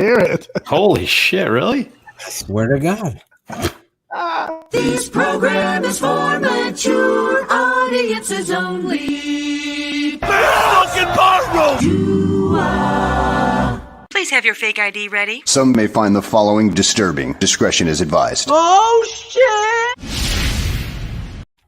hear it. Holy shit, really? I swear to God. This program is for mature audiences only. Fucking Barfly! Please have your fake ID ready. Some may find the following disturbing. Discretion is advised. Oh, shit!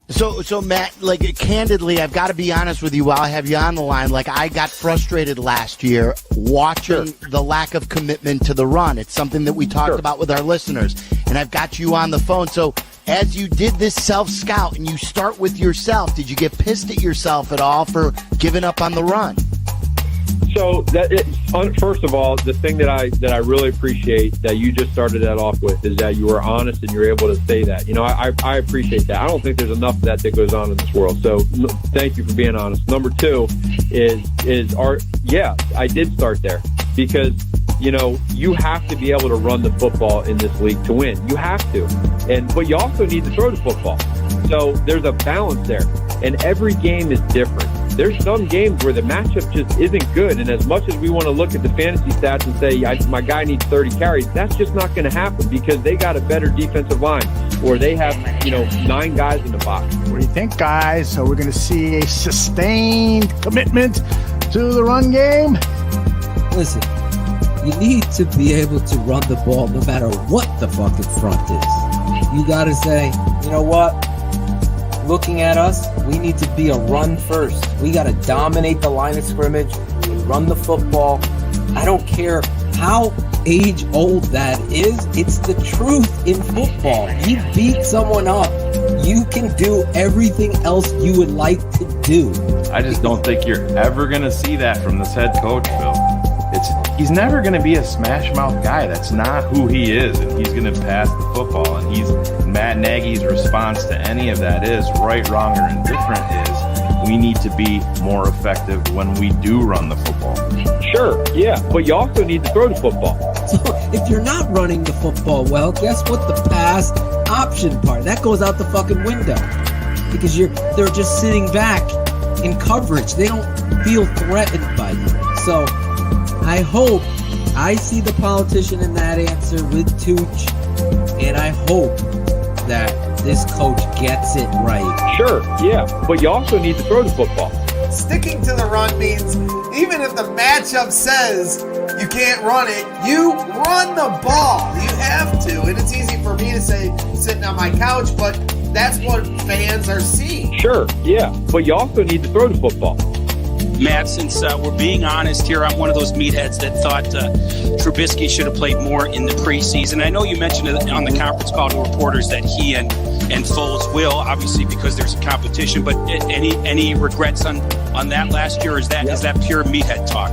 So Matt, like, candidly, I've got to be honest with you while I have you on the line. Like, I got frustrated last year watching the lack of commitment to the run. It's something that we talked about with our listeners, and I've got you on the phone. So as you did this self-scout and you start with yourself, did you get pissed at yourself at all for giving up on the run? So first of all, the thing that I really appreciate that you just started that off with is that you were honest and you're able to say that. You know, I appreciate that. I don't think there's enough of that goes on in this world. So thank you for being honest. Number two I did start there because, you know, you have to be able to run the football in this league to win. You have to. But you also need to throw the football. So there's a balance there. And every game is different. There's some games where the matchup just isn't good. And as much as we want to look at the fantasy stats and say, my guy needs 30 carries, that's just not going to happen because they got a better defensive line or they have, 9 guys in the box. What do you think, guys? So we're going to see a sustained commitment to the run game? Listen, you need to be able to run the ball no matter what the fucking front is. You got to say, you know what? Looking at us, we need to be a run first. We got to dominate the line of scrimmage and run the football. I don't care how age old that is. It's the truth in football. You beat someone up, you can do everything else you would like to do. I just don't think you're ever going to see that from this head coach, Phil. He's never going to be a smash mouth guy. That's not who he is, and he's going to pass the football. And Matt Nagy's response to any of that is right, wrong, or indifferent is we need to be more effective when we do run the football. Sure, yeah, but you also need to throw the football. So if you're not running the football well, guess what? The pass option part that goes out the fucking window because they're just sitting back in coverage. They don't feel threatened by you. So I hope I see the politician in that answer with Tooch, and I hope that this coach gets it right. Sure, yeah, but you also need to throw the football. Sticking to the run means even if the matchup says you can't run it, you run the ball. You have to, and it's easy for me to say sitting on my couch, but that's what fans are seeing. Sure, yeah, but you also need to throw the football. Matt, since we're being honest here, I'm one of those meatheads that thought Trubisky should have played more in the preseason. I know you mentioned it on the conference call to reporters that he and Foles will, obviously because there's a competition, but any regrets on that last year, or is that pure meathead talk?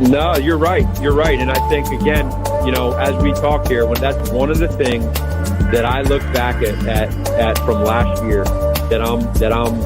No, you're right. And I think, again, as we talk here, that's one of the things that I look back at from last year that I'm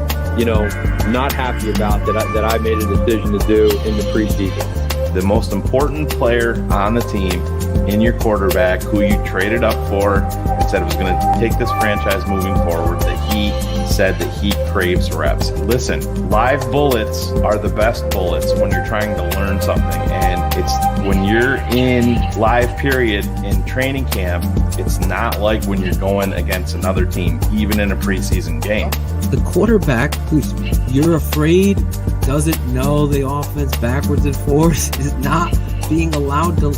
not happy about that I made a decision to do in the preseason. The most important player on the team in your quarterback who you traded up for and said was going to take this franchise moving forward, that he said that he craves reps. Listen, live bullets are the best bullets when you're trying to learn something. And it's when you're in live period in training camp, it's not like when you're going against another team, even in a preseason game. The quarterback who's you're afraid doesn't know the offense backwards and forwards is not being allowed to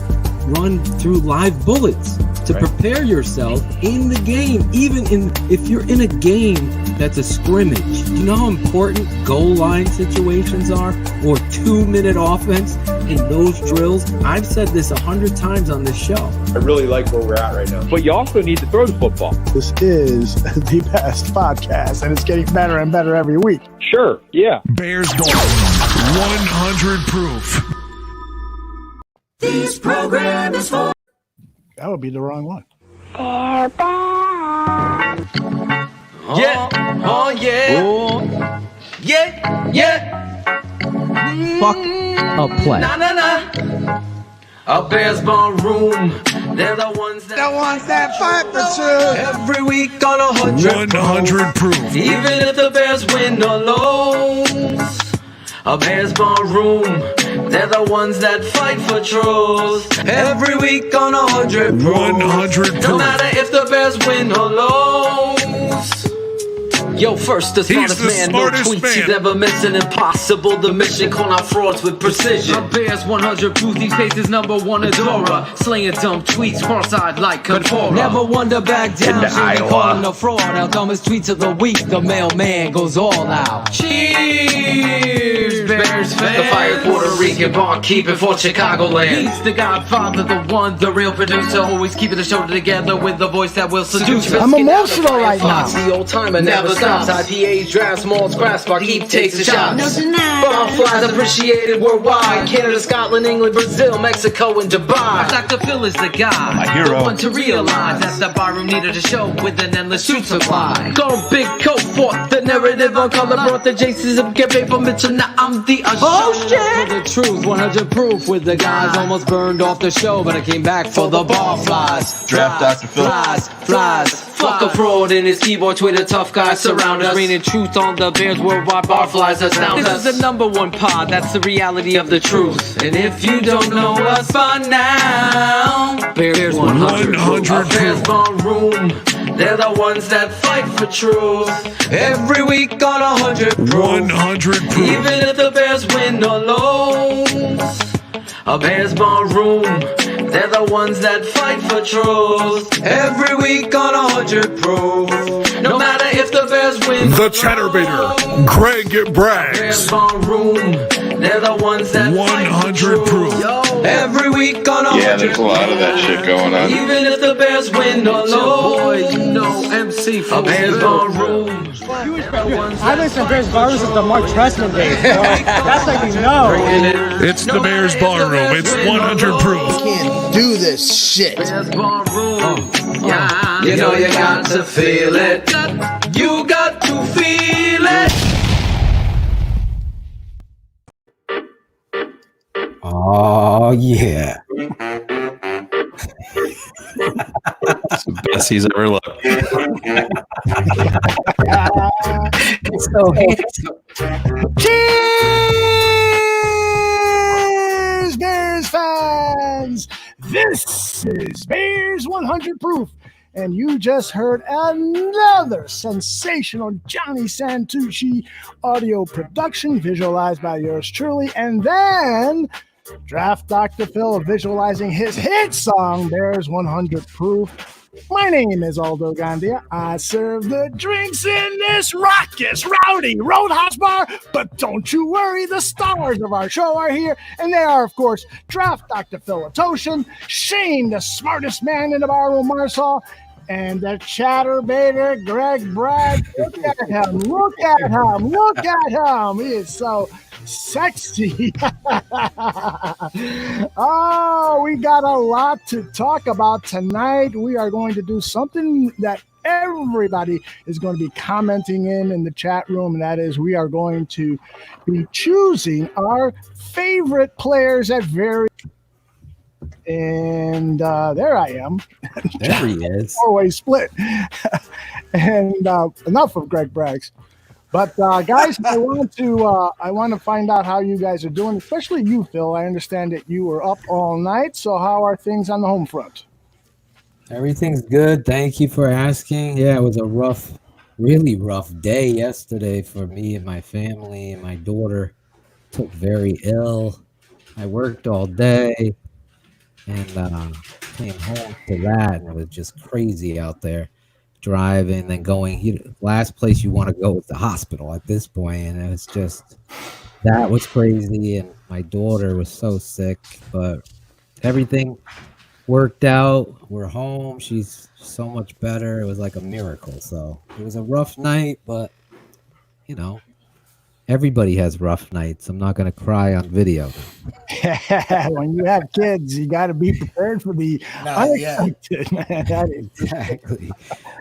run through live bullets to prepare yourself in the game. Even if you're in a game that's a scrimmage, you know how important goal line situations are, or 2-minute offense in those drills? I've said this 100 times on this show. I really like where we're at right now. But you also need to throw the football. This is the best podcast, and it's getting better and better every week. Sure, yeah. Bears Gold, 100 proof. This program is for... That would be the wrong one. They're back. Yeah. Oh, yeah. Oh. Yeah. Fuck a play. Nah. A Bears Ballroom. They're the ones that fight the truth. every week on 100 proof. Even if the Bears win or lose. A Bears Ballroom. They're the ones that fight for truth. Every week on 100 proof. 100 proof. No matter if the Bears win or lose. Yo, first, the smartest man, no tweets, he's ever missing impossible. The mission, call out frauds with precision. My Bears 100 proof, these faces number one Adora. Slaying dumb tweets, cross-eyed like Confora. Never wonder back down, she be calling no fraud. Our dumbest tweets of the week, the mailman goes all out. Cheers, Bears fans. The fire Puerto Rican barkeeping for Chicagoland. He's the godfather, the one, the real producer. Always keeping the show together with the voice that will seduce us. I'm emotional right now. The old timer never stops. IPAs, drafts, malts, craft, spark, keep takes the shots. Barflies appreciated worldwide. Canada, Scotland, England, Brazil, Mexico, and Dubai. Dr. Phil is the guy. My hero. The one to realize that the barroom needed a show with an endless suit supply. Go big coat, fought the narrative on color, brought the Jaces of get paper Mitchell. Now I'm the usher. Oh shit! For the truth, 100 proof with the guys. Almost burned off the show, but I came back for the Barflies. Draft Dr. Phil. Flies. Fuck a fraud in his keyboard, Twitter, tough guys surround us. Bringing truth on the Bears worldwide, Barflies astound us. This is the number one pod, that's the reality of the truth. And if you don't know us by now, Bears 100 Our Bears Ballroom, they're the ones that fight for truth. Every week on 100 proof. 100 proof. Even if the Bears win or lose. A Bears Ballroom, they're the ones that fight for truth. Every week on 100 proof. No matter if the Bears win. The Chatterbaiter, Greg Braggs. Bears Ballroom, they're the ones that 100 proof. Every week on 100. Yeah, there's a lot of that shit going on. Even if the Bears win or lose. You know MC for Bears Ballroom. I listen to Bears Ballroom since the Mark Trestman days, bro. That's like you know. It's the Bears Ballroom. It's 100 proof. Can't do this shit. Bears Ballroom. Yeah. You know you got to feel it. You got to feel it. Oh yeah. It's the best he's ever looked. So handsome. Cheers, Bears fans! This is Bears 100 Proof, and you just heard another sensational Johnny Santucci audio production visualized by yours truly, and then Draft Dr. Phil visualizing his hit song, Bears 100 Proof. My name is Aldo Gandia. I serve the drinks in this raucous, rowdy Roadhouse bar, but don't you worry, the stars of our show are here, and they are, of course, Draft Dr. Phil Atoshin, Shane, the smartest man in the barroom, Marsall, and the Chatterbaiter, Greg Bragg. Look at him, look at him, look at him. He is so sexy. Oh, we got a lot to talk about tonight. We are going to do something that everybody is going to be commenting in the chat room, and that is we are going to be choosing our favorite players at various. And there I am. There he is. Four-way split. And enough of Greg Braggs. But guys, I want to find out how you guys are doing, especially you, Phil. I understand that you were up all night. So how are things on the home front? Everything's good. Thank you for asking. Yeah, it was a really rough day yesterday for me and my family. And my daughter took very ill. I worked all day and came home to that, and it was just crazy out there. Driving and going, last place you want to go is the hospital at this point, and it was just, that was crazy, and my daughter was so sick, but everything worked out. We're home. She's so much better. It was like a miracle. So it was a rough night, but everybody has rough nights. I'm not going to cry on video. When you have kids, you got to be prepared for the unexpected. Exactly.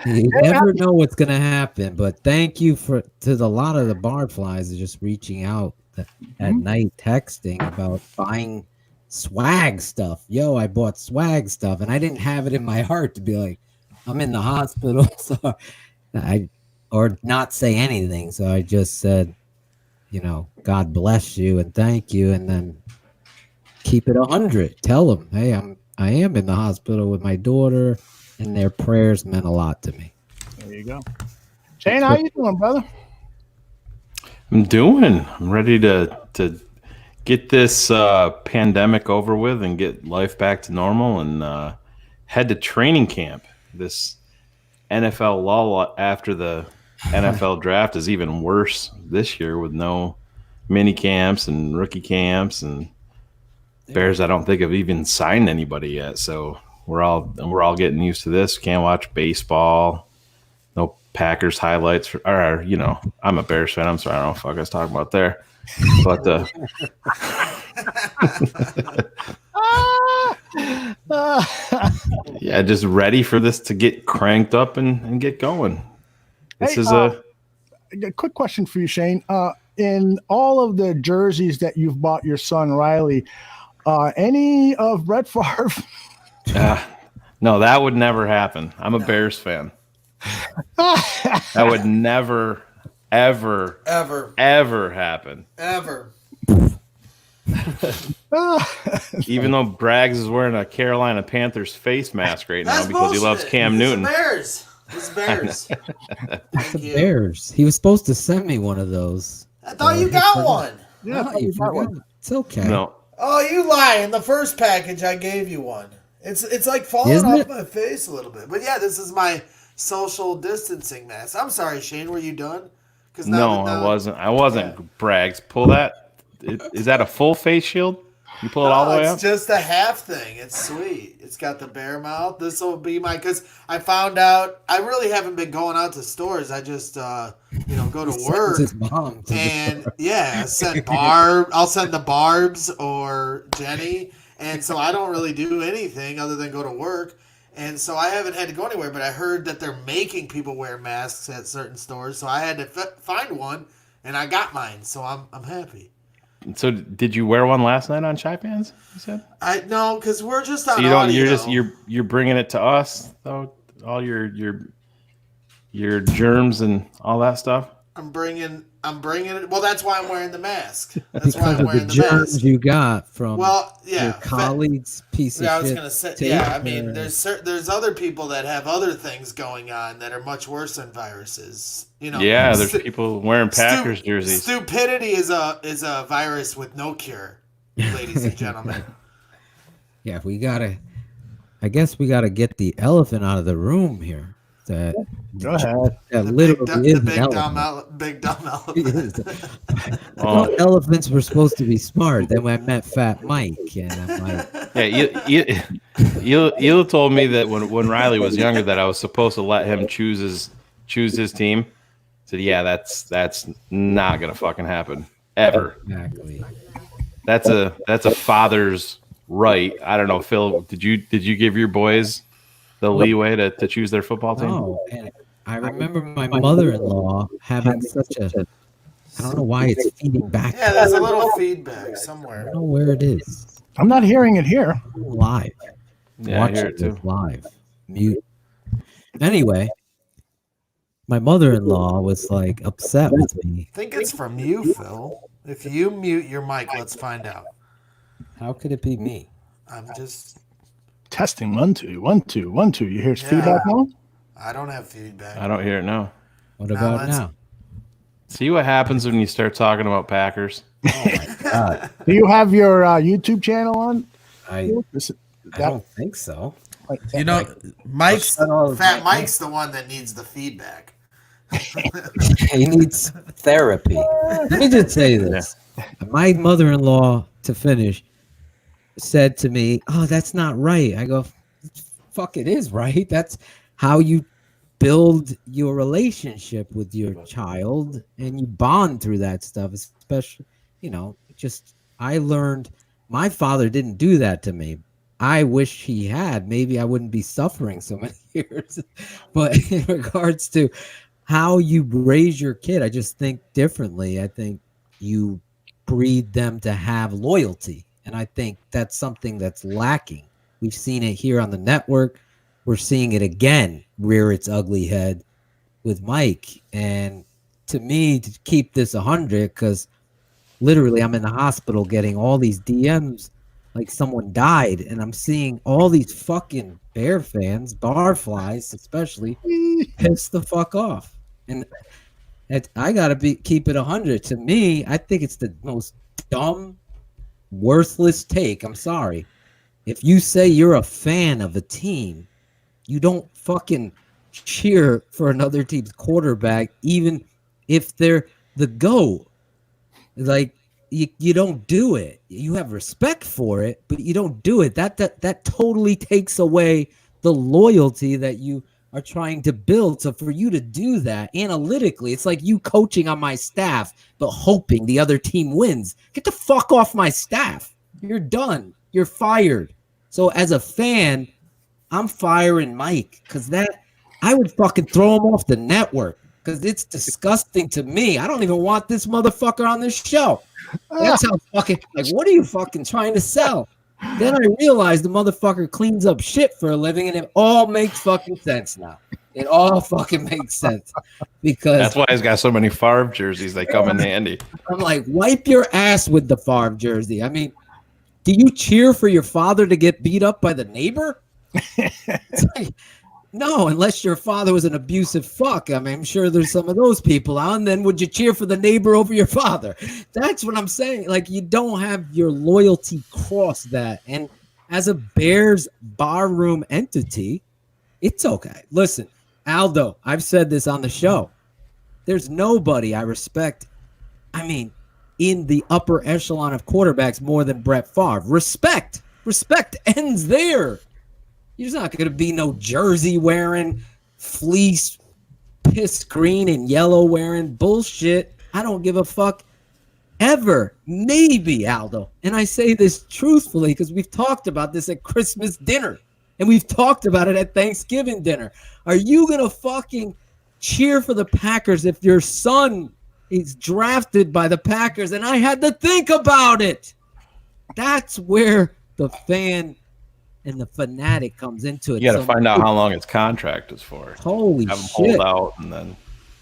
You never know what's going to happen. But thank you to a lot of the Barflies just reaching out at night, texting about buying swag stuff. Yo, I bought swag stuff, and I didn't have it in my heart to be like, I'm in the hospital, or not say anything. So I just said, God bless you and thank you. And then keep it 100. Tell them, hey, I am in the hospital with my daughter, and their prayers meant a lot to me. There you go. Shane, how you doing, brother? I'm ready to get this pandemic over with and get life back to normal and head to training camp. This NFL lull after the NFL draft is even worse this year with no mini camps and rookie camps, and Bears I don't think have even signed anybody yet. So we're all getting used to this. Can't watch baseball. No Packers highlights. I'm a Bears fan. I'm sorry. I don't know what the fuck I was talking about there. But yeah, just ready for this to get cranked up and get going. This is a quick question for you, Shane. In all of the jerseys that you've bought your son Riley, any of Brett Favre? No, that would never happen. I'm a Bears fan. That would never, ever happen. Ever. Even though Braggs is wearing a Carolina Panthers face mask right now because he loves Cam Newton. Bears. It's Bears. It's the Bears. He was supposed to send me one of those. I thought you got one. Yeah, No, you forgot. It's okay. No. Oh, you lie. In the first package, I gave you one. It's like falling off my face a little bit. But yeah, this is my social distancing mask. I'm sorry, Shane. Were you done? I wasn't. Braggs. Pull that. Is that a full face shield? You pull it all the way up? It's just a half thing. It's sweet. It's got the bear mouth. This will be because I found out I really haven't been going out to stores. I just go to work. His mom and I'll send the Barbs or Jenny. And so I don't really do anything other than go to work. And so I haven't had to go anywhere, but I heard that they're making people wear masks at certain stores. So I had to find one, and I got mine. So I'm happy. So did you wear one last night on Shy Fans? You said no, because we're just on. So audio. you're bringing it to us though. All your germs and all that stuff. I'm bringing it. Well, that's why I'm wearing the mask. That's because why I'm of wearing the the germs mask. you got from your colleagues. Piece of I was shit gonna say. tape, Yeah, I mean, there's other people that have other things going on that are much worse than viruses. Yeah, there's people wearing Packers jerseys. Stupidity is a virus with no cure, ladies and gentlemen. Yeah, I guess we gotta get the elephant out of the room here. That Go ahead. That literally is an big dumb elephant. Elephants were supposed to be smart. Then I met Fat Mike, and I'm like, yeah, you told me that when Riley was younger that I was supposed to let him choose his team. I said, yeah, that's not gonna fucking happen ever. Exactly. That's a father's right. I don't know, Phil. Did you give your boys the leeway to choose their football team? Oh, and I remember my mother-in-law having such a. I don't know why it's feeding back. Yeah, there's a little feedback somewhere. I don't know where it is. I'm not hearing it here. Live. Yeah, I hear it too. Live. Mute. Anyway, my mother-in-law was like upset with me. I think it's from you, Phil. If you mute your mic, let's find out. How could it be me? I'm just testing 1 2 1 2 1 2. You hear feedback now? I don't have feedback. I don't hear it now. What about now? See what happens when you start talking about Packers. Oh my god! Do you have your YouTube channel on? I don't think so. Fat Mike's the one that needs the feedback. He needs therapy. Let me just say this. My mother-in-law, to finish, said to me, "Oh, that's not right." I go, "Fuck, it is right. That's how you build your relationship with your child, and you bond through that stuff. Especially, I learned my father didn't do that to me. I wish he had. Maybe I wouldn't be suffering so many years. But in regards to how you raise your kid, I just think differently. I think you breed them to have loyalty. And I think that's something that's lacking. We've seen it here on the network. We're seeing it again rear its ugly head with Mike. And to me, to keep this 100, because literally I'm in the hospital getting all these DMs like someone died, and I'm seeing all these fucking Bear fans, Barflies especially, piss the fuck off. And I gotta keep it 100. To me, I think it's the most dumb, worthless take. I'm sorry. If you say you're a fan of a team, you don't fucking cheer for another team's quarterback, even if they're the GOAT. Like, you don't do it. You have respect for it, but you don't do it. That totally takes away the loyalty that you are trying to build. So for you to do that analytically, it's like you coaching on my staff, but hoping the other team wins. Get the fuck off my staff. You're done. You're fired. So as a fan, I'm firing Mike because I would fucking throw him off the network because it's disgusting to me. I don't even want this motherfucker on this show. That's how fucking, like, what are you fucking trying to sell? Then I realized the motherfucker cleans up shit for a living, and it all makes fucking sense now. It all fucking makes sense because that's why he's got so many Favre jerseys. They come in handy. I'm like, wipe your ass with the Favre jersey. I mean, do you cheer for your father to get beat up by the neighbor? It's like, no, unless your father was an abusive fuck. I mean, I'm sure there's some of those people out. And then would you cheer for the neighbor over your father? That's what I'm saying. Like, you don't have your loyalty cross that. And as a Bears barroom entity, it's okay. Listen, Aldo, I've said this on the show. There's nobody I respect, I mean, in the upper echelon of quarterbacks more than Brett Favre. Respect ends there. There's not going to be no jersey wearing, fleece, piss green and yellow wearing bullshit. I don't give a fuck ever. Maybe, Aldo. And I say this truthfully because we've talked about this at Christmas dinner and we've talked about it at Thanksgiving dinner. Are you going to fucking cheer for the Packers if your son is drafted by the Packers? And I had to think about it. That's where the fan and the fanatic comes into it. You got to find out how long his contract is for. Holy have him shit. hold out, and then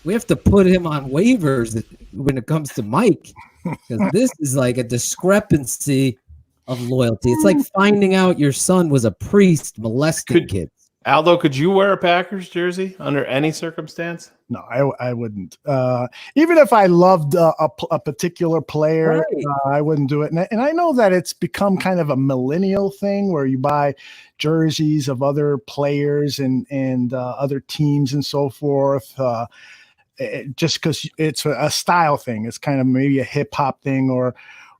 we have to put him on waivers when it comes to Mike, because this is like a discrepancy of loyalty. It's like finding out your son was a priest molesting kids. Aldo, could you wear a Packers jersey under any circumstance? No, I wouldn't. Even if I loved a particular player, Right. I wouldn't do it. And I know that it's become kind of a millennial thing where you buy jerseys of other players and other teams and so forth. Just because it's a style thing. It's kind of maybe a hip hop thing or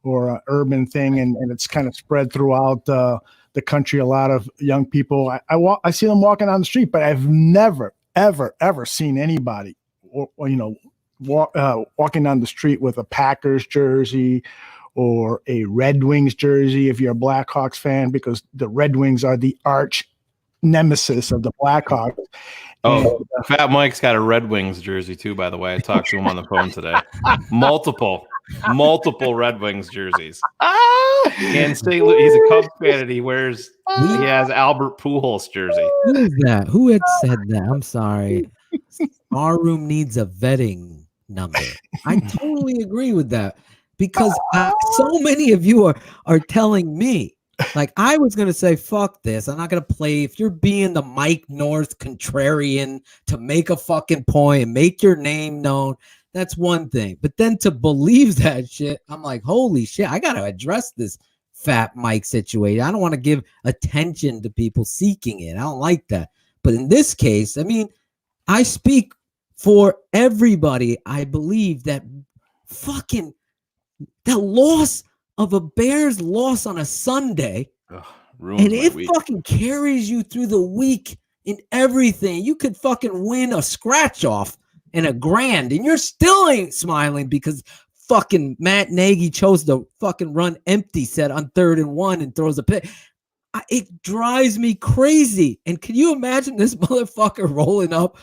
an urban thing, and it's kind of spread throughout the country. A lot of young people, I see them walking on the street, but I've never, ever seen anybody, walking down the street with a Packers jersey or a Red Wings jersey if you're a Blackhawks fan, because the Red Wings are the arch nemesis of the Blackhawks. Oh, Fat Mike's got a Red Wings jersey too, by the way. I talked to him on the phone today. Multiple Red Wings jerseys. And St. Louis, he's a Cubs fan, and he has Albert Pujols jersey. Who is that? Who had said that? I'm sorry. Our room needs a vetting number. I totally agree with that, because so many of you are telling me, like, I was going to say, fuck this. I'm not going to play. If you're being the Mike North contrarian to make a fucking point and make your name known, that's one thing. But then to believe that shit, I'm like, holy shit, I got to address this Fat Mike situation. I don't want to give attention to people seeking it. I don't like that. But in this case, I mean, I speak for everybody. I believe that fucking the loss of a Bears loss on a Sunday, and it fucking carries you through the week in everything. You could fucking win a scratch off and $1,000, and you're still ain't smiling because fucking Matt Nagy chose to fucking run empty set on 3rd and 1 and throws a pick. It drives me crazy. And can you imagine this motherfucker rolling up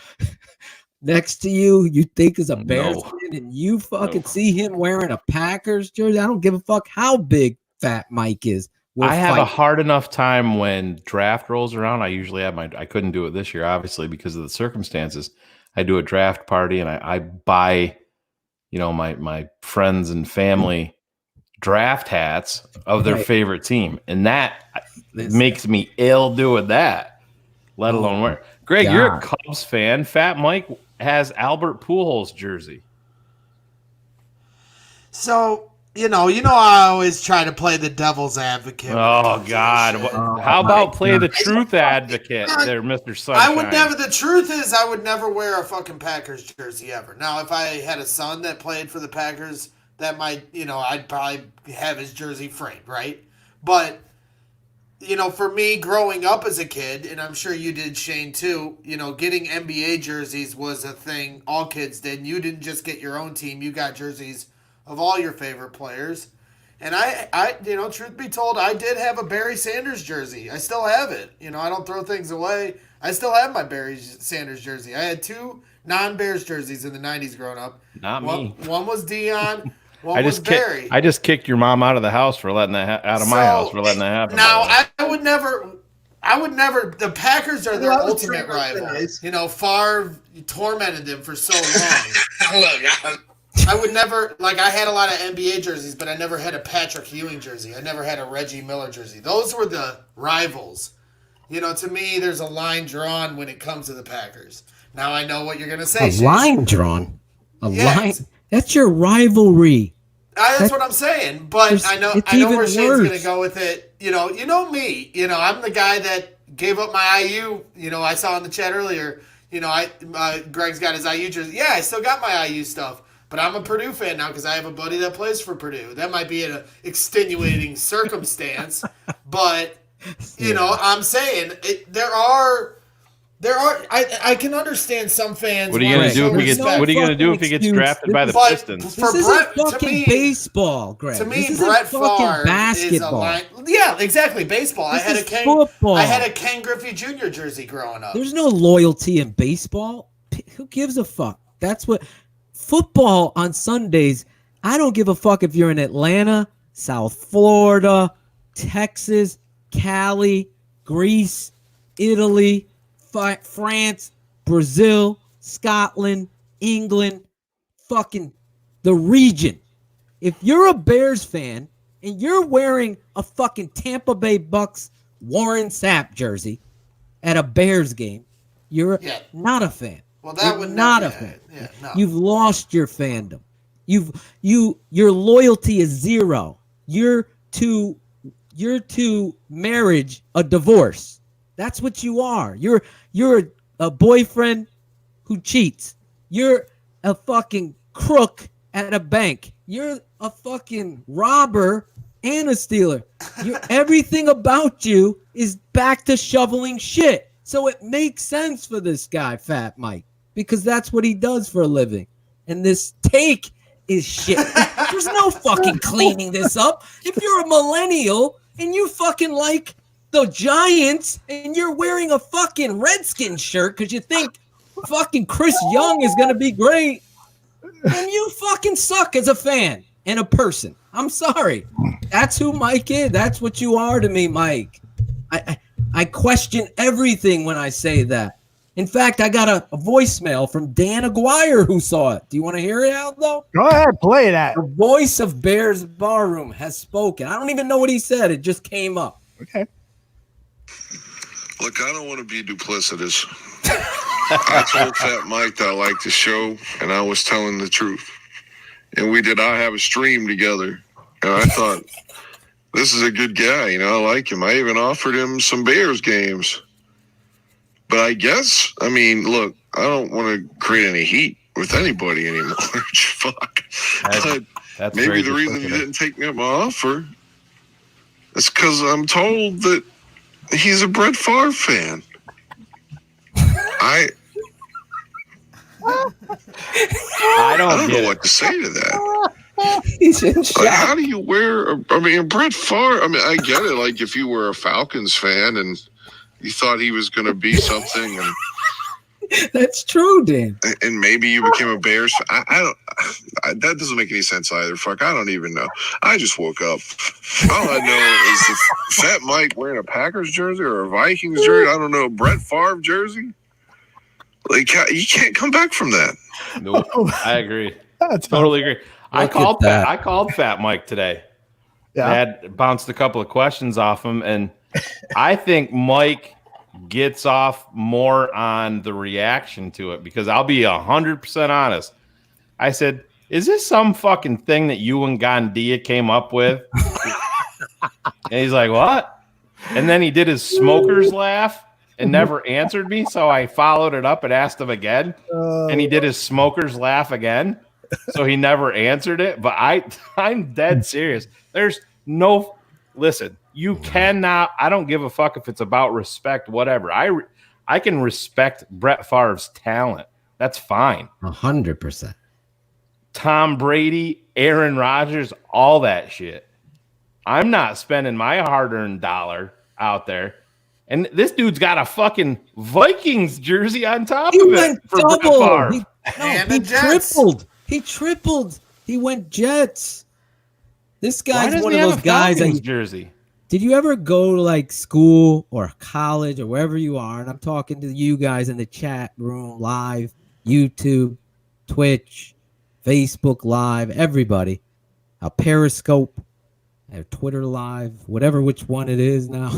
next to you think is a Bears fan, and you fucking see him wearing a Packers jersey? I don't give a fuck how big Fat Mike is. I have a hard enough time when draft rolls around. I usually have I couldn't do it this year, obviously, because of the circumstances. I do a draft party, and I buy, my friends and family draft hats of their Right. favorite team, and that makes me ill doing that. Let alone wear. Greg, God. you're a Cubs fan. Fat Mike has Albert Pujols jersey. So, I always try to play the devil's advocate. Oh God! How about play the truth advocate there, Mr. Sunshine? The truth is, I would never wear a fucking Packers jersey ever. Now, if I had a son that played for the Packers, that might, I'd probably have his jersey framed, right? But, for me, growing up as a kid, and I'm sure you did, Shane, too, getting NBA jerseys was a thing all kids did. You didn't just get your own team. You got jerseys of all your favorite players. And I truth be told, I did have a Barry Sanders jersey. I still have it. I don't throw things away. I still have my Barry Sanders jersey. I had 2 non-Bears jerseys in the 90s growing up. Not me. One was Dion. One was Barry. I just kicked your mom out of the house for letting that out of my house for letting that happen. Now I would never. The Packers are their ultimate rival. Favre tormented them for so long. Look, I would never, I had a lot of NBA jerseys, but I never had a Patrick Ewing jersey. I never had a Reggie Miller jersey. Those were the rivals. To me, there's a line drawn when it comes to the Packers. Now I know what you're going to say. Line drawn? Line? That's your rivalry. That's what I'm saying. But I know where Shane's going to go with it. You know me. I'm the guy that gave up my IU. I saw in the chat earlier. Greg's got his IU jersey. Yeah, I still got my IU stuff. But I'm a Purdue fan now because I have a buddy that plays for Purdue. That might be an extenuating circumstance, but I'm saying there are. I can understand some fans. What are you going to do if he gets? What are you going to do if he gets drafted by the Pistons? This isn't fucking baseball, Greg. To me, this Brett isn't fucking basketball. Yeah, exactly. Baseball. This I is football. I had a Ken Griffey Jr. jersey growing up. There's no loyalty in baseball. Who gives a fuck? That's what. Football on Sundays, I don't give a fuck if you're in Atlanta, South Florida, Texas, Cali, Greece, Italy, France, Brazil, Scotland, England, fucking the region. If you're a Bears fan and you're wearing a fucking Tampa Bay Bucks Warren Sapp jersey at a Bears game, you're not a fan. Well, that would not a fan. Yeah, no. You've lost your fandom. Your loyalty is zero. You're to marriage a divorce. That's what you are. You're a boyfriend who cheats. You're a fucking crook at a bank. You're a fucking robber and a stealer. Everything about you is back to shoveling shit. So it makes sense for this guy, Fat Mike. Because that's what he does for a living. And this take is shit. There's no fucking cleaning this up. If you're a millennial and you fucking like the Giants and you're wearing a fucking Redskin shirt because you think fucking Chris Young is going to be great, then you fucking suck as a fan and a person. I'm sorry. That's who Mike is. That's what you are to me, Mike. I question everything when I say that. In fact, I got a voicemail from Dan Aguirre who saw it. Do you want to hear it out, though? Go ahead, play that. The voice of Bears Barroom has spoken. I don't even know what he said. It just came up. Okay. Look, I don't want to be duplicitous. I told Fat Mike that I liked the show, and I was telling the truth. And we did. I have a stream together, and I thought, this is a good guy. I like him. I even offered him some Bears games. But I guess, look, I don't want to create any heat with anybody anymore. Fuck. But maybe the reason he didn't take me up my offer is because I'm told that he's a Brett Favre fan. I don't know what to say to that. He's in shock. How do you wear? Brett Favre. I get it. Like if you were a Falcons fan and you thought he was going to be something, and that's true, Dan. And maybe you became a Bears fan. I don't. That doesn't make any sense either. Fuck, I don't even know. I just woke up. All I know is the Fat Mike wearing a Packers jersey or a Vikings jersey. I don't know, Brett Favre jersey. Like you can't come back from that. Nope. I agree. Totally agree. I called Fat Mike today. Yeah. I had bounced a couple of questions off him, and I think Mike gets off more on the reaction to it because I'll be 100% honest. I said, "Is this some fucking thing that you and Gandia came up with?" And he's like, "What?" And then he did his smoker's laugh and never answered me. So I followed it up and asked him again. And he did his smoker's laugh again. So he never answered it. But I'm dead serious. There's no listen, you cannot. I don't give a fuck if it's about respect, whatever. I can respect Brett Favre's talent. That's fine. 100%. Tom Brady, Aaron Rodgers, all that shit. I'm not spending my hard-earned dollar out there. And this dude's got a fucking Vikings jersey on top of it. For double. He tripled. He tripled. He went Jets. This guy's one of those guys. Jersey. Did you ever go to like school or college or wherever you are? And I'm talking to you guys in the chat room, live, YouTube, Twitch, Facebook Live, everybody. A Periscope. Twitter Live, whatever which one it is now.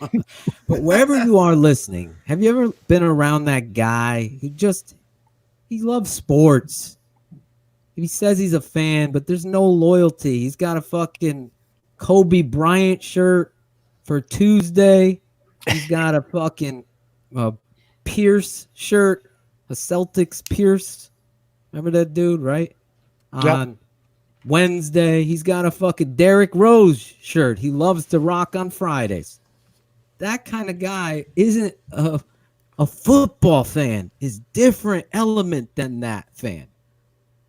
But wherever you are listening, have you ever been around that guy who he loves sports? He says he's a fan, but there's no loyalty. He's got a fucking Kobe Bryant shirt for Tuesday. He's got a fucking Pierce shirt, a Celtics Pierce. Remember that dude, right? Yep. Wednesday, he's got a fucking Derrick Rose shirt. He loves to rock on Fridays. That kind of guy isn't a football fan. Is different element than that fan.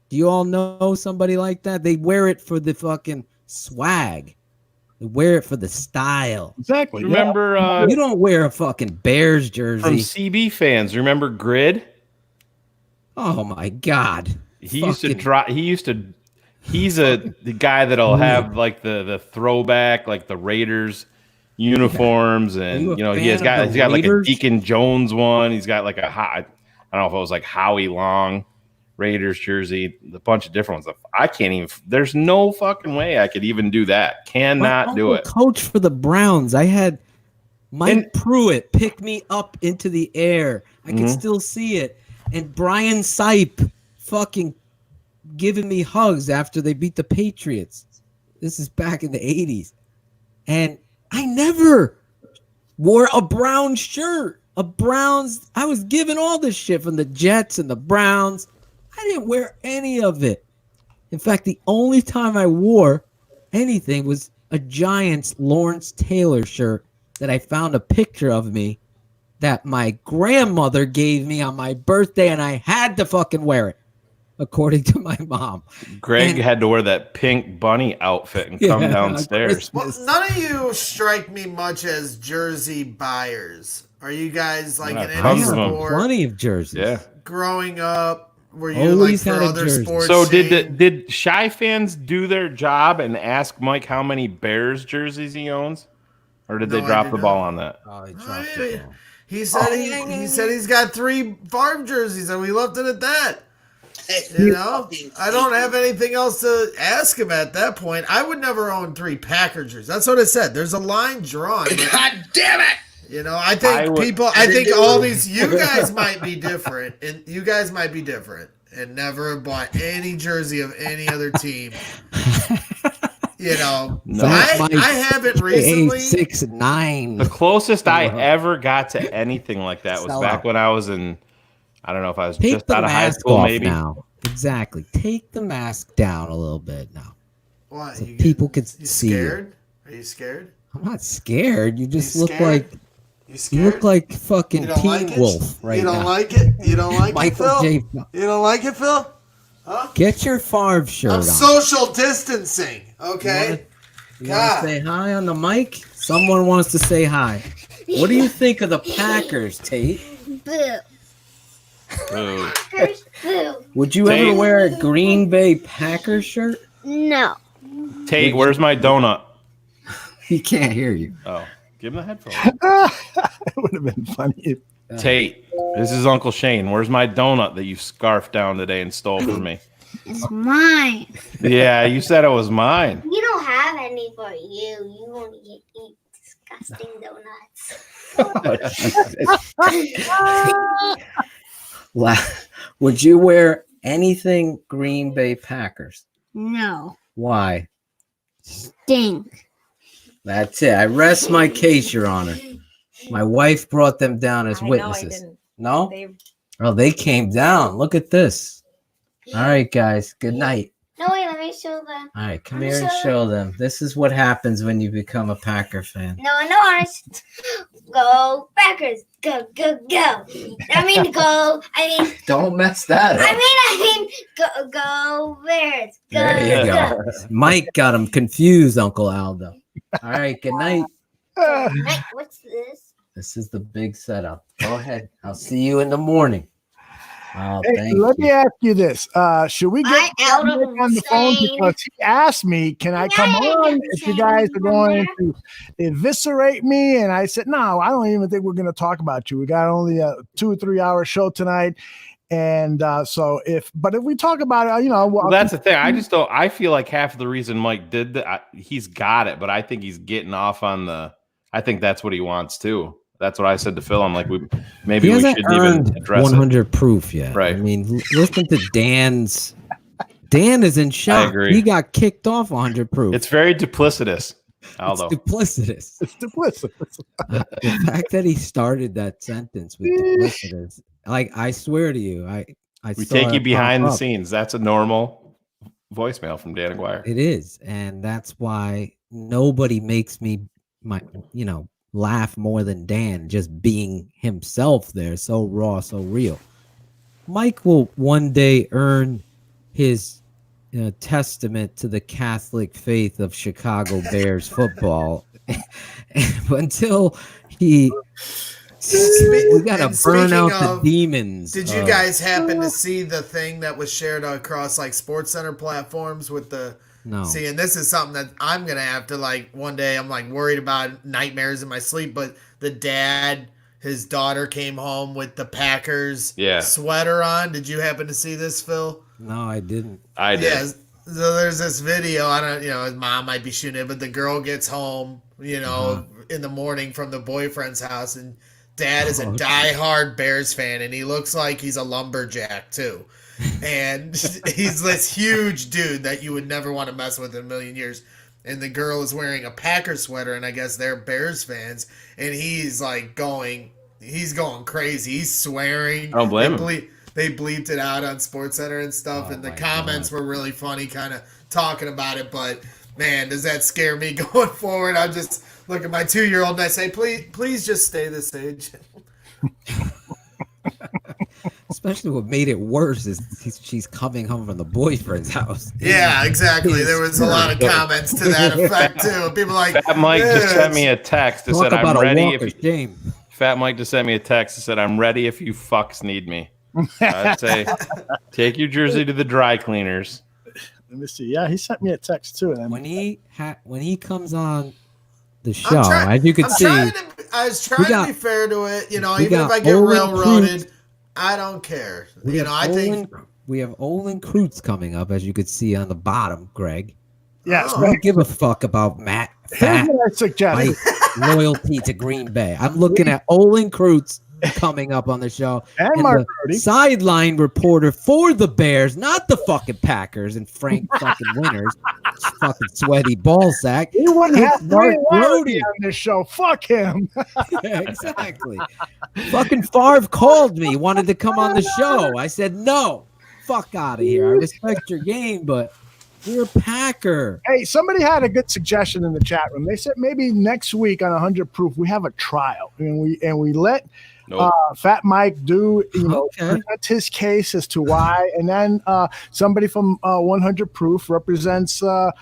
Do you all know somebody like that? They wear it for the fucking swag. They wear it for the style. Exactly. Remember, you don't wear a fucking Bears jersey. From CB fans, remember Grid? Oh my God. He's the guy that'll have like the throwback, like the Raiders uniforms, and he's got like a Deacon Jones one. He's got like I don't know if it was like Howie Long Raiders jersey, a bunch of different ones. I can't even. There's no fucking way I could even do that. Cannot do it. Coach for the Browns. I had Mike Pruitt pick me up into the air. I can still see it, and Brian Sipe fucking giving me hugs after they beat the Patriots. This is back in the 80s. And I never wore a Brown shirt. I was given all this shit from the Jets and the Browns. I didn't wear any of it. In fact, the only time I wore anything was a Giants Lawrence Taylor shirt that I found a picture of me that my grandmother gave me on my birthday, and I had to fucking wear it. According to my mom. Greg had to wear that pink bunny outfit and come downstairs. Well, none of you strike me much as jersey buyers. Are you guys like in any sport? Plenty of jerseys. Yeah. Growing up, were you Always like for had a other jersey. sports? So did Shy fans do their job and ask Mike how many Bears jerseys he owns? Or did they drop the ball on that? Oh, he dropped the ball. He said he said he's got 3 Favre jerseys, and we left it at that. I don't have anything else to ask him at that point. I would never own 3 Packer jerseys. That's what I said. There's a line drawn. God damn it! I think I think all these, you guys might be different, and you guys might be different, and never have bought any jersey of any other team. No. I haven't recently. 6'9". The closest I ever got to anything like that was back when I was in. I don't know if I was just out of high school, maybe. Now. Exactly. Take the mask down a little bit now. Why? So people can see scared? Are you scared? I'm not scared. You just look scared? like you look like fucking Teen Wolf right now. You don't like it? You don't like Michael it, Phil? J. You don't like it, Phil? Huh? Get your Favre shirt on. Social distancing, okay? You want to say hi on the mic? Someone wants to say hi. What do you think of the Packers, Tate? Boo. Boo. Packers, boo. Would you ever wear a Green Bay Packers shirt? No. Tate, where's my donut? He can't hear you. Oh, give him the headphones. It would have been funny. Tate, this is Uncle Shane. Where's my donut that you scarfed down today and stole from me? It's mine. Yeah, you said it was mine. You don't have any for you. You won't eat disgusting donuts. Would you wear anything Green Bay Packers? No. Why? Stink. That's it. I rest my case, Your Honor. My wife brought them down as witnesses. No, I didn't. No? Oh, they came down. Look at this. All right, guys. Good night. No, wait, let me show them. All right, come here and show them. This is what happens when you become a Packer fan. No, ours. Go Packers. Go, go, go. Don't mess that up. Go Bears. Go, There you go. Mike got him confused, Uncle Aldo. All right, good night. Mike, what's this? This is the big setup. Go ahead. I'll see you in the morning. Oh, hey, let me ask you this. Should we get out of on the phone? Because he asked me, can I come on if you guys are going to eviscerate me? And I said, no, I don't even think we're going to talk about you. We got only a 2 or 3 hour show tonight. And if we talk about it, well, that's the thing. I just don't. I feel like half of the reason Mike did that, he's got it, but I think he's getting off on I think that's what he wants too. That's what I said to Phil. I'm like, maybe we shouldn't even address 100 proof yet. Right. I mean, listen to Dan's. Dan is in shock. I agree. He got kicked off 100 proof. It's very duplicitous, Aldo. It's duplicitous. It's duplicitous. The fact that he started that sentence with duplicitous, like I swear to you, we take you behind the scenes. That's a normal voicemail from Dan Aguirre. It is, and that's why nobody makes me laugh more than Dan, just being himself there, so raw, so real. Mike will one day earn his testament to the Catholic faith of Chicago Bears football. Until we gotta burn out the demons. Did you guys happen to see the thing that was shared across like Sports Center platforms with the No. See, and this is something that I'm going to have to one day I'm worried about nightmares in my sleep, but the dad, his daughter came home with the Packers sweater on. Did you happen to see this, Phil? No, I didn't. I did. Yeah, so there's this video. I don't, his mom might be shooting it, but the girl gets home, in the morning from the boyfriend's house, and dad is a diehard Bears fan, and he looks like he's a lumberjack too. And he's this huge dude that you would never want to mess with in a million years. And the girl is wearing a Packer sweater, and I guess they're Bears fans. And he's going crazy. He's swearing. I don't blame him. They bleeped it out on SportsCenter and stuff, and the comments were really funny, kind of talking about it. But man, does that scare me going forward? I just look at my 2-year-old and I say, please just stay this age. Especially what made it worse is she's coming home from the boyfriend's house. Yeah, exactly. There was a lot of comments to that effect too. People like Fat Mike just sent me a text that said I'm ready Fat Mike just sent me a text that said I'm ready if you fucks need me. I'd say take your jersey to the dry cleaners. Let me see. Yeah, he sent me a text too. And when he comes on the show, as you can see, I was trying to be fair to it. Even if I get railroaded, I don't care. I think we have Olin Kreutz coming up, as you could see on the bottom, Greg. Yes, I don't give a fuck about Matt Fat loyalty to Green Bay. I'm looking at Olin Kreutz coming up on the show, and Mark the sideline reporter for the Bears, not the fucking Packers and Frank fucking Winters, fucking sweaty ball sack. He wouldn't have Mark Brody on this show. Fuck him. Yeah, exactly. Fucking Favre called me, wanted to come on the show. I said no. Fuck out of here. I respect your game, but you're a Packer. Hey, somebody had a good suggestion in the chat room. They said maybe next week on 100 Proof we have a trial and we let Fat Mike do present his case as to why, and then somebody from 100 Proof represents the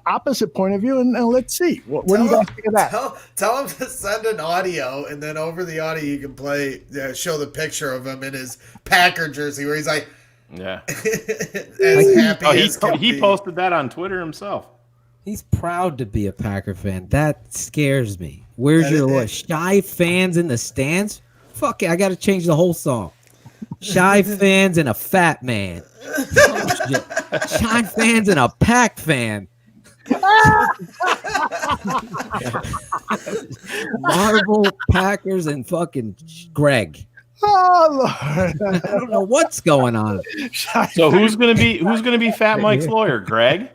opposite point of view, and let's see what do you guys think of that? Tell him to send an audio, and then over the audio you can play show the picture of him in his Packer jersey where he's like. Yeah. As happy as can he be. posted that on Twitter himself. He's proud to be a Packer fan. That scares me. Where's your shy fans in the stands? Fuck it, I got to change the whole song. Shy fans and a fat man. Shy fans and a Pack fan. Marvel, Packers, and fucking Greg. Oh Lord! I don't know what's going on. So who's gonna be Fat Mike's lawyer? Greg?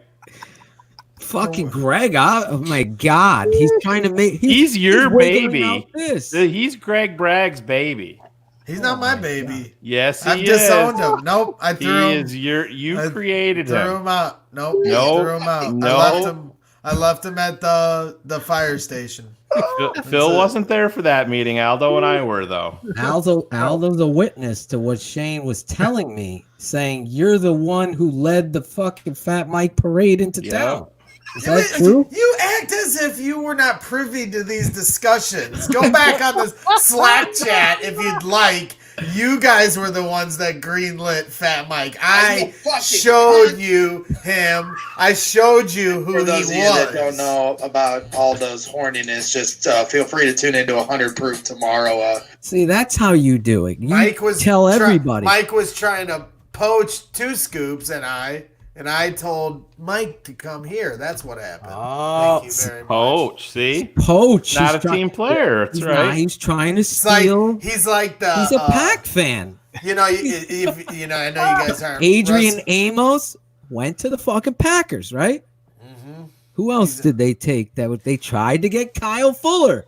Fucking Greg! Oh my God! He's trying to make. He's your wiggling baby. out this. He's Greg Bragg's baby. He's not my baby. Yes, I've he disowned is. him. Nope, I threw him. You created threw him. him out. Nope, No, threw him out. no. I left him at the fire station. Phil wasn't there for that meeting. Aldo and I were, though. Aldo's a witness to what Shane was telling me, saying you're the one who led the fucking Fat Mike parade into town. Is that true? You act as if you were not privy to these discussions. Go back on the Slack chat if you'd like. You guys were the ones that greenlit Fat Mike. I showed you him. I showed you who For those he of you was. that don't know about Aldo's horniness, just feel free to tune into 100 Proof tomorrow. See, that's how you do it. You Mike was tell everybody. Mike was trying to poach 2 scoops, and I told Mike to come here. That's what happened. Oh, thank you very much. Poach, see? Poach. Not a team player. That's right. He's trying to It's steal. he's like the. He's a Pack fan. You know, you know. I know you guys aren't. Adrian Amos went to the fucking Packers, right? Mm-hmm. Who else did they take? They tried to get Kyle Fuller,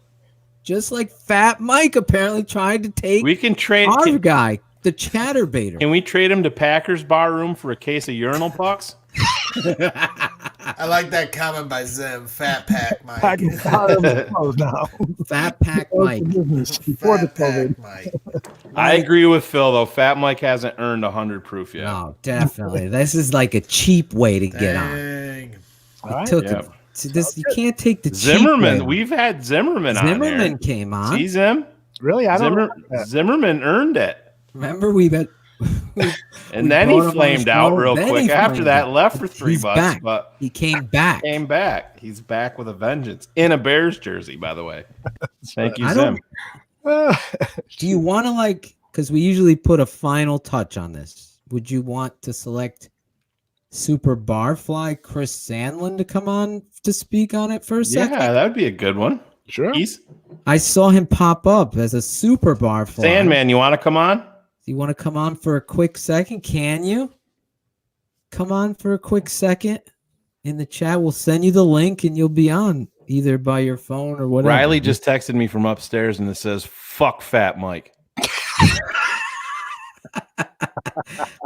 just like Fat Mike apparently tried to take. We can trade our guy, the Chatterbaiter. Can we trade him to Packers bar room for a case of urinal pucks? I like that comment by Zim. Fat Pack Mike. Fat Pack Mike. Before the COVID. I agree with Phil though. Fat Mike hasn't earned 100 proof yet. No, definitely. This is like a cheap way to get on. Dang. This. You can't take the cheap Zimmerman. way. We've had Zimmerman on there. Zimmerman came on. See Zim? Really? I don't know that. Zimmerman earned it. Remember we bet. And then he flamed out real quick after that. Left for $3, back. but he came back. He's back with a vengeance in a Bears jersey, by the way. Thank you, I Zim. Do you want to because we usually put a final touch on this. Would you want to select Super Barfly Chris Sandlin to come on to speak on it for a second? Yeah, that would be a good one. Sure. I saw him pop up as a Super Barfly. Sandman, you want to come on? Do you want to come on for a quick second? Can you come on for a quick second in the chat? We'll send you the link and you'll be on either by your phone or whatever. Riley just texted me from upstairs and it says, "Fuck Fat Mike."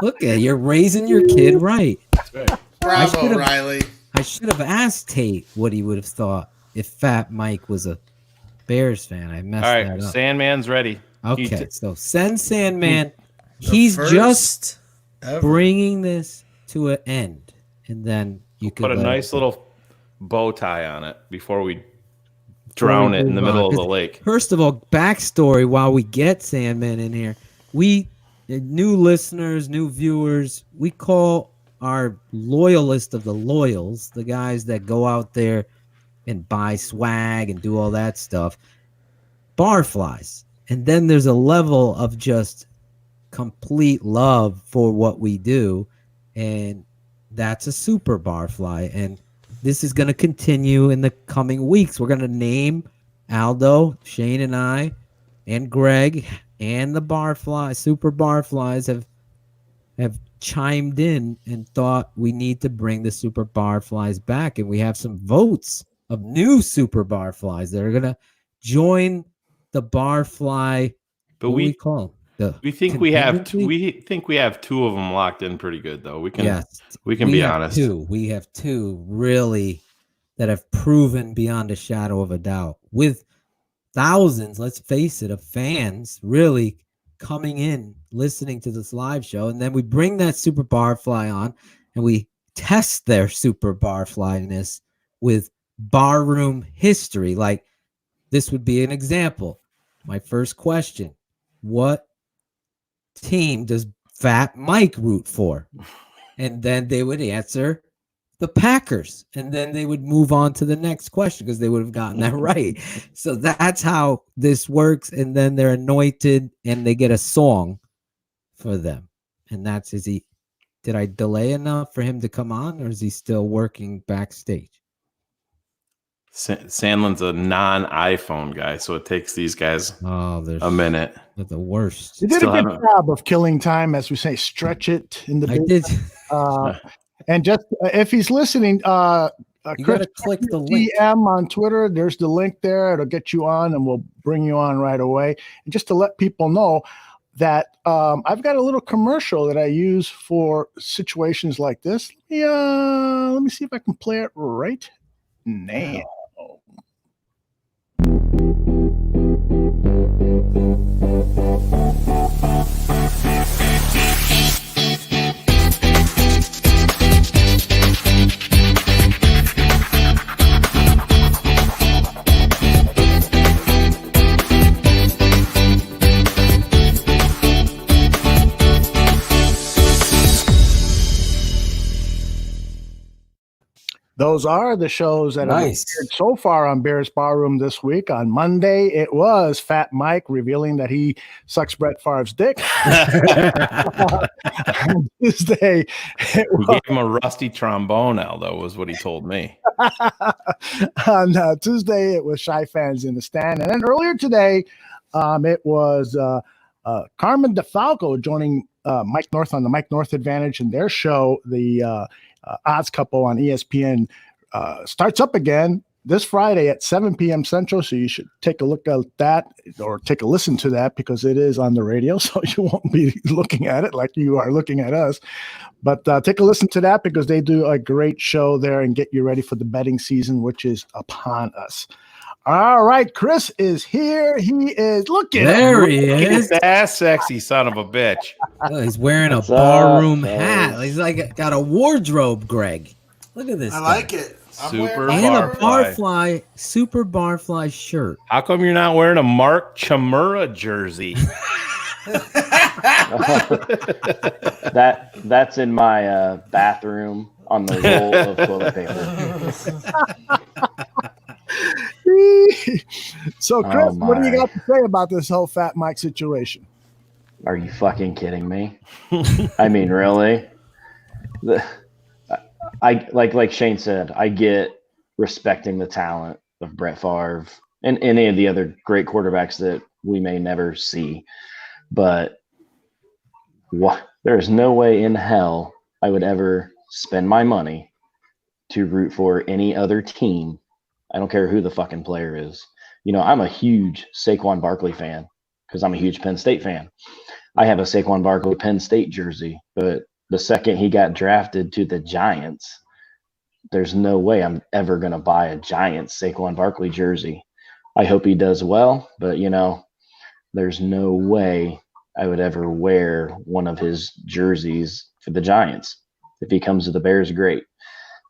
Look at you're raising your kid right. Bravo, Riley. I should have asked Tate what he would have thought if Fat Mike was a Bears fan. I messed All that right, up. Sandman's ready. Okay, so send Sandman. He's just bringing this to an end, and then you can put a nice little bow tie on it before we drown it in the middle of the lake. First of all, backstory while we get Sandman in here. We, new listeners, new viewers, we call our loyalist of the loyals, the guys that go out there and buy swag and do all that stuff, barflies. And then there's a level of just complete love for what we do, and that's a super barfly. And this is going to continue in the coming weeks. We're going to name Aldo, Shane, and I, and Greg, and the barfly, super barflies have chimed in and thought we need to bring the super barflies back, and we have some votes of new super barflies that are going to join the barfly. But we call them? We think we have two of them locked in pretty good though. We can be have honest. We have two really that have proven beyond a shadow of a doubt, with thousands, let's face it, of fans really coming in, listening to this live show. And then we bring that super barfly on and we test their super barflyness with barroom history. Like, this would be an example. My first question: what team does Fat Mike root for? And then they would answer the Packers. And then they would move on to the next question because they would have gotten that right. So that's how this works. And then they're anointed and they get a song for them. And that's, did I delay enough for him to come on, or is he still working backstage? Sandlin's a non-iPhone guy, so it takes these guys a minute. They're the worst. You did a good job of killing time, as we say. Stretch it in the. I did. And just if he's listening, you Chris, gotta click the link. DM on Twitter. There's the link there. It'll get you on, and we'll bring you on right away. And just to let people know that I've got a little commercial that I use for situations like this. Yeah, let me see if I can play it right now. Those are the shows that have appeared so far on Bears Barroom this week. On Monday, it was Fat Mike revealing that he sucks Brett Favre's dick. On Tuesday, He gave him a rusty trombone, Aldo, was what he told me. on Tuesday, it was Shy Fans in the Stand. And then earlier today, it was Carmen DeFalco joining Mike North on the Mike North Advantage and their show, the Odds Couple on ESPN, starts up again this Friday at 7 p.m. Central. So you should take a look at that or take a listen to that because it is on the radio. So you won't be looking at it like you are looking at us. But take a listen to that because they do a great show there and get you ready for the betting season, which is upon us. All right, Chris is here. He is looking. There he is. That sexy son of a bitch. Oh, he's wearing a barroom hat. He's like got a wardrobe, Greg. Look at this. I like it. Super and a Barfly. Super Barfly shirt. How come you're not wearing a Mark Chmura jersey? That's in my bathroom on the roll of toilet paper. So, Chris, what do you got to say about this whole Fat Mike situation? Are you fucking kidding me? I mean, really? Like Shane said, I get respecting the talent of Brett Favre and any of the other great quarterbacks that we may never see, but there's no way in hell I would ever spend my money to root for any other team. I don't care who the fucking player is. You know, I'm a huge Saquon Barkley fan because I'm a huge Penn State fan. I have a Saquon Barkley Penn State jersey, but the second he got drafted to the Giants, there's no way I'm ever going to buy a Giants Saquon Barkley jersey. I hope he does well, but, you know, there's no way I would ever wear one of his jerseys for the Giants. If he comes to the Bears, great.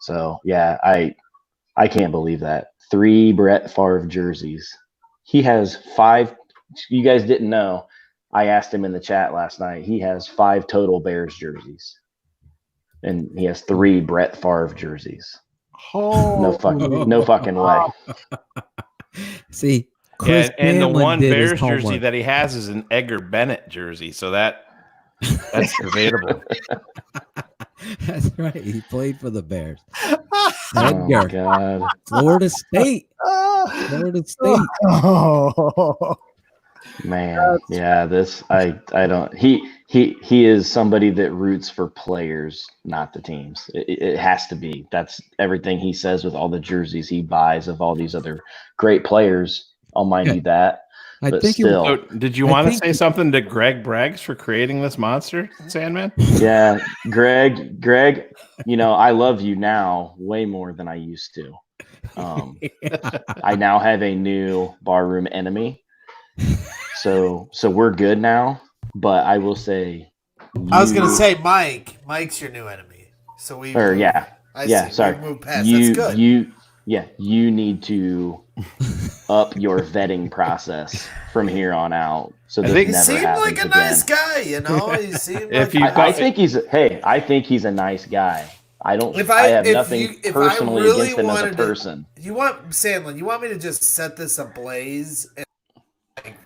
So, yeah, I can't believe that. 3 Brett Favre jerseys. He has 5. You guys didn't know. I asked him in the chat last night. He has 5 total Bears jerseys. And he has 3 Brett Favre jerseys. Oh, no fucking way. See, Chris and the Hamlin one did Bears his jersey homework. that he has is an Edgar Bennett jersey. So that's debatable. That's right. He played for the Bears. Oh, God. Florida State. Florida State. Oh. Man, yeah, this I don't. He is somebody that roots for players, not the teams. It has to be. That's everything he says with all the jerseys he buys of all these other great players. I'll mind you that. I but think still, So, did you want to say something to Greg Braggs for creating this monster, Sandman? yeah, Greg, you know, I love you now way more than I used to. I now have a new barroom enemy. So we're good now, but I will say I was gonna say Mike's your new enemy. So we sorry. We moved past. That's good. You need to up your vetting process from here on out. So this he never seemed happens like a again. nice guy, you know. He seemed like I think he's a nice guy. I have nothing personally against him as a person. You want Sandlin? You want me to just set this ablaze and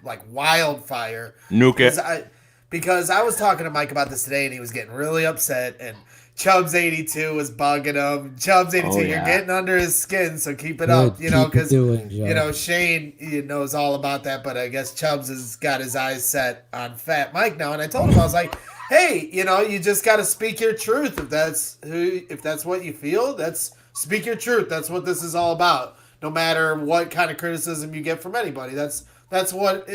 like wildfire? Nuke it. Because I was talking to Mike about this today, and he was getting really upset, and Chubbs 82 was bugging him. Chubbs 82, Oh, you're yeah. getting under his skin, so keep it Good, up. keep it Because doing, Joe. Shane knows all about that, but I guess Chubbs has got his eyes set on Fat Mike now. And I told him, I was like, hey, you just got to speak your truth. If that's what you feel, speak your truth. That's what this is all about. No matter what kind of criticism you get from anybody, that's what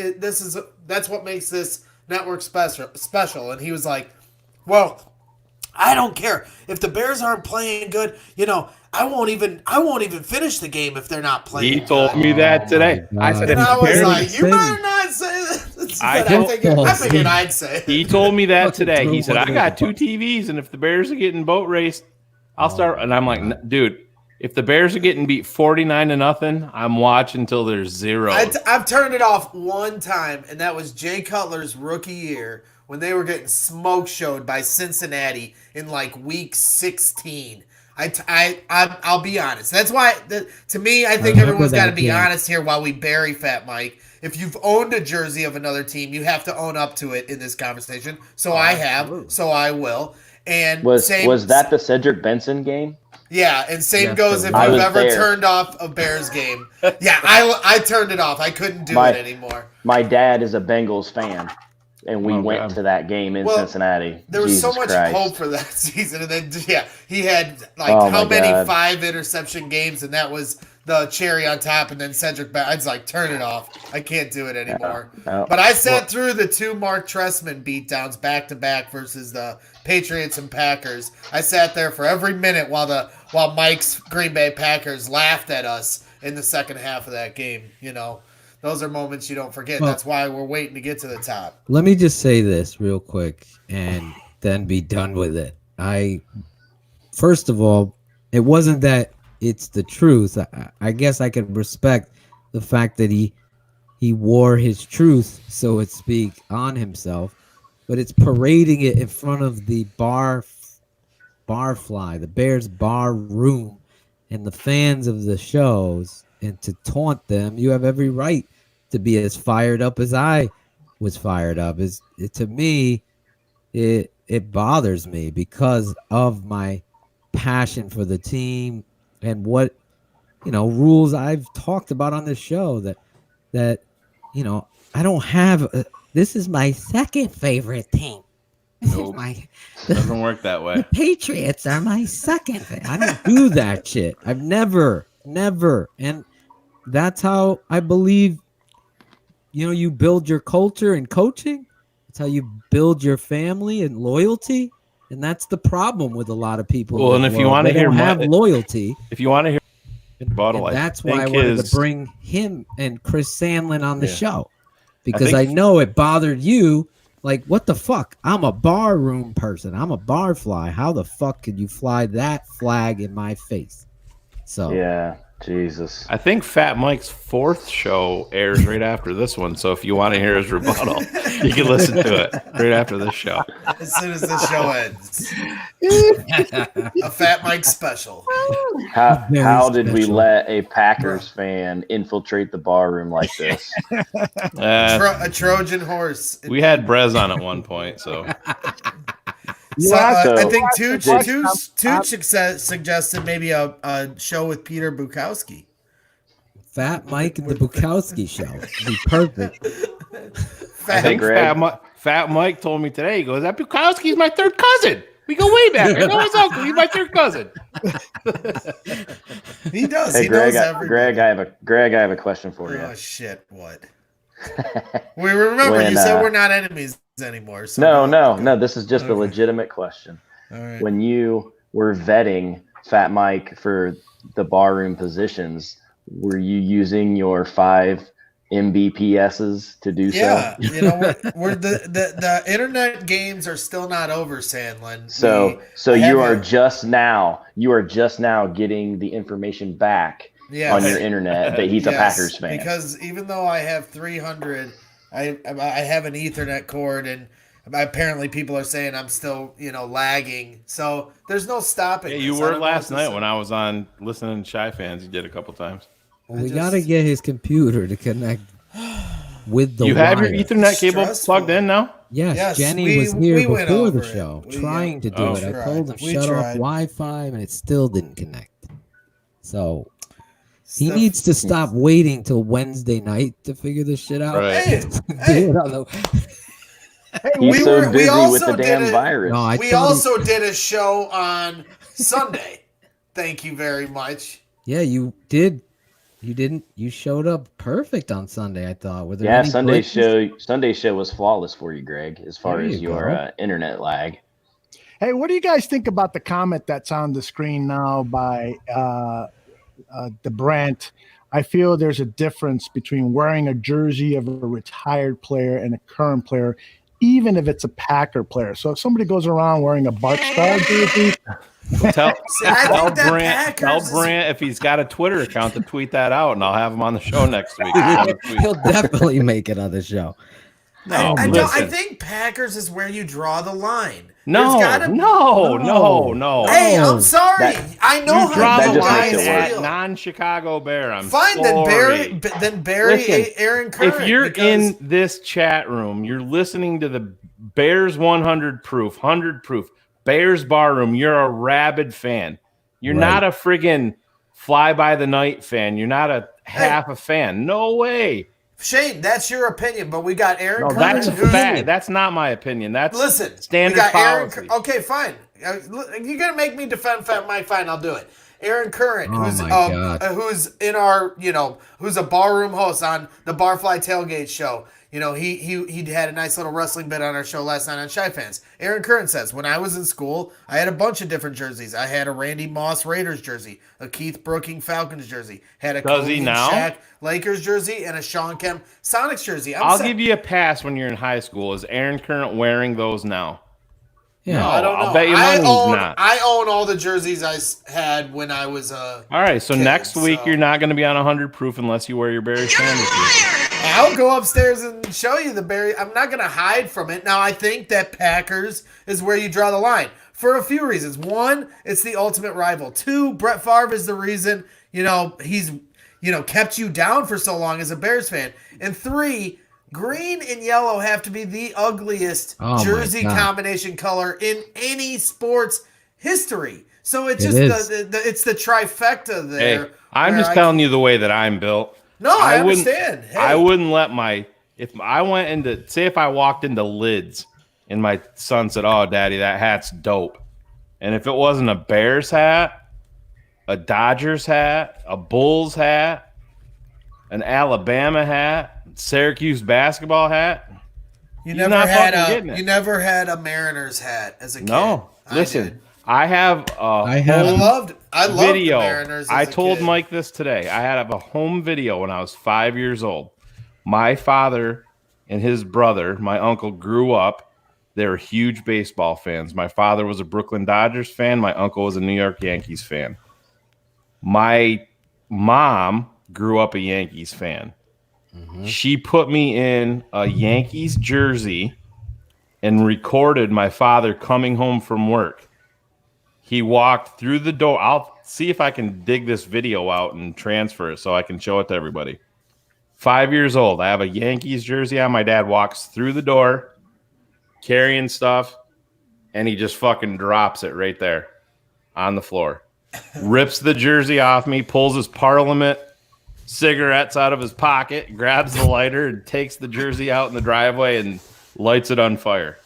makes this network special. And he was like, well, I don't care if the Bears aren't playing good. I won't even finish the game if they're not playing. He told me that today. I said, and if I the was Bears- like, you better not say that. I figured I'd say it. He told me that today. Fucking He said, I throw got one. 2 TVs, and if the Bears are getting boat raced, I'll start. And I'm like, dude, if the Bears are getting beat 49-0, I'm watching till there's 0. I've turned it off one time, and that was Jay Cutler's rookie year when they were getting smoke showed by Cincinnati in like week 16. I'll be honest. That's why, to me, I think everyone's got to be honest here while we bury Fat Mike. If you've owned a jersey of another team, you have to own up to it in this conversation. So I have, so I will. And Was that the Cedric Benson game? Yeah, and same goes if I you've was ever there. turned off a Bears game. Yeah, I turned it off. I couldn't do it anymore. My dad is a Bengals fan, and we went God. to that game in Cincinnati. There was so Jesus much Christ. hope for that season, and then he had Oh, how my many God. 5 interception games, and that was the cherry on top. And then Cedric, I was like, turn it off. I can't do it anymore. No. But I sat through the 2 Mark Trestman beatdowns back to back versus the Patriots and Packers. I sat there for every minute while Mike's Green Bay Packers laughed at us in the second half of that game. Those are moments you don't forget. Well, That's why we're waiting to get to the top. Let me just say this real quick and then be done with it. First of all, it wasn't that it's the truth. I guess I could respect the fact that he wore his truth, so to speak, on himself, but it's parading it in front of the Barfly, the Bears bar room, and the fans of the shows, and to taunt them. You have every right to be as fired up as I was fired up. To me, it bothers me because of my passion for the team and what rules I've talked about on this show that I don't have. This is my second favorite team. Nope. Doesn't work that way. The Patriots are my second. I don't do that shit. I've never. And that's how I believe, you build your culture and coaching. That's how you build your family and loyalty. And that's the problem with a lot of people. Well, and if you want to hear have loyalty, if you want to hear rebuttal, that's why I wanted to bring him and Chris Sandlin on the show, because I know it bothered you. Like, what the fuck? I'm a bar room person. I'm a barfly. How the fuck could you fly that flag in my face? So Yeah, Jesus. I think Fat Mike's 4th show airs right after this one. So if you want to hear his rebuttal, you can listen to it right after this show. As soon as this show ends. A Fat Mike special. How did we let a Packers fan infiltrate the bar room like this? A Trojan horse. We had Brez on at one point, so. So, I think Tooch suggested maybe a show with Peter Bukowski. Fat Mike and the Bukowski show would be perfect. I think Fat Mike told me today, he goes, that Bukowski's my 3rd cousin. We go way back. I know his uncle. He's my 3rd cousin. He does. Hey, he Greg, knows everything. Greg, I have a question for you. Oh, shit. What? We remember you said we're not enemies anymore. So No. This is just a legitimate question. All right. When you were vetting Fat Mike for the barroom positions, were you using your 5 MBPSs to do so? Yeah, we're the internet games are still not over, Sandlin. So you are just now getting the information back on your internet that he's a Packers fan. Because even though I have 300, I have an Ethernet cord, and apparently people are saying I'm still lagging. So there's no stopping. Yeah, you were last night when I was on listening to Shy Fans. You did a couple times. Well, we got to get his computer to connect with the You have your wire. Ethernet cable plugged in now? Yes, Jenny was here went before the over it. show trying to do Oh. it. I tried. told him We shut off tried. Wi-Fi, and it still didn't connect. So he Stuff- needs to stop waiting till Wednesday night to figure this shit out. Right. Hey, Do hey, it on the- hey, He's so busy with also the did damn it- virus. No, I We thought also did a show on Sunday. Thank you very much. yeah, you did. You didn't. You showed up perfect on Sunday. I thought. Were there Yeah, any glitches? Sunday show was flawless for you, Greg, as far There as you your go. internet lag. Hey, what do you guys think about the comment that's on the screen now by the Brant? I feel there's a difference between wearing a jersey of a retired player and a current player, even if it's a Packer player. So if somebody goes around wearing a Bart Starr jersey, Tell I think that Brant Packers is- if he's got a Twitter account to tweet that out, and I'll have him on the show next week. He'll definitely make it on the show. No, I listen. think Packers is where you draw the line. No, There's gotta- no. Hey, I'm sorry. I know You draw how the the line lines at feel. non-Chicago Bear. I'm Fine, sorry. then bury Listen, Aaron Curran. if you're because- in this chat room, you're listening to the Bears 100 proof, Bears Bar Room. You're a rabid fan. You're Right. not a friggin' fly by the night fan. You're not a half a fan. No way. Shane, that's your opinion, but we got Aaron No, Curran. that's a who's- fact. That's not my opinion. That's Listen, standard we got Aaron. policy. Okay, fine. You're gonna make me defend Fat Mike. Fine, I'll do it. Aaron Curran, Oh who's my God. who's in our, who's a barroom host on the Barfly Tailgate show. He had a nice little wrestling bit on our show last night on Shy Fans. Aaron Curran says, when I was in school, I had a bunch of different jerseys. I had a Randy Moss Raiders jersey, a Keith Brooking Falcons jersey, had a Does Kobe he and now? Shaq Lakers jersey, and a Sean Kemp Sonics jersey. I'll give you a pass when you're in high school. Is Aaron Curran wearing those now? Yeah. No, I don't know. I'll bet you money he's not. I own all the jerseys I had when I was All right, so kid, next week so- you're not going to be on 100 proof unless you wear your Bears fan jersey. I'll go upstairs and show you the Barry. I'm not going to hide from it. Now, I think that Packers is where you draw the line for a few reasons. One, it's the ultimate rival. Two, Brett Favre is the reason, he's, kept you down for so long as a Bears fan. And three, green and yellow have to be the ugliest Oh my jersey God. combination color in any sports history. So it's It just is. it's the trifecta there. Hey, I'm where just I- telling you the way that I'm built. No, I wouldn't- understand. Hey. I wouldn't let if I went into, say if I walked into Lids and my son said, "Oh, Daddy, that hat's dope," and if it wasn't a Bears hat, a Dodgers hat, a Bulls hat, an Alabama hat, Syracuse basketball hat, You he's never not had fucking getting it. you never had a Mariners hat as a kid. No, I listen. did. I have a I have- home I loved video. the Mariners as I a told kid. Mike this today. I had a home video when I was 5 years old. My father and his brother, my uncle, grew up. They were huge baseball fans. My father was a Brooklyn Dodgers fan. My uncle was a New York Yankees fan. My mom grew up a Yankees fan. She put me in a Yankees jersey and recorded my father coming home from work. He walked through the door. I'll see if I can dig this video out and transfer it so I can show it to everybody. 5 years old. I have a Yankees jersey on. My dad walks through the door carrying stuff, and he just fucking drops it right there on the floor. Rips the jersey off me, pulls his Parliament cigarettes out of his pocket, grabs the lighter, and takes the jersey out in the driveway and lights it on fire.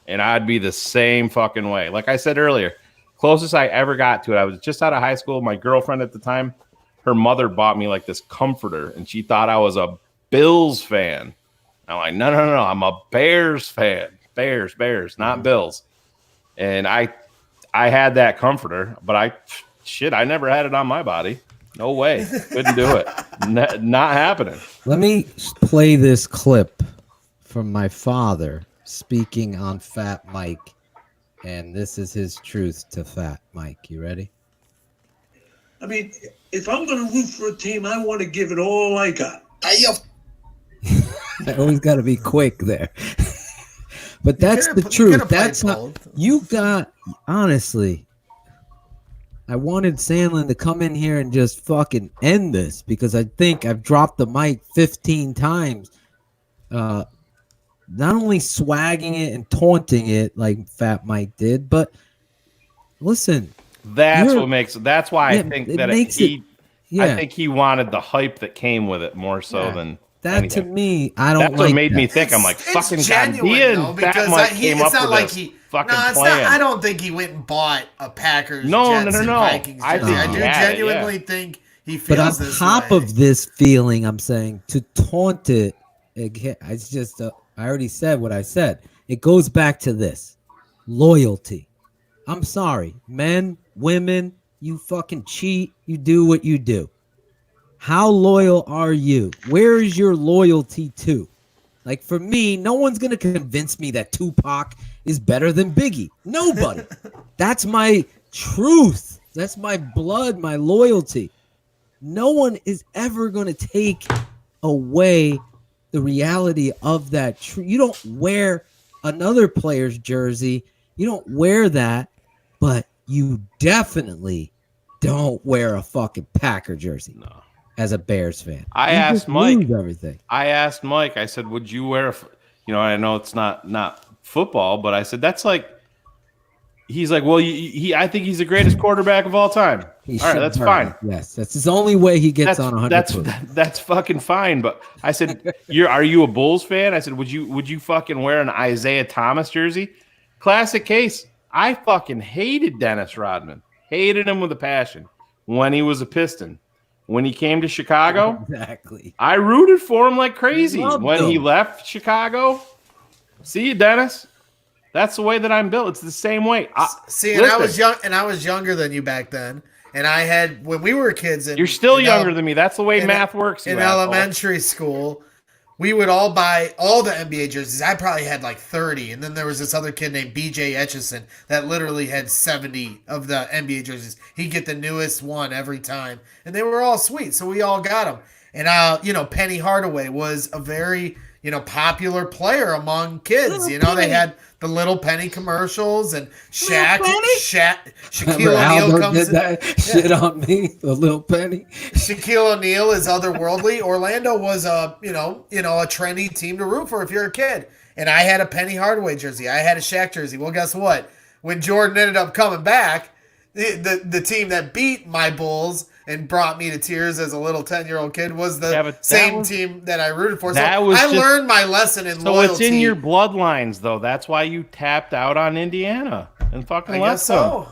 And I'd be the same fucking way. Like I said earlier, closest I ever got to it, I was just out of high school. My girlfriend at the time, her mother bought me like this comforter, and she thought I was a Bills fan. I'm like, no, I'm a Bears fan. Bears, not Bills. And I had that comforter, but I never had it on my body. No way. Couldn't do it. Not happening. Let me play this clip from my father speaking on Fat Mike. And this is his truth to Fat Mike. You ready? I mean, if I'm going to root for a team, I want to give it all I got. I always got to be quick there. But that's the truth. That's how you got, honestly. I wanted Sandlin to come in here and just fucking end this because I think I've dropped the mic 15 times not only swagging it and taunting it like Fat Mike did, but listen. That's why I think that I think he wanted the hype that came with it more so than that. anything. To me, I don't. That's like what made that. me think. I'm like, fucking genuine, God, because it's not like he. fucking No, it's plan. not. I don't think he went and bought a Packers, No. Jets, and Vikings jersey. I do genuinely think he feels But on top of this feeling, I'm saying to taunt it. It's just. I already said what I said. It goes back to this loyalty. I'm sorry, men, women. You fucking cheat. You do what you do. How loyal are you? Where is your loyalty to? Like for me, no one's going to convince me that Tupac is better than Biggie. Nobody. That's my truth. That's my blood, my loyalty. No one is ever going to take away the reality of that truth. You don't wear another player's jersey. You don't wear that, but you definitely don't wear a fucking Packer jersey. No. As a Bears fan, I asked Mike everything. I asked Mike. I said, "Would you wear?" I know it's not football, but I said that's like. He's like, well, I think he's the greatest quarterback of all time. All right, that's fine. Yes, that's his only way he gets on 100. That's fucking fine. But I said, are you a Bulls fan? I said, would you fucking wear an Isaiah Thomas jersey? Classic case. I fucking hated Dennis Rodman. Hated him with a passion when he was a Piston. When he came to Chicago, exactly. I rooted for him like crazy. When he left Chicago, see you, Dennis. That's the way that I'm built. It's the same way. I was young, and I was younger than you back then. And I had when we were kids. You're still younger than me. That's the way math works. In elementary school, we would all buy all the NBA jerseys. I probably had like 30, and then there was this other kid named B.J. Etchison that literally had 70 of the NBA jerseys. He'd get the newest one every time, and they were all sweet, so we all got them. And Penny Hardaway was a very popular player among kids. They had the Little Penny commercials, and Shaquille O'Neal comes in. Shit on me, the Little Penny. Shaquille O'Neal is otherworldly. Orlando was a trendy team to root for if you're a kid. And I had a Penny Hardaway jersey. I had a Shaq jersey. Well, guess what? When Jordan ended up coming back, the team that beat my Bulls and brought me to tears as a little 10-year-old kid was the same team that I rooted for. So I learned my lesson in loyalty. So it's in your bloodlines, though. That's why you tapped out on Indiana and fucking left them.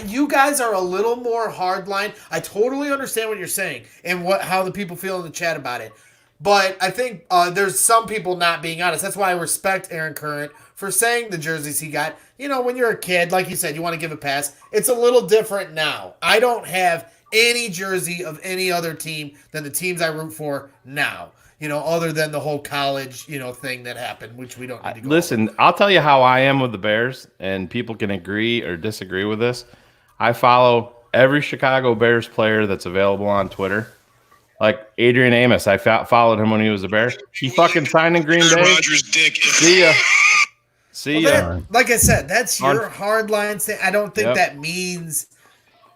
You guys are a little more hardline. I totally understand what you're saying and how the people feel in the chat about it. But I think there's some people not being honest. That's why I respect Aaron Current for saying the jerseys he got. When you're a kid, like you said, you want to give a pass. It's a little different now. I don't have any jersey of any other team than the teams I root for now, other than the whole college, thing that happened, which we don't need to go Listen, over. I'll tell you how I am with the Bears, and people can agree or disagree with this. I follow every Chicago Bears player that's available on Twitter. Like Adrian Amos, I followed him when he was a Bear. He fucking signed in Green Bay. Rodgers' dick. See ya. See ya. Like I said, that's your hardline thing. I don't think that means...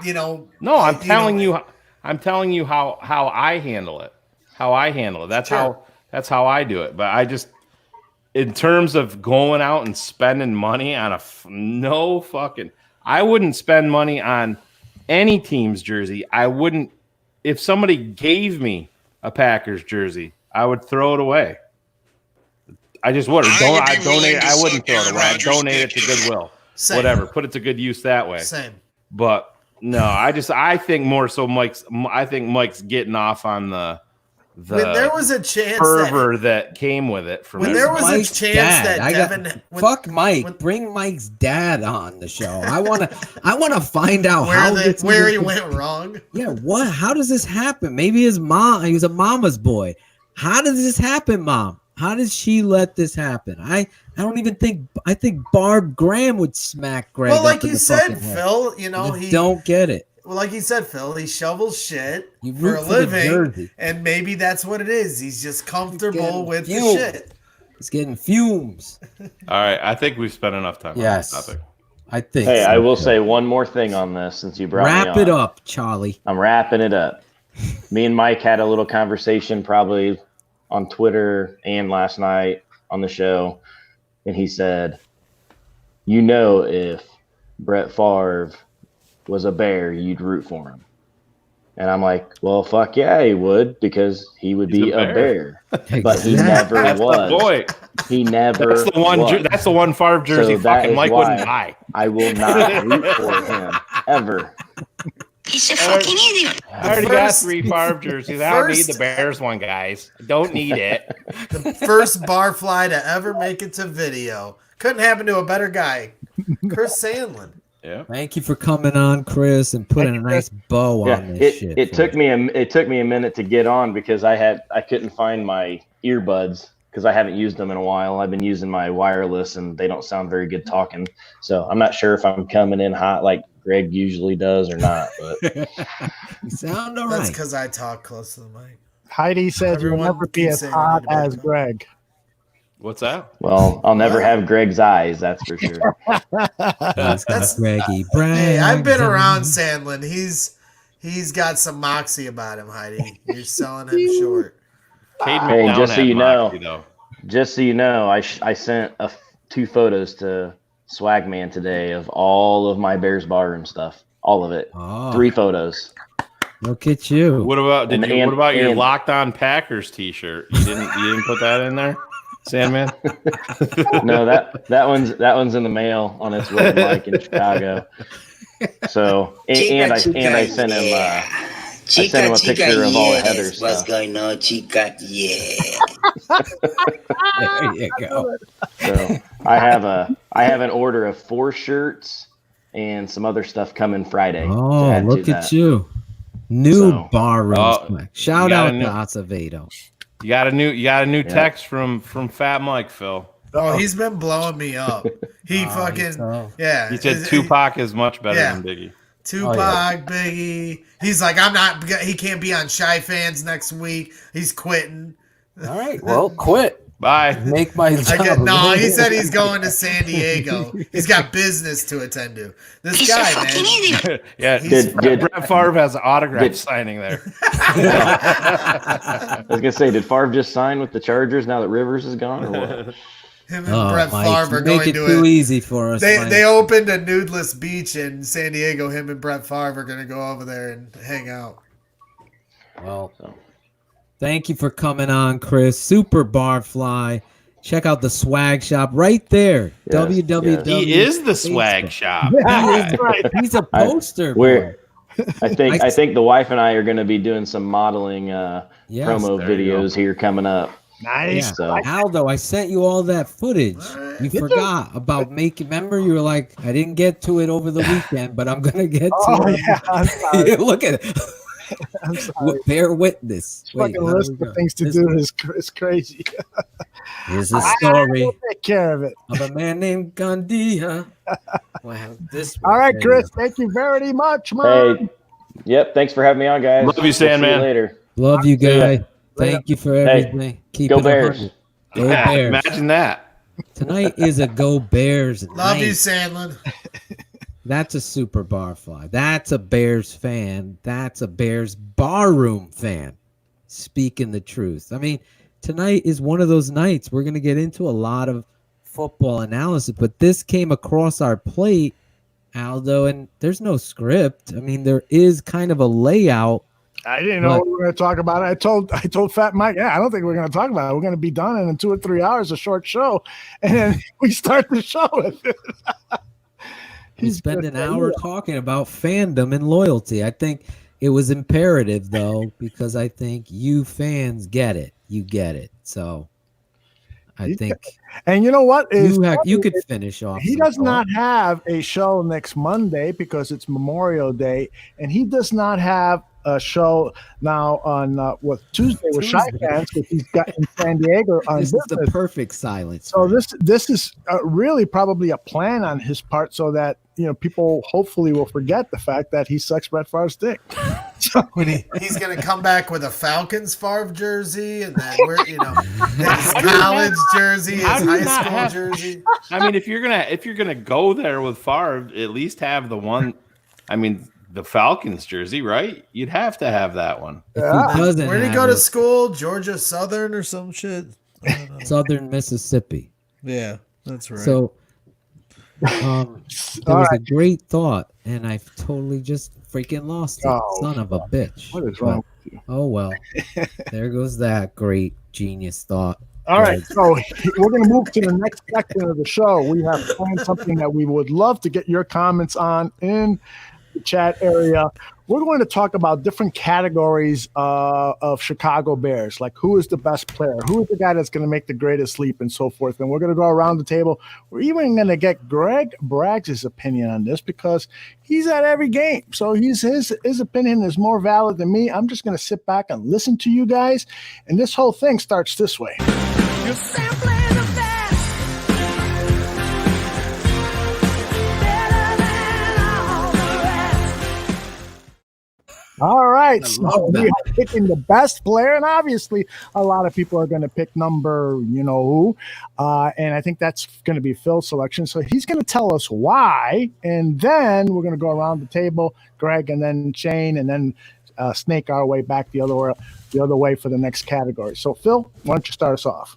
No, I'm telling you how I handle it. That's how I do it. But I just, in terms of going out and spending money on I wouldn't spend money on any team's jersey. I wouldn't, if somebody gave me a Packers jersey, I would throw it away. I just would. I wouldn't throw it away. I'd donate it to Goodwill. Same. Whatever. Put it to good use that way. Same. But no, I think more so Mike's getting off on the when there was a chance fervor that came with it from when there was a chance that Devin fuck Mike, bring Mike's dad on the show. I want to find out where he went wrong. Yeah, what? How does this happen? Maybe his mom, he was a mama's boy. How does this happen, Mom? How did she let this happen? I don't even think. I think Barb Graham would smack Greg. Well, like you said, Phil, he don't get it. Well, like you said, Phil, he shovels shit for a living, and maybe that's what it is. He's just comfortable with the shit. He's getting fumes. All right, I think we've spent enough time on this topic. I think. Hey, I will say one more thing on this since you brought me on. Wrap it up, Charlie. I'm wrapping it up. Me and Mike had a little conversation probably on Twitter and last night. on the show, and he said, "You know, if Brett Favre was a Bear, you'd root for him." And I'm like, well, fuck yeah, he would, because he would be a bear. But he never was. Boy, he never. That's the one. Was. That's the one Favre jersey So that fucking is Mike why wouldn't buy. I will not root for him ever. He's a fucking idiot. I already got 3 Favre jerseys. I don't need the Bears one, guys. Don't need it. The first Barfly to ever make it to video. Couldn't happen to a better guy. Chris Sandlin. Yeah. Thank you for coming on, Chris, and putting a nice bow on this shit. It took me a minute to get on because I couldn't find my earbuds because I haven't used them in a while. I've been using my wireless and they don't sound very good talking. So I'm not sure if I'm coming in hot like Greg usually does or not. But you sound all That's right. because I talk close to the mic. Heidi said you'll Everyone never be keeps as saying hot I need to as Greg. What's that? well, I'll never have Greg's eyes, that's for sure. That's Greggy Hey, I've been around Sandlin. He's got some moxie about him, Heidi. You're selling him short. Hey, just so you know, I sent 2 photos to Swagman today of all of my Bears barroom stuff, all of it. Oh. 3 photos. Look at you. What about what about your and- Locked On Packers T-shirt? You didn't put that in there, Sandman? No, that one's in the mail on its way to Mike in Chicago. So and I sent him I sent him a picture of all the Heather stuff. What's going on, Chica? Yeah. There you go. So I have an order of 4 shirts and some other stuff coming Friday. Oh, look at you. New bar room. Shout out to Acevedo. You got a new text from Fat Mike, Phil. Oh, he's been blowing me up. He yeah. He said Tupac is much better than Biggie. Tupac, Biggie. He's like, he can't be on Shy Fans next week. He's quitting. All right, well, quit. Bye. Make my job. No, he said he's going to San Diego. He's got business to attend to. This guy, man. Yeah, Brett Favre has an autograph signing there. I was gonna say, did Favre just sign with the Chargers now that Rivers is gone, or what? Him and Brett Favre are going make it to too easy for us. They opened a nudeless beach in San Diego. Him and Brett Favre are going to go over there and hang out. Well, thank you for coming on, Chris. Super Barfly. Check out the swag shop right there. www. He is the swag shop. He is, he's a poster. I think the wife and I are going to be doing some modeling promo videos here coming up. Nice. Yeah. So. Aldo, I sent you all that footage. You forgot about making. Remember, you were like, I didn't get to it over the weekend, but I'm gonna get to it. Yeah, I'm sorry. Look at it. I'm sorry. Bear witness. Fucking list of things to do is crazy. Here's a story. I'll take care of it. Of a man named Gandia. Wow, all right, Chris. Thank you very much, man. Hey, yep. Thanks for having me on, guys. Love you, Sandman. Later. Love you, guy. Thank you for everything. Hey, Keep go it Bears. 100. Go Bears. Imagine that. Tonight is a Go Bears Love night. you, Sandlin. That's a super Barfly. That's a Bears fan. That's a Bears barroom fan. Speaking the truth. I mean, tonight is one of those nights we're going to get into a lot of football analysis, but this came across our plate, Aldo, and there's no script. I mean, there is kind of a layout. I didn't know we were going to talk about it. I told Fat Mike, I don't think we're going to talk about it. We're going to be done in 2 or 3 hours, a short show, and then we start the show with it. We spend an hour talking about fandom and loyalty. I think it was imperative, though, because I think you fans get it. You get it. So I think. And you know what? You could finish off. He does not have a show next Monday because it's Memorial Day, and he does not have a show now on Tuesday with Shy Fans, which he's got in San Diego. This is the perfect silence. So this is really probably a plan on his part, so that people hopefully will forget the fact that he sucks Brett Favre's dick. So he's going to come back with a Falcons Favre jersey, and then his college jersey, his high school jersey. I mean, if you're gonna go there with Favre, at least have the one. I mean, the Falcons jersey, right? You'd have to have that one. Where did he go to school? Georgia Southern or some shit? Southern Mississippi. Yeah, that's right. So there was a great thought, and I've totally just freaking lost it. Son of a bitch. What is wrong with you? Oh, well. There goes that great genius thought. All right, so we're going to move to the next section of the show. We have planned something that we would love to get your comments on in the chat area. We're going to talk about different categories of Chicago Bears, like who is the best player, who is the guy that's going to make the greatest leap, and so forth. And we're going to go around the table. We're even going to get Greg Braggs' opinion on this because he's at every game. So his opinion is more valid than me. I'm just going to sit back and listen to you guys. And this whole thing starts this way. You're simply the best. Better than all the rest. All right, so we are picking the best player, and obviously a lot of people are going to pick number who, and I think that's going to be Phil's selection. So he's going to tell us why, and then we're going to go around the table, Greg, and then Shane, and then snake our way back the other way for the next category. So Phil, why don't you start us off?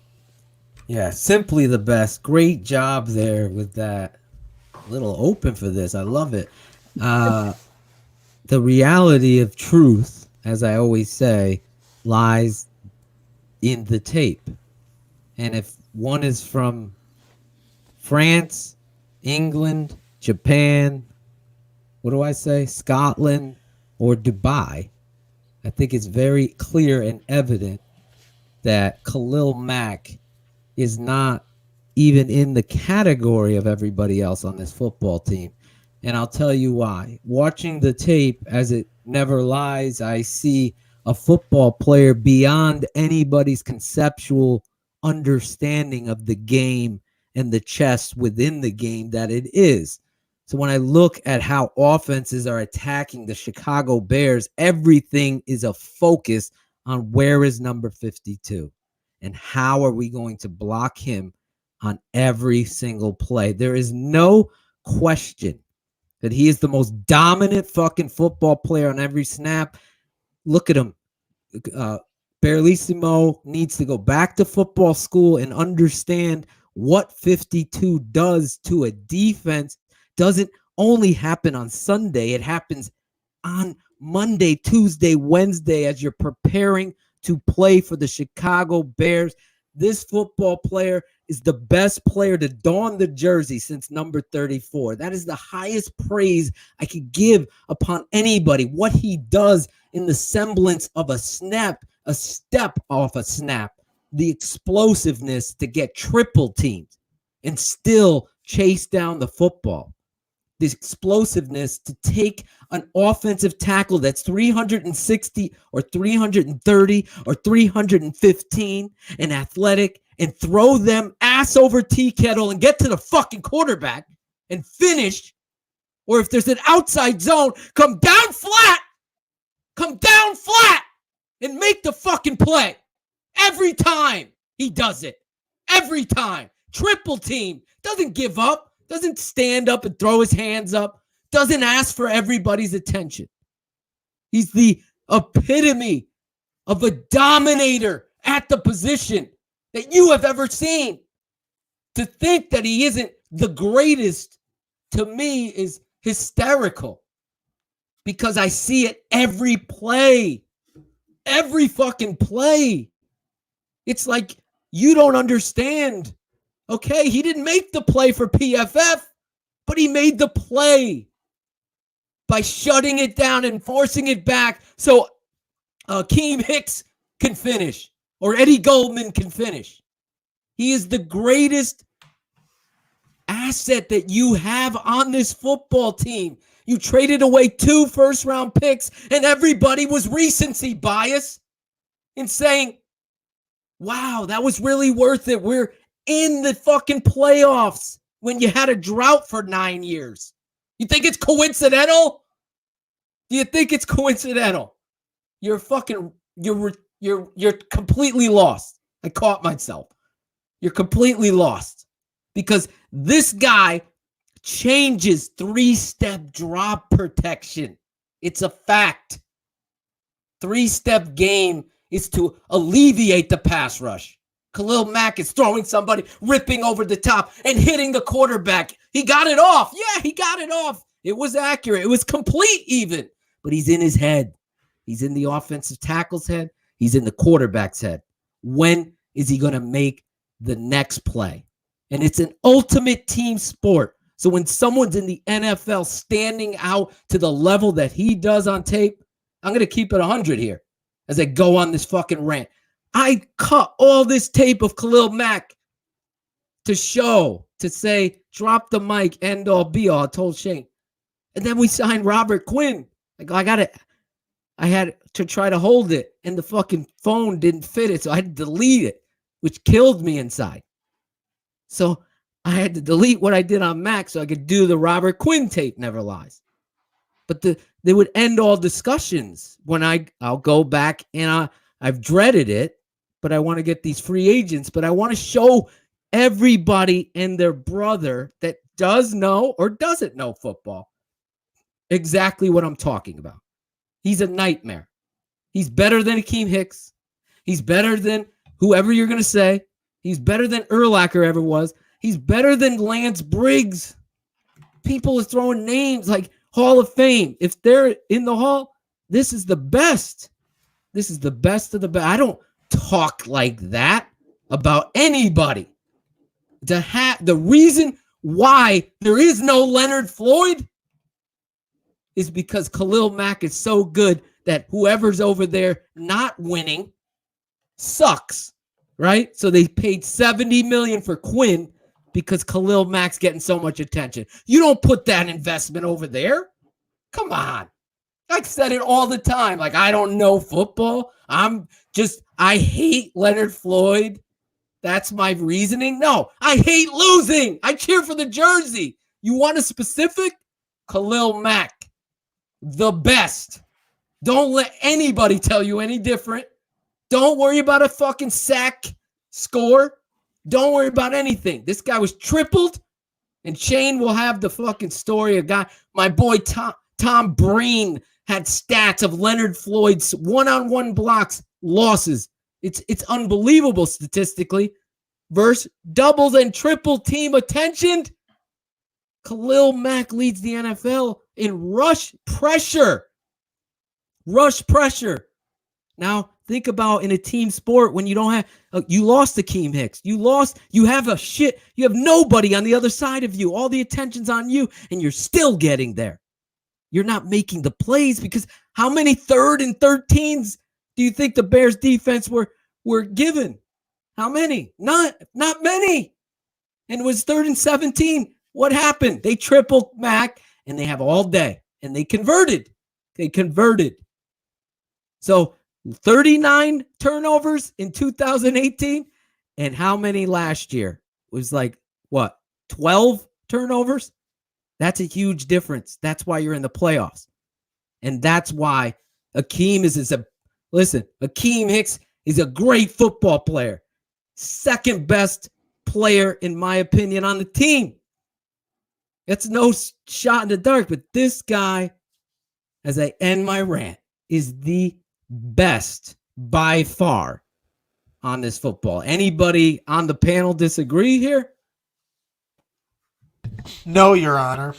Yeah, simply the best. Great job there with that. A little open for this. I love it. The reality of truth, as I always say, lies in the tape. And if one is from France, England, Japan, what do I say? Scotland, or Dubai, I think it's very clear and evident that Khalil Mack is not even in the category of everybody else on this football team. And I'll tell you why. Watching the tape, as it never lies, I see a football player beyond anybody's conceptual understanding of the game and the chess within the game that it is. So when I look at how offenses are attacking the Chicago Bears, everything is a focus on where is number 52 and how are we going to block him on every single play. There is no question that he is the most dominant fucking football player on every snap. Look at him. Barlissimo needs to go back to football school and understand what 52 does to a defense. Doesn't only happen on Sunday. It happens on Monday, Tuesday, Wednesday as you're preparing to play for the Chicago Bears. This football player is the best player to don the jersey since number 34. That is the highest praise I could give upon anybody. What he does in the semblance of a snap, a step off a snap, the explosiveness to get triple teamed and still chase down the football. This explosiveness to take an offensive tackle that's 360 or 330 or 315 and athletic and throw them ass over tea kettle and get to the fucking quarterback and finish. Or if there's an outside zone, come down flat and make the fucking play. Every time he does it. Every time. Triple team. Doesn't give up. Doesn't stand up and throw his hands up. Doesn't ask for everybody's attention. He's the epitome of a dominator at the position that you have ever seen. To think that he isn't the greatest, to me, is hysterical. Because I see it every play. Every fucking play. It's like you don't understand. Okay, he didn't make the play for PFF, but he made the play by shutting it down and forcing it back so Akeem Hicks can finish or Eddie Goldman can finish. He is the greatest asset that you have on this football team. You traded away 2 first-round picks, and everybody was recency bias in saying, wow, that was really worth it. We're in the fucking playoffs when you had a drought for 9 years. You think it's coincidental? Do you think it's coincidental? You're completely lost. I caught myself. You're completely lost because this guy changes 3-step drop protection. It's a fact. 3-step game is to alleviate the pass rush. Khalil Mack is throwing somebody, ripping over the top, and hitting the quarterback. He got it off. Yeah, he got it off. It was accurate. It was complete even. But he's in his head. He's in the offensive tackle's head. He's in the quarterback's head. When is he going to make the next play? And it's an ultimate team sport. So when someone's in the NFL standing out to the level that he does on tape, I'm going to keep it 100 here as I go on this fucking rant. I cut all this tape of Khalil Mack to show, to say, drop the mic, end all, be all. I told Shane. And then we signed Robert Quinn. I had to try to hold it, and the fucking phone didn't fit it, so I had to delete it, which killed me inside. So I had to delete what I did on Mac so I could do the Robert Quinn tape, Never Lies. But they would end all discussions when I'll go back, and I've dreaded it, but I want to get these free agents, but I want to show everybody and their brother that does know or doesn't know football exactly what I'm talking about. He's a nightmare. He's better than Akeem Hicks. He's better than whoever you're going to say. He's better than Urlacher ever was. He's better than Lance Briggs. People are throwing names like Hall of Fame. If they're in the Hall, this is the best. This is the best of the best. I don't talk like that about anybody. The reason why there is no Leonard Floyd is because Khalil Mack is so good that whoever's over there not winning sucks, right? So they paid $70 million for Quinn because Khalil Mack's getting so much attention. You don't put that investment over there. Come on. I said it all the time. Like, I don't know football. I hate Leonard Floyd. That's my reasoning. No, I hate losing. I cheer for the jersey. You want a specific? Khalil Mack, the best. Don't let anybody tell you any different. Don't worry about a fucking sack score. Don't worry about anything. This guy was tripled, and Shane will have the fucking story of guy. My boy Tom Breen had stats of Leonard Floyd's one-on-one blocks losses. It's unbelievable statistically. Versus doubles and triple team attention. Khalil Mack leads the NFL in rush pressure. Rush pressure. Now, think about in a team sport when you don't have, you lost Akeem Hicks. You have nobody on the other side of you. All the attention's on you, and you're still getting there. You're not making the plays because how many 3rd and 13s do you think the Bears defense were given? How many? Not many. And it was 3rd and 17. What happened? They tripled Mack, and they have all day, and they converted. So 39 turnovers in 2018, and how many last year? It was like, what, 12 turnovers? That's a huge difference. That's why you're in the playoffs. And that's why Akeem Akeem Hicks is a great football player. Second best player, in my opinion, on the team. It's no shot in the dark, but this guy, as I end my rant, is the best by far on this football. Anybody on the panel disagree here? No, Your Honor.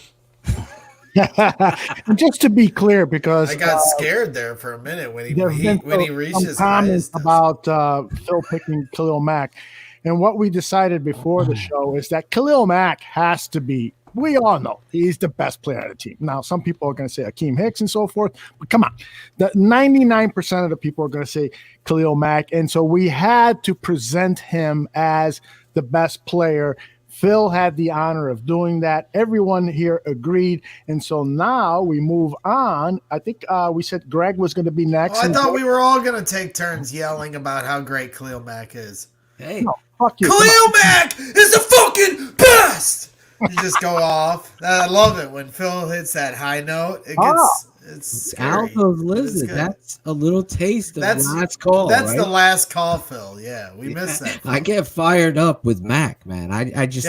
And just to be clear, because I got scared there for a minute when he reaches comments about Phil picking Khalil Mack, and what we decided before the show is that Khalil Mack has to be. We all know he's the best player on the team. Now, some people are going to say Akeem Hicks and so forth, but come on, the 99% of the people are going to say Khalil Mack, and so we had to present him as the best player. Phil had the honor of doing that. Everyone here agreed. And so now we move on. I think we said Greg was going to be next. I thought we were all going to take turns yelling about how great Khalil Mack is. Hey, no, fuck you. Khalil Mack is the fucking best. You just go off. I love it when Phil hits that high note. It's Alpha's Lizard. That's a little taste of the last call. That's right? the last call, Phil. Yeah, we missed that. I get fired up with Mac, man. I just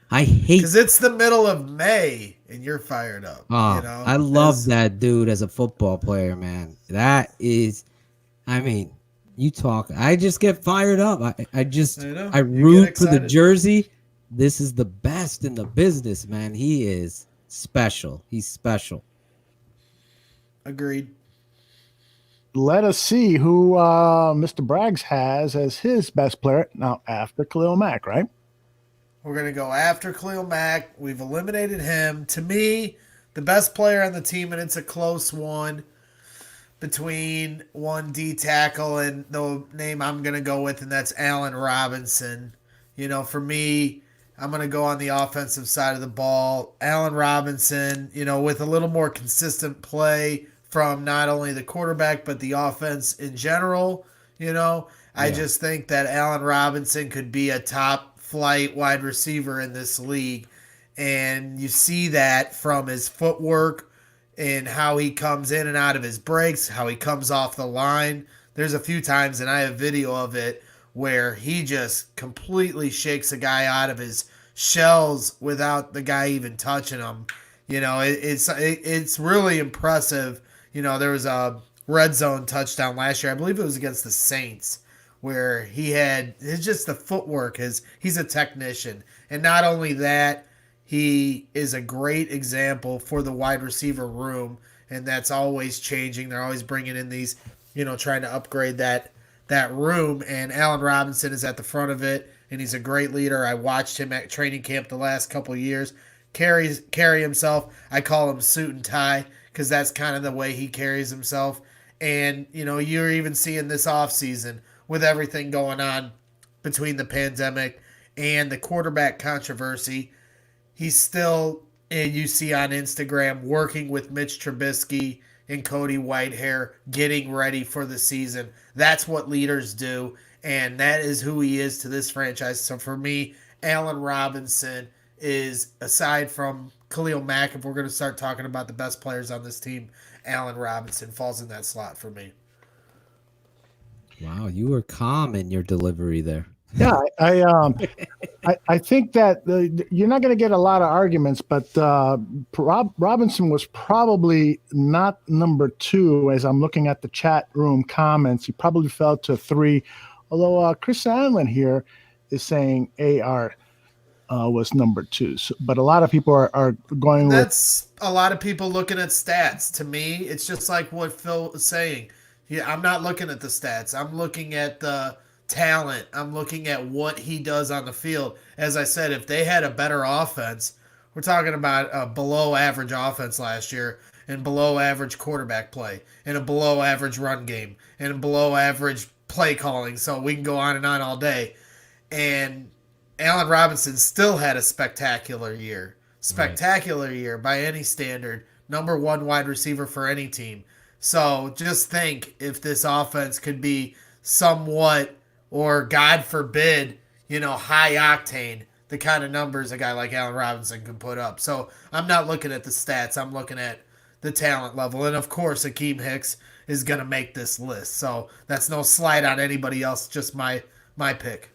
I hate because it's the middle of May and you're fired up. Oh, you know? I love that dude as a football player, man. That is, I mean, You talk. I just get fired up. I know. I You root get for the excited. jersey. This is the best in the business, man. He is special. He's special. Agreed. Let us see who Mr. Braggs has as his best player now after Khalil Mack, right? We're going to go after Khalil Mack. We've eliminated him. To me, the best player on the team, and it's a close one between one D tackle and the name I'm going to go with, and that's Allen Robinson. You know, for me, I'm going to go on the offensive side of the ball. Allen Robinson, you know, with a little more consistent play from not only the quarterback, but the offense in general. You know, I just think that Allen Robinson could be a top flight wide receiver in this league. And you see that from his footwork and how he comes in and out of his breaks, how he comes off the line. There's a few times, and I have video of it, where he just completely shakes a guy out of his shells without the guy even touching him. You know, it's really impressive. You know, there was a red zone touchdown last year. I believe it was against the Saints, where he had it's just the footwork. He's a technician. And not only that, he is a great example for the wide receiver room, and that's always changing. They're always bringing in these, you know, trying to upgrade that room, and Allen Robinson is at the front of it, and he's a great leader. I watched him at training camp the last couple of years. Carry himself. I call him suit and tie because that's kind of the way he carries himself. And, you know, you're even seeing this offseason with everything going on between the pandemic and the quarterback controversy. He's still, and you see on Instagram, working with Mitch Trubisky and Cody Whitehair, getting ready for the season. That's what leaders do, and that is who he is to this franchise. So for me, Allen Robinson is, aside from Khalil Mack, if we're going to start talking about the best players on this team, Allen Robinson falls in that slot for me. Wow, you were calm in your delivery there. Yeah, I think that you're not going to get a lot of arguments, but Robinson was probably not number 2 as I'm looking at the chat room comments. He probably fell to 3, although Chris Allen here is saying AR was number 2. So, but a lot of people are going That's a lot of people looking at stats. To me, it's just like what Phil was saying. Yeah, I'm not looking at the stats. I'm looking at the talent. I'm looking at what he does on the field. As I said, if they had a better offense, we're talking about a below average offense last year, and below average quarterback play, and a below average run game, and a below average play calling. So we can go on and on all day. And Allen Robinson still had a spectacular year. Spectacular year by any standard. Number 1 wide receiver for any team. So just think if this offense could be somewhat, or God forbid, you know, high octane, the kind of numbers a guy like Allen Robinson can put up. So I'm not looking at the stats. I'm looking at the talent level. And of course, Akeem Hicks is going to make this list. So that's no slight on anybody else, just my pick.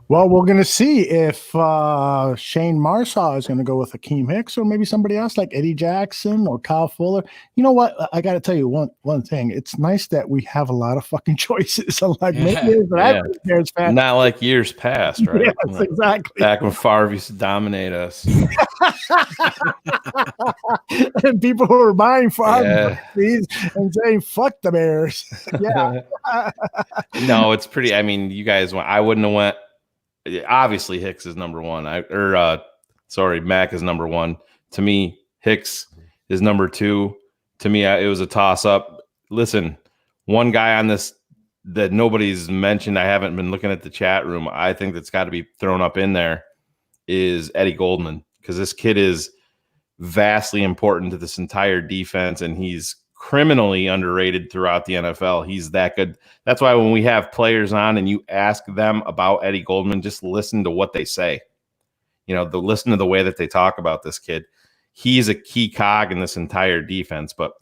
Well, we're going to see if Shane Marsaw is going to go with Akeem Hicks or maybe somebody else like Eddie Jackson or Kyle Fuller. You know what? I got to tell you one thing. It's nice that we have a lot of fucking choices. Unlike many years that I've been Bears fan. Not like years past, right? Yes, exactly. Back when Favre used to dominate us. And people who were buying Favre and saying, fuck the Bears. Yeah. No, it's pretty. I mean, you guys went. I wouldn't have went. Obviously, Hicks is number 1. Mack is number 1. To me, Hicks is number 2. To me, it was a toss-up. Listen, one guy on this that nobody's mentioned, I haven't been looking at the chat room, I think that's got to be thrown up in there, is Eddie Goldman, because this kid is vastly important to this entire defense, and he's criminally underrated throughout the NFL. He's that good. That's why when we have players on and you ask them about Eddie Goldman, just listen to what they say. You know, listen to the way that they talk about this kid. He's a key cog in this entire defense. But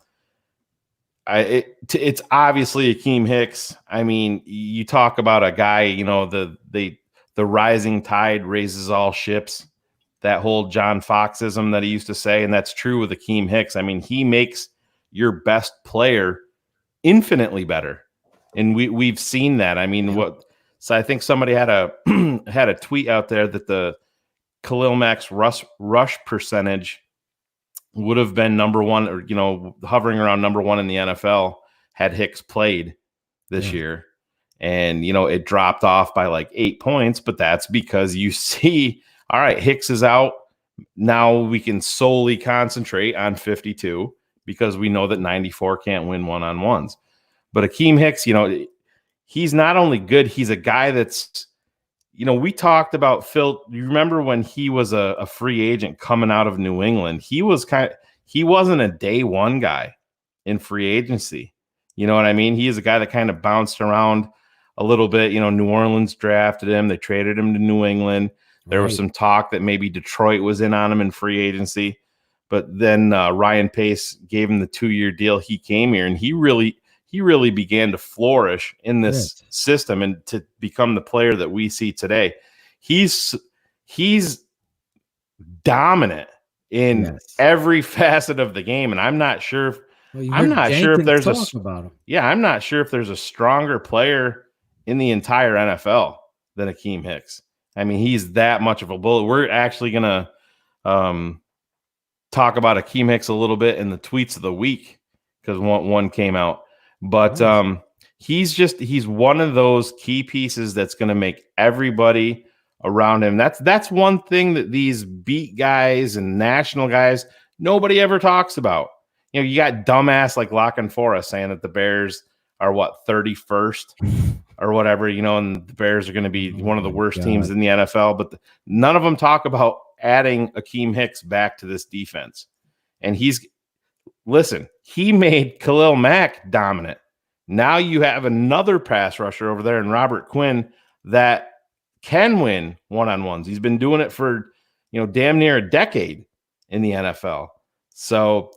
it's obviously Akeem Hicks. I mean, you talk about a guy, you know, the rising tide raises all ships. That whole John Foxism that he used to say, and that's true with Akeem Hicks. I mean, he makes your best player infinitely better. And we've seen that. I mean, so I think somebody had a had a tweet out there that the Khalil Mack's rush percentage would have been number one, or hovering around number one in the NFL had Hicks played this year. And it dropped off by like 8 points, but that's because you see, all right, Hicks is out. Now we can solely concentrate on 52 because we know that 94 can't win one-on-ones. But Akeem Hicks, he's not only good, he's a guy that's, we talked about Phil. You remember when he was a free agent coming out of New England? He wasn't a day one guy in free agency. You know what I mean? He is a guy that kind of bounced around a little bit. New Orleans drafted him. They traded him to New England. There was some talk that maybe Detroit was in on him in free agency. But then Ryan Pace gave him the 2-year deal. He came here, and he really began to flourish in this system and to become the player that we see today. He's dominant in every facet of the game, and I'm not sure. I'm not sure if there's I'm not sure if there's a stronger player in the entire NFL than Akeem Hicks. I mean, he's that much of a bullet. We're actually gonna talk about Akeem Hicks a little bit in the tweets of the week because one came out. But he's one of those key pieces that's going to make everybody around him. That's one thing that these beat guys and national guys, nobody ever talks about. You got dumbass like Lock and Forrest saying that the Bears are 31st or whatever, and the Bears are going to be one of the worst teams in the NFL. But none of them talk about adding Akeem Hicks back to this defense. And he made Khalil Mack dominant. Now you have another pass rusher over there in Robert Quinn that can win one-on-ones. He's been doing it for, damn near a decade in the NFL. So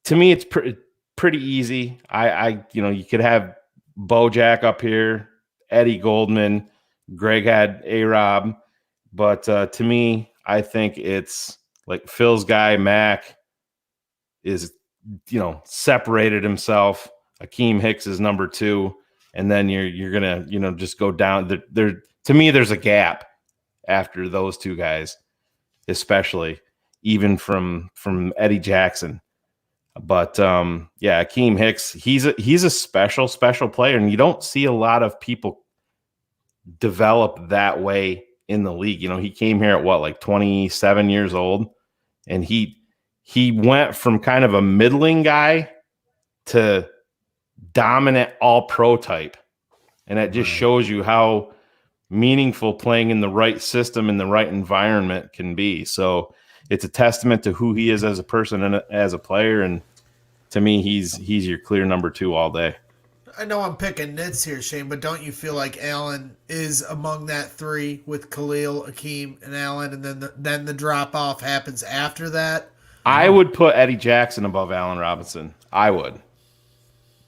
to me, it's pretty easy. You could have Bojack up here, Eddie Goldman, Greg had A-Rob, but to me, I think it's like Phil's guy, Mack, is separated himself. Akeem Hicks is number 2, and then you're gonna just go down. There to me, there's a gap after those two guys, especially even from Eddie Jackson. But Akeem Hicks, he's a special player, and you don't see a lot of people develop that way in the league. He came here at 27 years old, and he went from kind of a middling guy to dominant all-pro type. And that just shows you how meaningful playing in the right system, in the right environment can be. So it's a testament to who he is as a person and as a player. And to me, he's your clear number 2 all day. I know I'm picking nits here, Shane, but don't you feel like Allen is among that 3 with Khalil, Akeem, and Allen, and then the drop-off happens after that? I would put Eddie Jackson above Allen Robinson. I would.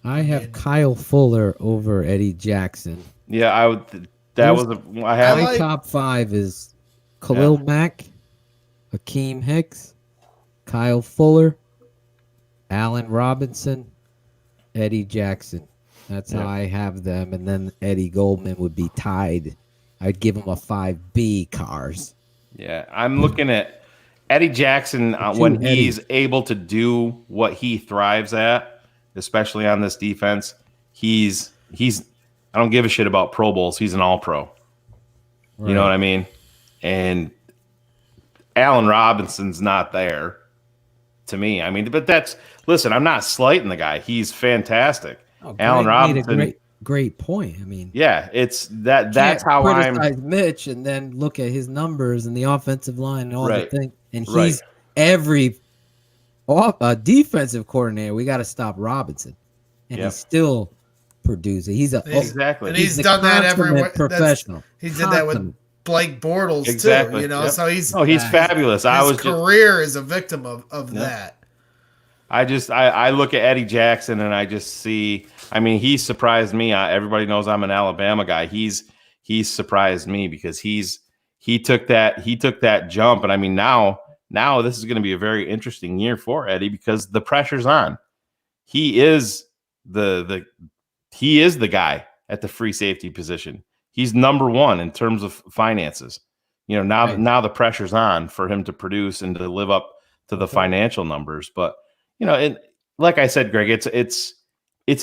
I have Kyle Fuller over Eddie Jackson. Yeah, I would. My top 5 is Khalil Mack, Akeem Hicks, Kyle Fuller, Allen Robinson, Eddie Jackson. That's how I have them. And then Eddie Goldman would be tied. I'd give him a 5B cars. Yeah, I'm looking at Eddie Jackson when he's able to do what he thrives at, especially on this defense. He's I don't give a shit about Pro Bowls. He's an all-pro. Right. You know what I mean? And Allen Robinson's not there to me. I mean, but listen, I'm not slighting the guy. He's fantastic. Allen Robinson made a great point. I mean, yeah, it's that's how I'm criticize Mitch and then look at his numbers and the offensive line and all the things. And he's every defensive coordinator. We got to stop Robinson, and he's still producing. He's and he's done that everywhere. Professional. He did that with Blake Bortles too. So he's fabulous. His career is a victim of that. I look at Eddie Jackson and I just see, I mean, he surprised me. Everybody knows I'm an Alabama guy. He's surprised me because he took that jump. And I mean, now this is going to be a very interesting year for Eddie because the pressure's on. He is the guy at the free safety position. He's number one in terms of finances. Now the pressure's on for him to produce and to live up to the financial numbers. But like I said, Greg, it's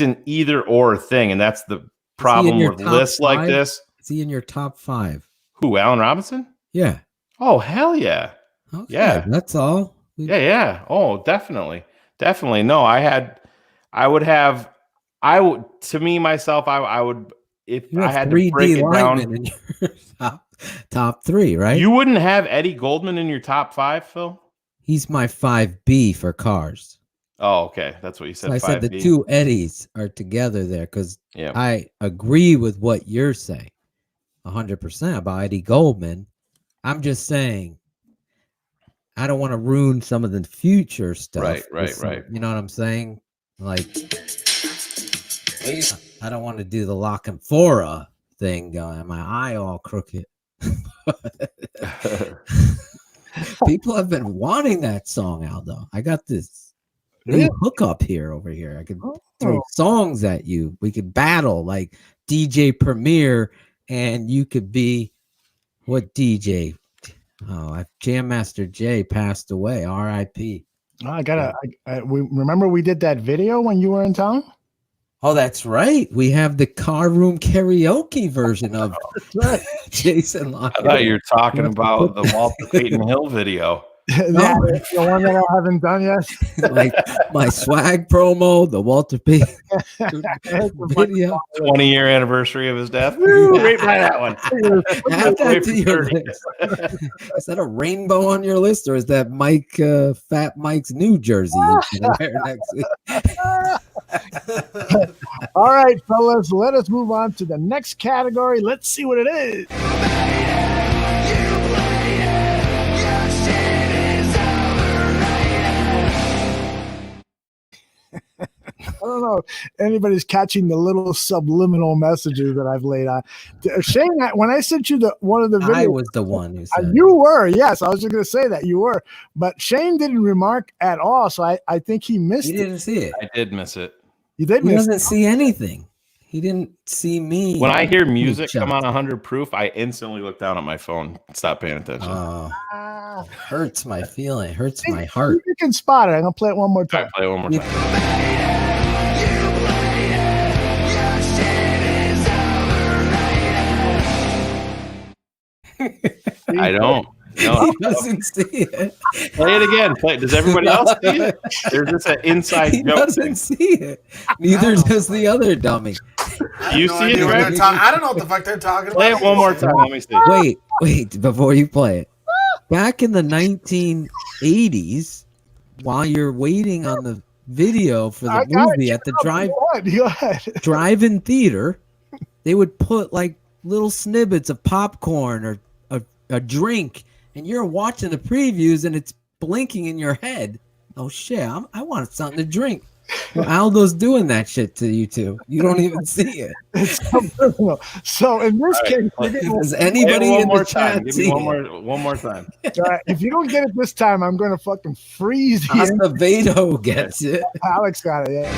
an either or thing, and that's the problem with lists like this. Is he in your top 5? Who, Allen Robinson? Yeah. Oh, hell yeah. Okay, yeah. That's all. Yeah. Oh, definitely. Definitely. No, to me, myself, I would, if I had to break it down. In your top 3, right? You wouldn't have Eddie Goldman in your top 5, Phil? He's my 5B for cars. Oh, okay. That's what you said. So I said the 2 Eddies are together there because yeah. I agree with what you're saying 100% about Eddie Goldman. I'm just saying I don't want to ruin some of the future stuff. Right. You know what I'm saying? Like, I don't want to do the lock and fora thing going. My eye all crooked. People have been wanting that song, Aldo. I got this new hookup over here. I could throw songs at you. We could battle like DJ Premier, and you could be what DJ? Oh, Jam Master Jay passed away. R.I.P. Oh, remember we did that video when you were in town? Oh, that's right. We have the car room karaoke version of Jason Lockett. I thought you were talking about the Walter Payton Hill video. Yeah, the one that I haven't done yet. Like my swag promo, the Walter Payton video. 20-year anniversary of his death. Woo, right by that one. Add that to your list. Is that a rainbow on your list, or is that Fat Mike's New Jersey you can wear next week? All right, fellas, let us move on to the next category. Let's see what it is. I don't know if anybody's catching the little subliminal messages that I've laid on. Shane, when I sent you one of the videos, I was the one who said you were. Yes, I was just going to say that you were. But Shane didn't remark at all, so I think he missed it. He didn't see it. I did miss it. You did miss it. He doesn't see anything. He didn't see me. When I hear music come on 100 proof, I instantly look down at my phone and stop paying attention. Hurts my feeling. Hurts my heart. You can spot it. I'm going to play it one more time. All right, play it one more time. I don't. No, he doesn't see it. Play it again. Does everybody else see it? There's just an inside joke. He doesn't see it. Neither does the other dummy. You see it, Greg? I don't know what the fuck they're talking about. Play it one more time. Let me see. Wait, before you play it. Back in the 1980s, while you're waiting on the video for the movie at the drive-in theater, they would put like little snippets of popcorn or a drink, and you're watching the previews and it's blinking in your head. Oh shit, I want something to drink. Well, Aldo's doing that shit to you too. You don't even see it. So in this case, does anybody in the chat see one more time? If you don't get it this time, I'm going to fucking freeze you. Acevedo gets it. Alex got it. Yeah.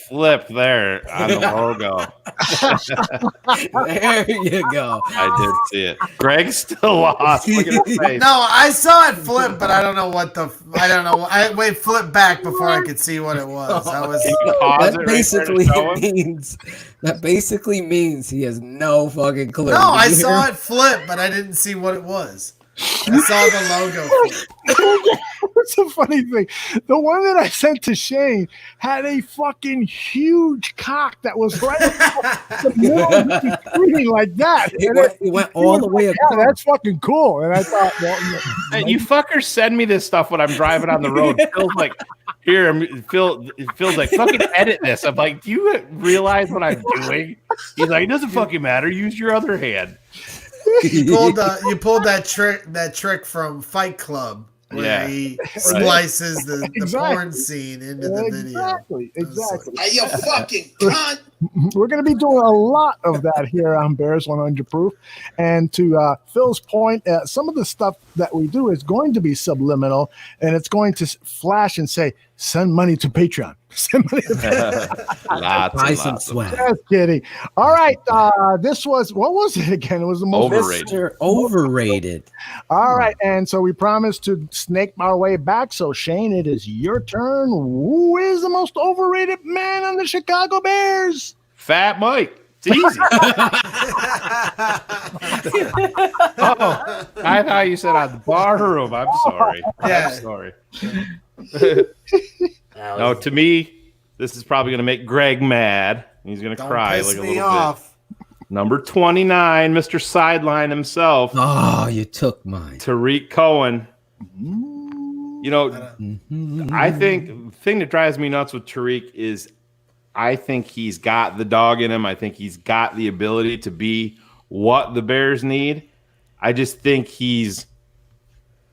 Flip there on the logo. There you go. I did see it. Greg still lost. Look at his face. No, I saw it flip, but I don't know what I don't know. I flip back before I could see what it was. That basically means he has no fucking clue. No, I saw it flip, but I didn't see what it was. I saw the logo. What's the funny thing? The one that I sent to Shane had a fucking huge cock that was right the middle of the screen like that. It went all the way across. Yeah, that's fucking cool. And I thought, hey, you fuckers send me this stuff when I'm driving on the road. Phil's like, it feels like fucking edit this. I'm like, do you realize what I'm doing? He's like, it doesn't fucking matter. Use your other hand. You pulled that trick from Fight Club. where he splices the porn scene into the video. Exactly. Hey, you fucking cunt! We're going to be doing a lot of that here on Bears 100 Proof. And to Phil's point, some of the stuff that we do is going to be subliminal, and it's going to flash and say, send money to Patreon. Send money to Patreon. Buy some swag. Just kidding. All right. This was, what was it again? It was the most Mr. Overrated. All right. And so we promised to snake our way back. So, Shane, it is your turn. Who is the most overrated man on the Chicago Bears? Fat Mike. It's easy. Oh, I thought you said on the bar room. I'm sorry. Yeah. I'm sorry. No, to me, this is probably going to make Greg mad. He's going to cry like a little bit. Number 29, Mr. Sideline himself. Oh, you took mine. Tariq Cohen. You know, I think the thing that drives me nuts with Tariq is I think he's got the dog in him. I think he's got the ability to be what the Bears need. I just think he's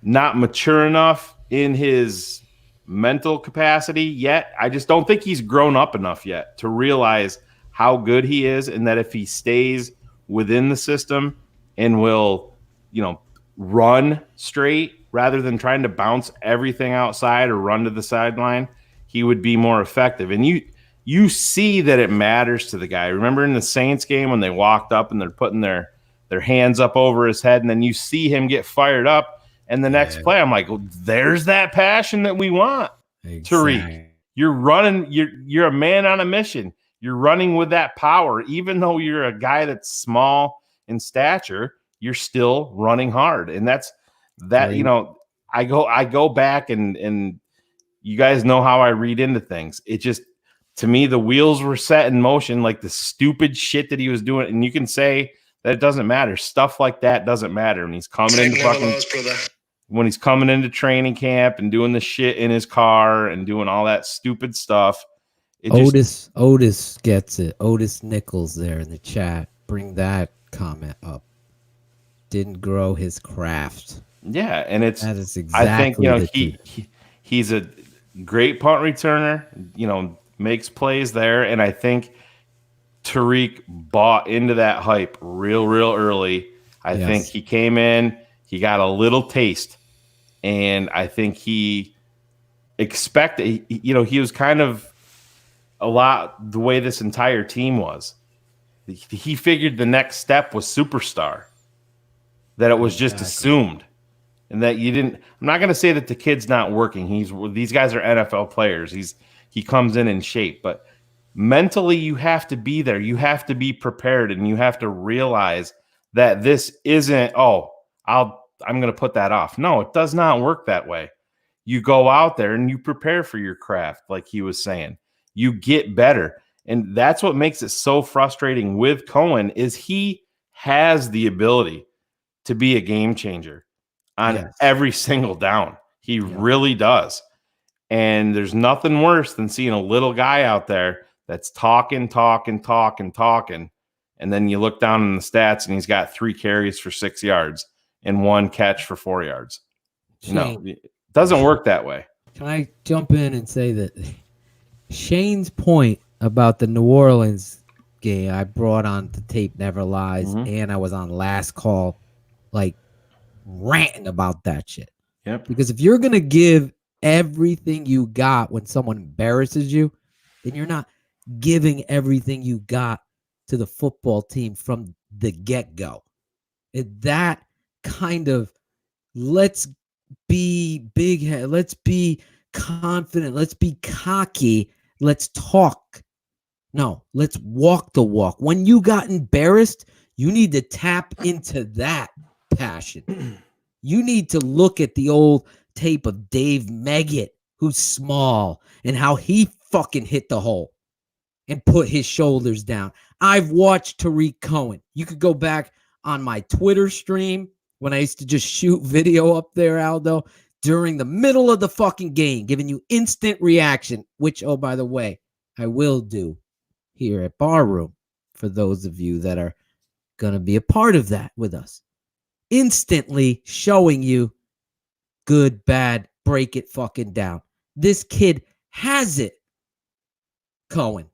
not mature enough in his mental capacity yet. I just don't think he's grown up enough yet to realize how good he is, and that if he stays within the system and will, you know, run straight rather than trying to bounce everything outside or run to the sideline, he would be more effective. And you see that it matters to the guy. Remember in the Saints game when they walked up and they're putting their hands up over his head, and then you see him get fired up, and the next play, I'm like, well, there's that passion that we want. Tariq, you're running, you're a man on a mission. You're running with that power. Even though you're a guy that's small in stature, you're still running hard. And that's that, you know, I go back and you guys know how I read into things. It just, to me, the wheels were set in motion, like the stupid shit that he was doing. And you can say that it doesn't matter. Stuff like that doesn't matter. When he's coming when he's coming into training camp and doing the shit in his car and doing all that stupid stuff. Otis gets it. Otis Nichols there in the chat. Bring that comment up. Didn't grow his craft. Yeah, and that is exactly. I think, you know, he's a great punt returner. You know, makes plays there, and I think Tariq bought into that hype real early. I think he came in, he got a little taste, and I think he expected. You know, he was kind of a lot the way this entire team was. He figured the next step was superstar, that it was just assumed, and that you didn't. I'm not going to say that the kid's not working. These guys are NFL players. He comes in shape, but mentally you have to be there. You have to be prepared, and you have to realize that this isn't, I'm going to put that off. No, it does not work that way. You go out there and you prepare for your craft, like he was saying. You get better. And that's what makes it so frustrating with Cohen is he has the ability to be a game changer on every single down. He really does. And there's nothing worse than seeing a little guy out there that's talking. And then you look down in the stats and he's got 3 carries for 6 yards and 1 catch for 4 yards. No, it doesn't work that way. Can I jump in and say that Shane's point about the New Orleans game, I brought on the Tape Never Lies, and I was on Last Call, like ranting about that shit. Yep. Because if you're going to give everything you got when someone embarrasses you, then you're not giving everything you got to the football team from the get-go. That kind of, let's be big head, let's be confident, let's be cocky, let's talk. No, let's walk the walk. When you got embarrassed, you need to tap into that passion. You need to look at the old tape of Dave Meggett, who's small, and how he fucking hit the hole and put his shoulders down. I've watched Tariq Cohen. You could go back on my Twitter stream when I used to just shoot video up there, Aldo, during the middle of the fucking game, giving you instant reaction, which, oh, by the way, I will do here at Barroom for those of you that are going to be a part of that with us. Instantly showing you good, bad, break it fucking down. This kid has it, Cohen.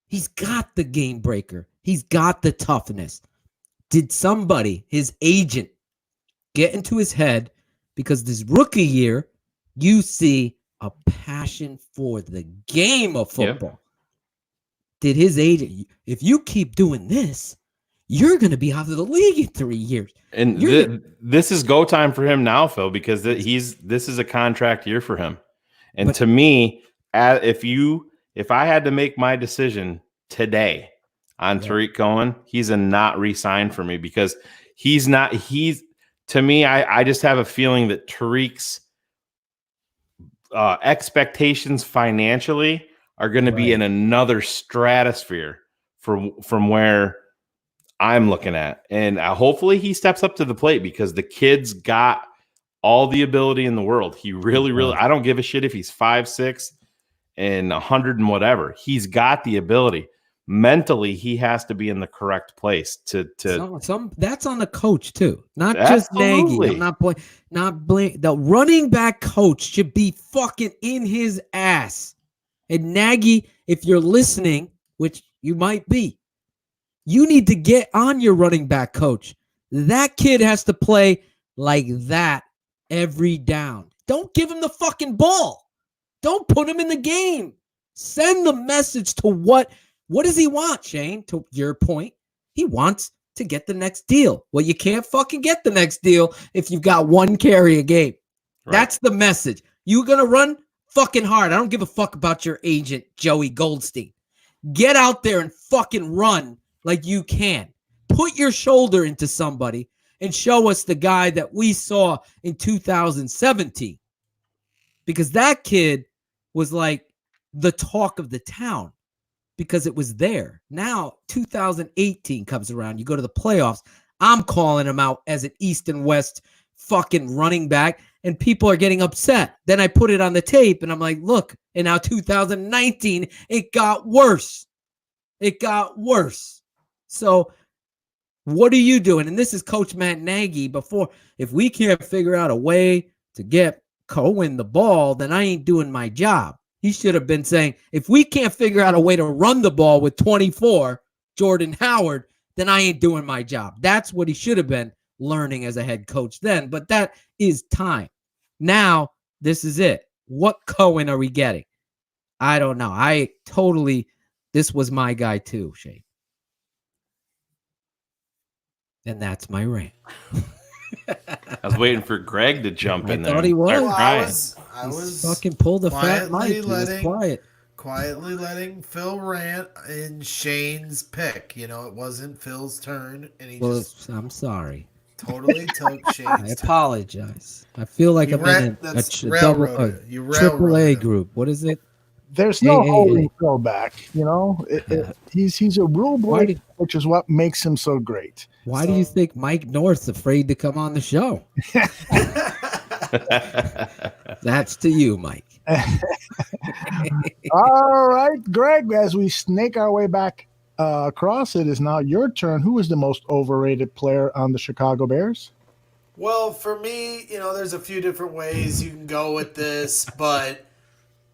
He's got the game breaker. He's got the toughness. Did somebody, his agent, get into his head? Because this rookie year, you see a passion for the game of football. Did his agent, if you keep doing this, you're going to be out of the league in 3 years. And this is go time for him now, Phil, because this is a contract year for him. And to me, if I had to make my decision today on Tariq Cohen, he's a not re-sign for me, because to me, I just have a feeling that Tariq's expectations financially are going to be in another stratosphere from where I'm looking at. And hopefully he steps up to the plate, because the kid's got all the ability in the world. He really, I don't give a shit if he's 5'6" and 100 and whatever. He's got the ability. Mentally, he has to be in the correct place to that's on the coach too, not just Nagy. I'm not blame the running back coach should be fucking in his ass. And Nagy, if you're listening, which you might be, you need to get on your running back coach. That kid has to play like that every down. Don't give him the fucking ball. Don't put him in the game. Send the message to what does he want, Shane? To your point, he wants to get the next deal. Well, you can't fucking get the next deal if you've got one carry a game. Right. That's the message. You're going to run fucking hard. I don't give a fuck about your agent, Joey Goldstein. Get out there and fucking run like you can. Put your shoulder into somebody and show us the guy that we saw in 2017. Because that kid was like the talk of the town, because it was there. Now, 2018 comes around. You go to the playoffs. I'm calling him out as an East and West fucking running back, and people are getting upset. Then I put it on the tape, and I'm like, look, and now 2019, it got worse. It got worse. So what are you doing? And this is Coach Matt Nagy before. If we can't figure out a way to get Cohen the ball, then I ain't doing my job. He should have been saying, if we can't figure out a way to run the ball with 24, Jordan Howard, then I ain't doing my job. That's what he should have been learning as a head coach then. But that is time. Now, this is it. What Cohen are we getting? I don't know. This was my guy too, Shane. And that's my rant. I was waiting for Greg to jump in there. I thought he was. I was fucking pulled the fat mic. He was quietly letting Phil rant in Shane's pick. You know, it wasn't Phil's turn, and I'm sorry. Totally took Shane's. I apologize. I feel like I'm in a triple A group. What is it? There's no holding Phil back. You know, he's a rule boy, which is what makes him so great. Why do you think Mike North's afraid to come on the show? That's to you, Mike. All right, Greg, as we snake our way back across, it is now your turn. Who is the most overrated player on the Chicago Bears? Well, for me, there's a few different ways you can go with this, but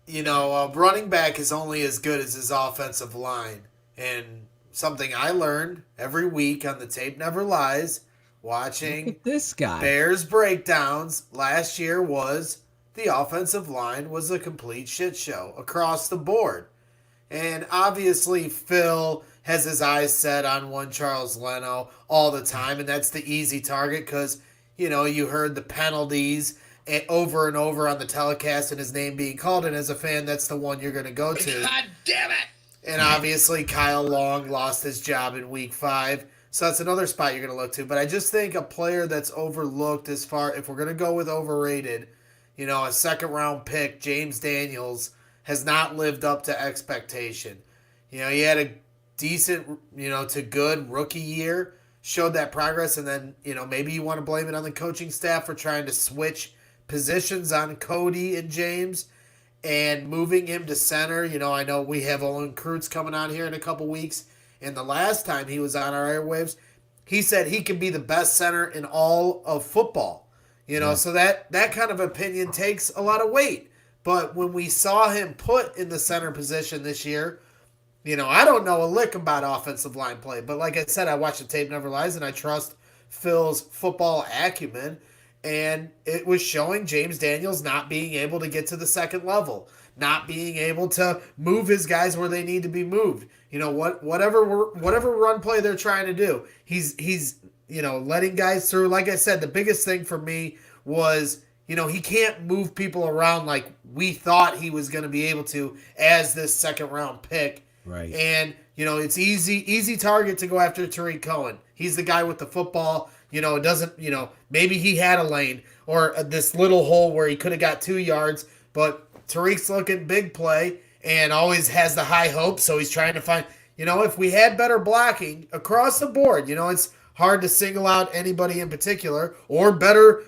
running back is only as good as his offensive line. And something I learned every week on The Tape Never Lies, watching this guy Bears breakdowns last year, was the offensive line was a complete shit show across the board. And obviously Phil has his eyes set on one Charles Leno all the time, and that's the easy target because, you heard the penalties over and over on the telecast and his name being called, and as a fan, that's the one you're going to go to. God damn it! And obviously Kyle Long lost his job in week 5, so that's another spot you're going to look to. But I just think a player that's overlooked if we're going to go with overrated, a second-round pick, James Daniels, has not lived up to expectation. He had a decent, to good rookie year, showed that progress, and then, maybe you want to blame it on the coaching staff for trying to switch positions on Cody and James and moving him to center. I know we have Owen Krutz coming on here in a couple weeks, and the last time he was on our airwaves, he said he can be the best center in all of football. So that kind of opinion takes a lot of weight. But when we saw him put in the center position this year, I don't know a lick about offensive line play. But like I said, I watched the tape never lies, and I trust Phil's football acumen. And it was showing James Daniels not being able to get to the second level, not being able to move his guys where they need to be moved. Whatever run play they're trying to do, he's letting guys through. Like I said, the biggest thing for me was, he can't move people around like we thought he was going to be able to as this second round pick. Right. And, it's easy target to go after Tariq Cohen. He's the guy with the football. It doesn't, maybe he had a lane or this little hole where he could have got 2 yards, but Tariq's looking big play and always has the high hope. So he's trying to find, if we had better blocking across the board, it's hard to single out anybody in particular, or better.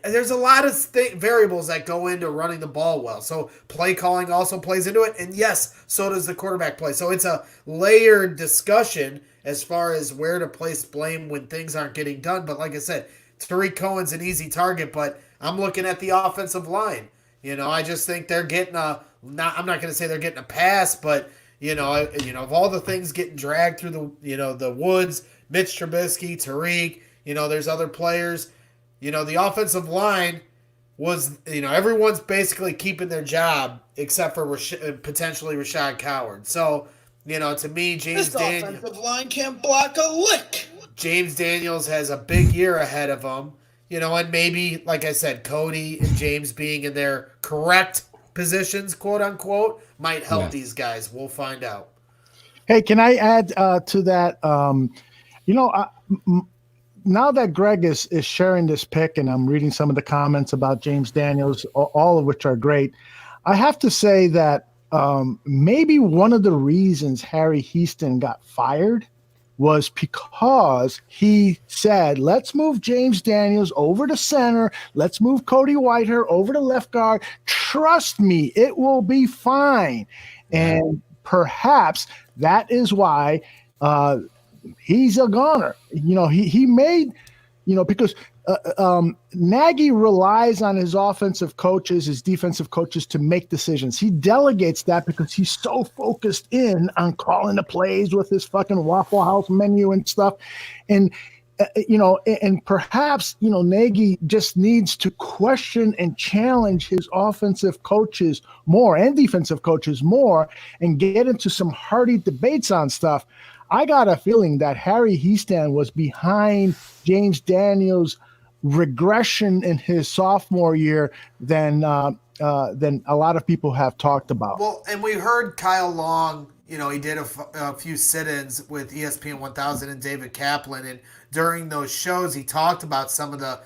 There's a lot of variables that go into running the ball well. So play calling also plays into it. And yes, so does the quarterback play. So it's a layered discussion as far as where to place blame when things aren't getting done. But like I said, Tariq Cohen's an easy target, but I'm looking at the offensive line. I just think they're getting I'm not going to say they're getting a pass, but of all the things getting dragged through the woods, Mitch Trubisky, Tariq, there's other players. The offensive line was, everyone's basically keeping their job except for potentially Rashad Coward. So, to me, This offensive line can't block a lick. James Daniels has a big year ahead of him. And maybe, like I said, Cody and James being in their correct positions, quote unquote, might help these guys. We'll find out. Hey, can I add to that? Now that Greg is sharing this pick, and I'm reading some of the comments about James Daniels, all of which are great, I have to say that maybe one of the reasons Harry Houston got fired was because he said, let's move James Daniels over to center. Let's move Cody Whitehair over to left guard. Trust me, it will be fine. And perhaps that is why he's a goner. He made, because Nagy relies on his offensive coaches, his defensive coaches to make decisions. He delegates that because he's so focused in on calling the plays with his fucking Waffle House menu and stuff. And, and perhaps, Nagy just needs to question and challenge his offensive coaches more and defensive coaches more and get into some hearty debates on stuff. I got a feeling that Harry Houston was behind James Daniels' regression in his sophomore year than a lot of people have talked about. Well, and we heard Kyle Long, he did a few sit-ins with ESPN 1000 and David Kaplan, and during those shows he talked about some of the,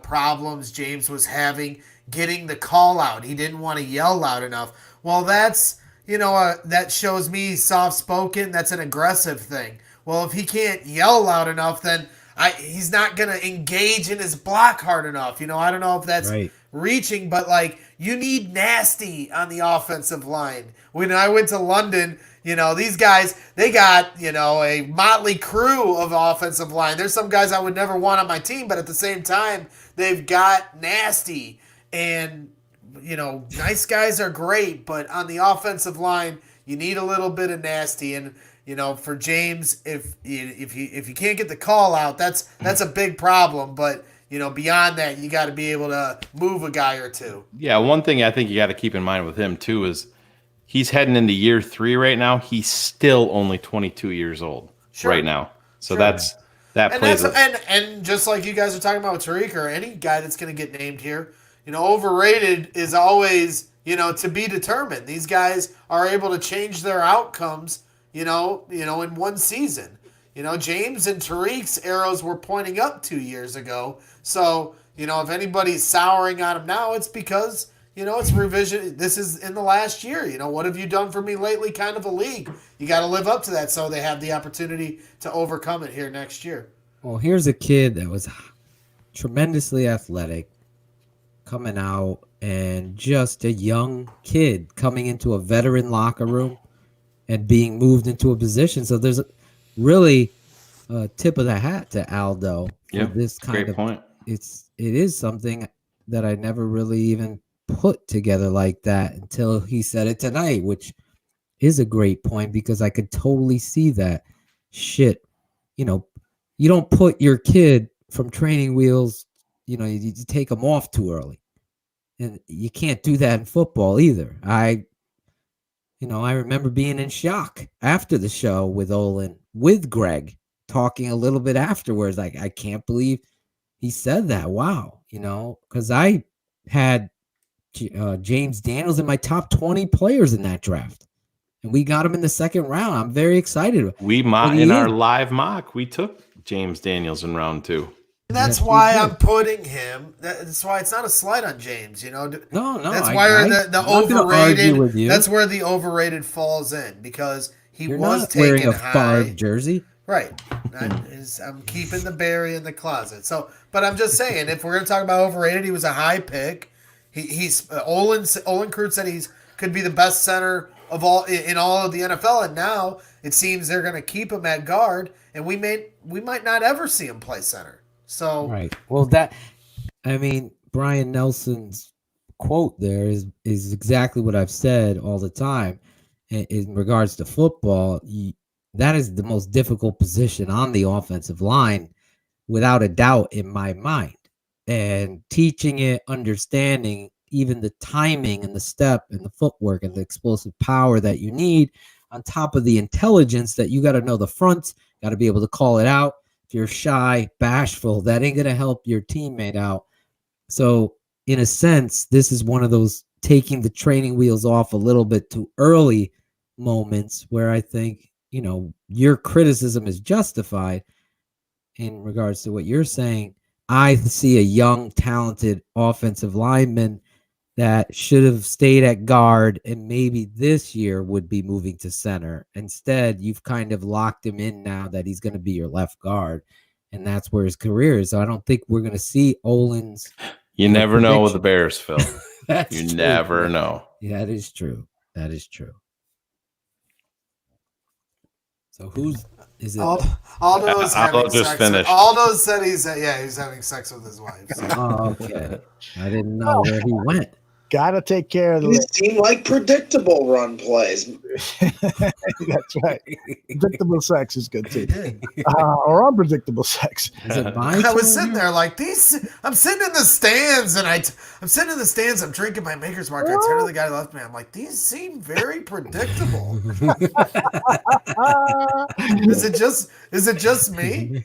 problems James was having getting the call out. He didn't want to yell loud enough. Well, that's... that shows me he's soft-spoken. That's an aggressive thing. Well, if he can't yell loud enough, then he's not going to engage in his block hard enough. I don't know if that's reaching, but, you need nasty on the offensive line. When I went to London, these guys, they got, a motley crew of offensive line. There's some guys I would never want on my team, but at the same time, they've got nasty. And nice guys are great, but on the offensive line, you need a little bit of nasty. And for James, if you can't get the call out, that's a big problem. But beyond that, you got to be able to move a guy or two. Yeah, one thing I think you got to keep in mind with him too is he's heading into year 3 right now. He's still only 22 years old right now, so that plays. And just like you guys are talking about with Tariq or any guy that's going to get named here. Overrated is always, to be determined. These guys are able to change their outcomes, in one season. James and Tariq's arrows were pointing up 2 years ago. So, if anybody's souring on him now, it's because, it's revision. This is in the last year. What have you done for me lately kind of a league. You got to live up to that so they have the opportunity to overcome it here next year. Well, here's a kid that was tremendously athletic, coming out, and just a young kid coming into a veteran locker room and being moved into a position. So there's really a tip of the hat to Aldo for this kind of it is something that I never really even put together like that until he said it tonight, which is a great point because I could totally see that. Shit, you don't put your kid from training wheels, you take them off too early. And you can't do that in football either. I remember being in shock after the show with Olin, with Greg, talking a little bit afterwards. Like, I can't believe he said that. Wow. Because I had James Daniels in my top 20 players in that draft. And we got him in the second round. I'm very excited. In our live mock, we took James Daniels in round 2. And that's why I'm putting him. That's why it's not a slight on James. No. That's why the overrated. That's where the overrated falls in because You're was not taken wearing a high. Favre jersey. Right. I'm keeping the berry in the closet. So, but I'm just saying, if we're going to talk about overrated, he was a high pick. He's Olin Krutz said he's could be the best center of all in all of the NFL, and now it seems they're going to keep him at guard, and we might not ever see him play center. So right. Well, Brian Nelson's quote there is exactly what I've said all the time in regards to football. That is the most difficult position on the offensive line, without a doubt, in my mind. And teaching it, understanding even the timing and the step and the footwork and the explosive power that you need, on top of the intelligence that you got to know the fronts, got to be able to call it out. If you're shy, bashful, that ain't going to help your teammate out. So in a sense, this is one of those taking the training wheels off a little bit too early moments where I think, your criticism is justified in regards to what you're saying. I see a young, talented offensive lineman that should have stayed at guard and maybe this year would be moving to center. Instead, you've kind of locked him in now that he's going to be your left guard, and that's where his career is. So I don't think we're going to see Olin's. You never know with the Bears, Phil. You never know. Yeah, that is true. That is true. So is it? Aldo's having sex. Finished. Aldo said he's having sex with his wife. So. Oh, okay. I didn't know where he went. Gotta take care of the. These seem like predictable run plays. That's right. Predictable sex is good too, or unpredictable sex. I was sitting there like these. I'm sitting in the stands, and I'm sitting in the stands. I'm drinking my Maker's Mark. I turn to the guy left me. I'm like, these seem very predictable. Is it just me?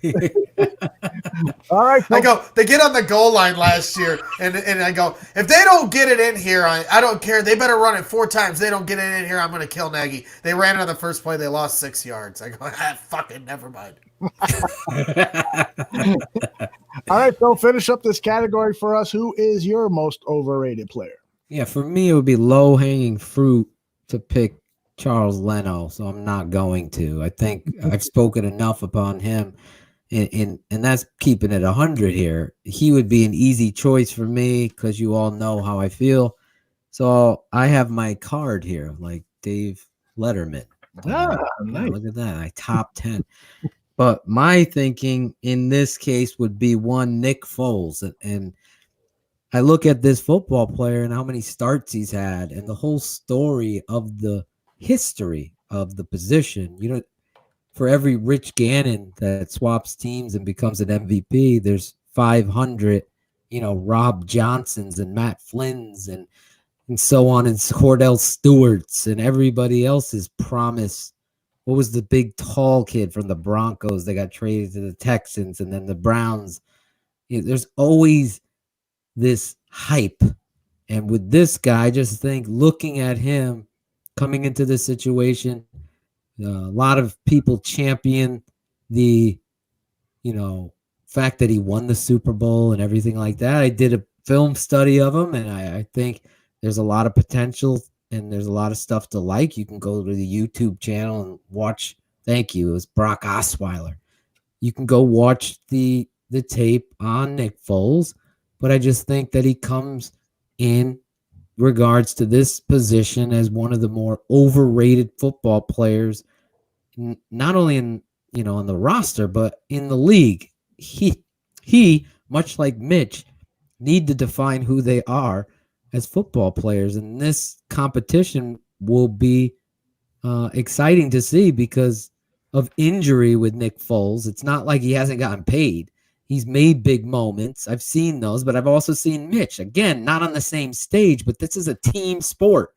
All right. I go. They get on the goal line last year, and I go. If they don't get it in here, I don't care. They better run it 4 times. They don't get it in here, I'm going to kill Nagy. They ran it on the first play. They lost 6 yards. I go, fucking never mind. All right, Phil, finish up this category for us. Who is your most overrated player? Yeah, for me, it would be low-hanging fruit to pick Charles Leno, so I'm not going to. I think I've spoken enough upon him, and that's keeping it 100 here. He would be an easy choice for me because you all know how I feel. So I have my card here, like Dave Letterman. Nice. Look at that. I top 10. But my thinking in this case would be one Nick Foles. And I look at this football player and how many starts he's had and the whole story of the history of the position. For every Rich Gannon that swaps teams and becomes an MVP, there's 500, Rob Johnsons and Matt Flynn's and so on, and Cordell Stewart's and everybody else's promise. What was the big tall kid from the Broncos that got traded to the Texans and then the Browns? There's always this hype. And with this guy, I just think looking at him coming into this situation, a lot of people champion the, fact that he won the Super Bowl and everything like that. I did a film study of him, and I think there's a lot of potential and there's a lot of stuff to like. You can go to the YouTube channel and watch. Thank you. It was Brock Osweiler. You can go watch the tape on Nick Foles, but I just think that he comes in regards to this position as one of the more overrated football players, not only in on the roster, but in the league. He much like Mitch, need to define who they are as football players. And this competition will be exciting to see because of injury with Nick Foles. It's not like he hasn't gotten paid. He's made big moments. I've seen those, but I've also seen Mitch. Again, not on the same stage, but this is a team sport.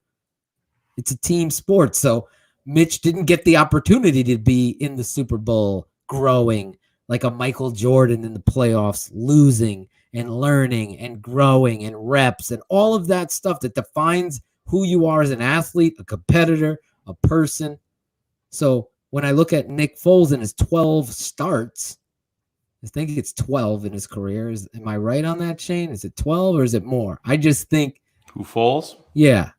It's a team sport. So Mitch didn't get the opportunity to be in the Super Bowl growing like a Michael Jordan in the playoffs, losing and learning and growing and reps and all of that stuff that defines who you are as an athlete, a competitor, a person. So when I look at Nick Foles and his 12 starts, I think it's 12 in his career. Am I right on that, Shane? Is it 12 or is it more? I just think. Who Foles? Yeah.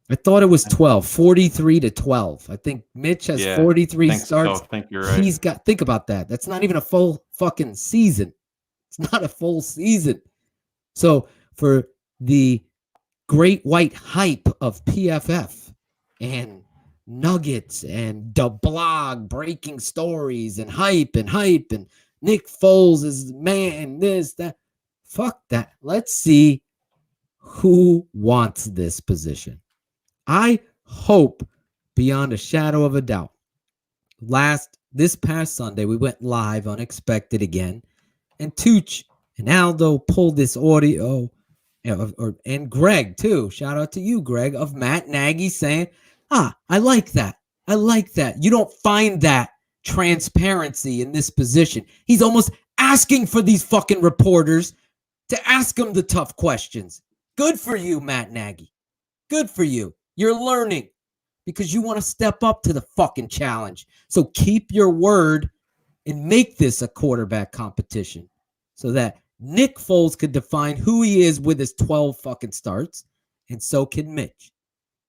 I thought it was 12, 43 to 12. I think Mitch has 43 starts. So. I think you're right. He's got, think about that. That's not even a full fucking season. It's not a full season. So for the great white hype of PFF and nuggets and the blog breaking stories and hype and Nick Foles is man, this, that. Fuck that. Let's see who wants this position. I hope beyond a shadow of a doubt. This past Sunday, we went live unexpected again, and Tooch and Aldo pulled this audio, and Greg too. Shout out to you, Greg, of Matt Nagy saying, I like that. I like that. You don't find that transparency in this position. He's almost asking for these fucking reporters to ask him the tough questions. Good for you, Matt Nagy. Good for you. You're learning because you want to step up to the fucking challenge. So keep your word and make this a quarterback competition so that Nick Foles could define who he is with his 12 fucking starts, and so can Mitch.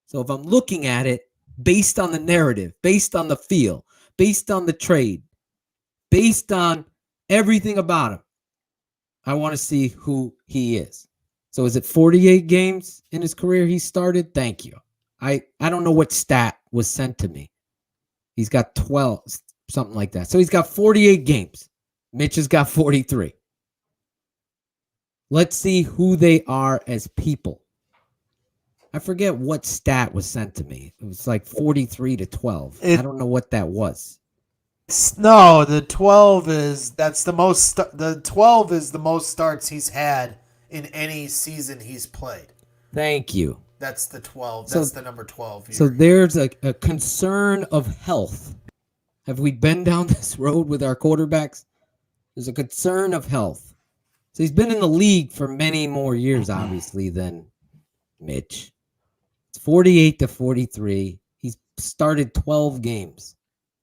So if I'm looking at it based on the narrative, based on the feel, based on the trade, based on everything about him, I want to see who he is. So is it 48 games in his career he started? Thank you. I don't know what stat was sent to me. He's got 12, something like that. So he's got 48 games. Mitch has got 43. Let's see who they are as people. I forget what stat was sent to me. It was like 43 to 12. I don't know what that was. No, the 12 is the most. The 12 is the most starts he's had in any season he's played. Thank you. That's the 12. That's the number 12. So there's a concern of health. Have we been down this road with our quarterbacks? There's a concern of health. So he's been in the league for many more years, obviously, than Mitch. It's 48 to 43. He's started 12 games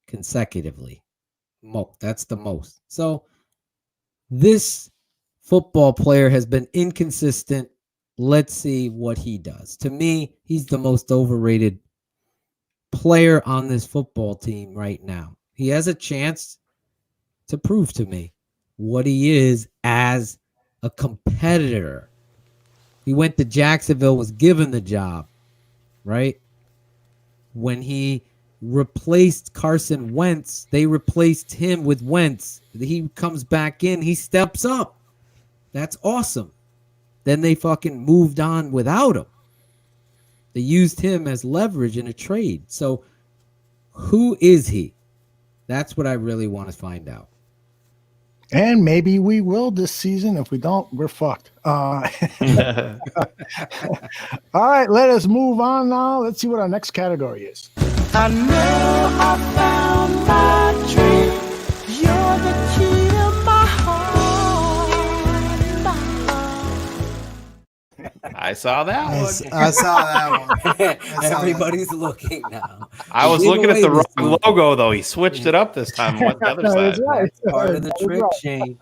consecutively. That's the most. So this football player has been inconsistent. Let's see what he does. To me, he's the most overrated player on this football team right now. He has a chance to prove to me what he is as a competitor. He went to Jacksonville, was given the job, right? When he replaced Carson Wentz, they replaced him with Wentz. He comes back in, he steps up. That's awesome. Then they fucking moved on without him. They used him as leverage in a trade. So who is he? That's what I really want to find out. And maybe we will this season. If we don't, we're fucked. All right, let us move on now. Let's see what our next category is. I know I found my dream. You're the key to my heart. I saw that one. I saw that one. Everybody's looking now. I was looking at the wrong logo, though. He switched it up this time. What's the other side? Right. Part of the trick, Shane.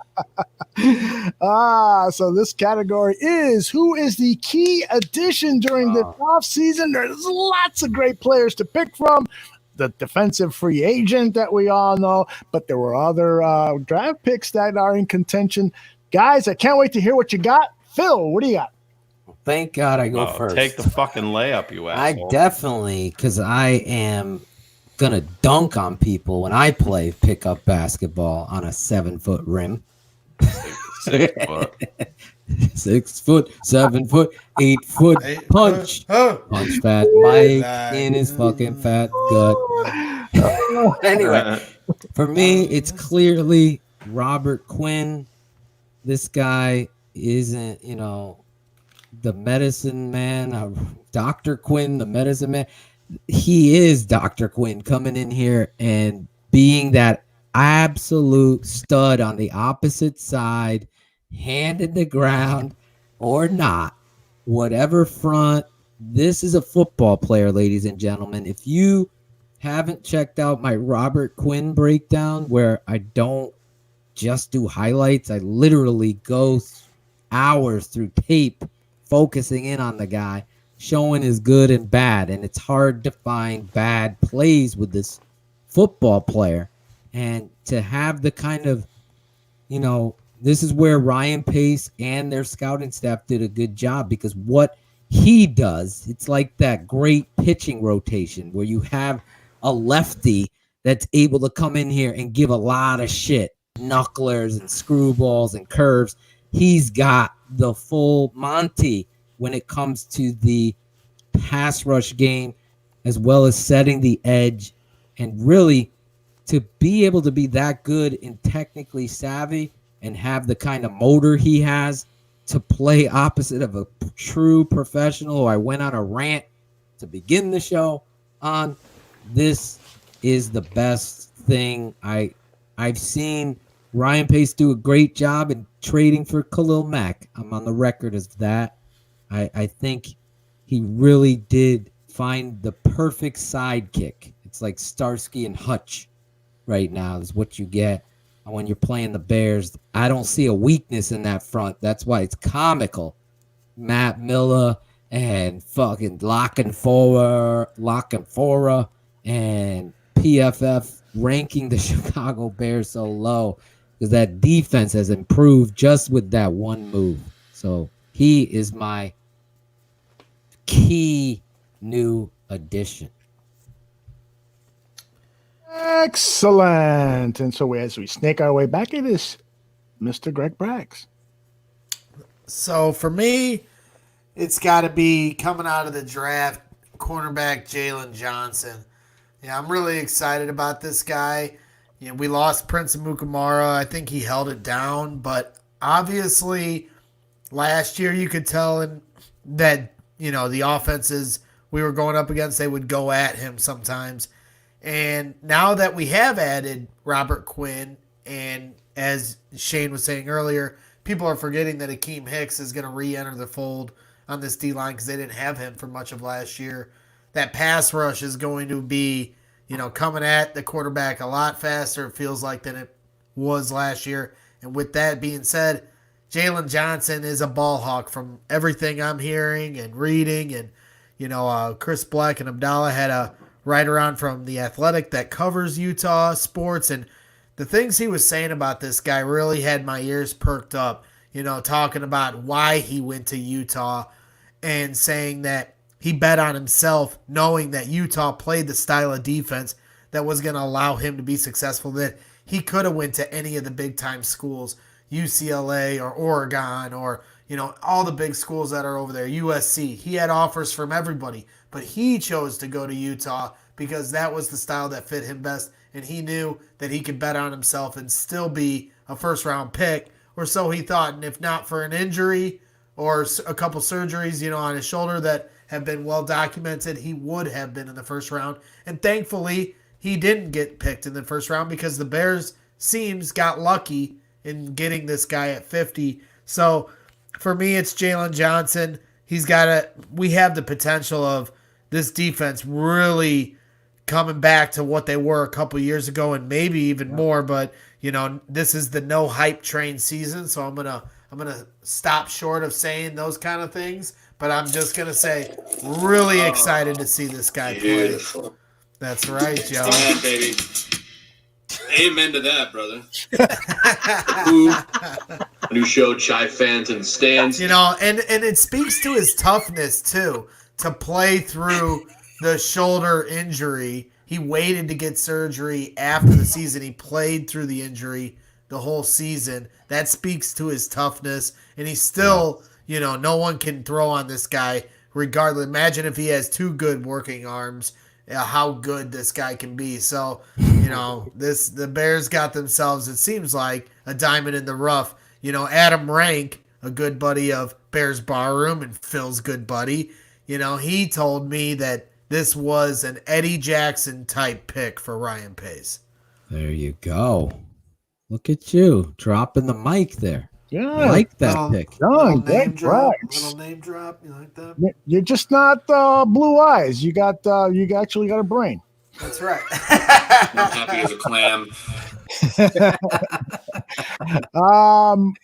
So this category is who is the key addition during the offseason. There's lots of great players to pick from. The defensive free agent that we all know, but there were other draft picks that are in contention. Guys, I can't wait to hear what you got. Phil, what do you got? Thank God I go first. Take the fucking layup, you asshole. I definitely, because I am going to dunk on people when I play pickup basketball on a 7-foot rim. foot. 6 foot, 7 foot, 8 foot, punch. Punch fat Mike in his fucking fat gut. Anyway, for me, it's clearly Robert Quinn. This guy isn't, the medicine man, Dr. Quinn, the medicine man. He is Dr. Quinn coming in here and being that absolute stud on the opposite side, hand in the ground or not, whatever front. This is a football player, ladies and gentlemen. If you haven't checked out my Robert Quinn breakdown, where I don't just do highlights, I literally go hours through tape focusing in on the guy, showing his good and bad, and it's hard to find bad plays with this football player. And to have the kind of, this is where Ryan Pace and their scouting staff did a good job, because what he does, it's like that great pitching rotation where you have a lefty that's able to come in here and give a lot of shit, knucklers and screwballs and curves. He's got the full Monty when it comes to the pass rush game, as well as setting the edge, and really to be able to be that good and technically savvy and have the kind of motor he has to play opposite of a true professional. I went on a rant to begin the show on. This is the best thing I've seen. Ryan Pace do a great job in trading for Khalil Mack. I'm on the record as that. I think he really did find the perfect sidekick. It's like Starsky and Hutch right now is what you get when you're playing the Bears. I don't see a weakness in that front. That's why it's comical. Matt Miller and fucking Lockenfora and PFF ranking the Chicago Bears so low because that defense has improved just with that one move. So he is my key new addition. Excellent. And so as we snake our way back, it is Mr. Greg Braggs. So for me, it's got to be coming out of the draft, cornerback Jalen Johnson. Yeah, I'm really excited about this guy. We lost Prince Amukamara. I think he held it down, but obviously last year you could tell that the offenses we were going up against, they would go at him sometimes. And now that we have added Robert Quinn, and as Shane was saying earlier, people are forgetting that Akeem Hicks is going to re-enter the fold on this D-line because they didn't have him for much of last year. That pass rush is going to be, coming at the quarterback a lot faster, it feels like, than it was last year. And with that being said, Jalen Johnson is a ball hawk from everything I'm hearing and reading. And, Chris Black and Abdallah had a write-around from The Athletic that covers Utah sports. And the things he was saying about this guy really had my ears perked up, talking about why he went to Utah and saying that he bet on himself knowing that Utah played the style of defense that was going to allow him to be successful, that he could have went to any of the big-time schools, UCLA or Oregon or, all the big schools that are over there, USC. He had offers from everybody, but he chose to go to Utah because that was the style that fit him best, and he knew that he could bet on himself and still be a first-round pick, or so he thought. And if not for an injury or a couple surgeries, on his shoulder that have been well documented, he would have been in the first round. And thankfully, he didn't get picked in the first round because the Bears seems got lucky in getting this guy at 50. So for me, it's Jalen Johnson. We have the potential of this defense really coming back to what they were a couple years ago and maybe even more. But, this is the no hype train season. So I'm going to stop short of saying those kind of things. But I'm just going to say, really excited to see this guy play. That's right, Joe. Yeah, baby. Amen to that, brother. New show, Chai fans and stands. And it speaks to his toughness, too, to play through the shoulder injury. He waited to get surgery after the season. He played through the injury the whole season. That speaks to his toughness, and he's still, no one can throw on this guy regardless. Imagine if he has 2 good working arms, how good this guy can be. So, the Bears got themselves, it seems like, a diamond in the rough. Adam Rank, a good buddy of Bears Barroom and Phil's good buddy, he told me that this was an Eddie Jackson type pick for Ryan Pace. There you go. Look at you dropping the mic there. Yeah, I like that pick. Little name drop. You like that? You're just not blue eyes. You actually got a brain. That's right. I'm happy as a clam.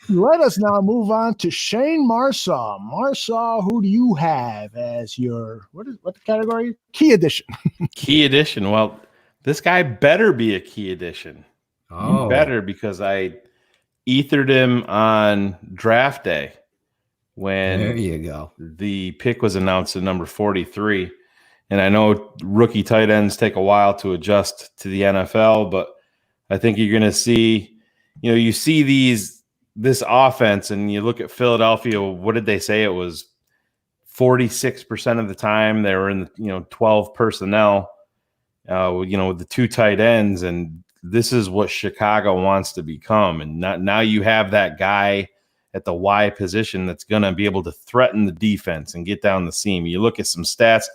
Let us now move on to Shane Marsaw. Marsaw, who do you have as your what the category? Key edition. Key edition. Well, this guy better be a key edition. Oh, better, because I ethered him on draft day when there you go. The pick was announced at number 43. And I know rookie tight ends take a while to adjust to the NFL, but I think you're going to see, you see this offense, and you look at Philadelphia. What did they say? It was 46% of the time they were in the 12 personnel, with the 2 tight ends, and this is what Chicago wants to become. And now you have that guy at the Y position that's going to be able to threaten the defense and get down the seam. You look at some stats.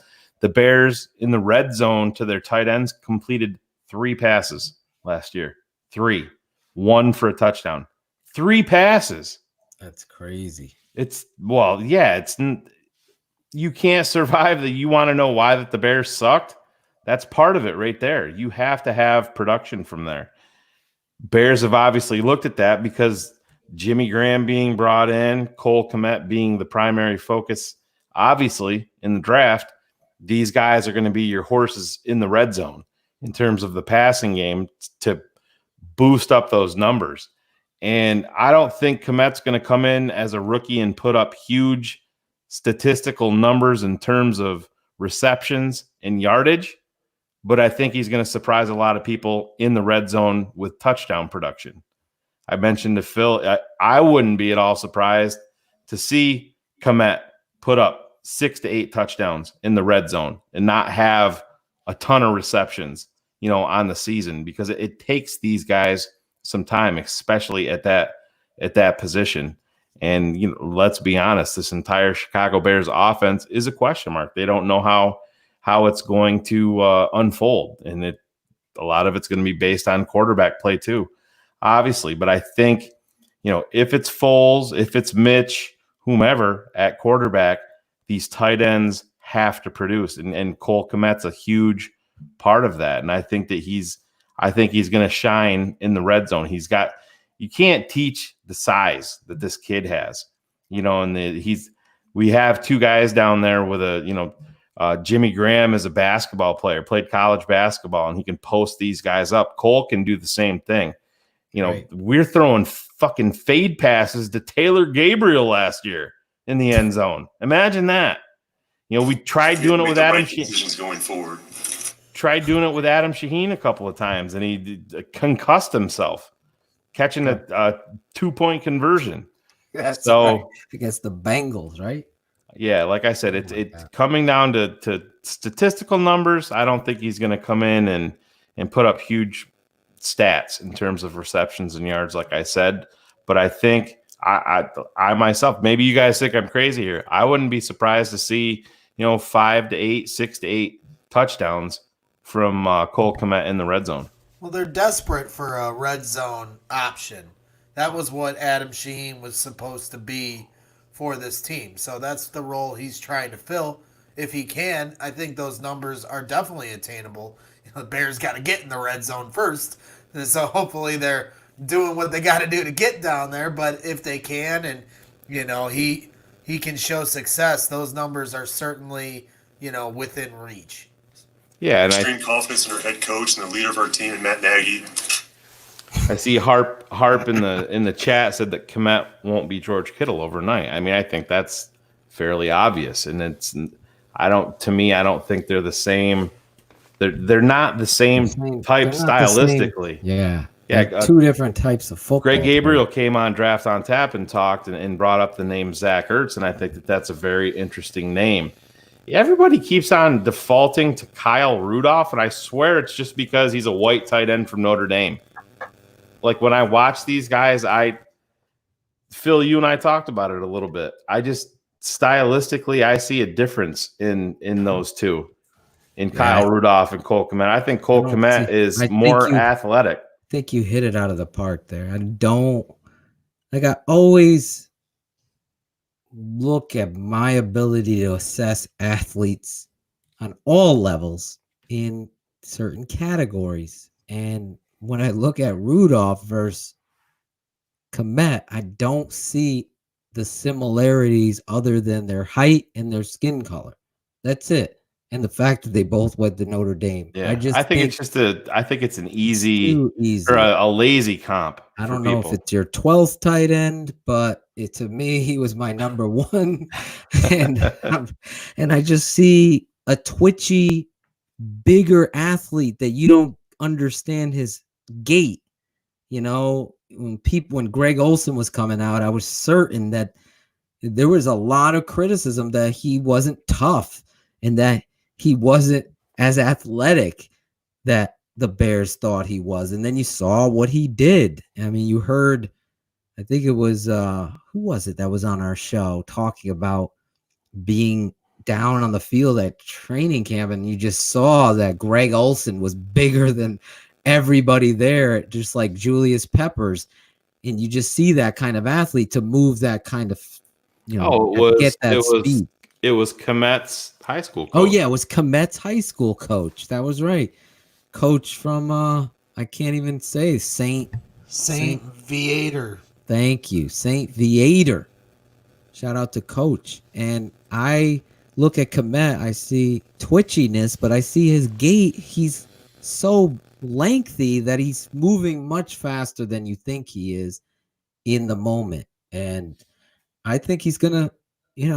The Bears in the red zone to their tight ends completed 3 passes last year. 3. 1 for a touchdown. 3 passes. That's crazy. You can't survive that. You want to know why that the Bears sucked? That's part of it right there. You have to have production from there. Bears have obviously looked at that because Jimmy Graham being brought in, Cole Kmet being the primary focus, obviously, in the draft. These guys are going to be your horses in the red zone in terms of the passing game to boost up those numbers. And I don't think Kmet's going to come in as a rookie and put up huge statistical numbers in terms of receptions and yardage, but I think he's going to surprise a lot of people in the red zone with touchdown production. I mentioned to Phil, I wouldn't be at all surprised to see Kmet put up 6 to 8 touchdowns in the red zone and not have a ton of receptions, on the season, because it takes these guys some time, especially at that position. And let's be honest, this entire Chicago Bears offense is a question mark. They don't know how it's going to unfold, and a lot of it's going to be based on quarterback play too, obviously. But I think if it's Foles, if it's Mitch, whomever at quarterback, these tight ends have to produce, and Cole Kmet's a huge part of that. And I think he's going to shine in the red zone. You can't teach the size that this kid has, and we have 2 guys down there with Jimmy Graham is a basketball player, played college basketball, and he can post these guys up. Cole can do the same thing. Right. We're throwing fucking fade passes to Taylor Gabriel last year in the end zone. Imagine that. We tried doing it with Adam Shaheen. Going forward. Tried doing it with Adam Shaheen a couple of times, and he concussed himself catching a 2-point conversion. That's right. Against the Bengals, right? Yeah, like I said, it's coming down to statistical numbers. I don't think he's going to come in and put up huge stats in terms of receptions and yards, like I said. But I think I myself, maybe you guys think I'm crazy here. I wouldn't be surprised to see 5 to 8, 6 to 8 touchdowns from Cole Kmet in the red zone. Well, they're desperate for a red zone option. That was what Adam Shaheen was supposed to be for this team. So that's the role he's trying to fill. If he can, I think those numbers are definitely attainable. The Bears got to get in the red zone first. And so hopefully they're doing what they got to do to get down there. But if they can, and he can show success, those numbers are certainly within reach. Yeah, and extreme confidence in our head coach and the leader of our team, Matt Nagy. I see Harp in the chat said that Kmet won't be George Kittle overnight. I mean, I think that's fairly obvious, and I don't think they're the same. They're not the same type stylistically. Yeah. They're two different types of football. Greg Gabriel came on Draft on Tap and talked and brought up the name Zach Ertz, and I think that's a very interesting name. Everybody keeps on defaulting to Kyle Rudolph, and I swear it's just because he's a white tight end from Notre Dame. Like, when I watch these guys, Phil, you and I talked about it a little bit. I just, stylistically, I see a difference in those two, in Kyle Rudolph and Cole Kmet. I think Cole Kmet is more athletic. I think you hit it out of the park there. I always look at my ability to assess athletes on all levels in certain categories. And when I look at Rudolph versus Kmet, I don't see the similarities other than their height and their skin color. That's it. And the fact that they both went to Notre Dame. Yeah, I think it's an easy or a lazy comp. I don't know if it's your 12th tight end, but to me, he was my number one. and I just see a twitchy, bigger athlete that you don't understand his gait. You know, when Greg Olsen was coming out, I was certain that there was a lot of criticism that he wasn't tough and that he wasn't as athletic that the Bears thought he was. And then you saw what he did. I mean, you heard, I think it was, who was it that was on our show talking about being down on the field at training camp, and you just saw that Greg Olsen was bigger than everybody there, just like Julius Peppers. And you just see that kind of athlete to move that kind of, get that speed. It was Kmet's high school coach. Oh, yeah, it was Kmet's high school coach. That was right. Coach from, I can't even say, Saint Viator. Thank you, Saint Viator. Shout out to Coach. And I look at Kmet, I see twitchiness, but I see his gait. He's so lengthy that he's moving much faster than you think he is in the moment. And I think he's going to,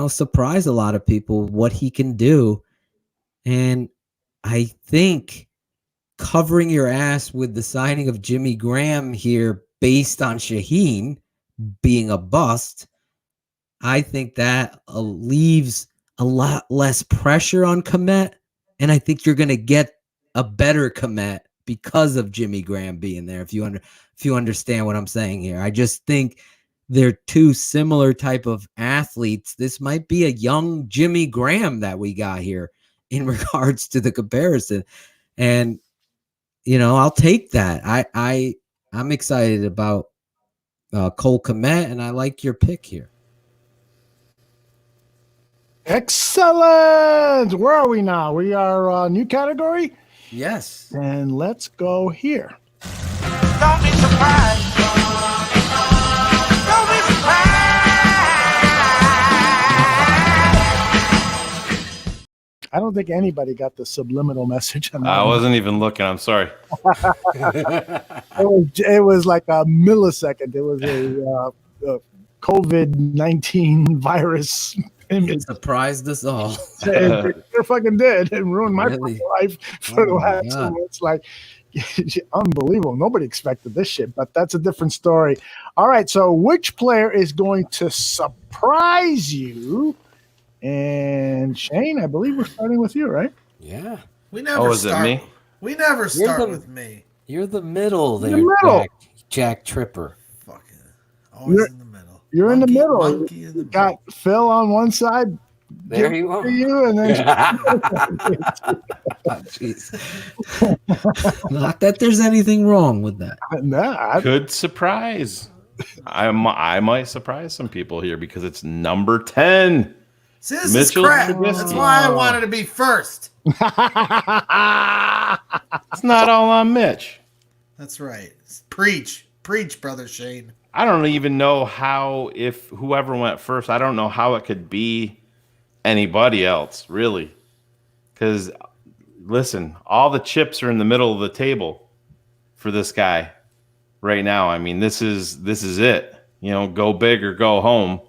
surprise a lot of people what he can do. And I think covering your ass with the signing of Jimmy Graham here based on Shaheen being a bust, I think that leaves a lot less pressure on Kmet. And I think you're going to get a better Kmet because of Jimmy Graham being there. If you understand what I'm saying here, I just think they're two similar type of athletes. This might be a young Jimmy Graham that we got here in regards to the comparison. And, I'll take that. I'm excited about Cole Kmet, and I like your pick here. Excellent. Where are we now? We are new category? Yes. And let's go here. Don't be surprised. Don't be surprised. I don't think anybody got the subliminal message on that. I wasn't even looking. I'm sorry. It was like a millisecond. It was a COVID-19 virus. It surprised us all. It fucking did. It ruined my life for the last 2 months. It's like, unbelievable. Nobody expected this shit, but that's a different story. All right, so which player is going to surprise you? And Shane, I believe we're starting with you, right? Yeah. We never start. It me? We never start with me. You're the middle there, Jack Tripper. Always in the middle. You're in the middle. You got Phil on one side. There you are. You, and then jeez. Not that there's anything wrong with that. Nah, good surprise. I might surprise some people here because it's number 10. See, this is crap. That's why I wanted to be first. It's not all on Mitch. That's right. Preach, brother Shane. I don't even know how, if whoever went first, I don't know how it could be anybody else, really. Because, listen, all the chips are in the middle of the table for this guy right now. I mean, this is it. Go big or go home.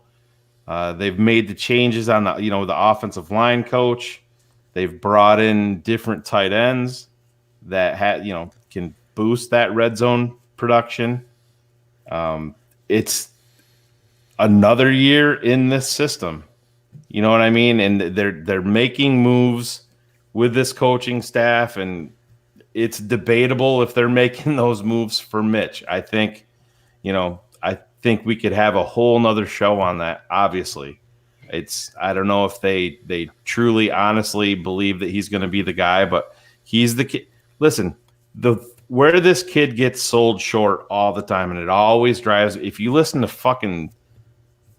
They've made the changes on the offensive line coach. They've brought in different tight ends that can boost that red zone production. It's another year in this system. You know what I mean? And they're making moves with this coaching staff, and it's debatable if they're making those moves for Mitch. I think we could have a whole nother show on that. Obviously, I don't know if they truly, honestly believe that he's going to be the guy, but he's the kid. Listen, where this kid gets sold short all the time, and it always drives. If you listen to fucking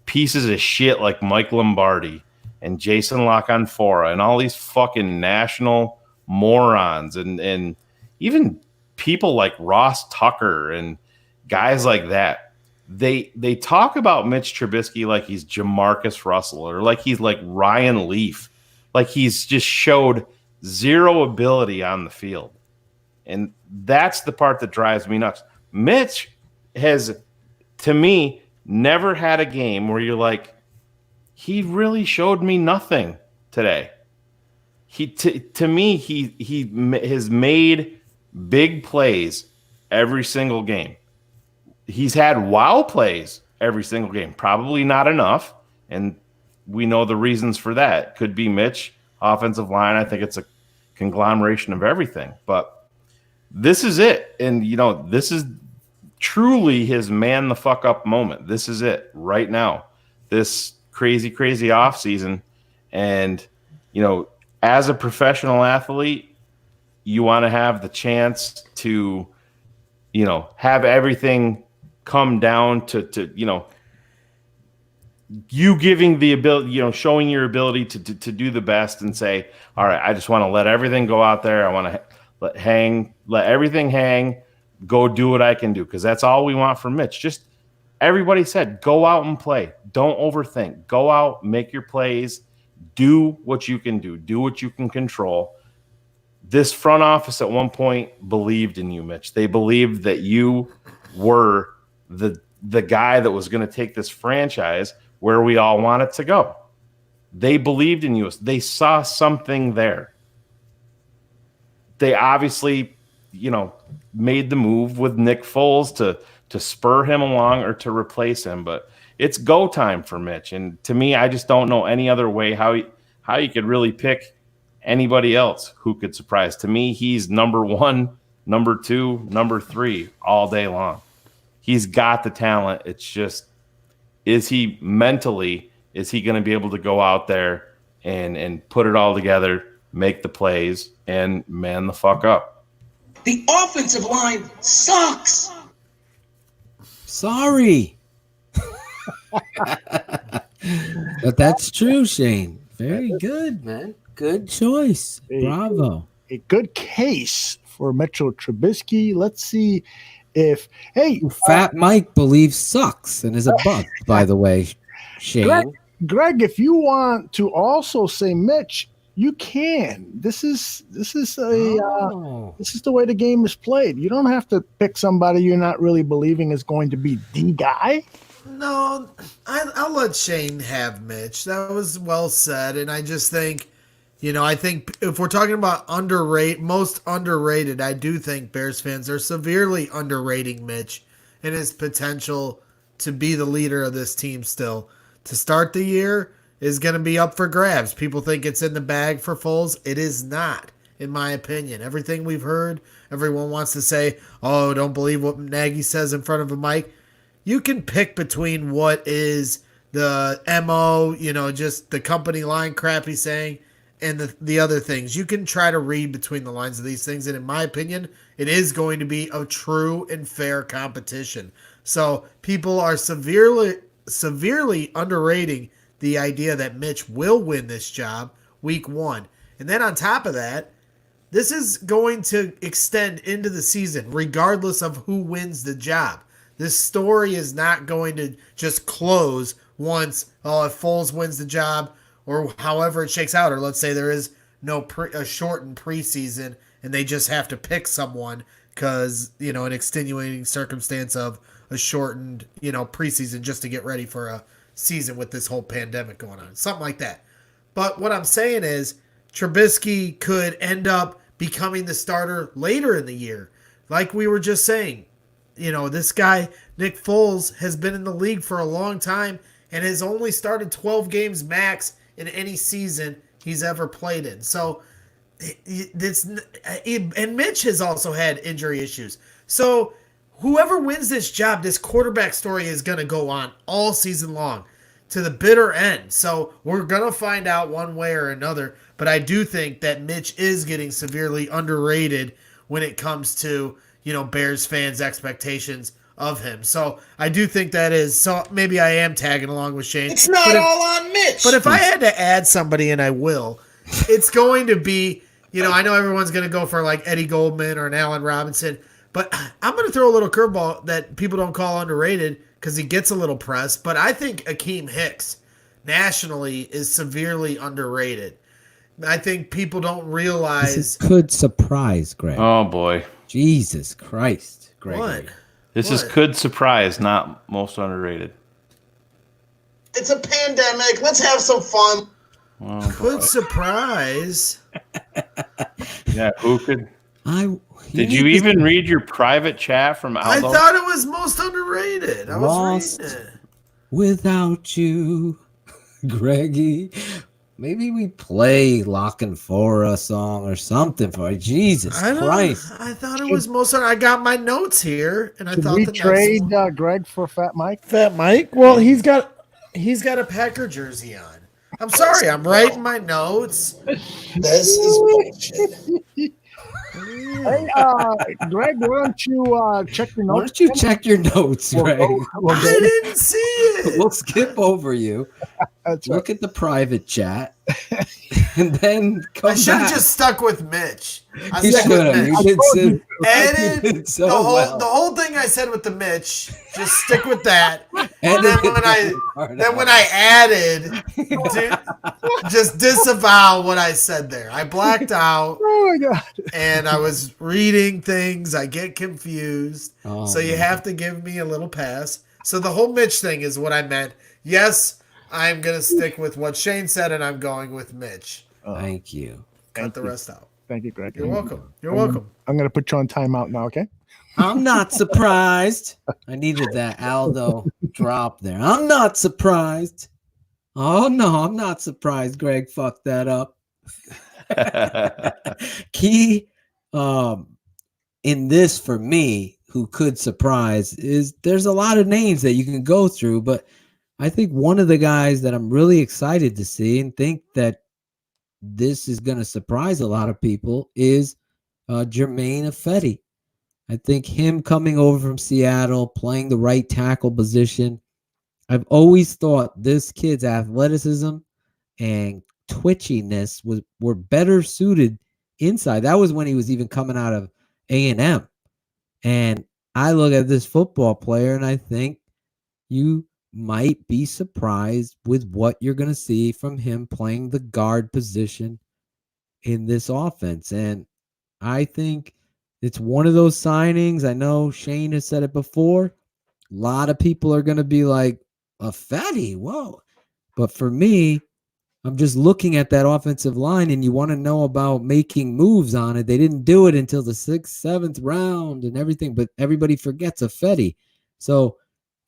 pieces of shit like Mike Lombardi and Jason LaConfora and all these fucking national morons, and even people like Ross Tucker and guys like that, they talk about Mitch Trubisky like he's Jamarcus Russell or like he's like Ryan Leaf, like he's just showed zero ability on the field. And that's the part that drives me nuts. Mitch has, to me, never had a game where you're like, he really showed me nothing today. To me, he has made big plays every single game. He's had wow plays every single game. Probably not enough, and we know the reasons for that. Could be Mitch, offensive line. I think it's a conglomeration of everything. But this is it. And, this is truly his man the fuck up moment. This is it right now. This crazy offseason. And, as a professional athlete, you want to have the chance to, have everything come down to you giving the ability, showing your ability to do the best and say, all right, I just want to let everything go out there. I want to let everything hang, go do what I can do. Because that's all we want from Mitch. Just everybody said, go out and play. Don't overthink. Go out, make your plays, do what you can do what you can control. This front office at one point believed in you, Mitch. They believed that you were the guy that was going to take this franchise where we all want it to go. They believed in you. They saw something there. They obviously, made the move with Nick Foles to spur him along or to replace him. But it's go time for Mitch. And to me, I just don't know any other way how you could really pick anybody else who could surprise. To me, he's number one, number two, number three all day long. He's got the talent. It's just, is he going to be able to go out there and put it all together, make the plays, and man the fuck up? The offensive line sucks. Sorry. But that's true, Shane. Very good, man. Good choice. Bravo. A good case for Metro Trubisky. Let's see if Fat Mike believes sucks and is a buck, by the way, Shane. Greg, if you want to also say Mitch, you can. This is the way the game is played. You don't have to pick somebody you're not really believing is going to be the guy. No, I'll let Shane have Mitch. That was well said, and I just think, I think if we're talking about most underrated, I do think Bears fans are severely underrating Mitch and his potential to be the leader of this team still. To start the year is going to be up for grabs. People think it's in the bag for Foles. It is not, in my opinion. Everything we've heard, everyone wants to say, oh, don't believe what Nagy says in front of a mic. You can pick between what is the MO, just the company line crap he's saying, and the other things. You can try to read between the lines of these things, and in my opinion, it is going to be a true and fair competition. So people are severely underrating the idea that Mitch will win this job week one. And then on top of that, this is going to extend into the season regardless of who wins the job. This story is not going to just close once, if Foles wins the job or however it shakes out, or let's say there is a shortened preseason and they just have to pick someone because, an extenuating circumstance of a shortened, preseason just to get ready for a season with this whole pandemic going on. Something like that. But what I'm saying is Trubisky could end up becoming the starter later in the year. Like we were just saying, this guy, Nick Foles, has been in the league for a long time and has only started 12 games max in any season he's ever played in. So, and Mitch has also had injury issues. So, whoever wins this job, this quarterback story is going to go on all season long to the bitter end. So, we're going to find out one way or another. But I do think that Mitch is getting severely underrated when it comes to, Bears fans' expectations of him. So I do think that is. So maybe I am tagging along with Shane. It's not all on Mitch. But if I had to add somebody, and I will, it's going to be, I know everyone's going to go for like Eddie Goldman or an Allen Robinson, but I'm going to throw a little curveball that people don't call underrated because he gets a little press. But I think Akeem Hicks nationally is severely underrated. I think people don't realize. This could surprise, Greg. Oh, boy. Jesus Christ, Greg. What? This could surprise, not most underrated. It's a pandemic. Let's have some fun. Oh, could surprise. Yeah, who could? Did you you even read your private chat from Aldo? I thought it was most underrated. I was reading it. Without you, Greggy. Maybe we play Lockin' For a song or something for Jesus Christ. I thought it was most. I got my notes here, and I thought we trade Greg for Fat Mike? Fat Mike? Well, he's got a Packer jersey on. I'm sorry, I'm writing my notes. This is bullshit. Hey, Greg, why don't you check your notes? Why don't you check your notes, Greg? I didn't see it. We'll skip over you. Look at the private chat, and then come I should have back. just stuck with Mitch. I You stuck should with have. Mitch. You Edit did so the whole well. the whole thing I said with the Mitch. Just stick with that. And Edit then when I added, just disavow what I said there. I blacked out. Oh my God! And I was reading things. I get confused. Oh, so you have to give me a little pass. So the whole Mitch thing is what I meant. Yes, I'm gonna stick with what Shane said, and I'm going with Mitch. Thank you. Cut the rest out. Thank you, Greg. You're welcome. You're welcome. I'm going to put you on timeout now, okay? I'm not surprised. I needed that Aldo drop there. I'm not surprised. Oh, no, I'm not surprised Greg fucked that up. Key in this for me, who could surprise, is there's a lot of names that you can go through, but I think one of the guys that I'm really excited to see and think that this is going to surprise a lot of people is Jermaine Ifedi. I think him coming over from Seattle, playing the right tackle position. I've always thought this kid's athleticism and twitchiness were better suited inside. That was when he was even coming out of A&M. And I look at this football player and I think you might be surprised with what you're going to see from him playing the guard position in this offense. And I think it's one of those signings. I know Shane has said it before. A lot of people are going to be like, Ifedi, whoa. But for me, I'm just looking at that offensive line, and you want to know about making moves on it. They didn't do it until the 6th, 7th round and everything, but everybody forgets Ifedi. So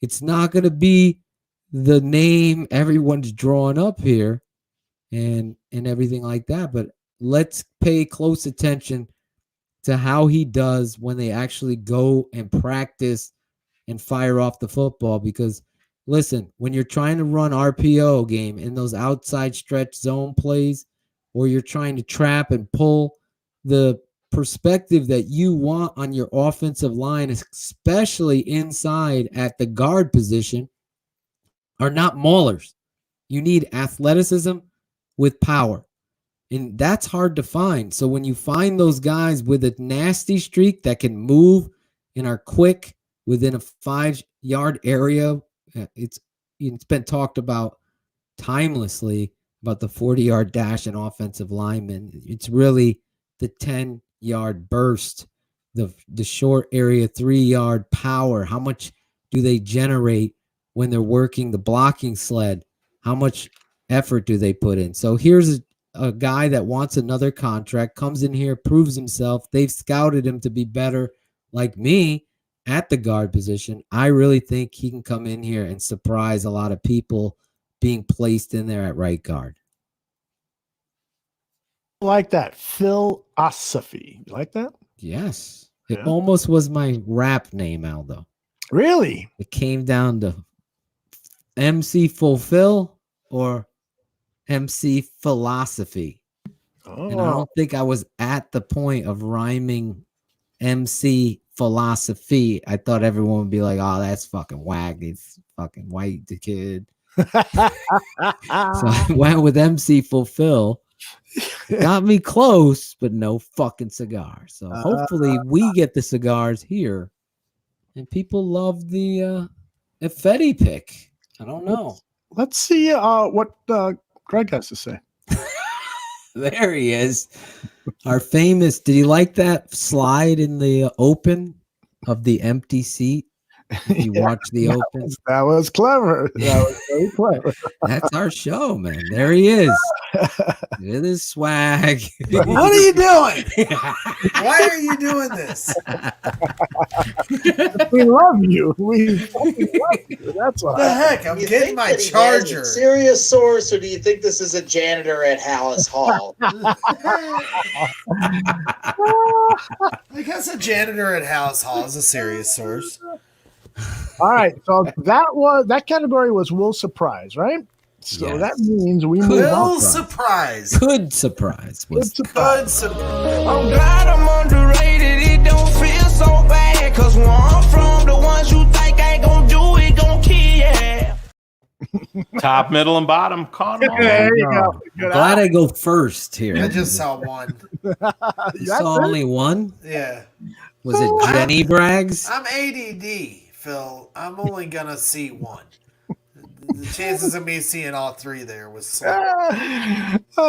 it's not going to be the name everyone's drawing up here and everything like that. But let's pay close attention to how he does when they actually go and practice and fire off the football. Because, listen, when you're trying to run RPO game in those outside stretch zone plays, or you're trying to trap and pull, the perspective that you want on your offensive line, especially inside at the guard position, are not maulers. You need athleticism with power. And that's hard to find. So when you find those guys with a nasty streak that can move and are quick within a 5-yard area, it's been talked about timelessly about the 40-yard dash and offensive linemen. It's really the 10-yard burst, the short area 3-yard power. How much do they generate when they're working the blocking sled? How much effort do they put in? So here's a guy that wants another contract, comes in here, proves himself. They've scouted him to be better like me. at the guard position. I really think he can come in here and surprise a lot of people being placed in there at right guard. Like that philosophy. You like that? Yes. It almost was my rap name, Aldo. Really? It came down to MC Fulfill or MC Philosophy. And I don't think I was at the point of rhyming MC Philosophy. I thought everyone would be like, oh, that's fucking whack. It's fucking white, the kid. So I went with MC Fulfill. Got me close, but no fucking cigar. So hopefully we get the cigars here. And people love the Effetti pick. I don't know. Let's see what Greg has to say. There he is. Our famous. Did you like that slide in the open of the empty seat? You watch the open. That was clever. That was very clever. That's our show, man. There he is. With his swag. What are you doing? Why are you doing this? We love you. We fucking love you. That's What why. the heck? I'm getting my charger. Serious source, or do you think this is a janitor at Hallis Hall? I guess a janitor at Hallis Hall is a serious source. All right. So that category was Will Surprise, right? So Yes. that means we move Will on. surprise. Could surprise. Good surprise. I'm glad I'm underrated. It don't feel so bad. Cause where I'm from, the ones you think ain't gonna do it, gon' kill. Top, middle, and bottom. Caught them all. There you go. Glad I go first here. I just saw one. You saw only one? Yeah. Was it Jenny Braggs? I'm ADD, Phil. I'm only gonna see one. The chances of me seeing all three there was slim. So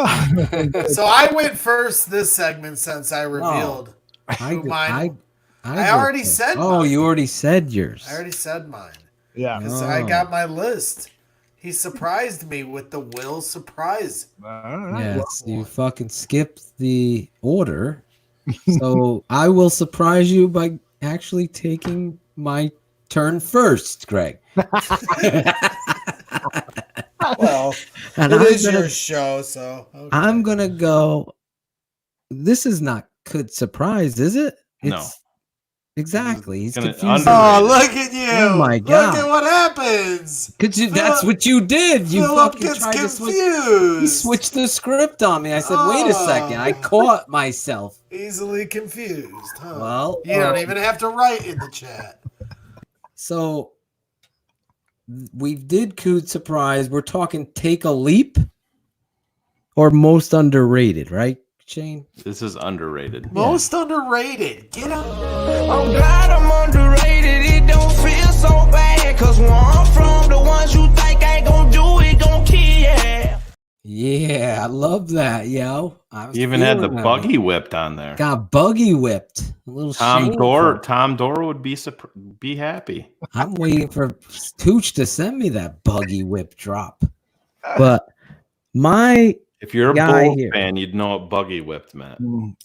I went first this segment since I revealed who mine. I already said Oh, mine. you already said yours. I already said mine. Yeah. Because I got my list. He surprised me with the Will surprise. Yes, you fucking skipped the order. So I will surprise you by actually taking my turn first, Greg. Well, And it I'm is gonna- your show, so okay. I'm gonna go. This is not good surprise, is it? No. Exactly. He's Gonna- confused. Oh, look at you! Oh my God. Look at what happens. Could you? That's what you did. You Philip fucking gets tried to switch. confused. You switched the script on me. I said, "Wait a second." I caught myself. Easily confused, huh? Well, you don't even have to write in the chat. So we did Coot surprise. We're talking take a leap or most underrated, right, Shane? This is underrated. Most underrated. Get up. I'm glad I'm underrated. It don't feel so bad. Cause where I'm from, the ones you think ain't gonna do it, gon' kill. Yeah, I love that, yo. I was You even had the feeling that buggy one. whipped on there. Got buggy whipped. A little Tom shameful. Dora would be happy. I'm waiting for Tooch to send me that buggy whip drop. But my If you're a guy Bulls here, fan, you'd know what buggy whipped meant.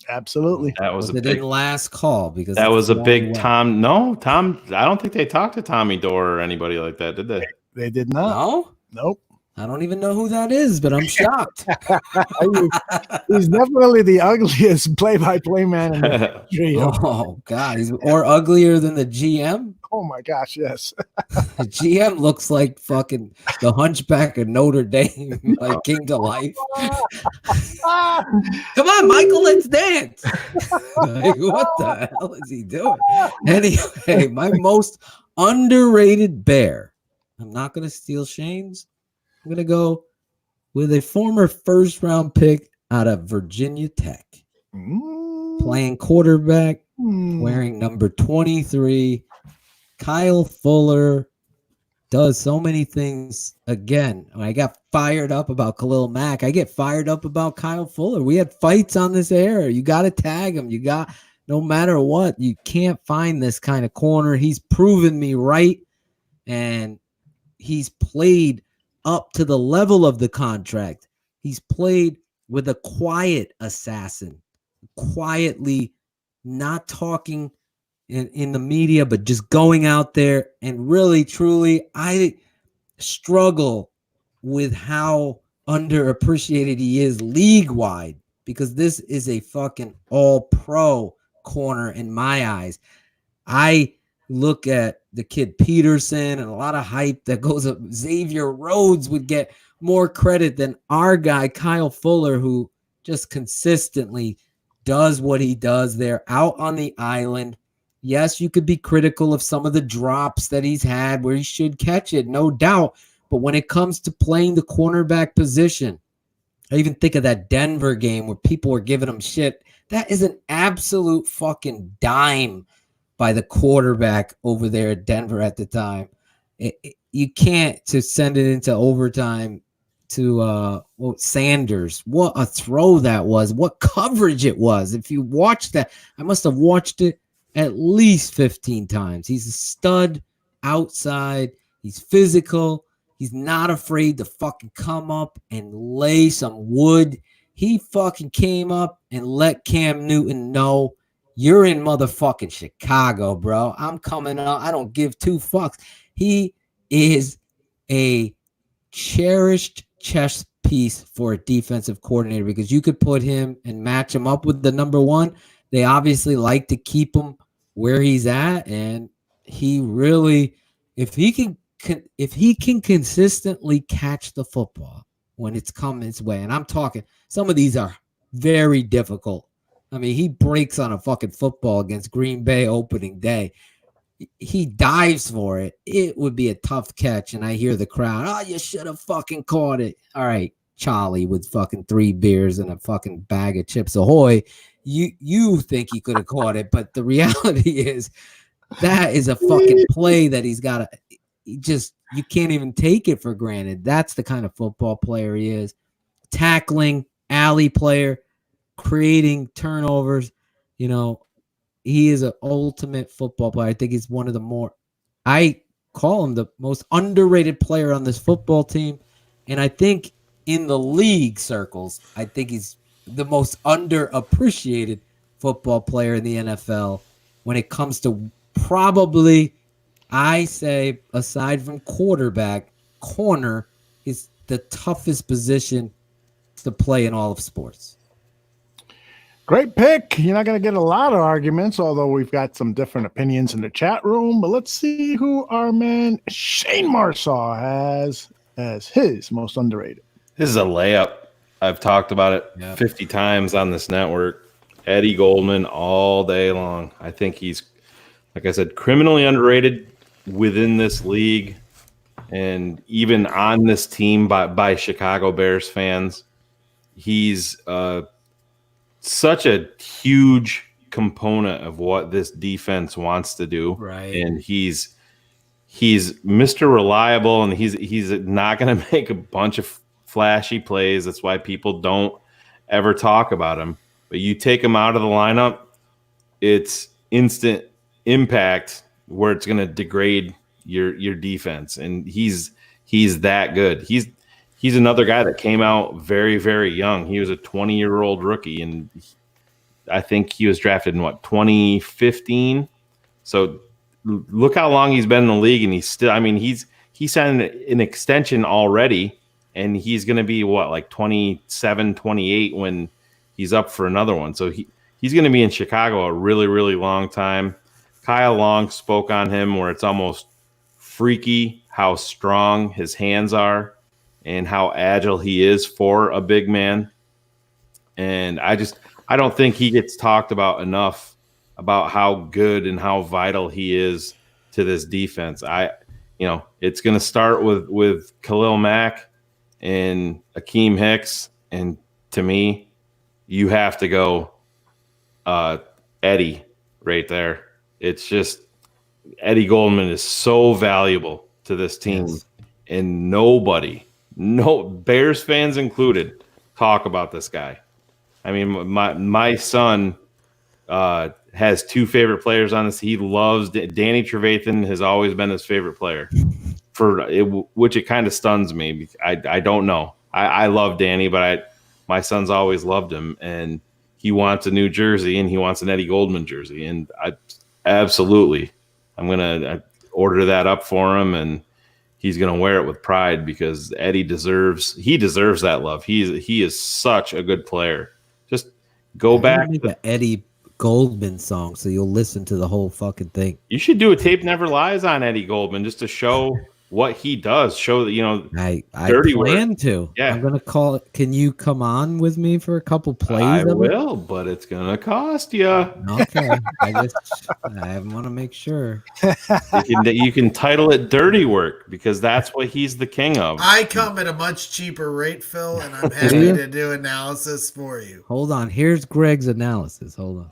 Absolutely. That was a it big. in last call because That it's was a long big way. Tom. No, Tom. I don't think they talked to Tommy Dora or anybody like that, did they? They did not. No? Nope. I don't even know who that is, but I'm shocked. He's definitely the ugliest play-by-play man in the country. Oh God, he's or uglier than the GM. Oh my gosh, yes. The GM looks like fucking the Hunchback of Notre Dame, like King to life. Come on, Michael, let's dance. Like, what the hell is he doing? Anyway, my most underrated Bear. I'm not going to steal Shane's. I'm going to go with a former first-round pick out of Virginia Tech, playing quarterback, wearing number 23. Kyle Fuller does so many things. Again, when I got fired up about Khalil Mack, I get fired up about Kyle Fuller. We had fights on this air. You got to tag him. You got, no matter what, you can't find this kind of corner. He's proven me right, and he's played up to the level of the contract. He's played with a quiet assassin, quietly not talking in the media, but just going out there and really, truly, I struggle with how underappreciated he is league-wide, because this is a fucking all-pro corner in my eyes. I look at the kid Peterson and a lot of hype that goes up. Xavier Rhodes would get more credit than our guy, Kyle Fuller, who just consistently does what he does there out on the island. Yes, you could be critical of some of the drops that he's had where he should catch it, no doubt. But when it comes to playing the cornerback position, I even think of that Denver game where people were giving him shit. That is an absolute fucking dime by the quarterback over there at Denver at the time. You can't to send it into overtime to Sanders. What a throw that was. What coverage it was. If you watch that, I must have watched it at least 15 times. He's a stud outside. He's physical. He's not afraid to fucking come up and lay some wood. He fucking came up and let Cam Newton know, you're in motherfucking Chicago, bro. I'm coming up. I don't give two fucks. He is a cherished chess piece for a defensive coordinator, because you could put him and match him up with the number one. They obviously like to keep him where he's at, and he really, if he can consistently catch the football when it's come his way, and I'm talking, some of these are very difficult. I mean, he breaks on a fucking football against Green Bay opening day. He dives for it. It would be a tough catch, and I hear the crowd, oh, you should have fucking caught it. All right, Charlie with fucking 3 beers and a fucking bag of Chips Ahoy. You think he could have caught it, but the reality is that is a fucking play that he's got to you can't even take it for granted. That's the kind of football player he is. Tackling, alley player, creating turnovers. You know, he is an ultimate football player. I think he's one of the more, I call him the most underrated player on this football team. And I think in the league circles, I think he's the most underappreciated football player in the NFL when it comes to probably, I say, aside from quarterback, corner is the toughest position to play in all of sports. Great pick. You're not going to get a lot of arguments, although we've got some different opinions in the chat room. But let's see who our man Shane Marsaw has as his most underrated. This is a layup. I've talked about it 50 times on this network. Eddie Goldman all day long. I think he's, like I said, criminally underrated within this league and even on this team by Chicago Bears fans. He's such a huge component of what this defense wants to do. Right. And he's Mr. Reliable, and he's not going to make a bunch of flashy plays. That's why people don't ever talk about him. But you take him out of the lineup, it's instant impact where it's going to degrade your defense. And he's that good. He's another guy that came out very, very young. He was a 20-year-old rookie, and I think he was drafted in 2015. So look how long he's been in the league, and he's still. I mean, he signed an extension already, and he's going to be 27, 28 when he's up for another one. So he's going to be in Chicago a really, really long time. Kyle Long spoke on him where it's almost freaky how strong his hands are and how agile he is for a big man. And I don't think he gets talked about enough about how good and how vital he is to this defense. It's going to start with Khalil Mack and Akeem Hicks. And to me, you have to go Eddie right there. It's just Eddie Goldman is so valuable to this team. Yes. And no Bears fans included, talk about this guy. I mean, my son has 2 favorite players on this. He loves Danny Trevathan. Has always been his favorite player, which it kind of stuns me. I don't know. I love Danny, but my son's always loved him, and he wants a new jersey, and he wants an Eddie Goldman jersey, and Absolutely. I'm going to order that up for him, and he's going to wear it with pride because Eddie deserves that love. He is such a good player. Just go back. Make an Eddie Goldman song so you'll listen to the whole fucking thing. You should do a Tape Never Lies on Eddie Goldman just to show what he does. Show that, I dirty plan work. to. Yeah. I'm gonna call it. Can you come on with me for a couple plays? I of will, but it's gonna cost you. Okay. I want to make sure. You can title it Dirty Work because that's what he's the king of. I come at a much cheaper rate, Phil, and I'm happy to do analysis for you. Hold on. Here's Greg's analysis. Hold on.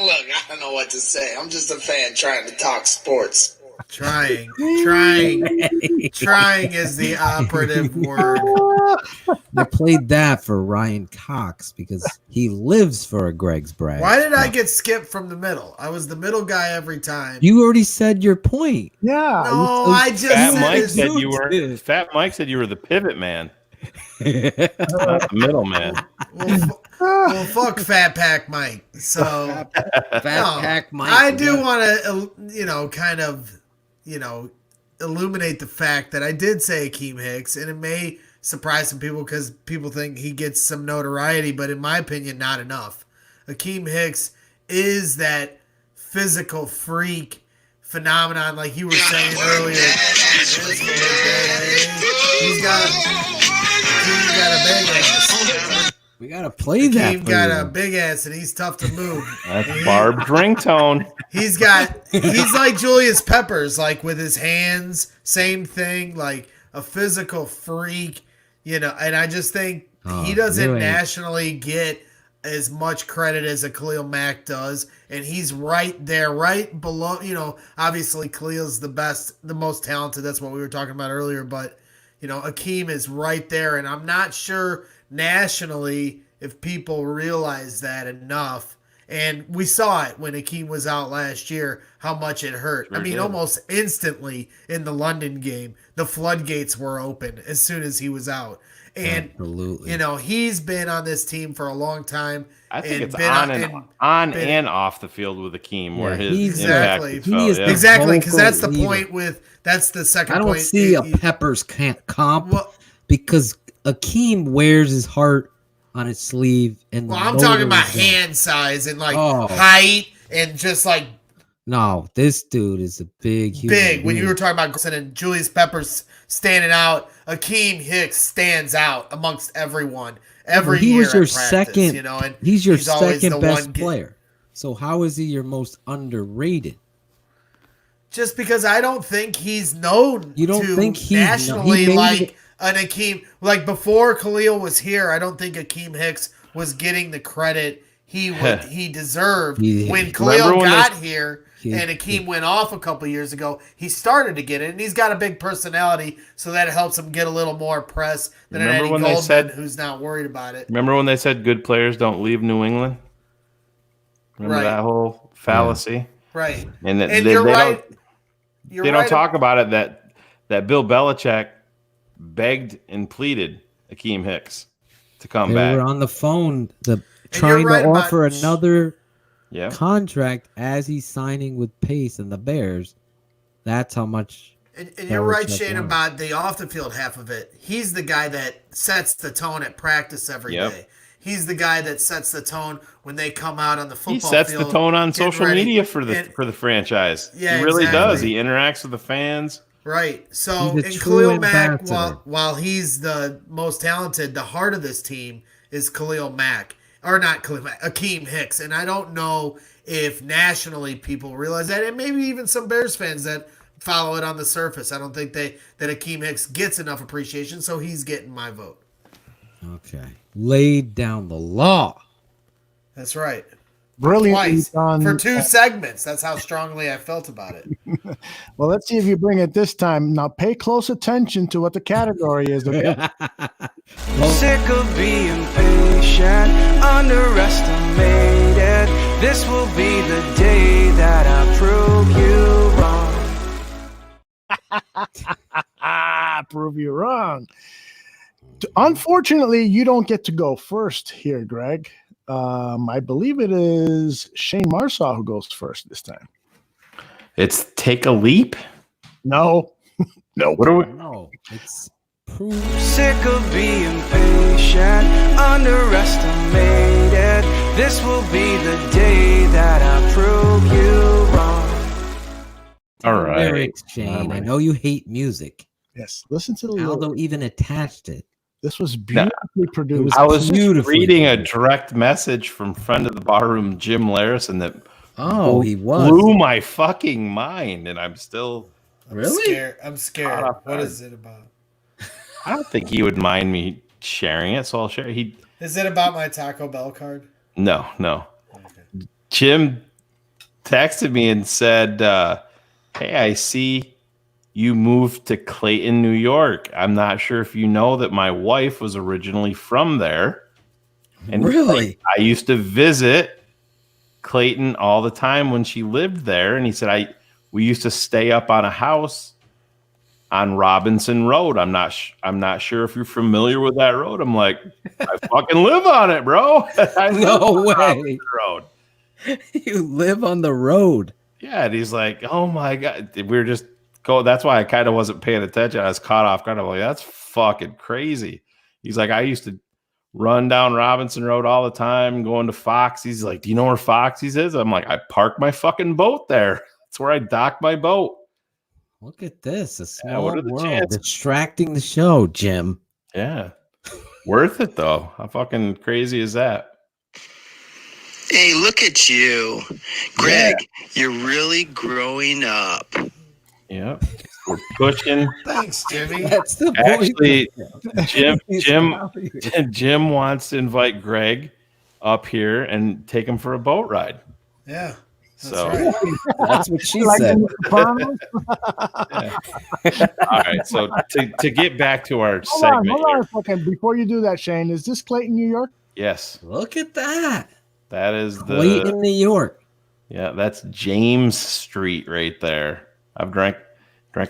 Look, I don't know what to say. I'm just a fan trying to talk sports. Trying is the operative word. I played that for Ryan Cox because he lives for a Greg's brag. Why did I get skipped from the middle? I was the middle guy every time. You already said your point. Yeah. No, I just Fat Mike said you were the pivot man. Not the middle man. Well, fuck Fat Pack Mike. So Pack Mike. I do want to, kind of, illuminate the fact that I did say Akeem Hicks, and it may surprise some people because people think he gets some notoriety, but in my opinion, not enough. Akeem Hicks is that physical freak phenomenon, like you were saying earlier. He's got a big ass. We gotta play that. He's got a big ass and he's tough to move. That's Barb's ringtone. He's like Julius Peppers, like with his hands, same thing, like a physical freak, and I just think he doesn't nationally get as much credit as a Khalil Mack does, and he's right there, right below, obviously Khalil's the most talented, that's what we were talking about earlier, but Akeem is right there, and I'm not sure nationally if people realize that enough. And we saw it when Akeem was out last year, how much it hurt. I mean, almost instantly in the London game, the floodgates were open as soon as he was out. And, absolutely. He's been on this team for a long time. I think it's on and off the field with Akeem where his impact is felt. Exactly, because that's the point that's the second point. I don't see a Peppers can't comp because Akeem wears his heart on his sleeve. And I'm talking about hand size and height and just like. No, this dude is a big, huge. Big. When you were talking about Grayson and Julius Peppers standing out, Akeem Hicks stands out amongst everyone. He was your second. And he's your second best player. So how is he your most underrated? Just because I don't think he's known. You don't think he's nationally like an Akeem. Like before Khalil was here, I don't think Akeem Hicks was getting the credit he deserved. When Khalil got here and Akeem went off a couple years ago, he started to get it, and he's got a big personality, so that helps him get a little more press than an Eddie Goldman, who's not worried about it. Remember when they said good players don't leave New England? Remember that whole fallacy? Right. And you're right. They don't talk about it that Bill Belichick begged and pleaded Akeem Hicks to come back. They were on the phone trying to offer another contract as he's signing with Pace and the Bears. That's how much. And you're right, Shane, about the off the field half of it. He's the guy that sets the tone at practice every day. He's the guy that sets the tone when they come out on the football field. He sets the tone on social media for the franchise. Yeah, he really does. He interacts with the fans. Right. So, and Khalil Mack, while he's the most talented, the heart of this team is Khalil Mack. Or not Khalil Mack, Akeem Hicks. And I don't know if nationally people realize that, and maybe even some Bears fans that follow it on the surface. I don't think that Akeem Hicks gets enough appreciation, so he's getting my vote. Okay. Laid down the law. That's right. Brilliant. For 2 segments. That's how strongly I felt about it. Well, let's see if you bring it this time. Now pay close attention to what the category is. Okay? Sick of being patient, underestimated. This will be the day that I prove you wrong. Prove you wrong. Unfortunately, you don't get to go first here, Greg. I believe it is Shane Marsaw who goes first this time. It's take a leap. No, no. What are we? No, it's Sick of being patient, underestimated. This will be the day that I prove you wrong. All right, lyrics, Shane. I know you hate music. Yes, listen to the Aldo even attached it. This was beautifully produced. I was just reading a direct message from friend of the barroom, Jim Larison, that he was blew my fucking mind, and I'm still I'm scared. What is it about? I don't think he would mind me sharing it, so I'll share. Is it about my Taco Bell card? No. Jim texted me and said, "Hey, I see you moved to Clayton, New York. I'm not sure if you know that my wife was originally from there. And really, I used to visit Clayton all the time when she lived there." And he said, we used to stay up on a house on Robinson Road. I'm not sure if you're familiar with that road. I'm like, I fucking live on it, bro. No way. Road. You live on the road. Yeah, and he's like, oh my God. We were just go. That's why I kind of wasn't paying attention. I was caught off guard. I'm like, that's fucking crazy. He's like, I used to run down Robinson Road all the time, going to Foxy's. He's like, do you know where Foxy's is? I'm like, I parked my fucking boat there. That's where I dock my boat. Look at this. A small world. Chances? Distracting the show, Jim. Yeah. Worth it, though. How fucking crazy is that? Hey, look at you. Greg, you're really growing up. Yeah. We're pushing. Thanks, Jimmy. That's the Actually, Jim wants to invite Greg up here and take him for a boat ride. Yeah. So that's what she Like said. in The Sopranos? All right. So to get back to our Hold segment. on a second. Before you do that, Shane, is this Clayton, New York? Yes. Look at that. That is the Clayton, New York. Yeah, that's James Street right there. I've drank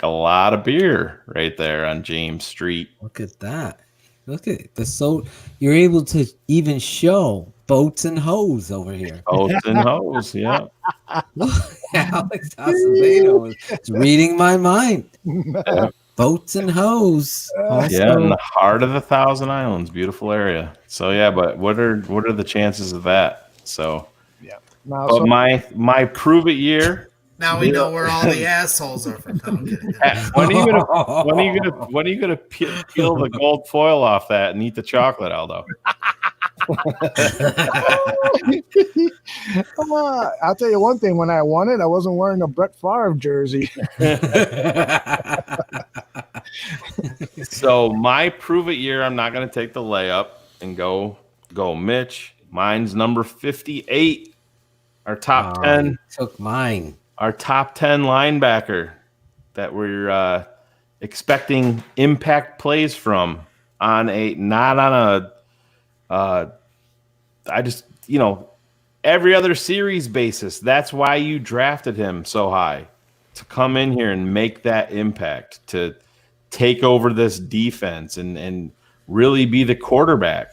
a lot of beer right there on James Street. Look at that. Look at the you're able to even show boats and hoes over here. Boats and hoes, yeah. Alex Acevedo is reading my mind. Boats and hoes. Yeah, in the heart of the Thousand Islands, beautiful area. So yeah, but what are the chances of that? So yeah. But my prove it year. Now we know where all the assholes are from. When are you gonna peel the gold foil off that and eat the chocolate, Aldo? I'll tell you one thing. When I won it, I wasn't wearing a Brett Favre jersey. So my prove it year, I'm not going to take the layup and go Mitch. Mine's number 58. Our top 10 took mine. Our top 10 linebacker that we're expecting impact plays from every other series basis. That's why you drafted him so high, to come in here and make that impact, to take over this defense and really be the quarterback,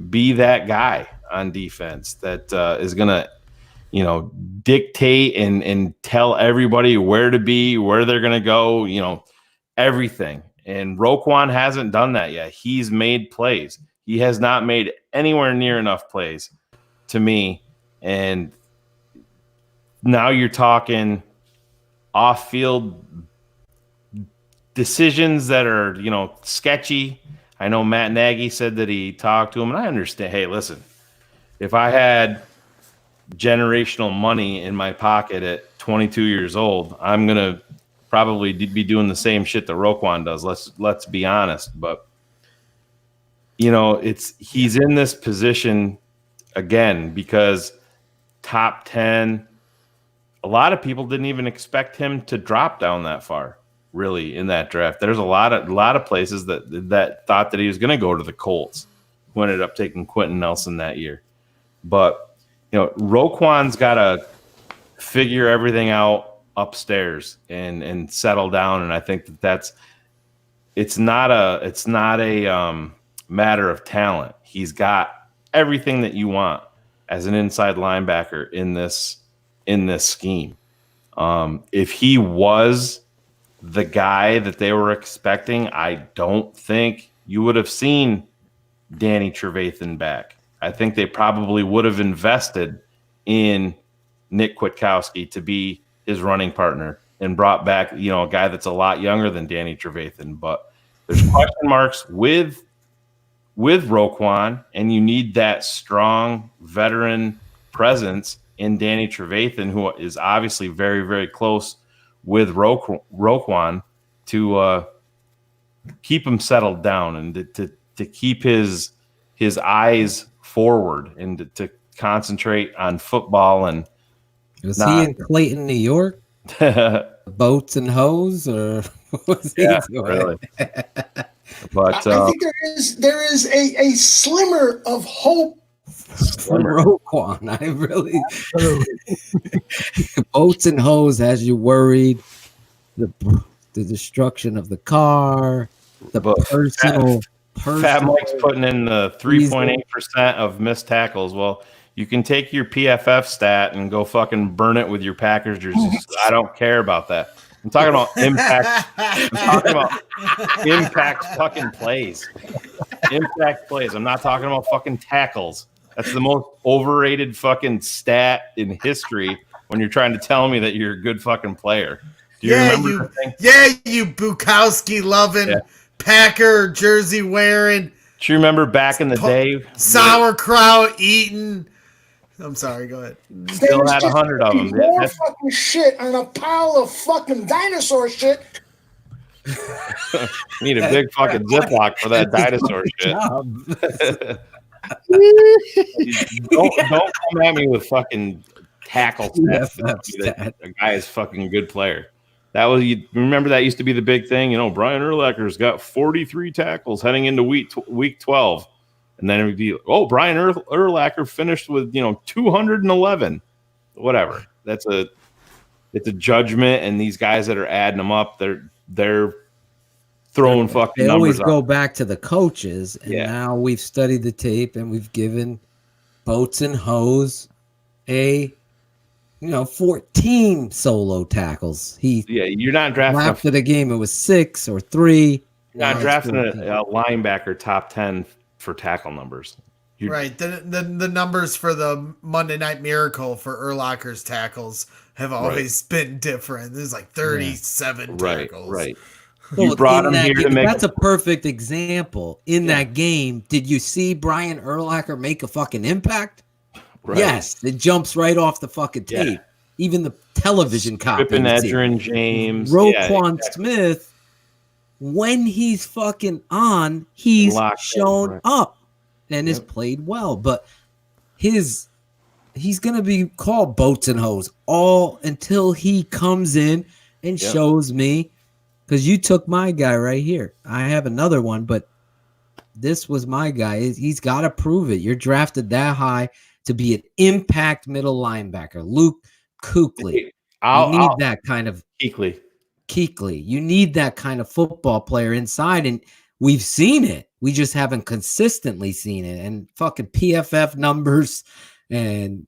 be that guy on defense that is going to, dictate and tell everybody where to be, where they're going to go, everything. And Roquan hasn't done that yet. He's made plays. He has not made anywhere near enough plays to me. And now you're talking off-field decisions that are, sketchy. I know Matt Nagy said that he talked to him, and I understand. Hey, listen, if I had generational money in my pocket at 22 years old, I'm going to probably be doing the same shit that Roquan does. Let's be honest. But, he's in this position again because top 10, a lot of people didn't even expect him to drop down that far, really, in that draft. There's a lot of places that thought that he was going to go to the Colts, who ended up taking Quentin Nelson that year. But, Roquan's got to figure everything out upstairs and settle down. And I think it's not a matter of talent. He's got everything that you want as an inside linebacker in this scheme. If he was the guy that they were expecting, I don't think you would have seen Danny Trevathan back. I think they probably would have invested in Nick Kwiatkowski to be his running partner and brought back, a guy that's a lot younger than Danny Trevathan. But there's question marks with Roquan, and you need that strong veteran presence in Danny Trevathan, who is obviously very, very close with Roquan to keep him settled down and to keep his eyes forward and to concentrate on football. And was he in Clayton, New York? Boats and hose, or what was he doing? Really. But I think there is a slimmer of hope for Roquan. I really boats and hose has you worried. The destruction of the car, the personal. Fat Mike's putting in the 3.8% of missed tackles. Well, you can take your PFF stat and go fucking burn it with your Packers jerseys. I don't care about that. I'm talking about impact. I'm talking about impact fucking plays. Impact plays. I'm not talking about fucking tackles. That's the most overrated fucking stat in history when you're trying to tell me that you're a good fucking player. Do you remember the thing? Yeah, you Bukowski loving, Packer jersey wearing. Do you remember back in the day? Sauerkraut eating. I'm sorry, go ahead. Still had 100 of them. More fucking shit on a pile of fucking dinosaur shit. Need a big fucking Ziploc for that dinosaur shit. don't come at me with fucking tackle stats. A guy is fucking good player. That was, you remember that used to be the big thing. Brian Urlacher's got 43 tackles heading into week 12. And then it would be, Brian Urlacher finished with 211. Whatever. It's a judgment, and these guys that are adding them up, they're throwing fucking numbers. They always go back to the coaches, and now we've studied the tape and we've given Boats and Hose a 14 solo tackles. You're not drafting after the game. It was 6 or 3. You're not drafting a linebacker top 10 for tackle numbers. Right. The numbers for the Monday Night Miracle for Urlacher's tackles have always been different. There's like 37 tackles. Right. You brought him here to make. That's a perfect example. In that game, did you see Brian Urlacher make a fucking impact? Right. Yes, it jumps right off the fucking tape. Even the television copy. Edgerrin James. Roquan Smith, when he's fucking on, he's shown up and has played well. But he's going to be called Boats and Hose all until he comes in and shows me. Because you took my guy right here. I have another one, but this was my guy. He's got to prove it. You're drafted that high to be an impact middle linebacker. Luke Kuechly. You need that kind of Kuechly. You need that kind of football player inside, and we've seen it. We just haven't consistently seen it. And fucking PFF numbers and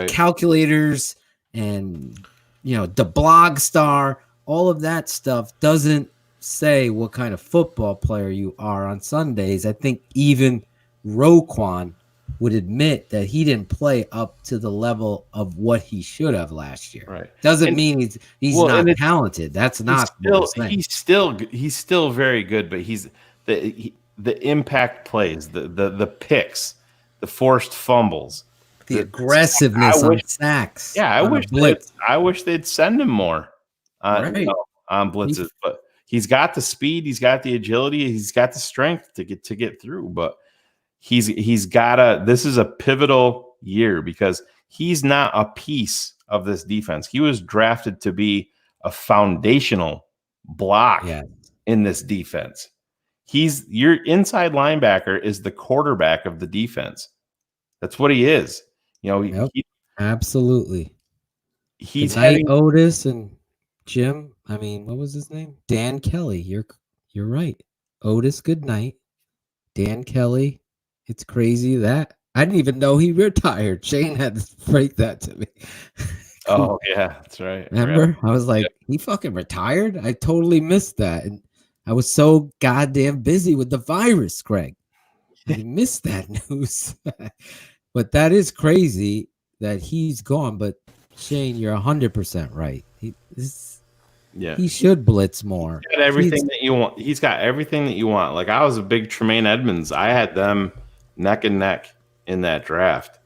calculators and the blog star, all of that stuff doesn't say what kind of football player you are on Sundays. I think even Roquan would admit that he didn't play up to the level of what he should have last year. Right. Doesn't mean he's not talented. That's not he's still very good, but he's the impact plays, the picks, the forced fumbles, the aggressiveness on sacks. Yeah, I wish they'd send him more on blitzes, but he's got the speed, he's got the agility, he's got the strength to get through, but he's got this is a pivotal year because he's not a piece of this defense. He was drafted to be a foundational block in this defense. Your inside linebacker is the quarterback of the defense. That's what he is. Absolutely. He's Otis and Jim. I mean, what was his name? Dan Kelly. You're right. Otis, good night. Dan Kelly. It's crazy that I didn't even know he retired. Shane had to break that to me. Oh yeah, that's right. Remember? I was like, he fucking retired? I totally missed that. And I was so goddamn busy with the virus, Greg. I missed that news. But that is crazy that he's gone. But Shane, you're 100% right. He should blitz more. He's got everything that you want. He's got everything that you want. Like I was a big Tremaine Edmonds. I had them neck and neck in that draft.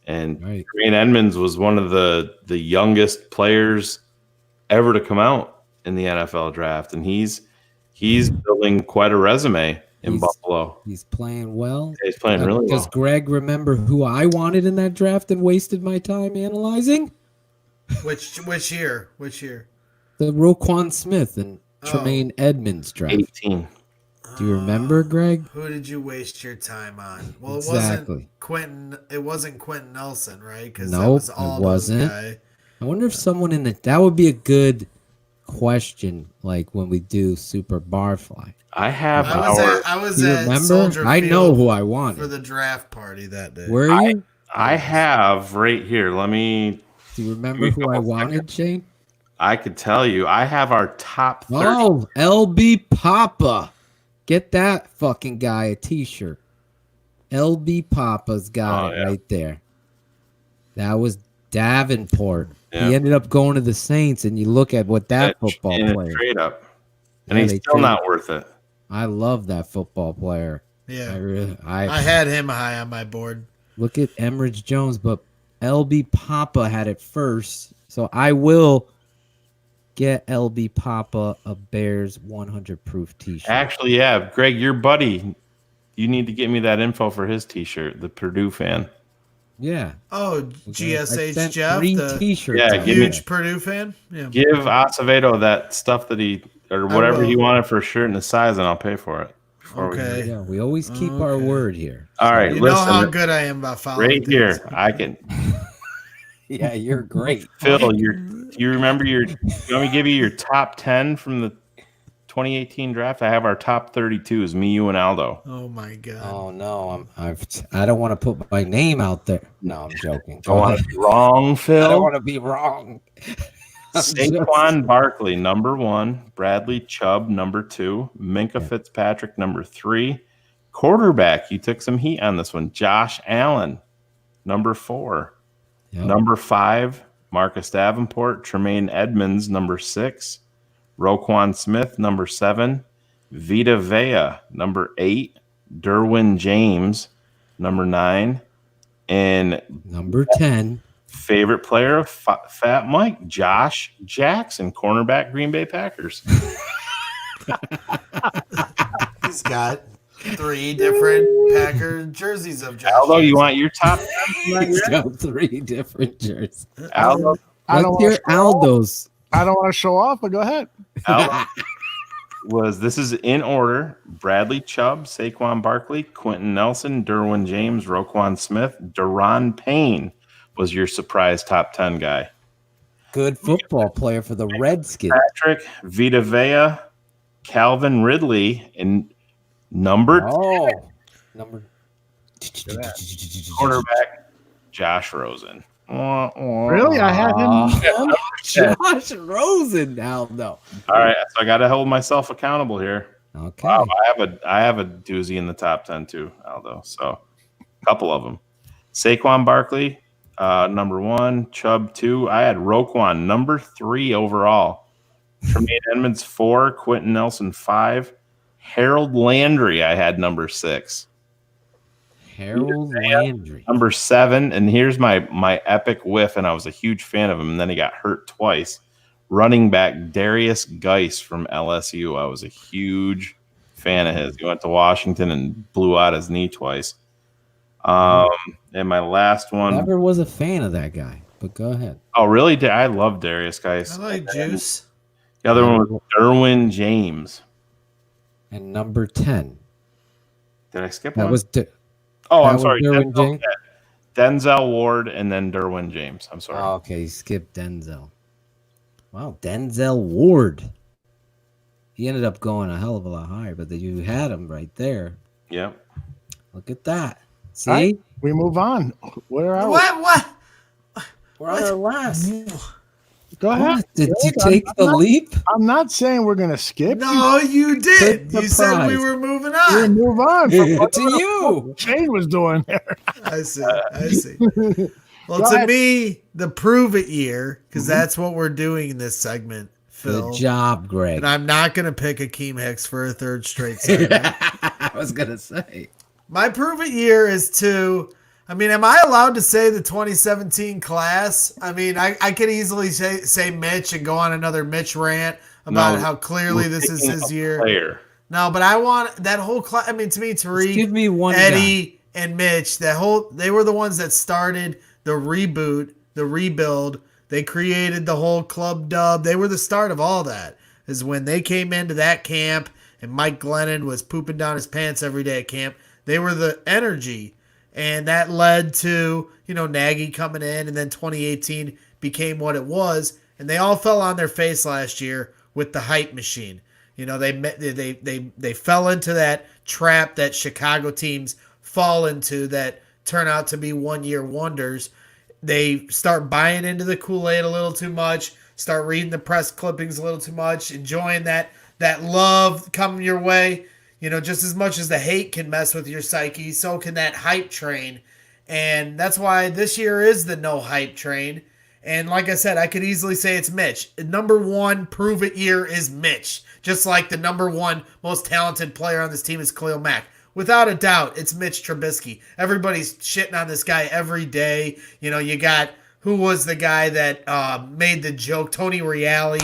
And Tremaine Edmonds was one of the youngest players ever to come out in the NFL draft. And he's building quite a resume in Buffalo. He's playing well. He's playing really well. Does Greg remember who I wanted in that draft and wasted my time analyzing? Which year? Which year? The Roquan Smith and Tremaine Edmonds draft. 18. Do you remember, Greg? Who did you waste your time on? Well, Exactly. It wasn't Quentin Nelson, right? Because Nope, that was it all wasn't. guy. I wonder if someone that would be a good question, like when we do Super Barfly. I was at remember? Soldier I know Field who I wanted for the draft party that day. Were you? I have right here. Let me. Do you remember who I wanted, Shane? I could tell you. I have our top 30. Oh, LB Papa. Get that fucking guy a t-shirt. LB Papa's got it right there. That was Davenport. Yeah. He ended up going to the Saints, and you look at what that football in a player. trade up. And he's still not worth it. I love that football player. Yeah. I had him high on my board. Look at Emridge Jones, but LB Papa had it first. So I will get LB Papa a Bears 100 proof t-shirt. Actually, yeah. Greg, your buddy, you need to get me that info for his t-shirt, the Purdue fan. Yeah. Oh, GSH Jeff, 3 the t-shirts. huge Purdue fan. Yeah. Give Acevedo that stuff that or whatever he wanted for a shirt and the size, and I'll pay for it. Okay. Yeah, we always keep our word here. All right, You listen. know how good I am about following Right here, I can. Yeah, you're great. Phil, you remember you want me to give you your top 10 from the 2018 draft? I have our top 32s, me, you, and Aldo. Oh my god. Oh no, I don't want to put my name out there. No, I'm joking. Don't want to be wrong, Phil. I don't want to be wrong. Saquon Barkley, number 1. Bradley Chubb, number 2. Minka Fitzpatrick, number 3. Quarterback, you took some heat on this one. Josh Allen, number 4. Yep. Number 5, Marcus Davenport. Tremaine Edmonds, number 6. Roquan Smith, number 7. Vita Vea, number 8. Derwin James, number 9. And number 10. Favorite player of Fat Mike, Josh Jackson, cornerback, Green Bay Packers. He's got 3 different Packer jerseys of Josh. Aldo, you want your top 10? He's got 3 different jerseys. Aldo, Let's hear Aldo's. I don't want to show off, but go ahead. This is in order: Bradley Chubb, Saquon Barkley, Quentin Nelson, Derwin James, Roquan Smith, Daron Payne was your surprise top 10 guy. Good football player for the Redskins. Patrick, Vita Vea, Calvin Ridley, and number 10, quarterback Josh Rosen. Really? I had him. Josh Rosen now, though. All right, so I got to hold myself accountable here. Okay. Wow, I have a doozy in the top 10 too, Aldo. So a couple of them. Saquon Barkley, number 1. Chubb 2. I had Roquan number 3 overall. Tremaine Edmonds 4. Quentin Nelson 5. Harold Landry I had number 6. Harold Landry. Number 7, and here's my epic whiff, and I was a huge fan of him, and then he got hurt twice. Running back Darius Geis from LSU. I was a huge fan of his. He went to Washington and blew out his knee twice. And my last one. Never was a fan of that guy, but go ahead. Oh, really? I love Darius Geis. I like Juice. The other one was Derwin James. And number 10. Did I skip That one? was I'm sorry. Derwin James? Denzel Ward and then Derwin James. I'm sorry. Oh, okay, you skipped Denzel. Wow, Denzel Ward. He ended up going a hell of a lot higher, but you had him right there. Yep. Look at that. See? We move on. Where are What? We're on our last. Go ahead. What? Did you I'm take the not- leap? I'm not saying we're going to skip. No, you did. Good You said we surprise. were moving We'll on. move on from what To you. Shane was doing there. I see. Well, Go to ahead. me, the prove it year, because that's what we're doing in this segment, Phil. Good job, Greg. And I'm not going to pick Akeem Hicks for a third straight segment. I was gonna say. My prove it year is am I allowed to say the 2017 class? I mean, I could easily say Mitch and go on another Mitch rant about how clearly this is his year. Player. No, but I want that whole class. I mean, to me, Tariq, Give me one Eddie, and Mitch, they were the ones that started the reboot, the rebuild. They created the whole club dub. They were the start of all that. Is when they came into that camp and Mike Glennon was pooping down his pants every day at camp. They were the energy. And that led to, Nagy coming in, and then 2018 became what it was. And they all fell on their face last year with the hype machine. They fell into that trap that Chicago teams fall into that turn out to be one-year wonders. They start buying into the Kool-Aid a little too much, start reading the press clippings a little too much, enjoying that love coming your way. Just as much as the hate can mess with your psyche, so can that hype train. And that's why this year is the no hype train. And like I said, I could easily say it's Mitch. Number one prove it year is Mitch. Just like the number one most talented player on this team is Khalil Mack. Without a doubt, it's Mitch Trubisky. Everybody's shitting on this guy every day. You got, who was the guy that made the joke? Tony Reale.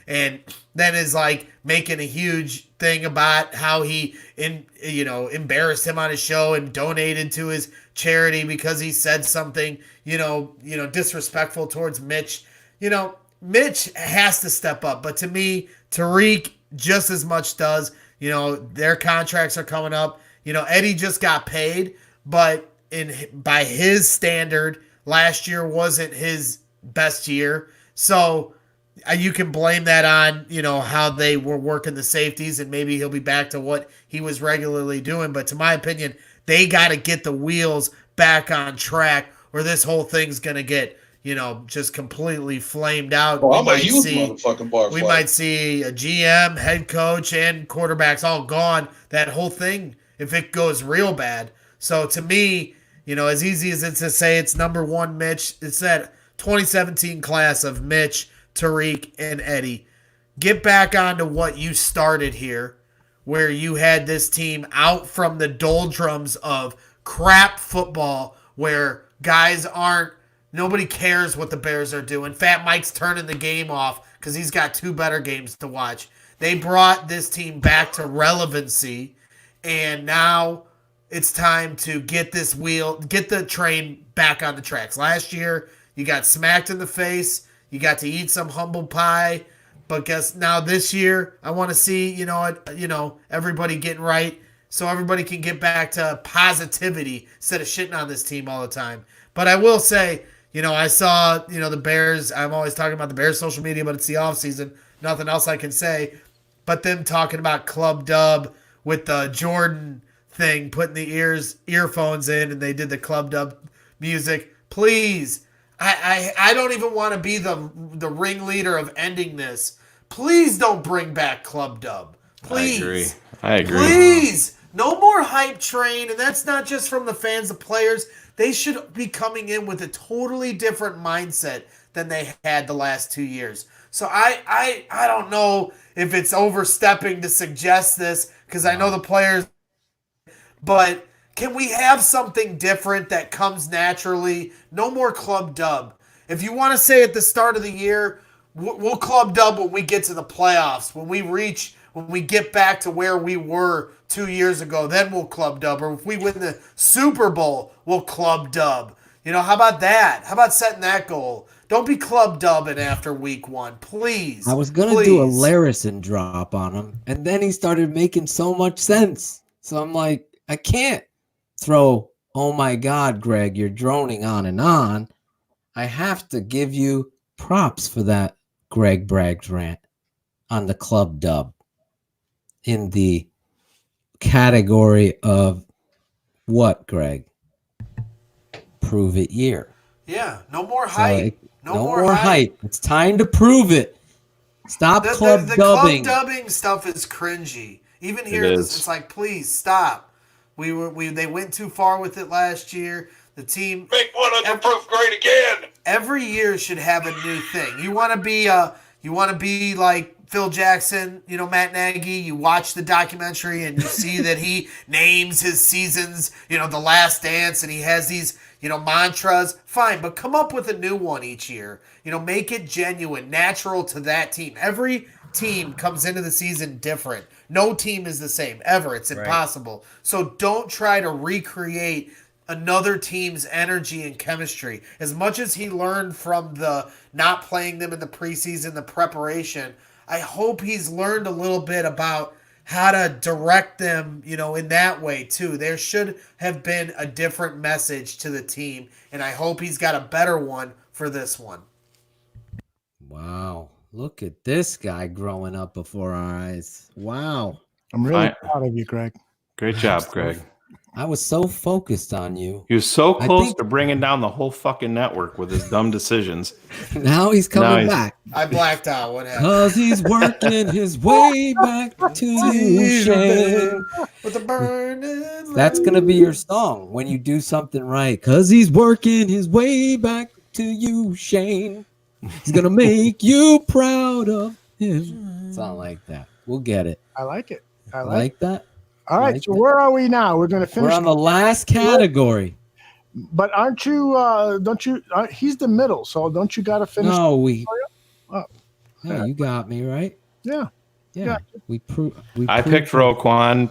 And then is like making a huge thing about how he embarrassed him on his show and donated to his charity because he said something disrespectful towards Mitch. Mitch has to step up, but to me, Tariq just as much does. Their contracts are coming up. Eddie just got paid, but by his standard, last year wasn't his best year. So you can blame that on, how they were working the safeties, and maybe he'll be back to what he was regularly doing. But to my opinion, they got to get the wheels back on track, or this whole thing's going to get, just completely flamed out. Oh, I'm a huge motherfucking Barfly. We might see a GM, head coach, and quarterbacks all gone. That whole thing, if it goes real bad. So to me, as easy as it's to say it's number one Mitch, it's that 2017 class of Mitch, Tariq, and Eddie. Get back onto what you started here, where you had this team out from the doldrums of crap football, where nobody cares what the Bears are doing. Fat Mike's turning the game off because he's got two better games to watch. They brought this team back to relevancy, and now it's time to get the train back on the tracks. Last year, you got smacked in the face. You got to eat some humble pie, but guess now this year I want to see everybody getting right, so everybody can get back to positivity instead of shitting on this team all the time. But I will say, I saw the Bears. I'm always talking about the Bears social media, but it's the offseason. Nothing else I can say, but them talking about club dub with the Jordan thing, putting the earphones in, and they did the club dub music. Please. I don't even want to be the ringleader of ending this. Please don't bring back Club Dub. Please. I agree. Please. No more hype train. And that's not just from the fans, the players. They should be coming in with a totally different mindset than they had the last 2 years. So I don't know if it's overstepping to suggest this, because I know the players, but can we have something different that comes naturally? No more club dub. If you want to say at the start of the year, we'll club dub when we get to the playoffs, when we get back to where we were 2 years ago, then we'll club dub. Or if we win the Super Bowl, we'll club dub. How about that? How about setting that goal? Don't be club dubbing after week one, please. I was going to do a Larison drop on him, and then he started making so much sense. So I'm like, I can't throw, oh my God, Greg, you're droning on and on. I have to give you props for that Greg Braggs rant on the club dub in the category of what, Greg? prove it year. Yeah, no more So hype. No more hype. It's time to prove it. Stop club The dubbing. club dubbing stuff is cringy. Even here, It it's is. like, please stop. They went too far with it last year. The team Make 100 proof great again. every year should have a new thing. You want to be like Phil Jackson, Matt Nagy. You watch the documentary and you see that he names his seasons, The Last Dance, and he has these, mantras. Fine, but come up with a new one each year. Make it genuine, natural to that team. Every team comes into the season different. No team is the same ever. It's impossible. So don't try to recreate another team's energy and chemistry. As much as he learned from the not playing them in the preseason, the preparation, I hope he's learned a little bit about how to direct them, in that way too. There should have been a different message to the team, and I hope he's got a better one for this one. Wow. Look at this guy growing up before our eyes. Wow. I'm really proud of you, Greg. Great job, Greg. I was so focused on you. He was so close to bringing down the whole fucking network with his dumb decisions. Now he's coming back. I blacked out. What happened? Because he's working his way back to you, Shane. With the burning. That's going to be your song when you do something right. Because he's working his way back to you, Shane. He's going to make you proud of him. Something like that. We'll get it. I like it. I like that. All right, so where are we now? We're going to finish. We're on the last category. But aren't you? Don't you? He's the middle, so don't you got to finish? No, Oh, yeah, you got me right. yeah. Yeah, we I picked Roquan.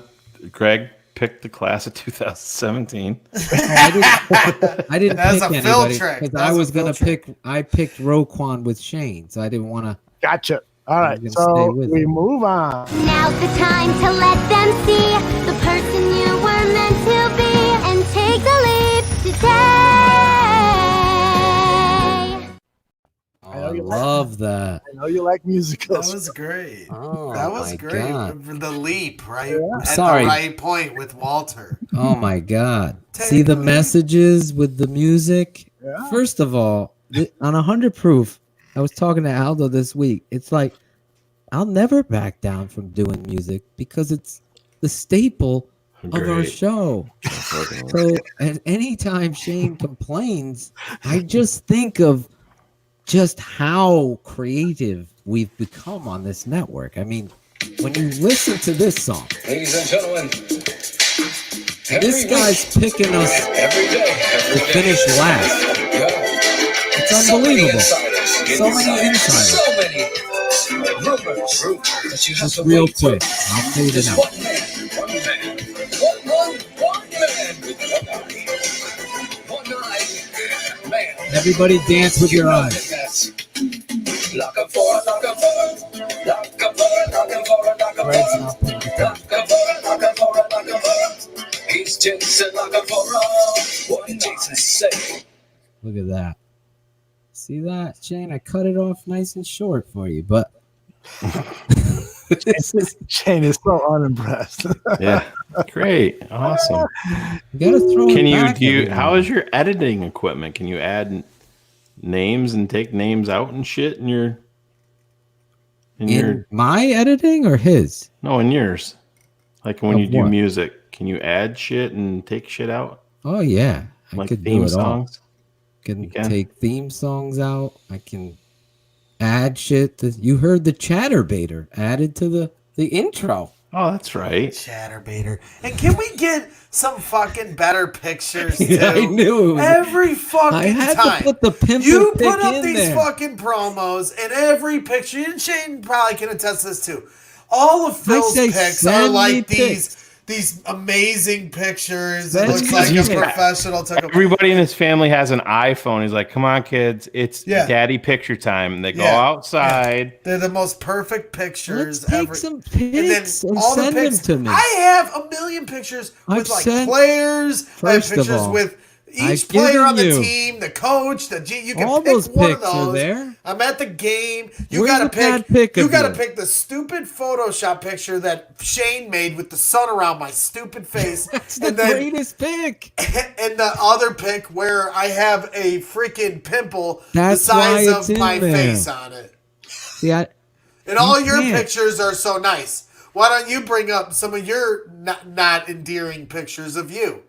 Greg picked the class of 2017. I didn't That's pick a Phil anybody trick. because That's I a was Phil going to pick. I picked Roquan with Shane, so I didn't want to. Gotcha. All right, gonna so stay with we it. move on. Now's the time to let them see the person you were meant to be and take the leap today. I love that. I know you like musicals. That was great. Oh, That was my great. God. The leap, right? At Sorry. the right point with Walter. Oh my God! See the messages with the music. Yeah. First of all, on 100 proof, I was talking to Aldo this week. It's like I'll never back down from doing music because it's the staple of our Great. show. So, and anytime Shane complains, I just think of just how creative we've become on this network. I mean, when you listen to this song, Ladies and gentlemen, this guy's picking us to finish last. It's unbelievable. So many insiders. So many rumors that you have Just to real wait quick, till. I'll fade it There's out. one man with one eye. One eye, man. Everybody dance with your eyes. Lock up for it, lock up for it. Lock up for it, lock up for it, lock up Greg's for it. not putting it down. Lock up for it, lock up for it, lock up for it. He's chasing lock up for it. What did Jason say? Look at that. See that, Shane? I cut it off nice and short for you, but this is Shane is so unimpressed. Yeah, great, awesome. you gotta throw Can it you back do? every now How and is your editing equipment? Can you add names and take names out and shit in your? in my editing or his? No, in yours. Like when Of you do what? music, can you add shit and take shit out? Oh yeah, I Like could theme do it all. songs? Can can? take theme songs out. I can add shit. You heard the chatterbaiter added to the intro. Oh, that's right. Chatterbaiter. And can we get some fucking better pictures too? Yeah, I knew it was- Every fucking I had time. to put the pimp You and pick put up in these there. fucking promos and every picture, and Shane probably can attest to this too. All of Phil's say pics are send me like pics. these amazing pictures. Send It looks me like a pics. professional took a Everybody in his family has an iPhone. He's like, "Come on, kids, it's Yeah. daddy picture time." And they go Yeah. outside. They're the most perfect pictures Let's take ever. some And then pics and all the send them pics. to me. I have a million pictures I've with like sent- players. I have First of pictures all- with Each player on the team, the coach, you can all pick those one picks of those. are there. I'm at the game. You Where's gotta the bad pick. pick You of gotta you? pick the stupid Photoshop picture that Shane made with the sun around my stupid face. That's the greatest pick. And the other pick where I have a freaking pimple That's the size why it's of in my there. face on it. See, And all your can't. pictures are so nice. Why don't you bring up some of your not endearing pictures of you?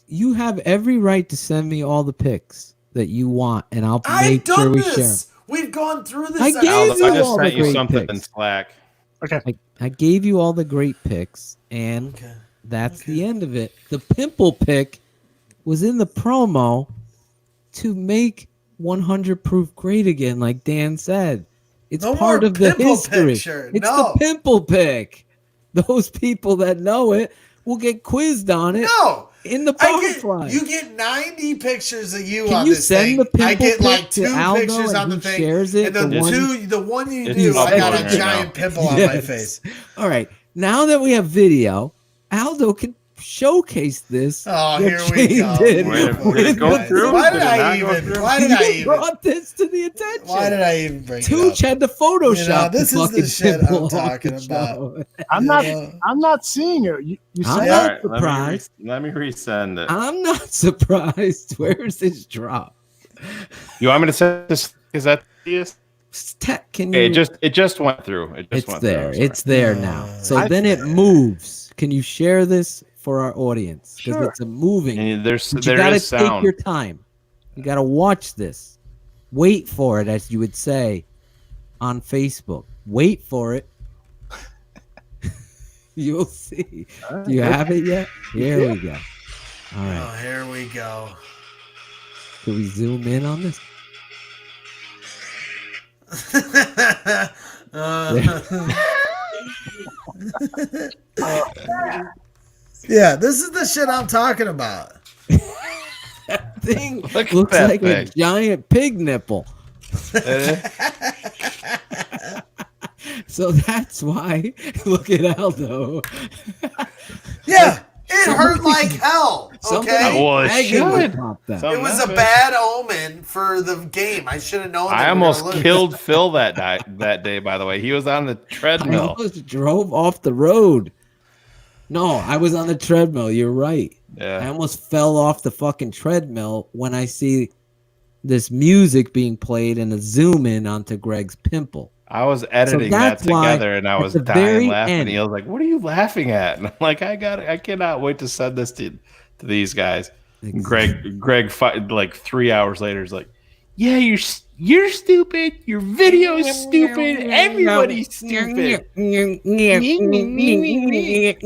You have every right to send me all the pics that you want, and I'll make sure we share them. We've gone through this. I gave you I just all the sent you great something in picks. Slack. Okay. I gave you all the great picks, and that's the end of it. The pimple pick was in the promo to make 100 proof great again, like Dan said. It's No part more of the pimple history. picture. It's No. the pimple pick. Those people that know it will get quizzed on it. No. In the Barfly. You get 90 pictures of you Can on you this send thing. the pimple I get like pic to 2 Aldo pictures and on the he thing. shares it, and the the one you It's do, I got public a right giant now. pimple on my Yes. face. All right. Now that we have video, Aldo can showcase this. Oh, what here we Shane go. did We're with gonna go this. through? Why Did did it I not go even? through? Why did I You even? brought this to the attention. Why did I even bring it Tooch up? had the Photoshop. this the is the fucking shit pimple I'm on talking the about. show. I'm not seeing it. You I'm said not All right, surprised. let me resend it. I'm not surprised. Where's this drop? You want me to send this? Is that this? Can Okay, you? it just went through. It just It's went there. through. It's there now. So then it moves. Can you share this for our audience? Because Sure. it's a moving. And there's But there you gotta is take sound. your time. You gotta watch this. Wait for it, as you would say on Facebook. Wait for it. You'll see. Do you have it yet? Here we go. All right. Oh, here we go. Can we zoom in on this? Yeah, this is the shit I'm talking about. That thing Look at looks that like a thing. giant pig nipple. So that's why. Look at Aldo. Yeah, it hurt like hell. Okay, Well, it Aggie should. would pop that. it was a bad omen for the game. I should have known. I that we were almost gonna lose. killed Phil that day. By the way, he was on the I treadmill. almost drove off the road. No, I was on the treadmill. You're right. Yeah. I almost fell off the fucking treadmill when I see this music being played and a zoom in onto Greg's pimple. I was editing that that's why together, and I at was the very dying laughing. end- He was like, "What are you laughing at?" And I'm like, I cannot wait to send this to these guys." And Greg, like 3 hours later, is like, "Yeah, you're stupid. Your video is stupid. Everybody's stupid." It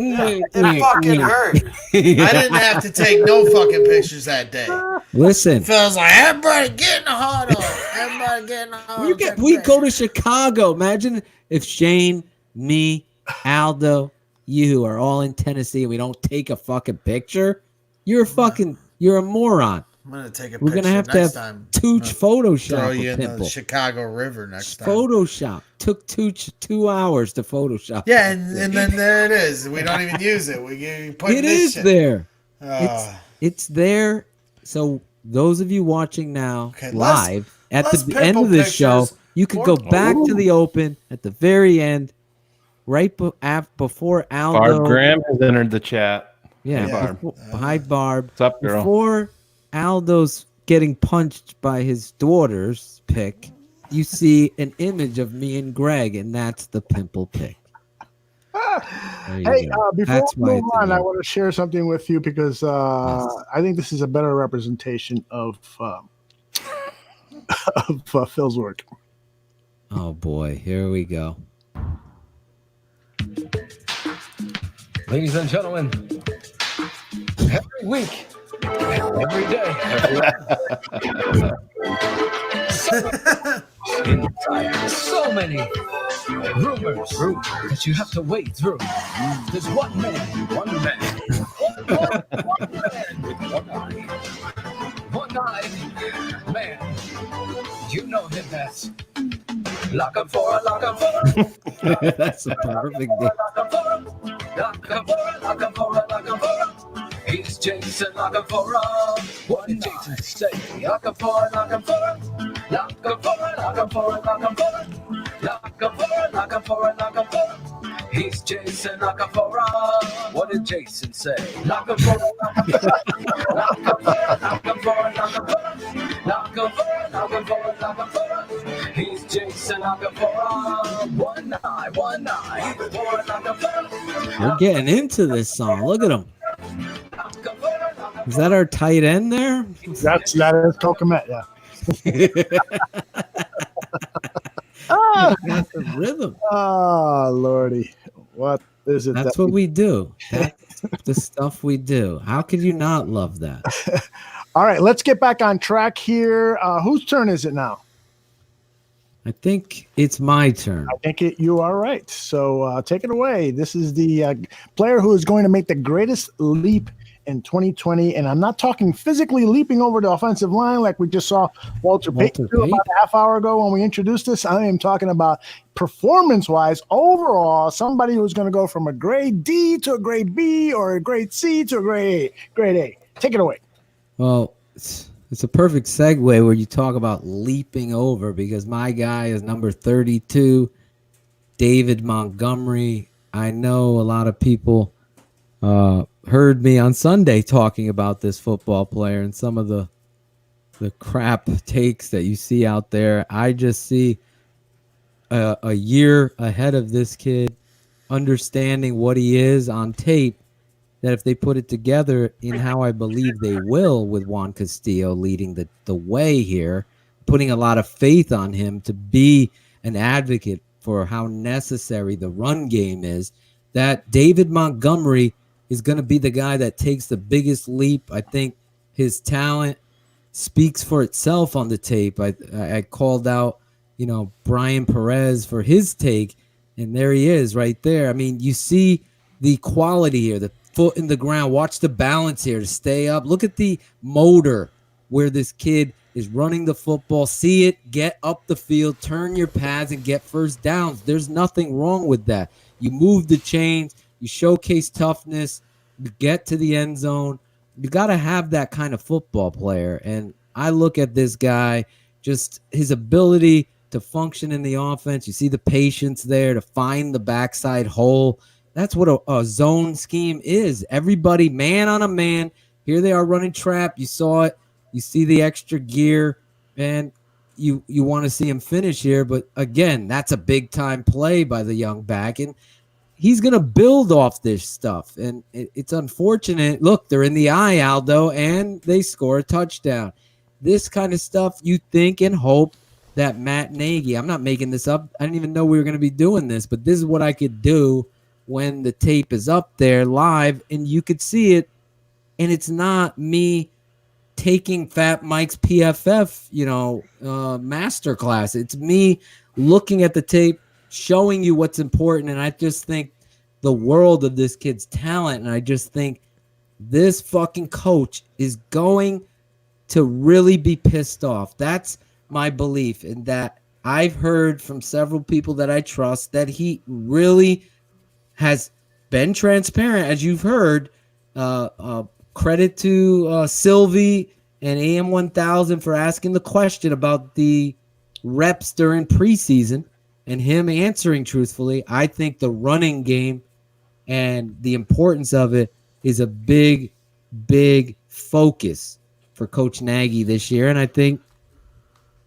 fucking hurt. I didn't have to take no fucking pictures that day. Listen, Feels like everybody get in the huddle. Everybody get in the huddle. we go to Chicago. Imagine if Shane, me, Aldo, you are all in Tennessee and we don't take a fucking picture. You're a moron. I'm gonna take a We're picture gonna have next to have time. Tooch Throw Photoshop you a in the pimple. Chicago River next time. Photoshop took Tooch 2 hours to Photoshop. Yeah, and then there it is. We don't even use it. We put It this is shit. there. Oh. It's there. So those of you watching now Okay, live at less the end pimple of this show, pictures. you can More- go back to the open at the very end, right before Aldo. Barb Graham has entered the chat. Yeah, Hey, Barb. hi Barb. What's up, girl? Before Aldo's getting punched by his daughter's pick, you see an image of me and Greg, and that's the pimple pick. There you Hey, go. before That's we why move it's on, in I there. want to share something with you because I think this is a better representation of Phil's work. Oh boy, here we go. Ladies and gentlemen, every week, every day, inside so many rumors that you have to wade through. There's one man with one-eyed man. You know him as Lock 'em for a lock 'em for That's a perfect name. lock 'em for a lock 'em for a lock 'em for a. He's Jason looking for a. What did Jason say? Looking for it, looking for it. Looking for it, looking for it, looking for it. Looking for it, looking for it, looking for it. He's Jason looking for a. What did Jason say? Looking for it, looking for it. Looking for it, looking for it, looking for it. Looking for it, looking for it, looking for it. He's Jason looking for a. One eye, one eye. He's for it, looking for it. We're getting into this song. Look at him. Is that our tight end there? That is Kokomet, yeah. That's the rhythm. Oh, Lordy. What is it? That's what we do. That's the stuff we do. How could you not love that? All right, let's get back on track here. Whose turn is it now? I think it's my turn. I think you are right. So take it away. This is the player who is going to make the greatest leap in 2020. And I'm not talking physically leaping over the offensive line like we just saw Walter Payton do about a half hour ago when we introduced this. I am talking about performance-wise, overall, somebody who's going to go from a grade D to a grade B or a grade C to a grade A. Take it away. Well, it's a perfect segue where you talk about leaping over because my guy is number 32, David Montgomery. I know a lot of people heard me on Sunday talking about this football player and some of the crap takes that you see out there. I just see a year ahead of this kid, understanding what he is on tape, that if they put it together in how I believe they will with Juan Castillo leading the way here, putting a lot of faith on him to be an advocate for how necessary the run game is, that David Montgomery is going to be the guy that takes the biggest leap. I think his talent speaks for itself on the tape. I called out, Brian Perez for his take, and there he is right there. I mean, you see the quality here, the foot in the ground. Watch the balance here to stay up. Look at the motor where this kid is running the football. See it, get up the field, turn your pads, and get first downs. There's nothing wrong with that. You move the chains, you showcase toughness, you get to the end zone. You got to have that kind of football player. And I look at this guy, just his ability to function in the offense. You see the patience there to find the backside hole. That's what a zone scheme is. Everybody man on a man. Here they are running trap. You saw it. You see the extra gear, and you want to see him finish here. But again, that's a big time play by the young back, and he's going to build off this stuff. And it's unfortunate. Look, they're in the eye, Aldo, and they score a touchdown. This kind of stuff you think and hope that Matt Nagy, I'm not making this up. I didn't even know we were going to be doing this, but this is what I could do when the tape is up there live and you could see it. And it's not me taking Fat Mike's PFF, masterclass. It's me looking at the tape, showing you what's important. And I just think the world of this kid's talent. And I just think this fucking coach is going to really be pissed off. That's my belief, in that I've heard from several people that I trust that he really has been transparent, as you've heard. Credit to Sylvie and AM 1000 for asking the question about the reps during preseason and him answering truthfully. I think the running game and the importance of it is a big, big focus for Coach Nagy this year. And I think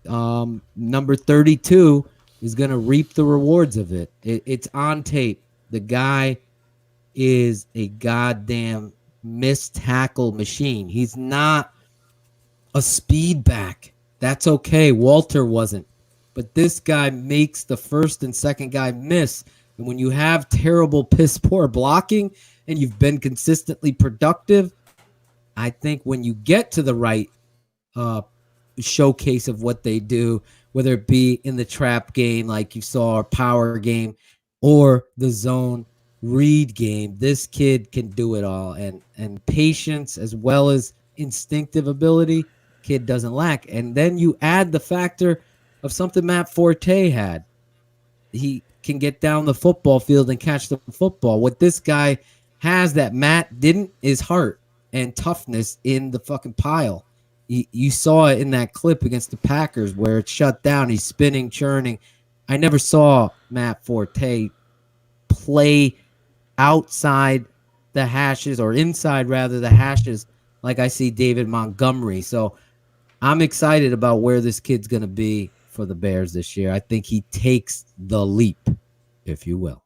number 32 is going to reap the rewards of it. It's on tape. The guy is a goddamn missed tackle machine. He's not a speed back. That's okay. Walter wasn't. But this guy makes the first and second guy miss. And when you have terrible, piss poor blocking and you've been consistently productive, I think when you get to the right showcase of what they do, whether it be in the trap game like you saw, or power game, or the zone read game, this kid can do it all. And patience as well as instinctive ability, kid doesn't lack. And then you add the factor of something Matt Forte had. He can get down the football field and catch the football. What this guy has that Matt didn't is heart. and toughness in the fucking pile. You saw it in that clip against the Packers where it's shut down. He's spinning, churning. I never saw Matt Forte play outside the hashes or inside, rather, the hashes like I see David Montgomery. So I'm excited about where this kid's going to be for the Bears this year. I think he takes the leap, if you will.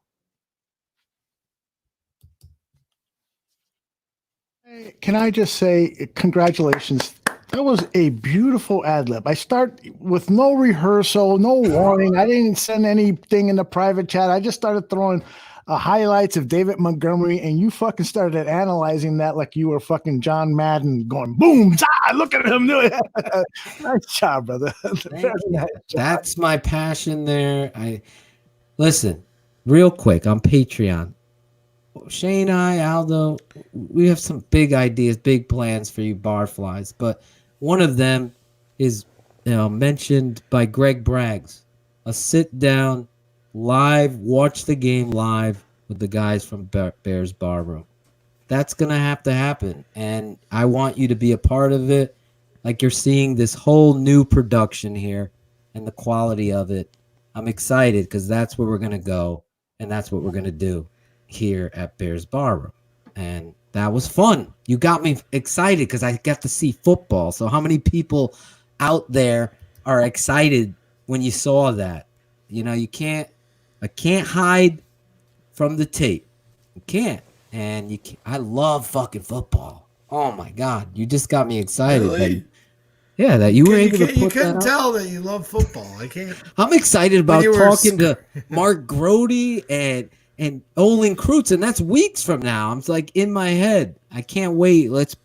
Can I just say congratulations? That was a beautiful ad lib. I start with no rehearsal, no warning. I didn't send anything in the private chat. I just started throwing highlights of David Montgomery, and you fucking started analyzing that like you were fucking John Madden, going boom, look at him. Nice job, brother. Very nice job. That's my passion there. Listen, real quick on Patreon. Shane, Aldo, we have some big ideas, big plans for you Barflies, but one of them is mentioned by Greg Braggs, a sit-down, live, watch the game live with the guys from Bears Barroom. That's going to happen, and I want you to be a part of it. Like, you're seeing this whole new production here and the quality of it. I'm excited because that's where we're going to go, and that's what we're going to do here at Bears Barroom. And that was fun. You got me excited because I got to see football. So how many people out there are excited when you saw that? You know, I can't hide from the tape. You can't. And I love fucking football. Oh my God. You just got me excited. Really? That you were able to put You couldn't that tell that you love football. I can't. I'm excited about talking to Mark Grody and Olin Kreutz, and that's weeks from now. I'm like in my head. I can't wait. Let's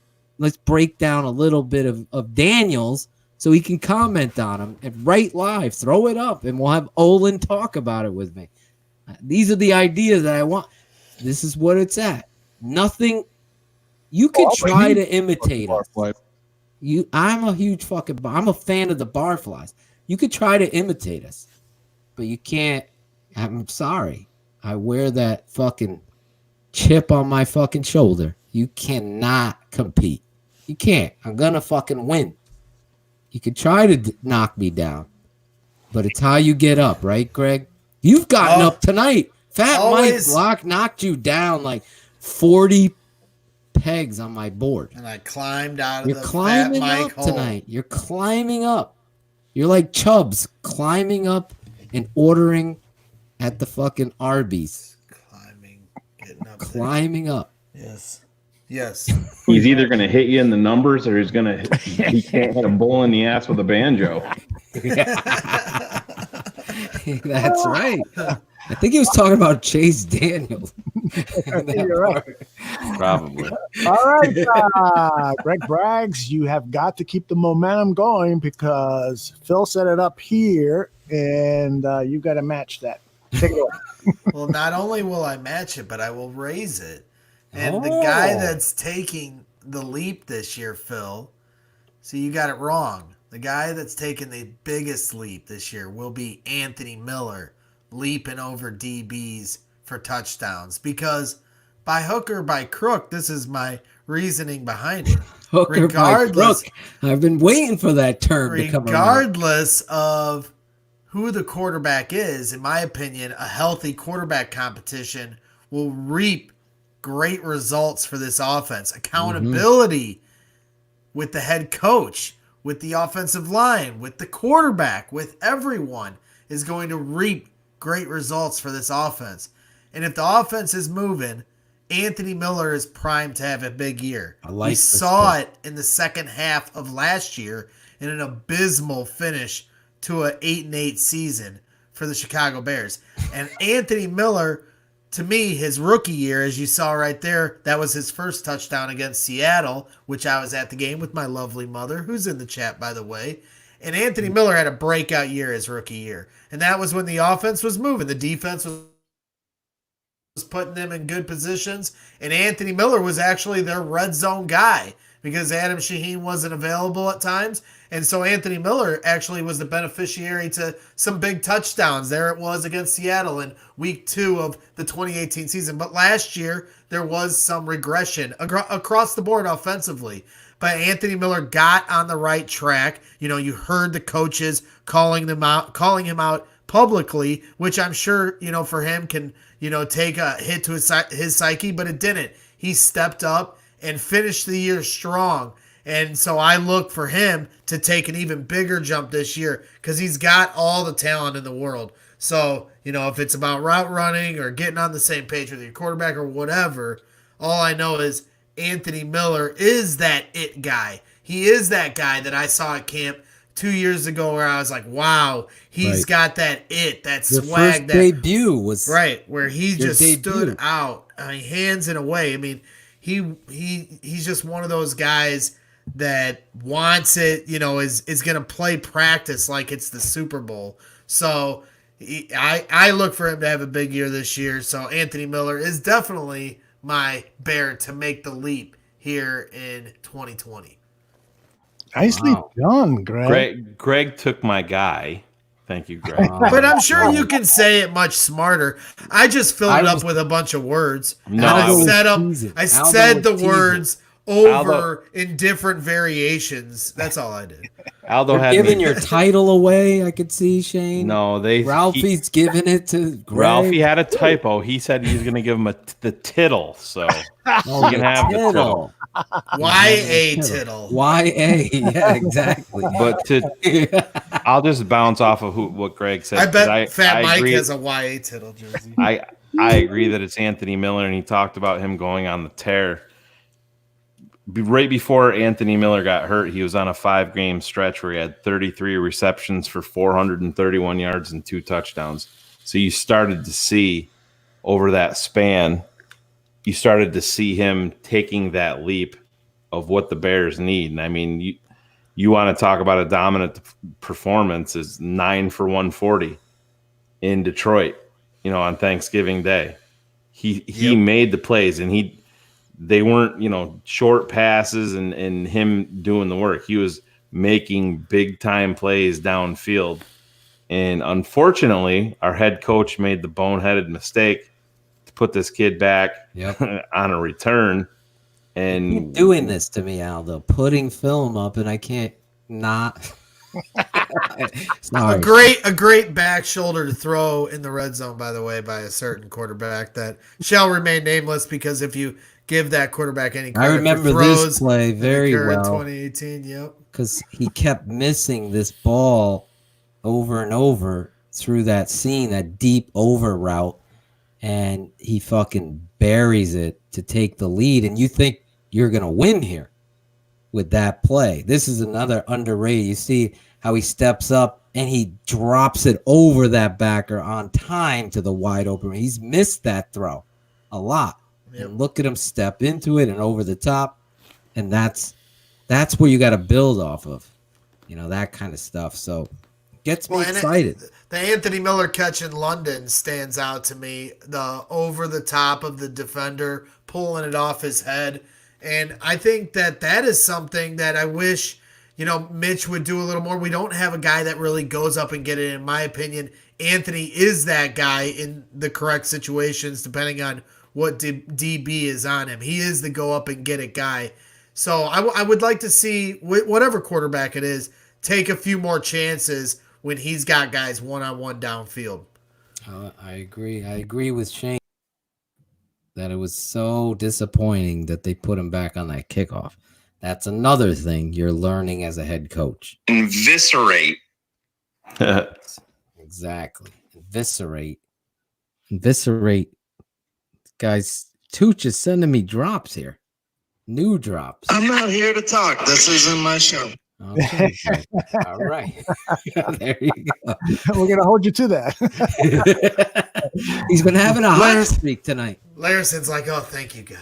break down a little bit of Daniels so he can comment on him and write live, throw it up, and we'll have Olin talk about it with me. These are the ideas that I want. This is what it's at. Nothing. You could try to imitate us. I'm a huge I'm a fan of the Barflies. You could try to imitate us, but you can't. I'm sorry. I wear that fucking chip on my fucking shoulder. You cannot compete. You can't. I'm going to fucking win. You can try to knock me down, but it's how you get up, right, Greg? You've gotten up tonight. Fat Mike knocked you down like 40 pegs on my board. And I climbed out of You're the climbing Fat Mike up hole. tonight. You're climbing up. You're like Chubbs climbing up and ordering at the fucking Arby's. Climbing up. Yes. He's either going to hit you in the numbers or he can't hit a bull in the ass with a banjo. That's right. I think he was talking about Chase Daniel. You're right. Probably. All right, Greg Braggs, you have got to keep the momentum going because Phil set it up here, and you got to match that. Take it away. Well, not only will I match it, but I will raise it. And the guy that's taking the leap this year, Phil, so you got it wrong. The guy that's taking the biggest leap this year will be Anthony Miller, leaping over DBs for touchdowns. Because by hook or by crook, this is my reasoning behind it. Hook or by crook. I've been waiting for that term to come around. Regardless of who the quarterback is, in my opinion, a healthy quarterback competition will reap great results for this offense. Accountability with the head coach, with the offensive line, with the quarterback, with everyone is going to reap great results for this offense. And if the offense is moving, Anthony Miller is primed to have a big year. We saw it in the second half of last year in an abysmal finish to an 8-8 season for the Chicago Bears. And Anthony Miller, to me, his rookie year, as you saw right there, that was his first touchdown against Seattle, which I was at the game with my lovely mother, who's in the chat, by the way. And Anthony Miller had a breakout year his rookie year. And that was when the offense was moving. The defense was putting them in good positions. And Anthony Miller was actually their red zone guy because Adam Shaheen wasn't available at times. And so Anthony Miller actually was the beneficiary to some big touchdowns. There it was against Seattle in week 2 of the 2018 season. But last year, there was some regression across the board offensively. But Anthony Miller got on the right track. You know, you heard the coaches calling him out publicly, which I'm sure, you know, for him can, you know, take a hit to his psyche, but it didn't. He stepped up and finished the year strong. And so I look for him to take an even bigger jump this year because he's got all the talent in the world. So, you know, if it's about route running or getting on the same page with your quarterback or whatever, all I know is Anthony Miller is that it guy. He is that guy that I saw at camp 2 years ago where I was like, wow, he's got that it, that Your swag. first debut was right, where he just debut. stood out. I mean, hands in a way. I mean, he's just one of those guys that wants it, you know, is going to play practice like it's the Super Bowl. So I look for him to have a big year this year. So Anthony Miller is definitely my bear to make the leap here in 2020. Nicely done, Greg. Greg took my guy. Thank you, Greg. But I'm sure you can say it much smarter. I just filled it up with a bunch of words. No, I said the words over in different variations. That's all I did. Aldo You're had giving me. your title away. I could see Shane. No, Ralphie's giving it to Greg. Ralphie had a typo. He said he's going to give him the tittle. So you can have the tittle. Y-A tittle. Y-A. Yeah, exactly. But I'll just bounce off of what Greg said. I bet Fat Mike agree, has a Y-A tittle jersey. I agree that it's Anthony Miller, and he talked about him going on the tear. Right before Anthony Miller got hurt, he was on a 5-game stretch where he had 33 receptions for 431 yards and 2 touchdowns. So you started to see over that span, you started to see him taking that leap of what the Bears need. And I mean, you want to talk about a dominant performance is 9 for 140 in Detroit, you know, on Thanksgiving Day. He made the plays, and they weren't, you know, short passes and him doing the work. He was making big time plays downfield. And unfortunately, our head coach made the boneheaded mistake to put this kid back on a return. And You're doing this to me, Aldo, putting film up, and I can't not. A great back shoulder to throw in the red zone, by the way, by a certain quarterback that shall remain nameless, because if you give that quarterback any credit, I remember for throws this play very well. 2018, yep. Because he kept missing this ball over and over through that seam, that deep over route, and he fucking buries it to take the lead, and you think you're going to win here with that play. This is another underrated. You see how he steps up and he drops it over that backer on time to the wide open. He's missed that throw a lot. Yep. And look at him step into it and over the top. And that's where you got to build off of, you know, that kind of stuff. So gets me excited. The Anthony Miller catch in London stands out to me. The over the top of the defender, pulling it off his head. And I think that is something that I wish, you know, Mitch would do a little more. We don't have a guy that really goes up and get it. In my opinion, Anthony is that guy in the correct situations, depending on what DB is on him. He is the go up and get it guy. So I would like to see whatever quarterback it is take a few more chances when he's got guys one-on-one downfield. I agree. I agree with Shane that it was so disappointing that they put him back on that kickoff. That's another thing you're learning as a head coach. Eviscerate. Exactly. Eviscerate. Guys, Tooch is sending me drops here. New drops. I'm not here to talk. This isn't my show. Okay. All right. There you go. We're going to hold you to that. He's been having a hot streak tonight. Larson's like, oh, thank you, God.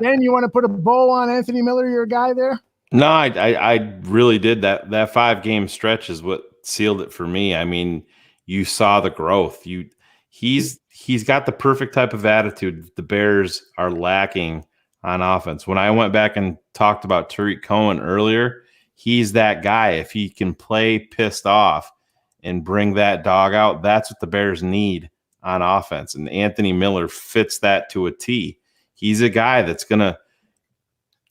Dan, you want to put a bow on Anthony Miller, your guy there? No, I really did. That 5-game stretch is what sealed it for me. I mean, you saw the growth. He's got the perfect type of attitude the Bears are lacking on offense. When I went back and talked about Tariq Cohen earlier, he's that guy. If he can play pissed off and bring that dog out, that's what the Bears need on offense. And Anthony Miller fits that to a T. He's a guy that's going to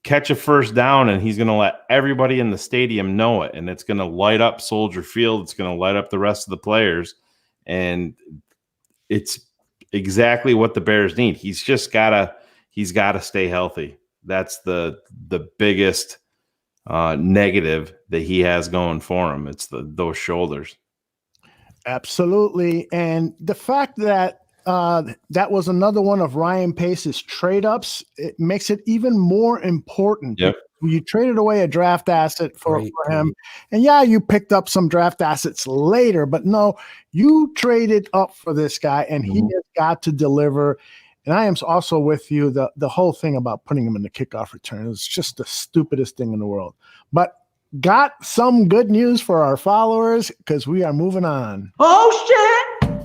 catch a first down, and he's going to let everybody in the stadium know it. And it's going to light up Soldier Field. It's going to light up the rest of the players. And it's exactly what the Bears need. He's got to stay healthy. That's the biggest negative that he has going for him. It's those shoulders. Absolutely. And the fact that that was another one of Ryan Pace's trade ups, it makes it even more important. Yep. You traded away a draft asset for him. And yeah, you picked up some draft assets later, but no, you traded up for this guy, and he has got to deliver. And I am also with you. The whole thing about putting him in the kickoff return is just the stupidest thing in the world. But got some good news for our followers because we are moving on. Oh, shit!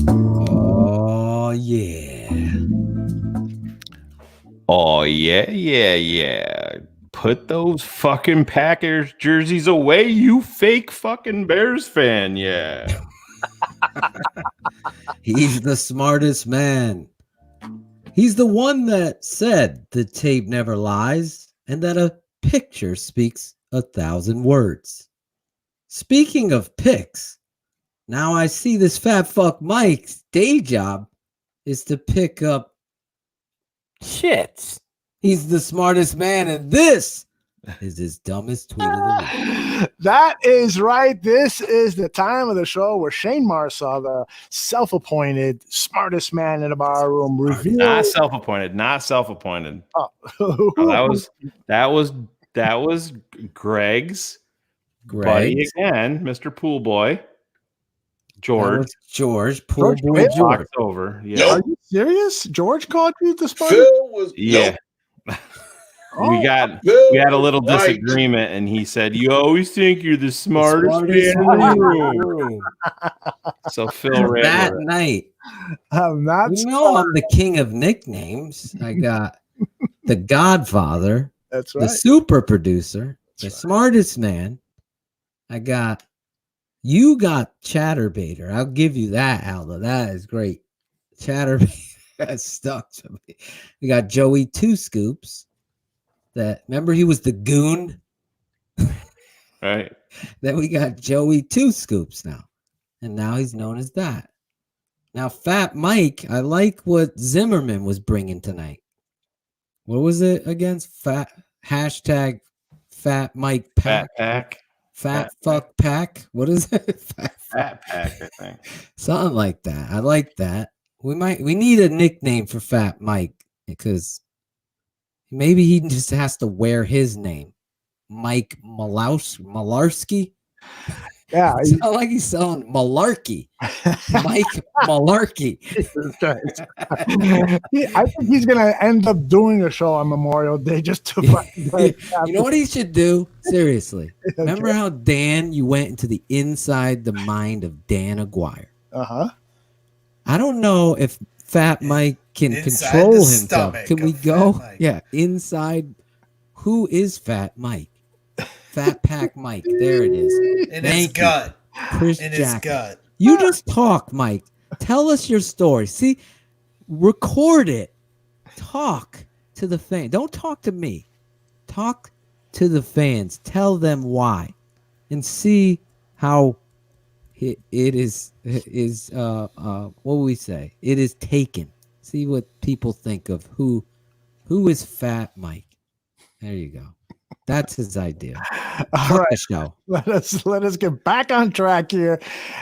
Oh, yeah. Oh, yeah. Put those fucking Packers jerseys away, you fake fucking Bears fan. Yeah. He's the smartest man. He's the one that said the tape never lies and that a picture speaks 1,000 words. Speaking of pics, now I see this fat fuck Mike's day job is to pick up shits. He's the smartest man, and this is his dumbest tweet of the week. That is right. This is the time of the show where Shane Marsaw, the self-appointed smartest man in the bar room, reveals. Not self-appointed. Oh, that was Greg's buddy again, Mr. Pool Boy. George. Pool Boy George. Over. Yeah. Are you serious? George called you the smartest? Phil was We had a little disagreement, and he said, "You always think you're the smartest man in the room." So Phil ran that night. I'm not. I'm the king of nicknames. I got the Godfather. That's right. The super producer, the smartest man. You got Chatterbaiter. I'll give you that, Aldo. That is great. Chatterbaiter that stuck to me. We got Joey Two Scoops. Remember he was the goon? Right. Then we got Joey Two Scoops now. And now he's known as that. Now, Fat Mike, I like what Zimmerman was bringing tonight. What was it against? Hashtag Fat Mike Pack. Fat fuck pack. What is it? Fat Pack, I think. Something like that. I like that. We need a nickname for Fat Mike because maybe he just has to wear his name. Mike Malarski. Yeah. It's not like he's selling malarkey. Mike Malarkey. I think he's going to end up doing a show on Memorial Day just to You know what he should do? Seriously. Remember how you went into the inside the mind of Dan Aguirre? Uh-huh. I don't know if Fat Mike can control himself. Can we go? Yeah, inside. Who is Fat Mike? Fat Pack Mike. There it is. In his gut. Chris in Jackson. His gut. You just talk, Mike. Tell us your story. See, record it. Talk to the fan. Don't talk to me. Talk to the fans. Tell them why, and see how it is. What will we say? It is taken. See what people think of who is Fat Mike. There you go. That's his idea. All right. Show. Let us get back on track here.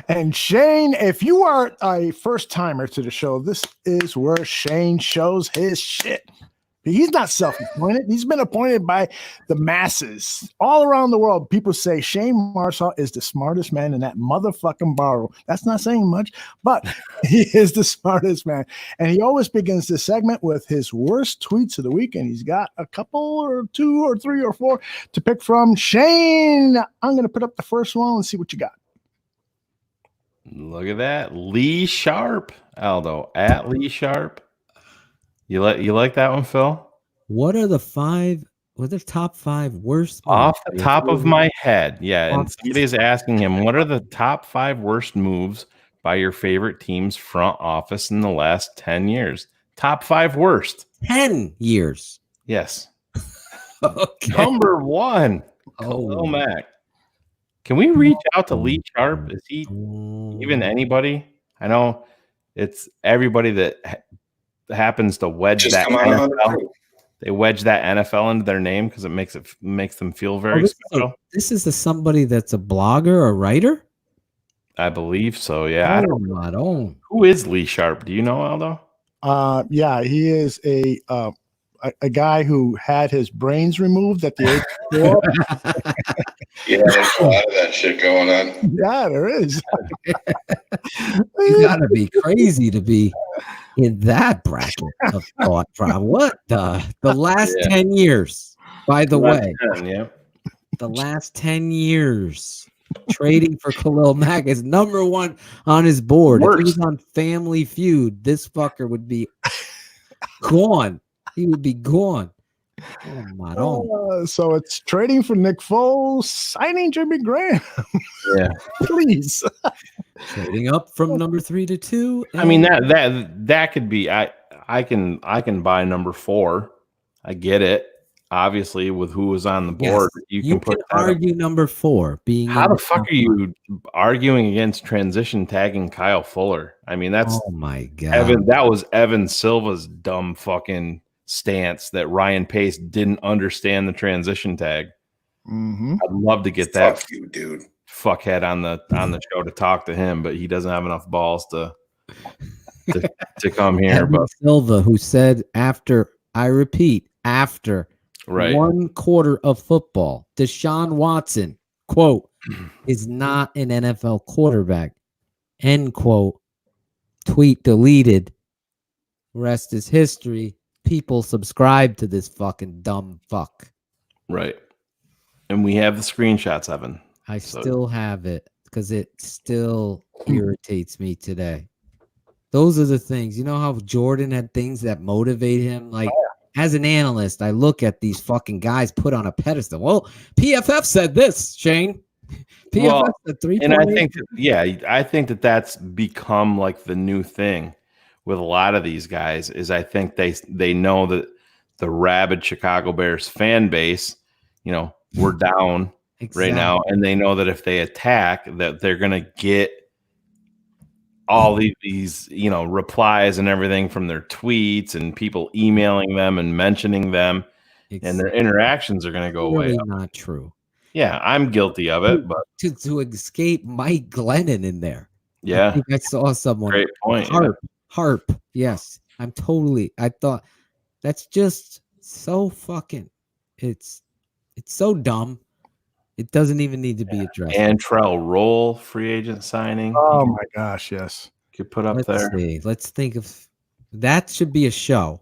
And Shane, if you are a first timer to the show, this is where Shane shows his shit. He's not self-appointed. He's been appointed by the masses all around the world. People say Shane Marsaw is the smartest man in that motherfucking bar. That's not saying much, but he is the smartest man. And he always begins this segment with his worst tweets of the week. And he's got a couple or two or three or four to pick from. Shane, I'm going to put up the first one and see what you got. Look at that. Lee Sharp, Aldo, at Lee Sharp. You like that one, Phil? What are the top 5 worst moves? Off the top of my head, yeah. And somebody's asking him, what are the top 5 worst moves by your favorite team's front office in the last 10 years? Top 5 worst. 10 years. Yes. Okay. Number 1, Khalil Mack. Can we reach out to Lee Sharp? Is he even anybody? I know it's everybody that happens to wedge that NFL. They wedge that NFL into their name because it makes them feel very special. This is somebody that's a blogger or writer? I believe so, yeah. Oh, who is Lee Sharp? Do you know, Aldo? Yeah, he is a guy who had his brains removed at the age of 4. Yeah, there's a lot of that shit going on. Yeah, there is. You gotta be crazy to be in that bracket of thought. What the last 10 years, by the way. 10, yeah. The last 10 years. Trading for Khalil Mack is number 1 on his board. If he was on Family Feud, this fucker would be gone. He would be gone. Oh my God. So it's trading for Nick Foles, signing Jimmy Graham. Yeah, please. Trading up from number 3 to 2. I mean that could be. I can buy number 4. I get it. Obviously, with who was on the board, you can argue number 4 being. How the fuck are you arguing against transition tagging Kyle Fuller? I mean, that's oh my God. That was Evan Silva's dumb fucking stance that Ryan Pace didn't understand the transition tag. Mm-hmm. I'd love to get that Fuck you, dude. Fuckhead on the show to talk to him, but he doesn't have enough balls to come here. Evan But Silva, who said after 1 quarter of football, Deshaun Watson, quote, is not an NFL quarterback, end quote. Tweet deleted. Rest is history. People subscribe to this fucking dumb fuck. Right. And we have the screenshots, Evan. I still have it because it still irritates me today. Those are the things. You know how Jordan had things that motivate him? Like, as an analyst, I look at these fucking guys put on a pedestal. Well, PFF said this, Shane. PFF said 3. And I think, I think that's become like the new thing with a lot of these guys. Is I think they know that the rabid Chicago Bears fan base, we're down right now, and they know that if they attack, that they're gonna get all these replies and everything from their tweets and people emailing them and mentioning them, and their interactions are going to go away. Not true. Yeah, I'm guilty of it, but to escape Mike Glennon in there. Yeah, I think I saw someone. Great point. Harp. Yes, I thought that's just so fucking. It's so dumb. It doesn't even need to be addressed. Antrell Roll free agent signing. Oh my gosh, yes. Could put up Let's see. Let's think of that. Should be a show.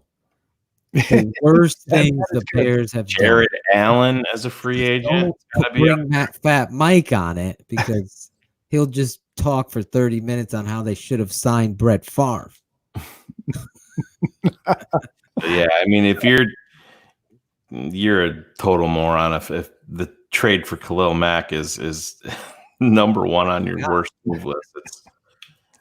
The worst things the Bears have Jared done. Allen as a free agent. Don't bring that fat Mike on it because he'll just talk for 30 minutes on how they should have signed Brett Favre. Yeah, I mean, if you're a total moron if the trade for Khalil Mack is number 1 on your worst move list.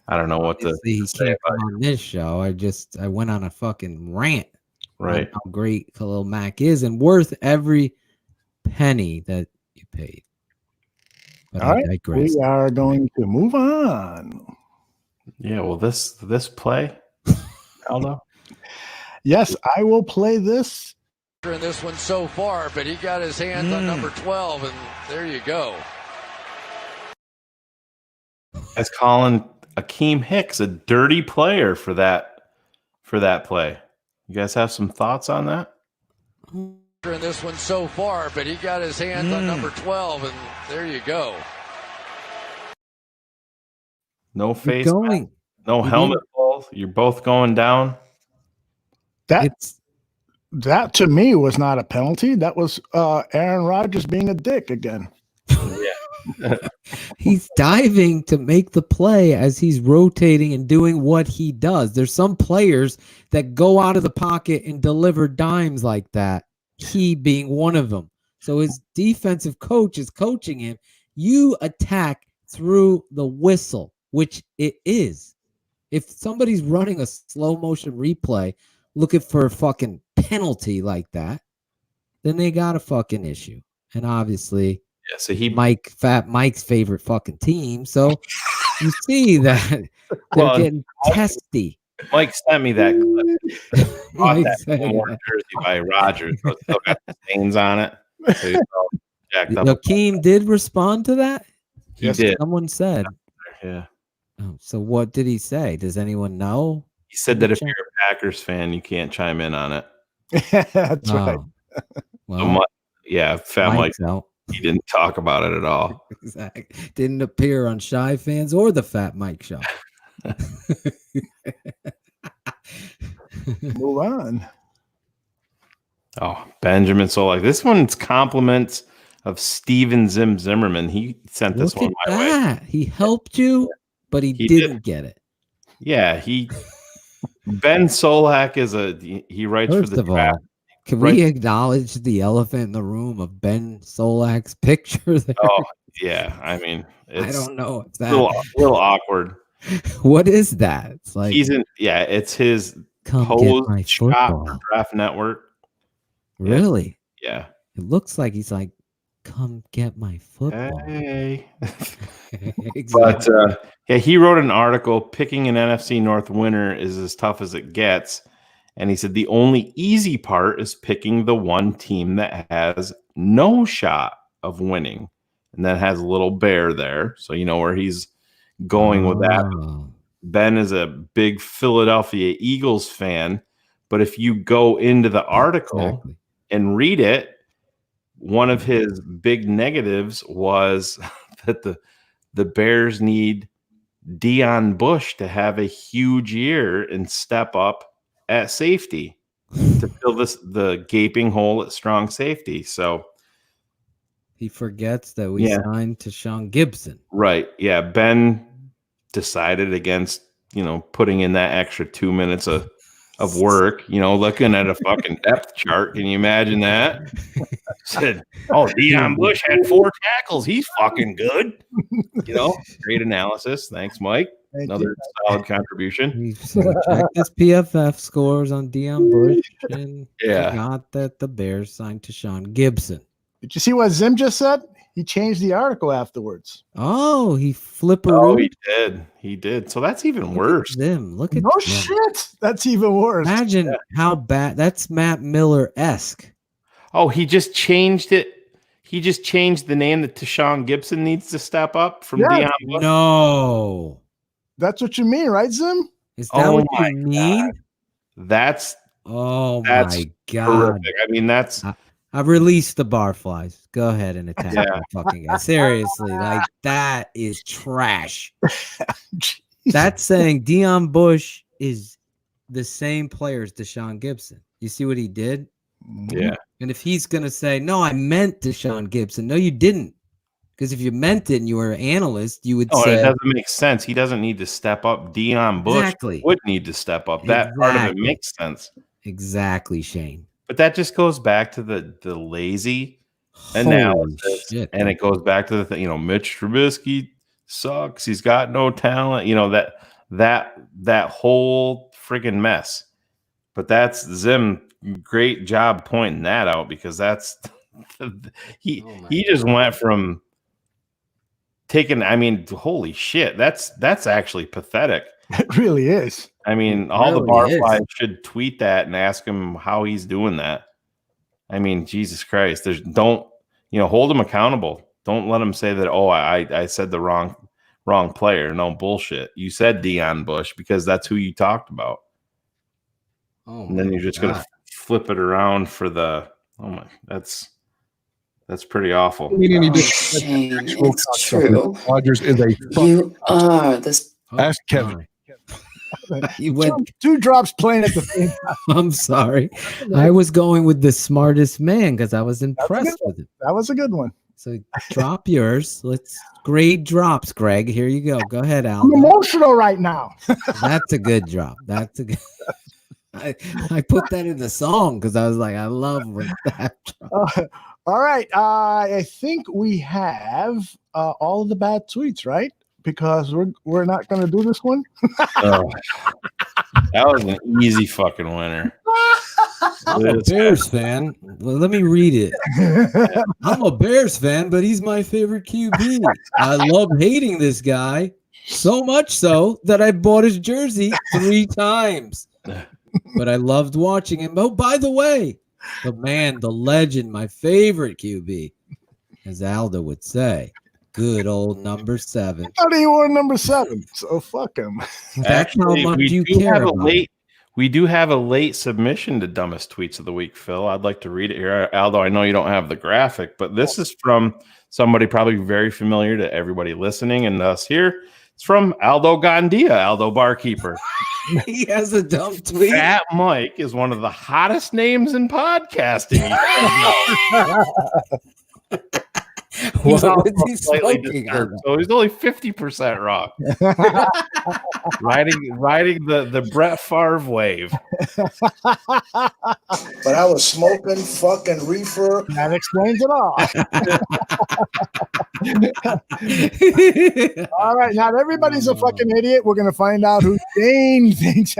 I don't know what to say about on this show. I went on a fucking rant. Right. How great Khalil Mack is and worth every penny that you paid. But all right, we are going to move on. Yeah, well, this play, Aldo? Yes, I will play this. In this one so far, but he got his hands on number 12, and there you go. As calling Akeem Hicks a dirty player for that play. You guys have some thoughts on that? In this one so far, but he got his hands on number 12, and there you go. No face, no helmet balls. You're both going down. That to me was not a penalty. That was Aaron Rodgers being a dick again. Yeah. He's diving to make the play as he's rotating and doing what he does. There's some players that go out of the pocket and deliver dimes like that, he being one of them. So his defensive coach is coaching him. You attack through the whistle, which it is. If somebody's running a slow motion replay looking for a fucking penalty like that, then they got a fucking issue. And obviously, yeah, so Fat Mike's favorite fucking team. So you see that they're getting testy. Mike sent me that clip. Mike that said more that. jersey by Rogers. So it's still got the stains on it. So he's all jacked up. Akeem did respond to that? He did. Someone said. Yeah. Oh, so what did he say? Does anyone know? He said that if you're a Packers fan, you can't chime in on it. That's right. Well, Fat Mike, Mike's out. he didn't talk about it at all. Exactly. Didn't appear on Shy Fans or the Fat Mike show. Move on. Oh, Benjamin Solak. This one's compliments of Steven Zimmerman. He sent this Look one at my way. that. He helped you, but he didn't get it. Yeah, Ben Solak is he writes First for the of all, draft. can we acknowledge the elephant in the room of Ben Solak's picture there? Oh, yeah. I mean, it's I don't know if that a little awkward. What is that? It's like it's his come get pose my shot football. for Draft Network. Really? Yeah. It looks like he's like, come get my football. Hey. Exactly. But he wrote an article, picking an NFC North winner is as tough as it gets. And he said the only easy part is picking the one team that has no shot of winning. And that has a little bear there. So you know where he's going with that. Ben is a big Philadelphia Eagles fan. But if you go into the article and read it, one of his big negatives was that the Bears need Deion Bush to have a huge year and step up at safety to fill the gaping hole at strong safety. So he forgets that we signed to Sean Gibson. Right. Yeah. Ben decided against, putting in that extra 2 minutes of work, looking at a fucking depth chart. Can you imagine that? Said, Deion Bush had 4 tackles. He's fucking good. Great analysis. Thanks, Mike. Another solid contribution. Check this PFF scores on Deion Bush and forgot that the Bears signed to Sean Gibson. Did you see what Zim just said? He changed the article afterwards. Oh, he flippered. Oh, he did. He did. So that's even worse. Zim, look at no shit. That's even worse. Imagine how bad. That's Matt Miller-esque. Oh, he just changed it. He just changed the name that Tashawn Gibson needs to step up from Deion Bush. No. That's what you mean, right, Zim? Is that what you mean? That's my God. Horrific. I mean, that's I've released the barflies. Go ahead and attack the fucking guy. Seriously, like that is trash. That's saying Deion Bush is the same player as Deshaun Gibson. You see what he did? Yeah. And if he's going to say, no, I meant Deshaun Gibson. No, you didn't. Because if you meant it and you were an analyst, you would say. It doesn't make sense. He doesn't need to step up. Deion Bush would need to step up. That part of it makes sense. Exactly, Shane. But that just goes back to the lazy analysis. Shit, and it goes back to the thing, Mitch Trubisky sucks. He's got no talent. That whole friggin' mess. But that's Zim. Great job pointing that out, because that's he just went from taking. I mean, holy shit, that's actually pathetic. It really is. I mean, all the Barfly should tweet that and ask him how he's doing that. I mean, Jesus Christ, don't hold him accountable. Don't let him say that. Oh, I said the wrong player. No bullshit. You said Deion Bush because that's who you talked about. Oh, and then you're just gonna flip it around for that's pretty awful. It's true. Rodgers is a You are this. Ask Kevin. You went two drops playing at the same time. I'm sorry. I was going with the smartest man because I was impressed with it. That was a good one. So drop yours. Let's grade drops, Greg. Here you go. Go ahead, Al. I'm emotional right now. That's a good drop. That's a good. I put that in the song because I was like, I love when that drops. All right. I think we have all the bad tweets, right? Because we're not going to do this one. Oh, that was an easy fucking winner. I'm a Bears fan. Well, let me read it. I'm a Bears fan, but he's my favorite QB. I love hating this guy so much so that I bought his jersey 3 times. But I loved watching him. Oh, by the way, the man, the legend, my favorite QB, as Aldo would say. Good old number 7. How do you want number 7? So fuck him. That's how much you care about. We do have a late submission to dumbest tweets of the week, Phil. I'd like to read it here. Aldo, I know you don't have the graphic, but this is from somebody probably very familiar to everybody listening and us here. It's from Aldo Gandia, Aldo Barkeeper. He has a dumb tweet. Fat Mike is one of the hottest names in podcasting. He's What was he slightly smoking? disturbed, so he's only 50% wrong. riding the Brett Favre wave. But I was smoking fucking reefer. That explains it all. All right, not everybody's a fucking idiot. We're gonna find out who Dane thinks.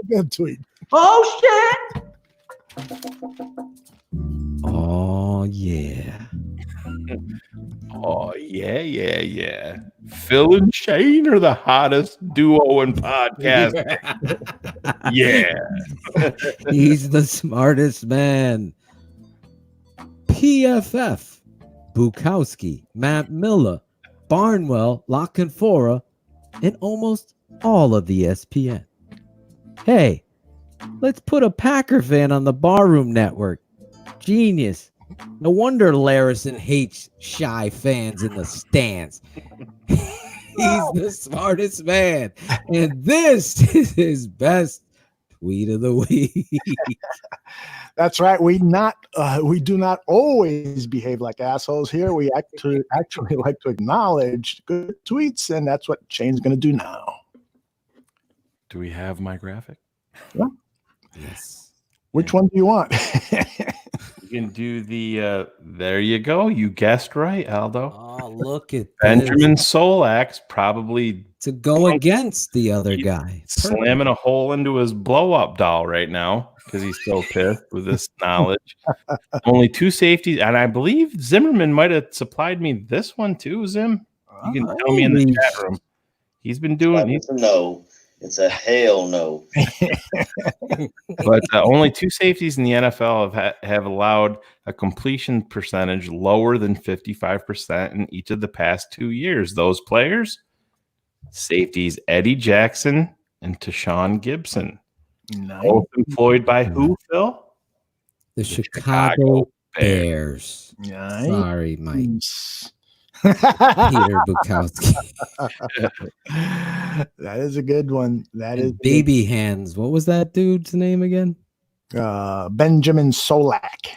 Good tweet. Oh shit! Oh yeah. Oh, yeah. Phil and Shane are the hottest duo in podcasting. Yeah. He's the smartest man. PFF, Bukowski, Matt Miller, Barnwell, Lockenfora, and almost all of the ESPN. Hey, let's put a Packer fan on the Barroom Network. Genius. No wonder Larison hates shy fans in the stands. He's the smartest man. And this is his best tweet of the week. That's right. We do not always behave like assholes here. We actually like to acknowledge good tweets, and that's what Shane's going to do now. Do we have my graphic? Yeah. Yes. Which one do you want? You can do the there you go. You guessed right, Aldo. Oh, look at Benjamin Solak's probably to go against the other guy. Slamming a hole into his blow-up doll right now because he's so pissed with this knowledge. Only 2 safeties, and I believe Zimmerman might have supplied me this one too, Zim. You can tell me in the chat room. He's been doing no. It's a hell no. But only 2 safeties in the NFL have allowed a completion percentage lower than 55% in each of the past 2 years. Those players, safeties Eddie Jackson and Tashawn Gibson. Nice. Both employed by who, Phil? The Chicago Bears. Nice. Sorry, Mike. Peter Bukowski. That is a good one. That is Baby Hands. What was that dude's name again? Benjamin Solak.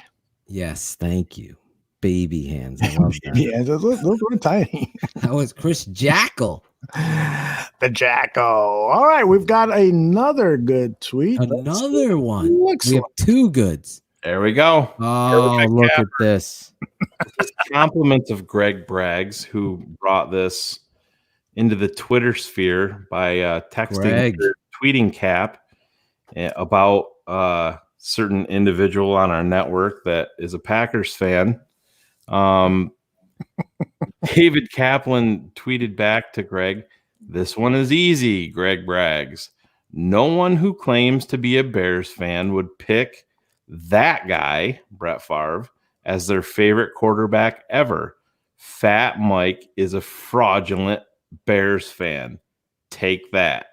Yes, thank you. Baby Hands. I love that. Yeah, those were tiny. That was Chris Jackal. The Jacko. All right, we've got another good tweet. Another one. We have 2 goods. There we go. Oh, look at this. Compliments of Greg Braggs, who brought this into the Twitter sphere by texting, tweeting Cap about a certain individual on our network that is a Packers fan. David Kaplan tweeted back to Greg, "This one is easy, Greg Braggs. No one who claims to be a Bears fan would pick that guy, Brett Favre, as their favorite quarterback ever. Fat Mike is a fraudulent Bears fan. Take that."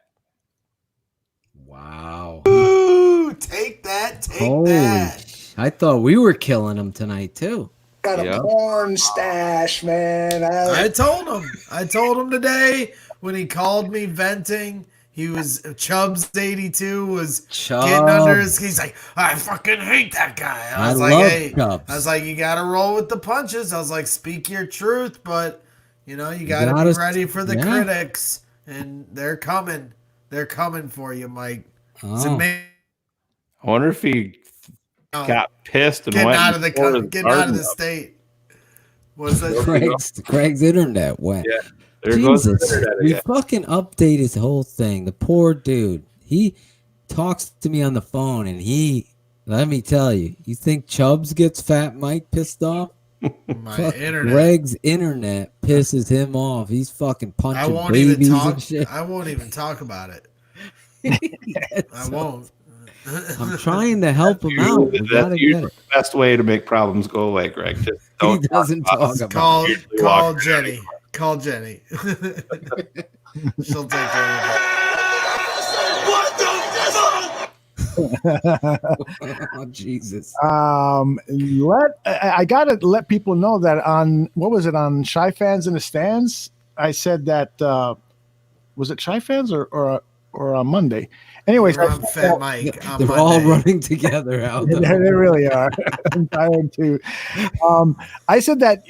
Wow. Ooh, take that. Take that. I thought we were killing him tonight, too. Got a porn stash, man. I told him today when he called me venting. He was Chubb's 82 was getting under his. He's like, I fucking hate that guy. I was like, love hey, Chubbs. I was like, you got to roll with the punches. I was like, speak your truth, but you got to be gotta- ready for the yeah. critics, and they're coming. They're coming for you, Mike. It's Oh. amazing. I wonder if he got pissed and Getting went out of the and tore his getting out of garden the up. state. Was that Craig's internet went. Yeah, there goes the Jesus, internet we again. fucking update his whole thing. The poor dude. He talks to me on the phone, and let me tell you, you think Chubbs gets Fat Mike pissed off? My Fuck, internet. Greg's internet pisses him off. He's fucking punching I won't even babies talk. and shit. I won't even talk about it. I won't. I'm trying to help him out. We That's gotta get usually it. the best way to make problems go away, Greg. Just don't He doesn't talk about Call it. call Jenny. Call Jenny. She'll take care of Oh, Jesus. I gotta let people know that on what was it on Shy Fans in the Stands? I said that was it Shy Fans or on Monday? Anyways, You're on Fat Mike. On They're Monday. all running together out they there. really are. I'm tired too. I said that.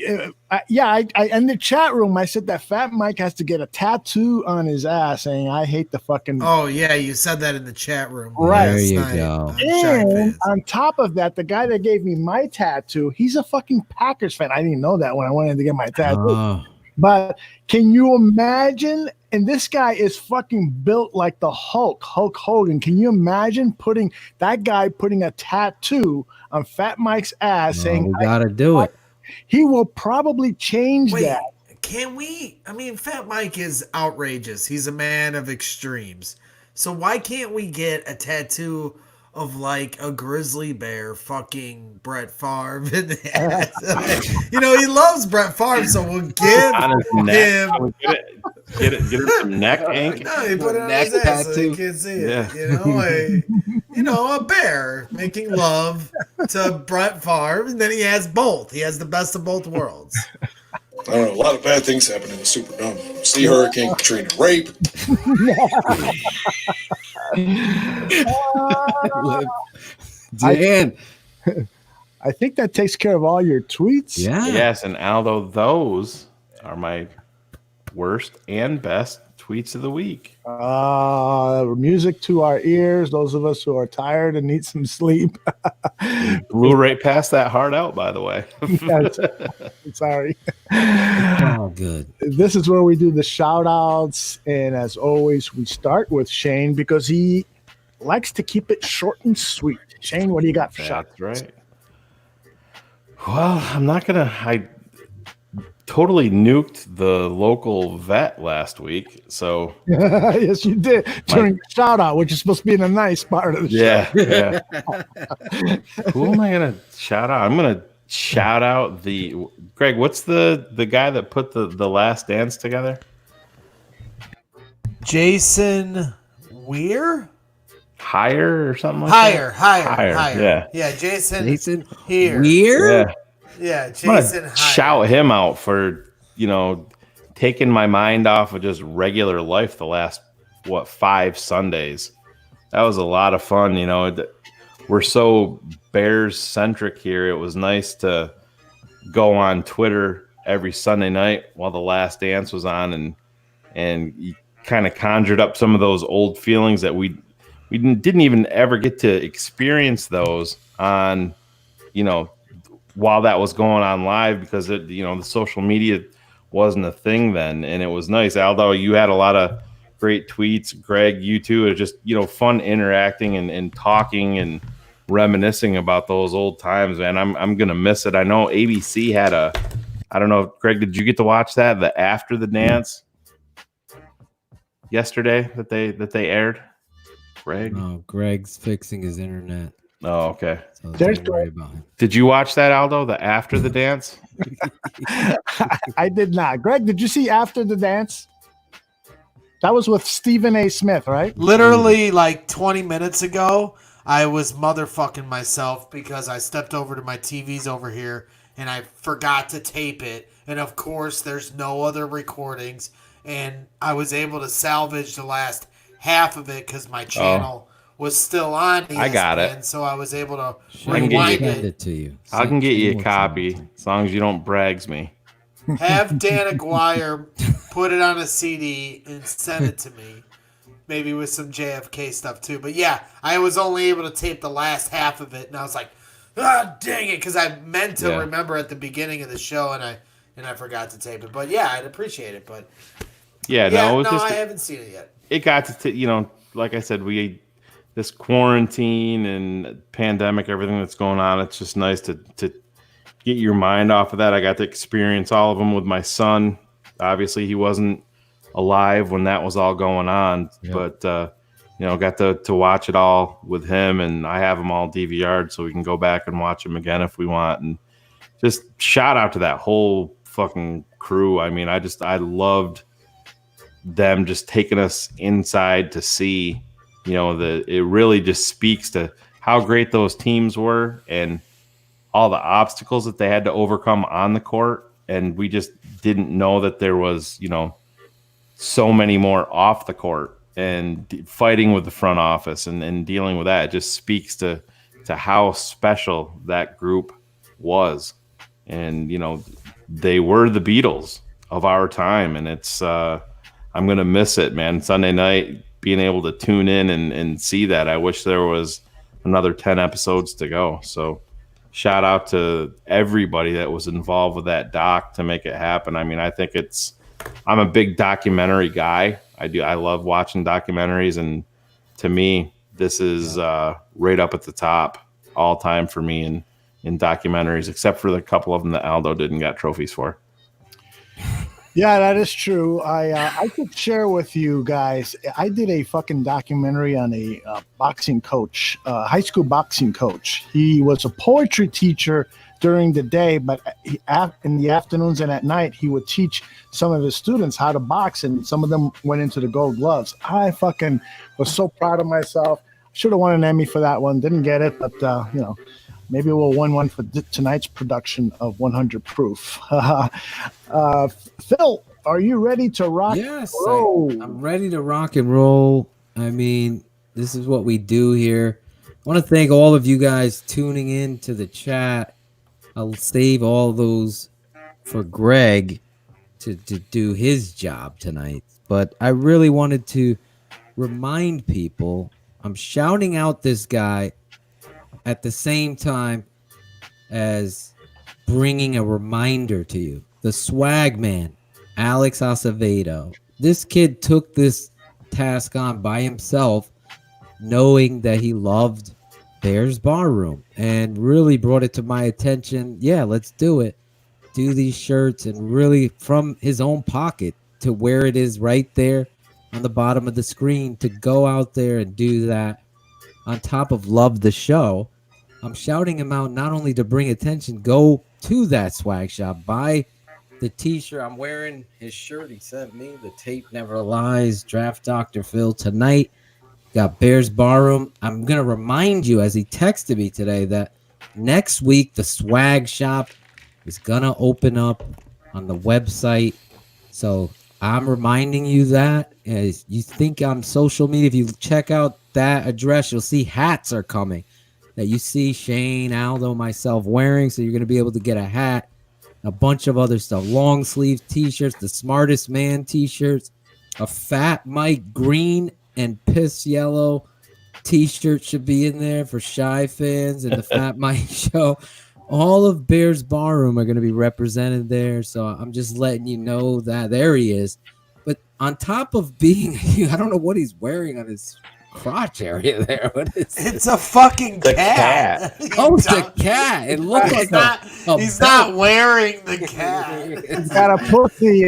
I in the chat room I said that Fat Mike has to get a tattoo on his ass saying I hate the fucking. Oh yeah, you said that in the chat room. Right. There last you night go. on Shy And Fans. on top of that, the guy that gave me my tattoo, he's a fucking Packers fan. I didn't know that when I went in to get my tattoo. Oh, But can you imagine? And this guy is fucking built like the Hulk Hogan. Can you imagine putting a tattoo on Fat Mike's ass saying, we gotta do it. He will probably change Wait, that. can we? I mean, Fat Mike is outrageous. He's a man of extremes. So why can't we get a tattoo of like a grizzly bear fucking Brett Favre in the ass? He loves Brett Favre, so we'll give On his neck. him. Get him some neck ink. No, he put it on Neck his ass so tattoo. he can't see it. Yeah. A bear making love to Brett Favre, and then he has both. He has the best of both worlds. I don't know. A lot of bad things happen in the Superdome. See Hurricane Katrina, rape. Dan. I think that takes care of all your tweets. Yeah. Yes, and Aldo, those are my worst and best tweets of the week. Music to our ears, those of us who are tired and need some sleep. Blew right past that heart out, by the way. Yes. Sorry. Oh, good. This is where we do the shout outs. And as always, we start with Shane because he likes to keep it short and sweet. Shane, what do you got for shout outs? That's right. Well, I'm not going to. I totally nuked the local vet last week. So, yes, you did during the shout out, which is supposed to be in a nice part of the show. Yeah. Who am I going to shout out? I'm going to shout out Greg, what's the guy that put the Last Dance together? Jason Weir? Higher or something like Higher. that? Yeah, Jason Weir? Yeah, I'm gonna Jason Higher. shout him out for, taking my mind off of just regular life the last, 5 Sundays. That was a lot of fun. We're so Bears centric here. It was nice to go on Twitter every Sunday night while the Last Dance was on and you kind of conjured up some of those old feelings that we didn't even ever get to experience those on, while that was going on live because the social media wasn't a thing then. And it was nice. Aldo, you had a lot of great tweets. Greg, you too. It was just, fun interacting and talking and reminiscing about those old times, man. I'm going to miss it. I know ABC had I don't know, Greg, did you get to watch that? The After the Dance yesterday that they aired? Greg? No, Greg's fixing his internet. Oh, okay. So don't worry about him. Did you watch that, Aldo? The After the Dance? I did not. Greg, did you see After the Dance? That was with Stephen A. Smith, right? Literally like 20 minutes ago, I was motherfucking myself because I stepped over to my TVs over here and I forgot to tape it. And of course, there's no other recordings. And I was able to salvage the last half of it because my channel was still on ESPN, I got it. so I was able to I can get rewind it. to you. I can get you a copy as long as you don't brags me. Have Dan Aguirre put it on a CD and send it to me. Maybe with some JFK stuff too. But yeah, I was only able to tape the last half of it, and I was like, dang it, because I meant to remember at the beginning of the show, and I forgot to tape it. But yeah, I'd appreciate it. But no, I haven't seen it yet. It got to like I said, this quarantine and pandemic, everything that's going on. It's just nice to get your mind off of that. I got to experience all of them with my son. Obviously, he wasn't alive when that was all going on, but got to watch it all with him, and I have them all DVR'd so we can go back and watch them again if we want. And just shout out to that whole fucking crew. I mean, I loved them just taking us inside to see, it really just speaks to how great those teams were and all the obstacles that they had to overcome on the court. And we just didn't know that there was, so many more off the court and fighting with the front office and dealing with that. It just speaks to how special that group was. And, they were the Beatles of our time. And it's, I'm going to miss it, man. Sunday night, being able to tune in and see that. I wish there was another 10 episodes to go. So shout out to everybody that was involved with that doc to make it happen. I mean, I think I'm a big documentary guy. I love watching documentaries, and to me, this is right up at the top all time for me in documentaries, except for the couple of them that Aldo didn't get trophies for. Yeah, that is true. I could share with you guys. I did a fucking documentary on a boxing coach, high school boxing coach. He was a poetry teacher during the day, but in the afternoons and at night, he would teach some of his students how to box, and some of them went into the Gold Gloves. I fucking was so proud of myself. Should have won an Emmy for that one. Didn't get it, but maybe we'll win one for tonight's production of 100 Proof. Phil, are you ready to rock? Yes, I'm ready to rock and roll. I mean, this is what we do here. I want to thank all of you guys tuning in to the chat. I'll save all those for Greg to do his job tonight. But I really wanted to remind people, I'm shouting out this guy at the same time as bringing a reminder to you. The swag man, Alex Acevedo. This kid took this task on by himself, knowing that he loved Bears Barroom, and really brought it to my attention. Yeah, let's do it. Do these shirts, and really from his own pocket to where it is right there on the bottom of the screen, to go out there and do that. On top of love the show, I'm shouting him out not only to bring attention, go to that swag shop, buy the t-shirt. I'm wearing his shirt he sent me, The Tape Never Lies, Draft Dr. Phil tonight. Got Bears Barroom. I'm going to remind you, as he texted me today, that next week the swag shop is going to open up on the website. So I'm reminding you that. As you think on social media, if you check out that address, you'll see hats are coming that you see Shane, Aldo, myself wearing. So you're going to be able to get a hat, a bunch of other stuff, long sleeve t-shirts, the Smartest Man t-shirts, a Fat Mike green and piss yellow t-shirt should be in there for Shy fans and the Fat Mike show. All of Bears Barroom are going to be represented there. So I'm just letting you know that. There he is. But on top of being, I don't know what he's wearing on his crotch area there. What is it's a fucking cat. Oh, it's a cat. It looks like he's not wearing the cat. He's got a pussy.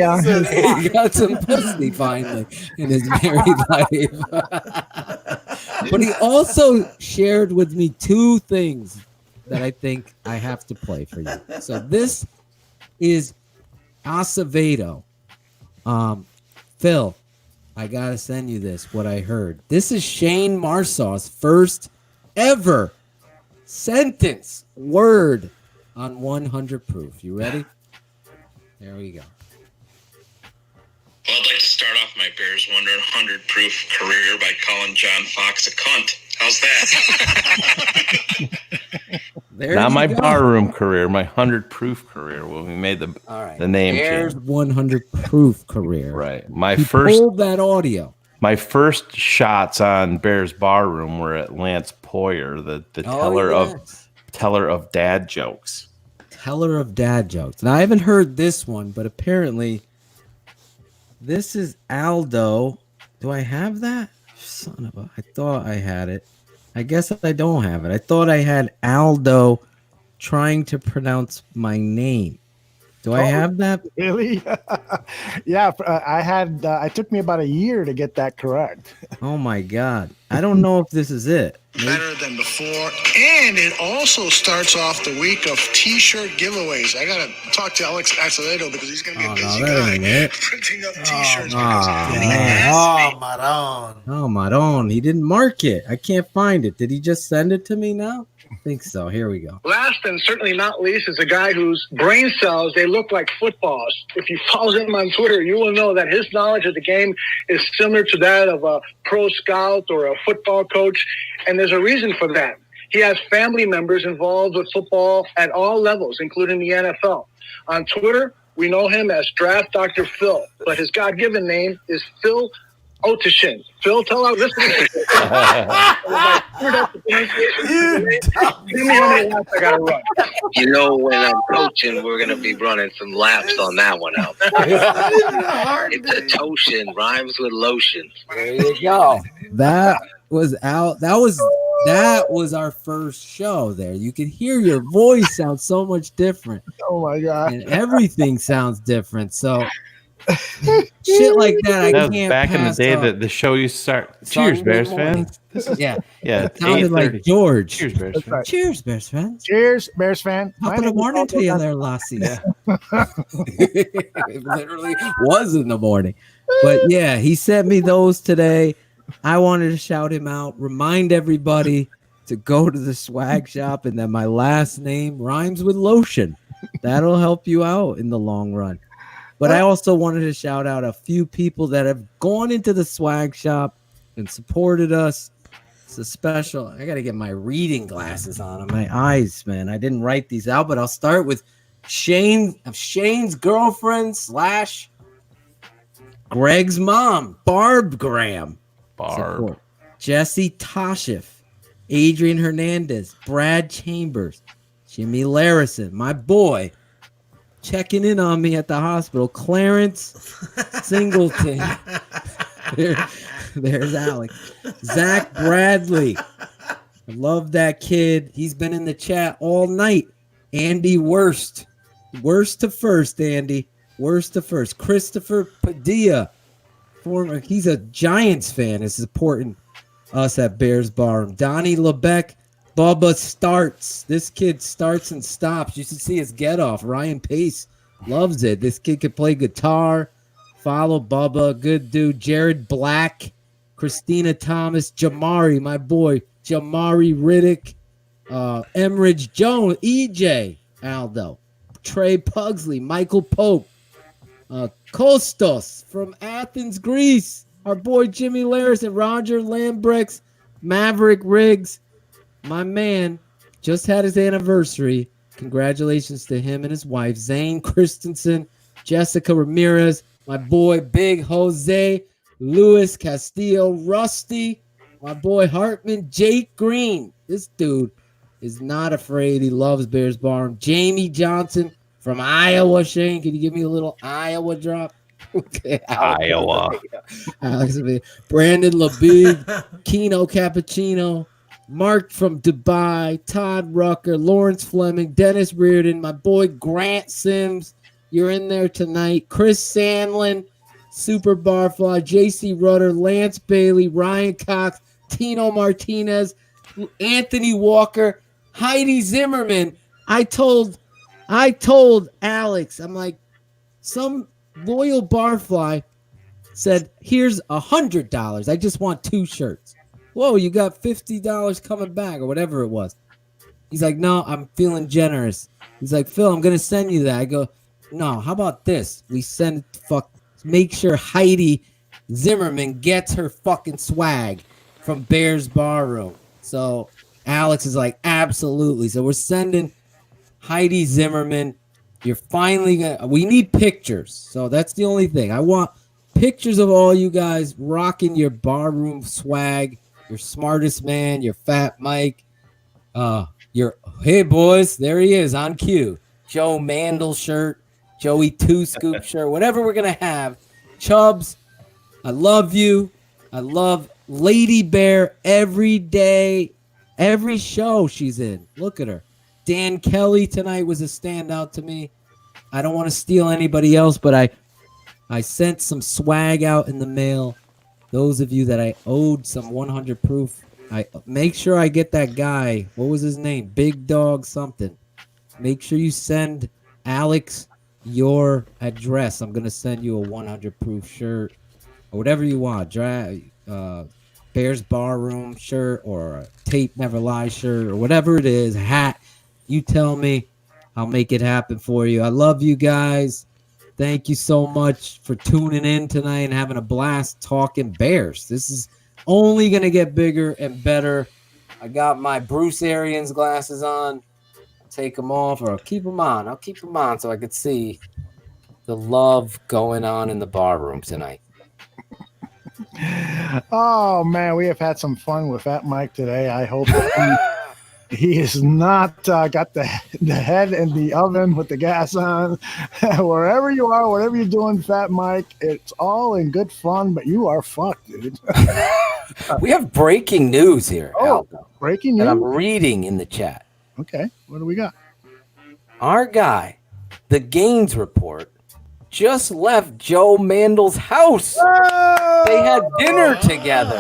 He got some pussy finally in his married life. But he also shared with me two things that I think I have to play for you. So this is Acevedo. Phil, I gotta send you this, what I heard. This is Shane Marsaw's first ever sentence word on 100 Proof. You ready? There we go. Well, I'd like to start off my Bears 100 proof career by calling John Fox a cunt. How's that? Not my barroom career, my 100 proof career when we made the name Bears change. 100 proof career. Right. My He first pulled that audio. My first shots on Bears Barroom were at Lance Poyer, the teller of dad jokes. Teller of dad jokes. Now I haven't heard this one, but apparently this is Aldo. Do I have that? Son of a! I thought I had it. I guess I don't have it. I thought I had Aldo trying to pronounce my name. Do I have that? Really? Yeah, I had. It took me about a year to get that correct. Oh my God! I don't know if this is it. Better than before, and it also starts off the week of T-shirt giveaways. I gotta talk to Alex Acevedo because he's gonna be a busy guy printing up T-shirts. Oh, Maron. He didn't mark it. I can't find it. Did he just send it to me now? I think so. Here we go. Last and certainly not least is a guy whose brain cells, they look like footballs. If you follow him on Twitter, you will know that his knowledge of the game is similar to that of a pro scout or a football coach. And there's a reason for that. He has family members involved with football at all levels, including the NFL. On Twitter, we know him as Draft Dr. Phil, but his God-given name is Phil Otishin. Phil, tell our listeners. You know, when I'm coaching, we're going to be running some laps on that one out. It's a Toshin, rhymes with lotion. There you go. That was out. That was our first show there. You can hear your voice sound so much different. Oh my God. And everything sounds different. So shit like that, I That was can't back in the pass day up. that the show used to start. Cheers, Sunday Bears morning. fans. Yeah. Yeah. It sounded like 8:30. George. Cheers, Bears fans. Cheers, Bears fans. Cheers, Bears fan. Top of the morning to you there, Lassie. It literally was in the morning. But yeah, he sent me those today. I wanted to shout him out, remind everybody to go to the swag shop and that my last name rhymes with lotion. That'll help you out in the long run. But I also wanted to shout out a few people that have gone into the swag shop and supported us. It's a special. I got to get my reading glasses on my eyes, man. I didn't write these out, but I'll start with Shane's girlfriend / Greg's mom, Barb Graham. Support. Jesse Toshif, Adrian Hernandez, Brad Chambers, Jimmy Larison, my boy, checking in on me at the hospital, Clarence Singleton. There's Alex. Zach Bradley. I love that kid. He's been in the chat all night. Andy Worst. Worst to first, Andy. Worst to first. Christopher Padilla. He's a Giants fan, is supporting us at Bears Bar. Donnie LeBeck. Bubba Starts. This kid starts and stops. You should see his get off. Ryan Pace loves it. This kid can play guitar. Follow Bubba. Good dude. Jared Black. Christina Thomas. Jamari, my boy. Jamari Riddick. Emridge Jones. EJ Aldo. Trey Pugsley. Michael Pope. Kostos from Athens, Greece. Our boy Jimmy Larison. Roger Lambrex. Maverick Riggs. My man just had his anniversary. Congratulations to him and his wife, Zane Christensen, Jessica Ramirez, my boy, Big Jose, Luis Castillo, Rusty, my boy Hartman, Jake Green. This dude is not afraid. He loves Bears Barn. Jamie Johnson from Iowa. Shane, can you give me a little Iowa drop? Okay, Iowa. Alex, Brandon Labib, Kino Cappuccino, Mark from Dubai, Todd Rucker, Lawrence Fleming, Dennis Reardon, my boy Grant Sims, you're in there tonight. Chris Sandlin, Super Barfly, JC Rudder, Lance Bailey, Ryan Cox, Tino Martinez, Anthony Walker, Heidi Zimmerman. I told Alex, I'm like, some loyal Barfly said, here's $100. I just want 2 shirts. Whoa, you got $50 coming back or whatever it was. He's like, no, I'm feeling generous. He's like, Phil, I'm going to send you that. I go, no, how about this? We make sure Heidi Zimmerman gets her fucking swag from Bears Barroom. So Alex is like, absolutely. So we're sending Heidi Zimmerman. You're finally gonna. We need pictures. So that's the only thing. I want pictures of all you guys rocking your barroom swag. Your smartest man. Your fat Mike. Your hey boys. There he is on cue. Joe Mandel shirt. Joey 2-Scoop shirt. Whatever we're gonna have. Chubbs. I love you. I love Lady Bear every day. Every show she's in. Look at her. Dan Kelly tonight was a standout to me. I don't want to steal anybody else, but I sent some swag out in the mail. Those of you that I owed some 100 proof, I make sure I get that guy. What was his name? Big Dog something. Make sure you send Alex your address. I'm going to send you a 100 proof shirt or whatever you want. Bears Barroom shirt or a Tape Never Lie shirt or whatever it is, hat. You tell me, I'll make it happen for you. I love you guys. Thank you so much for tuning in tonight and having a blast talking Bears. This is only going to get bigger and better. I got my Bruce Arians glasses on. I'll take them off or I'll keep them on. I'll keep them on so I could see the love going on in the bar room tonight. Oh, man, we have had some fun with Fat Mike today. I hope he is not got the head in the oven with the gas on. Wherever you are, whatever you're doing, Fat Mike, it's all in good fun, but you are fucked, dude. We have breaking news here. Aldo, breaking news? that I'm reading in the chat. Okay, what do we got? Our guy, the Gaines Report, just left Joe Mandel's house. They had dinner together.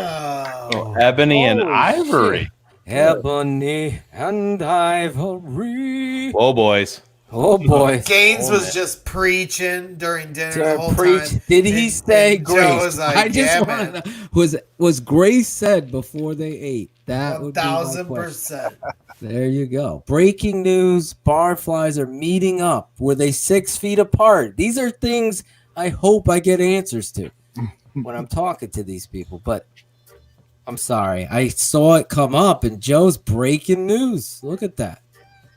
Ebony and Ivory. Shit. Ebony and Ivory. Oh, boys. Oh, boys. Gaines was just preaching during dinner the whole time. Did he say and grace? Joe was like, I just want to know, was grace said before they ate? That would be my question. 1,000%. There you go. Breaking news. Barflies are meeting up. Were they 6 feet apart? These are things I hope I get answers to when I'm talking to these people. But I'm sorry. I saw it come up and Joe's breaking news. Look at that.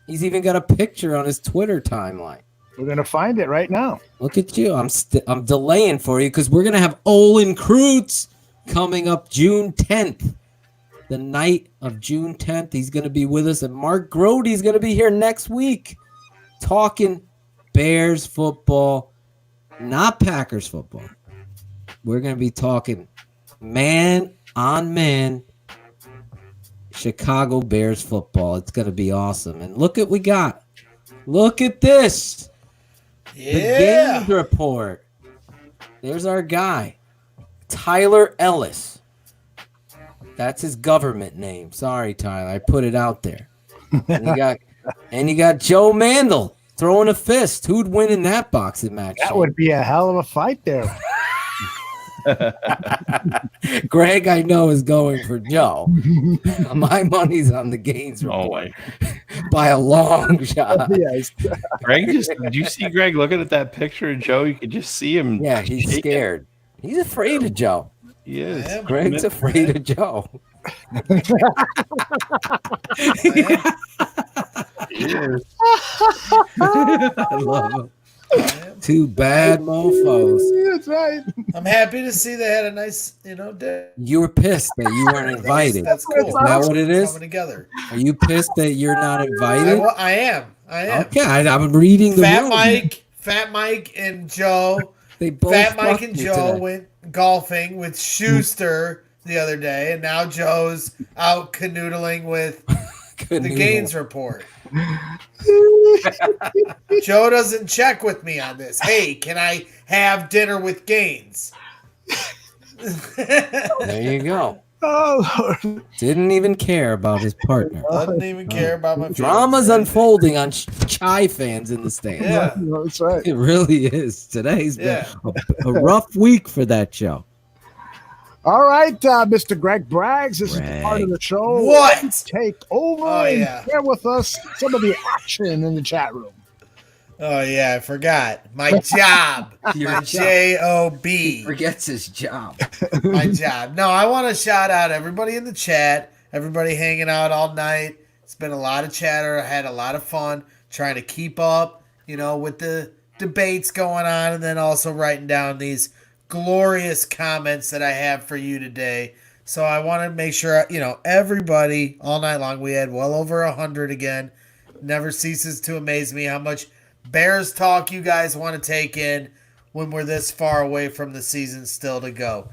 He's even got a picture on his Twitter timeline. We're going to find it right now. Look at you. I'm delaying for you because we're going to have Olin Kreutz coming up June 10th. The night of June 10th, he's going to be with us. And Mark Grody's going to be here next week talking Bears football, not Packers football. We're going to be talking man on man Chicago Bears football. It's going to be awesome. And look at what we got. Look at this. Yeah. The Games Report. There's our guy, Tyler Ellis. That's his government name. Sorry, Tyler. I put it out there. And you got Joe Mandel throwing a fist. Who'd win in that boxing match? That would be a hell of a fight there. Greg, I know, is going for Joe. My money's on the Gaines Report by a long shot. Yes. Greg, did you see Greg looking at that picture of Joe? You could just see him. Yeah, he's shaking. scared. He's afraid of Joe. He is. Greg's afraid of Joe. I love him. Two bad mofos. That's right. I'm happy to see they had a nice, day. You were pissed that you weren't invited. That's cool. Is that what it is? Coming together. Are you pissed that you're not invited? I am. Okay, I'm reading the room. Fat Mike and Joe. They both Fat Mike and fucked me Joe today. went golfing with Schuster the other day, and now Joe's out canoodling with the Gaines Report. Joe doesn't check with me on this. Hey, can I have dinner with Gaines? There you go. Oh, Lord. Didn't even care about his partner. Doesn't even care about my Drama's unfolding on Chai fans in the stands. Yeah. That's right. It really is. Today's been a rough week for that show. All right, Mr. Greg Braggs, this is the part of the show. What? Take over and share with us some of the action in the chat room. Oh yeah, I forgot my job. Your My job. job. He forgets his job. My job. No, I want to shout out everybody in the chat, everybody hanging out all night. It's been a lot of chatter. I had a lot of fun trying to keep up, with the debates going on, and then also writing down these glorious comments that I have for you today. So I want to make sure, everybody all night long, we had well over 100 again. Never ceases to amaze me how much Bears talk you guys want to take in when we're this far away from the season still to go.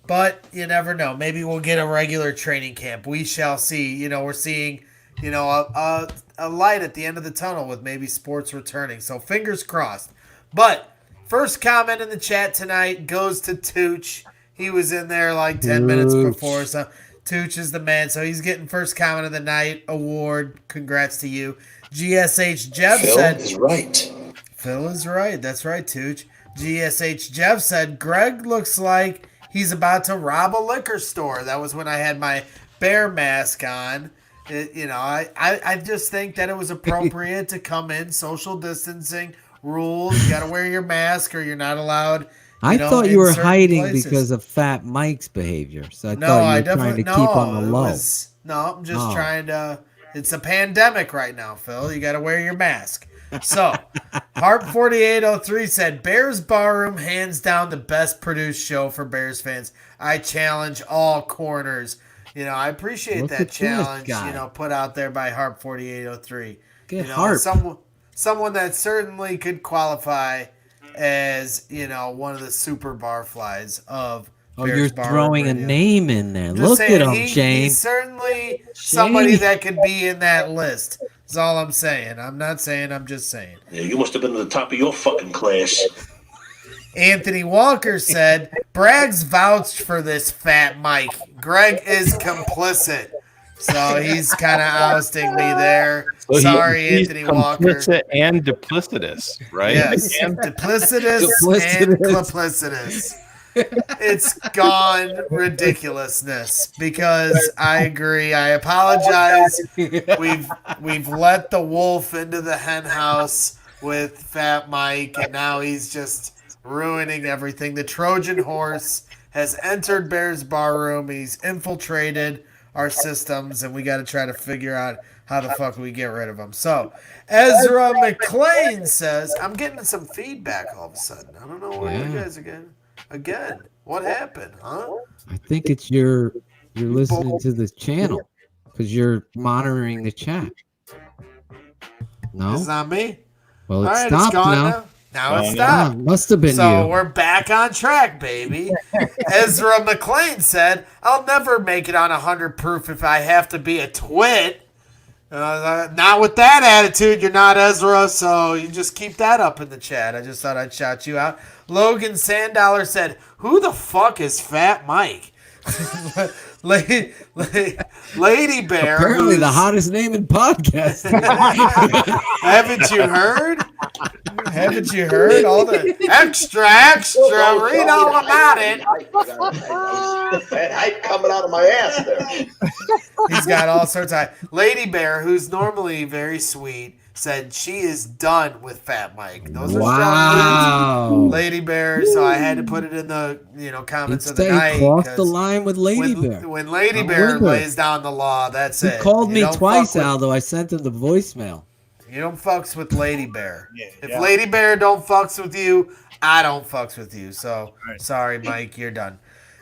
But you never know. Maybe we'll get a regular training camp. We shall see. We're seeing, a light at the end of the tunnel with maybe sports returning. So fingers crossed. But first comment in the chat tonight goes to Tooch. He was in there like 10 minutes before. So Tooch is the man. So he's getting first comment of the night award. Congrats to you. GSH Jeff said. Phil is right. Phil is right. That's right, Tooch. GSH Jeff said, Greg looks like he's about to rob a liquor store. That was when I had my bear mask on. I just think that it was appropriate to come in, social distancing rules. You got to wear your mask or you're not allowed. I thought you were hiding because of Fat Mike's behavior. So I thought you were trying to keep on the low. I'm just trying to. It's a pandemic right now, Phil. You got to wear your mask. So, Harp4803 said, Bears Barroom, hands down the best produced show for Bears fans. I challenge all corners. I appreciate that challenge, put out there by Harp4803. Harp. Someone that certainly could qualify as, one of the super barflies of Bears you're Barroom throwing Radio. a name in there. Just Look saying, at him, Shane. He's certainly somebody that could be in that list. That's all I'm saying. I'm not saying, I'm just saying. Yeah, you must have been at the top of your fucking class. Anthony Walker said, Bragg's vouched for this Fat Mike. Greg is complicit. So he's kind of ousting me there. So Sorry, he's Anthony Walker. Complicit and duplicitous, right? Yes, duplicitous and complicitous. It's gone ridiculousness because I agree. I apologize. We've let the wolf into the hen house with Fat Mike, and now he's just ruining everything. The Trojan horse has entered Bears Barroom. He's infiltrated our systems, and we got to try to figure out how the fuck we get rid of him. So, Ezra McClain says, I'm getting some feedback all of a sudden. I don't know why you guys are getting. Again, what happened, huh? I think it's you're listening to the channel because you're monitoring the chat. No, it's not me. Well, it's stopped now. Now it stopped. Must have been you. So we're back on track, baby. Ezra McClain said, "I'll never make it on 100 proof if I have to be a twit." Not with that attitude, you're not Ezra, so you just keep that up in the chat. I just thought I'd shout you out. Logan Sandollar said, who the fuck is Fat Mike? Lady Bear. Apparently the hottest name in podcasting. Haven't you heard? Haven't you heard? All the extra, read all about it. Hype coming out of my ass there. He's got all sorts of... Lady Bear, who's normally very sweet, said she is done with Fat Mike. Those are strong words. Lady Bear, so I had to put it in the comments of the night. Crossed the line with Lady Bear. When Lady Bear lays down the law, that's it. He called me twice, Aldo. I sent him the voicemail. You don't fucks with Lady Bear. If Lady Bear don't fucks with you, I don't fucks with you. So, sorry, Mike, you're done.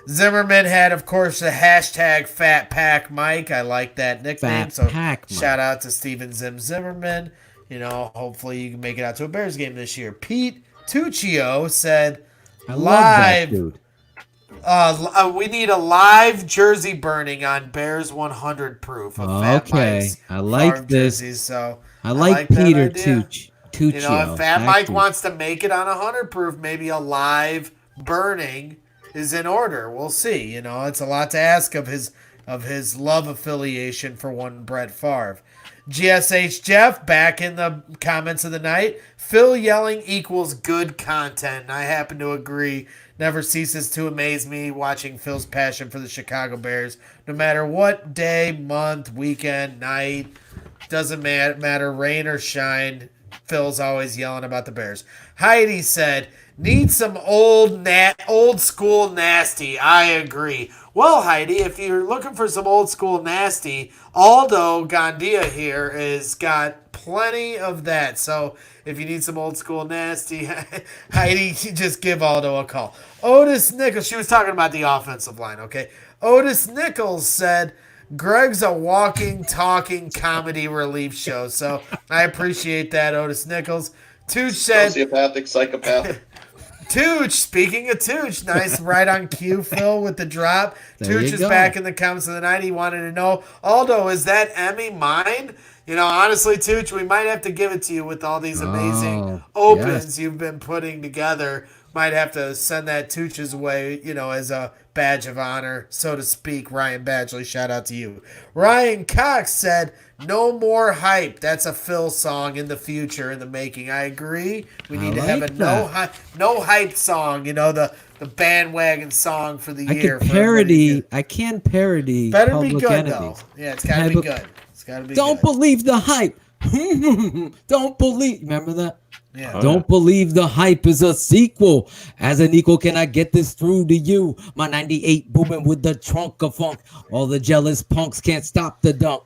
Zimmerman had, of course, the hashtag Fat Pack Mike. I like that nickname. Shout out to Steven Zimmerman. Hopefully you can make it out to a Bears game this year. Pete Tuccio said, live. We need a live jersey burning on Bears 100 proof of Fat Mike's I like this. Jerseys, so I like Peter Tuccio. If Fat Mike wants to make it on 100 proof, maybe a live burning is in order. We'll see. It's a lot to ask of his love affiliation for one Brett Favre. GSH Jeff back in the comments of the night. Phil yelling equals good content. And I happen to agree. Never ceases to amaze me watching Phil's passion for the Chicago Bears. No matter what day, month, weekend, night, doesn't matter, rain or shine. Phil's always yelling about the Bears. Heidi said, need some old school nasty. I agree. Well, Heidi, if you're looking for some old school nasty, Aldo Gandia here has got plenty of that. So if you need some old school nasty, Heidi, just give Aldo a call. Otis Nichols, she was talking about the offensive line, okay? Otis Nichols said, Greg's a walking, talking comedy relief show. So I appreciate that, Otis Nichols. Tooch said... Sociopathic, psychopath. Tooch, speaking of Tooch, nice right on cue, Phil, with the drop. Tooch is back in the comments of the night. He wanted to know, Aldo, is that Emmy mine? You know, honestly, Tooch, we might have to give it to you with all these amazing opens you've been putting together. Might have to send that Tooch's way, you know, as a badge of honor, so to speak. Ryan Badgley, shout out to you. Ryan Cox said, no more hype. That's a Phil song in the future, in the making. I agree. We need to have a no hype song, you know, the bandwagon song for the year. I can parody Better Public be good, Enemies. though. Yeah, it's got to be good. It's got to be Don't believe the hype. Don't believe. Remember that? Yeah. Don't believe the hype is a sequel. As an equal, can I get this through to you? My 98 booming with the trunk of funk. All the jealous punks can't stop the dunk.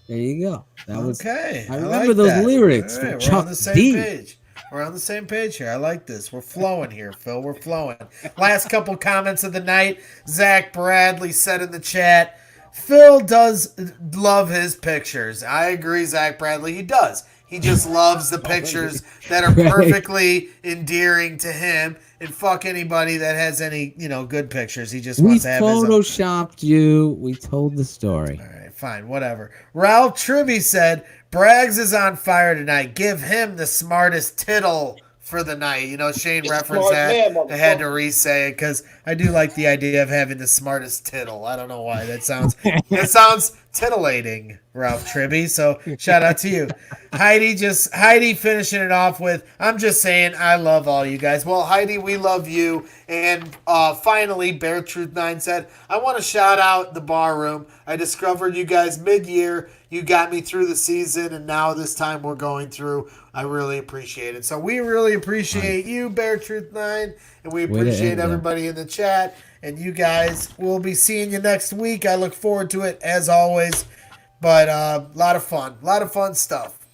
There you go. That was okay. I remember those lyrics All right, from we're Chuck on the same D. page. We're on the same page here. I like this. We're flowing here, Phil. We're flowing. Last couple comments of the night. Zach Bradley said in the chat, Phil does love his pictures. I agree, Zach Bradley. He does. He just loves the pictures that are perfectly endearing to him. And fuck anybody that has any, you know, good pictures. He just wants to have his own. Photoshopped you. We told the story. All right, fine, whatever. Ralph Tribby said, Braggs is on fire tonight. Give him the smartest tittle for the night. You know, Shane referenced that. I had to re-say it because I do like the idea of having the smartest tittle. I don't know why. That sounds titillating, Ralph Tribby. So shout out to you. Heidi finishing it off with, I'm just saying I love all you guys. Well, Heidi, we love you. And finally, Bear Truth 9 said, I want to shout out the bar room. I discovered you guys mid-year. You got me through the season, and now this time we're going through. I really appreciate it. So we really appreciate you, Bear Truth 9, and we appreciate everybody in the chat. And you guys, we'll be seeing you next week. I look forward to it, as always. But a lot of fun stuff.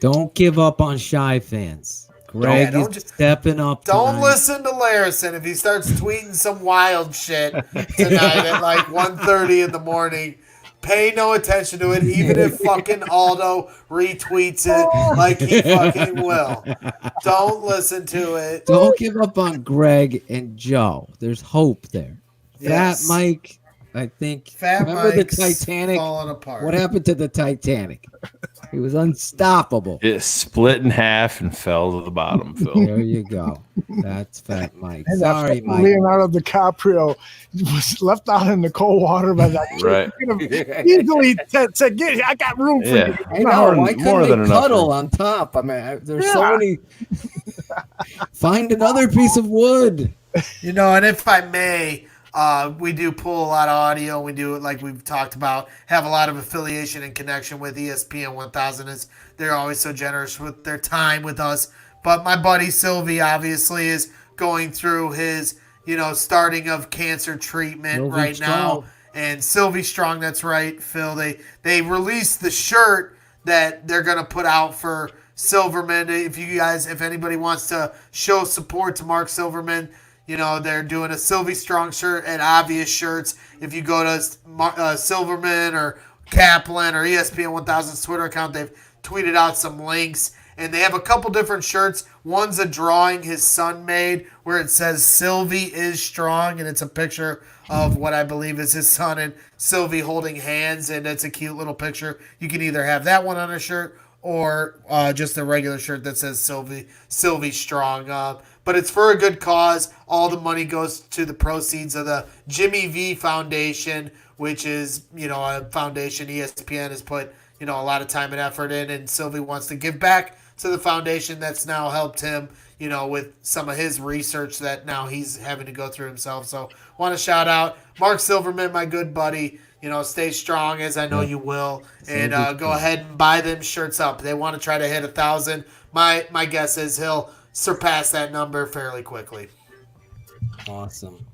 Don't give up on Shy fans. Greg is stepping up Don't tonight. listen to Larison if he starts tweeting some wild shit tonight at like 1:30 in the morning. Pay no attention to it, even if fucking Aldo retweets it like he fucking will. Don't listen to it. Don't give up on Greg and Joe. There's hope there. Yes. Fat Mike, I think. Fat remember Mike's the Titanic? falling apart. What happened to the Titanic? He was unstoppable. It split in half and fell to the bottom, Phil. There you go. That's Fat Mike. And Sorry, Mike. Leonardo DiCaprio was left out in the cold water by that. Right. He could have easily said, "Get, I got room for you." I know. Why couldn't they cuddle on top? I mean, there's so many. Find another piece of wood. You know, and if I may, we do pull a lot of audio. We do, like we've talked about, have a lot of affiliation and connection with ESPN 1000. They're always so generous with their time with us. But my buddy Sylvie obviously is going through his, you know, starting of cancer treatment right now. And Sylvie Strong, that's right, Phil. They released the shirt that they're going to put out for Silverman. If anybody wants to show support to Mark Silverman, you know, they're doing a Sylvie Strong shirt and Obvious shirts. If you go to Silverman or Kaplan or ESPN 1000's Twitter account, they've tweeted out some links. And they have a couple different shirts. One's a drawing his son made where it says Sylvie is strong. And it's a picture of what I believe is his son and Sylvie holding hands. And it's a cute little picture. You can either have that one on a shirt or just a regular shirt that says Sylvie Strong. But it's for a good cause. All the money goes to the proceeds of the Jimmy V Foundation, which is, you know, a foundation ESPN has put, you know, a lot of time and effort in. And Sylvie wants to give back to the foundation that's now helped him, you know, with some of his research that now he's having to go through himself. So want to shout out Mark Silverman, my good buddy. stay strong as I know you will, and go ahead and buy them shirts up. They want to try to hit 1,000. My guess is he'll surpass that number fairly quickly. Awesome.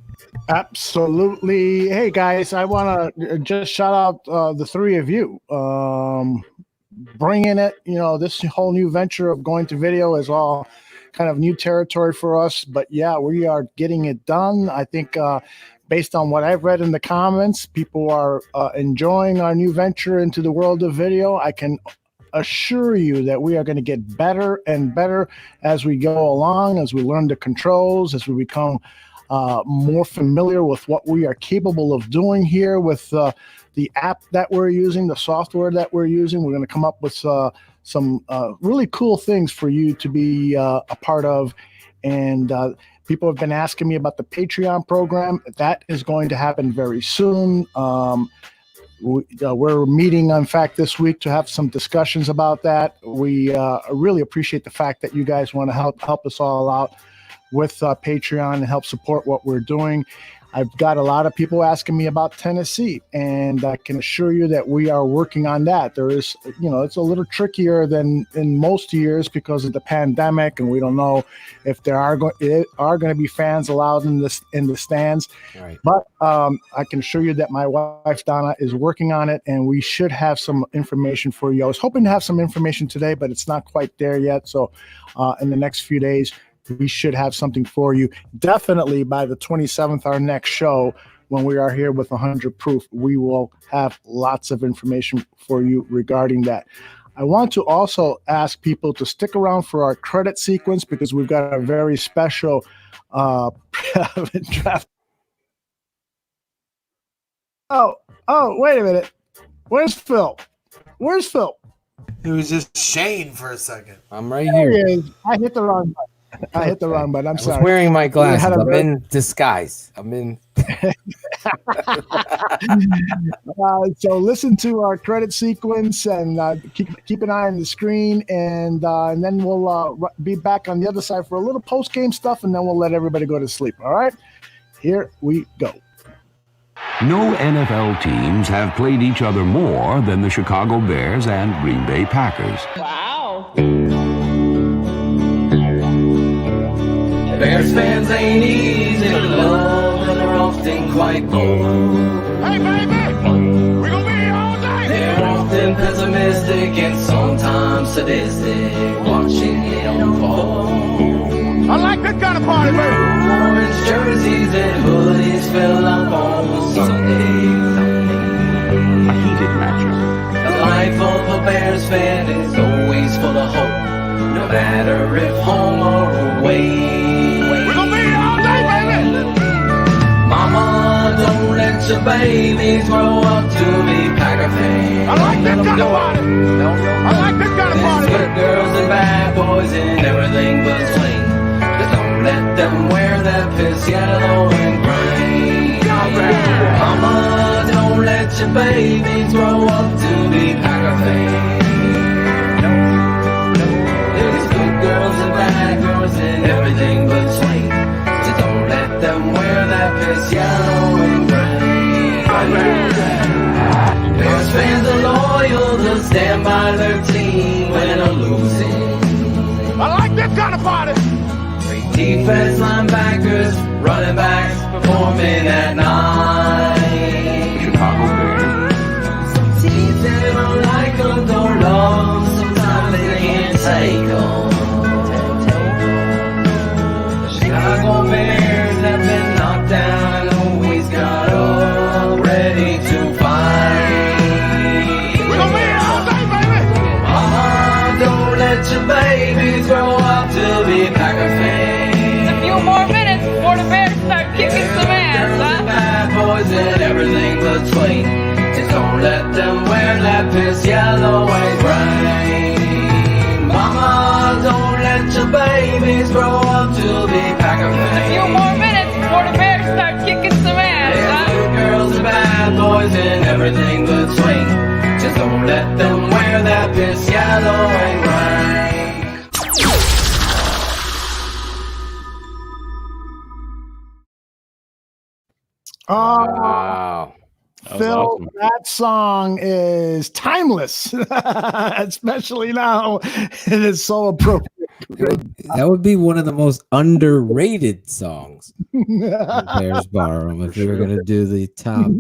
Absolutely. Hey guys, I want to just shout out the three of you. Bringing it, this whole new venture of going to video is all kind of new territory for us, but yeah, we are getting it done. I think based on what I've read in the comments, people are enjoying our new venture into the world of video. I can assure you that we are going to get better and better as we go along, as we learn the controls, as we become more familiar with what we are capable of doing here with the app that we're using, the software that we're using. We're going to come up with some really cool things for you to be a part of. And people have been asking me about the Patreon program. That is going to happen very soon. We're meeting, in fact, this week to have some discussions about that. We really appreciate the fact that you guys want to help us all out with Patreon and help support what we're doing. I've got a lot of people asking me about Tennessee, and I can assure you that we are working on that. There is, it's a little trickier than in most years because of the pandemic, and we don't know if there are going to be fans allowed in the stands. Right. But I can assure you that my wife Donna is working on it, and we should have some information for you. I was hoping to have some information today, but it's not quite there yet. So in the next few days, we should have something for you. Definitely by the 27th, our next show, when we are here with 100 Proof, we will have lots of information for you regarding that. I want to also ask people to stick around for our credit sequence because we've got a very special draft. Oh, wait a minute. Where's Phil? It was just Shane for a second. I'm right There here. he is. I hit the wrong button. I'm sorry. I was wearing my glasses. had a I'm very- in disguise. I'm in. So listen to our credit sequence and keep an eye on the screen, and then we'll be back on the other side for a little post-game stuff, and then we'll let everybody go to sleep. All right? Here we go. No NFL teams have played each other more than the Chicago Bears and Green Bay Packers. Wow. Bears fans ain't easy to love, and they're often quite bold. Hey, baby! We're gonna be here all day! They're often pessimistic and sometimes sadistic, watching it unfold. I like this kind of party, baby! Orange jerseys and hoodies fill up on Sundays. A heated matchup. The life of a Bears fan is always full of hope, no matter if home or away. We're gonna be here all day, baby! Mama, don't let your babies grow up to be Packer fans. I like this kind of party! I like this kind of party, There's baby! good girls and bad boys and everything between. Just don't let them wear that piss yellow and gray. Mama, don't let your babies grow up to be Packer fans. There's good girls and bad girls and everything between. Just don't let them wear that piss yellow and gray. Bears fans are loyal, they'll stand by their team when they're losing. I like this kind of party! Defense linebackers, running backs, performing at night. Chicago Bears. Some teams they don't like them, don't love them. Sometimes they can't take them. The Chicago Bears have been knocked down and always got up, ready to fight. We're gonna be here all day, baby! Mama, don't let your babies grow up to be Packer fans. Few more minutes before the Bears start kicking some ass, huh? Bad boys and everything between. Just don't let them wear that piss yellow and gray. Mama, don't let your babies grow up to be Packer fans. Few more minutes before the Bears start kicking some ass, huh? Good girls and bad boys and everything between. Just don't let them wear that piss yellow and gray. Wow. Phil, awesome. that song is timeless, especially now. It is so appropriate. That would be one of the most underrated songs in Bears Barroom if we were going to do the top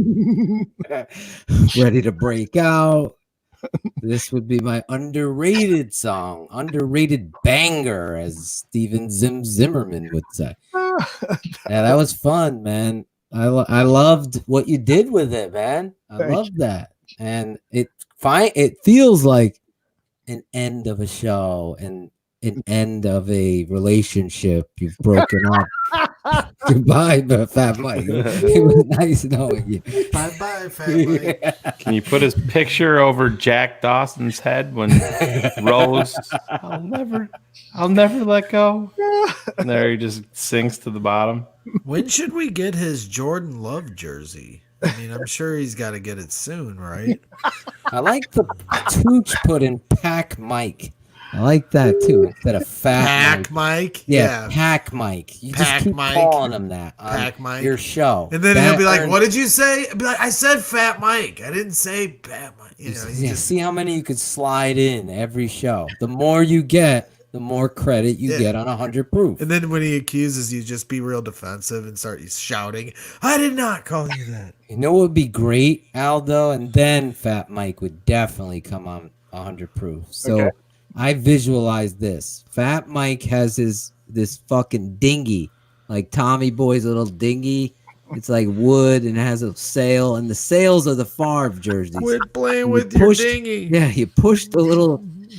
Ready to Break Out. This would be my underrated song, underrated banger, as Steven Zimmerman would say. Yeah, that was fun, man. I loved what you did with it, man. I loved that, and it feels like an end of a show and an end of a relationship. You've broken up. Goodbye, Fat Mike. It was nice knowing you. Bye, Fat Mike. Can you put his picture over Jack Dawson's head when Rose? I'll never let go. And there he just sinks to the bottom. When should we get his Jordan Love jersey? I mean, I'm sure he's got to get it soon, right? I like the Tooch put in Pack Mike. I like that too, instead of Fat Pack Mike. Yeah, Pack Mike. You Pack just keep Mike. calling him that on Pack Mike. your show. And then he'll be like, "What did you say?" I'll be like, "I said Fat Mike. I didn't say Fat Mike." You know, yeah, see how many you could slide in every show. The more you get, the more credit you get on 100 proof. And then when he accuses you, just be real defensive and start shouting, "I did not call you that." You know what would be great, Aldo? And then Fat Mike would definitely come on 100 proof. So Okay. I visualize this. Fat Mike has this fucking dinghy, like Tommy Boy's little dinghy. It's like wood and it has a sail, and the sails are the Favre jerseys. Quit playing And with you your pushed- dinghy. Yeah, he pushed the little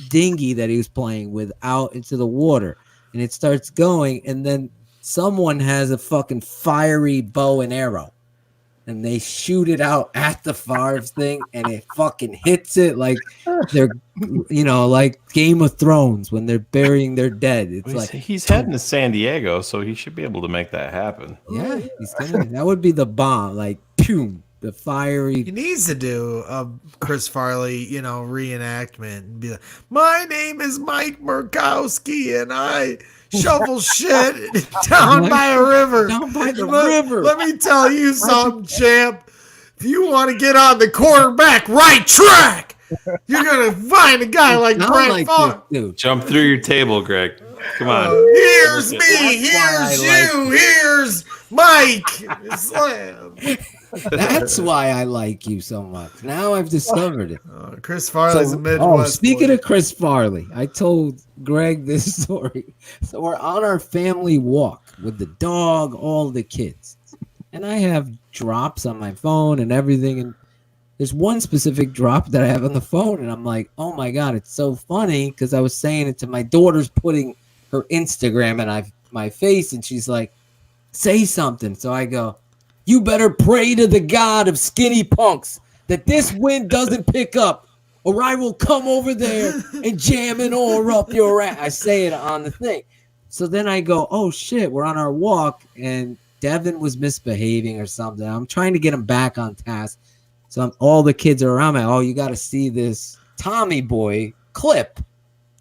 dinghy that he was playing with out into the water, and it starts going, and then someone has a fucking fiery bow and arrow, and they shoot it out at the Favre thing, and it fucking hits it like they're, like Game of Thrones when they're burying their dead. It's like He's heading to San Diego, so he should be able to make that happen. yeah, that would be the bomb, like boom, the fiery. He needs to do a Chris Farley, reenactment and be like, "My name is Mike Murkowski, and I shovel shit down by a river. Down by the river. Let me tell you something, champ. If you want to get on the quarterback right track, you're gonna find a guy like Brett Favre. Jump through your table, Greg. Come on. Here's me. Here's you. Here's Mike. Slam. That's why I like you so much. Now I've discovered it. Chris Farley's a Midwest. Speaking of Chris Farley, I told Greg this story. So we're on our family walk with the dog, all the kids, and I have drops on my phone and everything. And there's one specific drop that I have on the phone, and I'm like, oh my God, it's so funny because I was saying it to my daughter's putting her Instagram and my face, and she's like, say something. So I go, you better pray to the God of skinny punks that this wind doesn't pick up, or I will come over there and jam it all up your ass. I say it on the thing. So then I go, oh shit, we're on our walk, and Devin was misbehaving or something. I'm trying to get him back on task. So all the kids are around me. Oh, you got to see this Tommy Boy clip.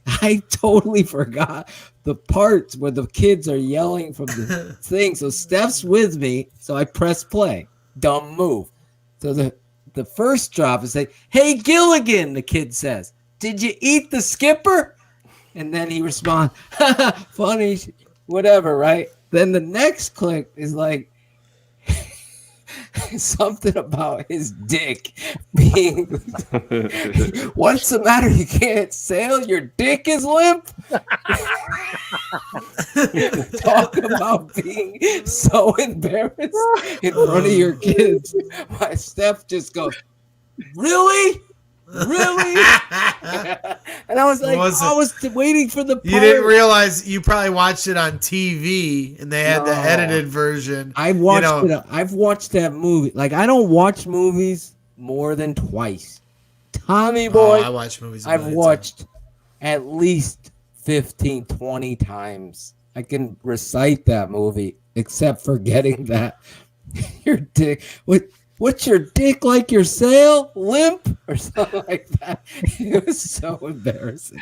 I totally forgot the parts where the kids are yelling from the thing. So Steph's with me, so I press play. Dumb move. So the first drop is like, hey, Gilligan, the kid says, did you eat the skipper? And then he responds, funny, whatever, right? Then the next clip is like, something about his dick being what's the matter, you can't sail, your dick is limp. Talk about being so embarrassed in front of your kids. My Steph just goes, really? And I was like, I was waiting for the part. You didn't realize you probably watched it on TV and they had the edited version. I've watched that movie. Like, I don't watch movies more than twice. Tommy Boy, I watch movies. I've watched at least 15, 20 times. I can recite that movie, except for getting that your dick. What's your dick like, your sail? Limp? Or something like that. It was so embarrassing.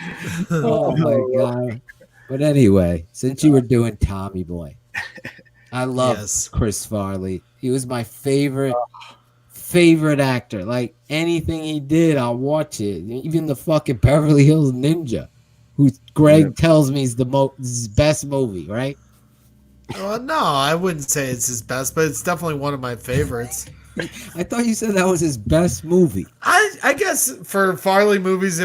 Oh my God. But anyway, since you were doing Tommy Boy, I love Chris Farley. He was my favorite favorite actor. Like anything he did, I'll watch it. Even the fucking Beverly Hills Ninja, who Greg tells me is his best movie, right? No, I wouldn't say it's his best, but it's definitely one of my favorites. I thought you said that was his best movie. I guess for Farley movies,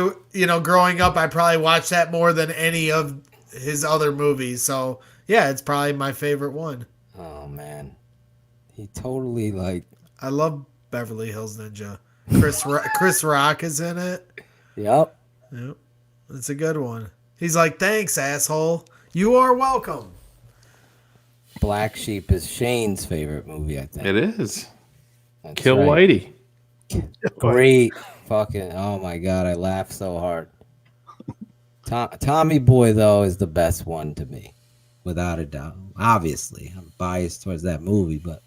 growing up, I probably watched that more than any of his other movies. So yeah, it's probably my favorite one. Oh man, he totally I love Beverly Hills Ninja. Chris Rock is in it. Yep. It's a good one. He's like, thanks, asshole. You are welcome. Black Sheep is Shane's favorite movie, I think. It is. That's Kill right. Whitey. Great fucking, oh my God, I laughed so hard. Tommy Boy, though, is the best one to me, without a doubt. Obviously, I'm biased towards that movie, but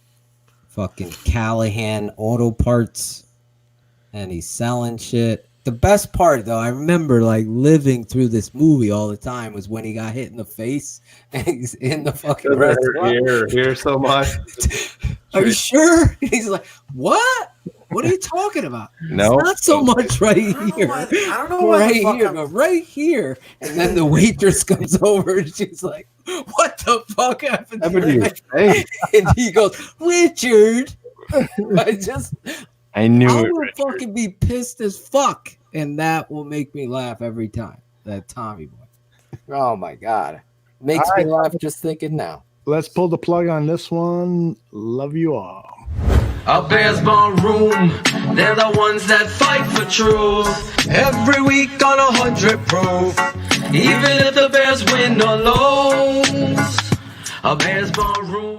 fucking Callahan Auto Parts, and he's selling shit. The best part, though, I remember living through this movie all the time was when he got hit in the face and he's in the fucking restaurant. Here so much. Are you sure? He's like, what? What are you talking about? No, it's not so much right here. I don't know what right here, but right here. And then the waitress comes over and she's like, "What the fuck happened to your face?" And he goes, "Richard." I knew I it. will fucking be pissed as fuck, and that will make me laugh every time. That Tommy Boy. Oh my God, makes me laugh just thinking now. Let's pull the plug on this one. Love you all. A Bears Ballroom, they're the ones that fight for truth. Every week on 100 Proof, even if the Bears win or lose. A Bears Ballroom.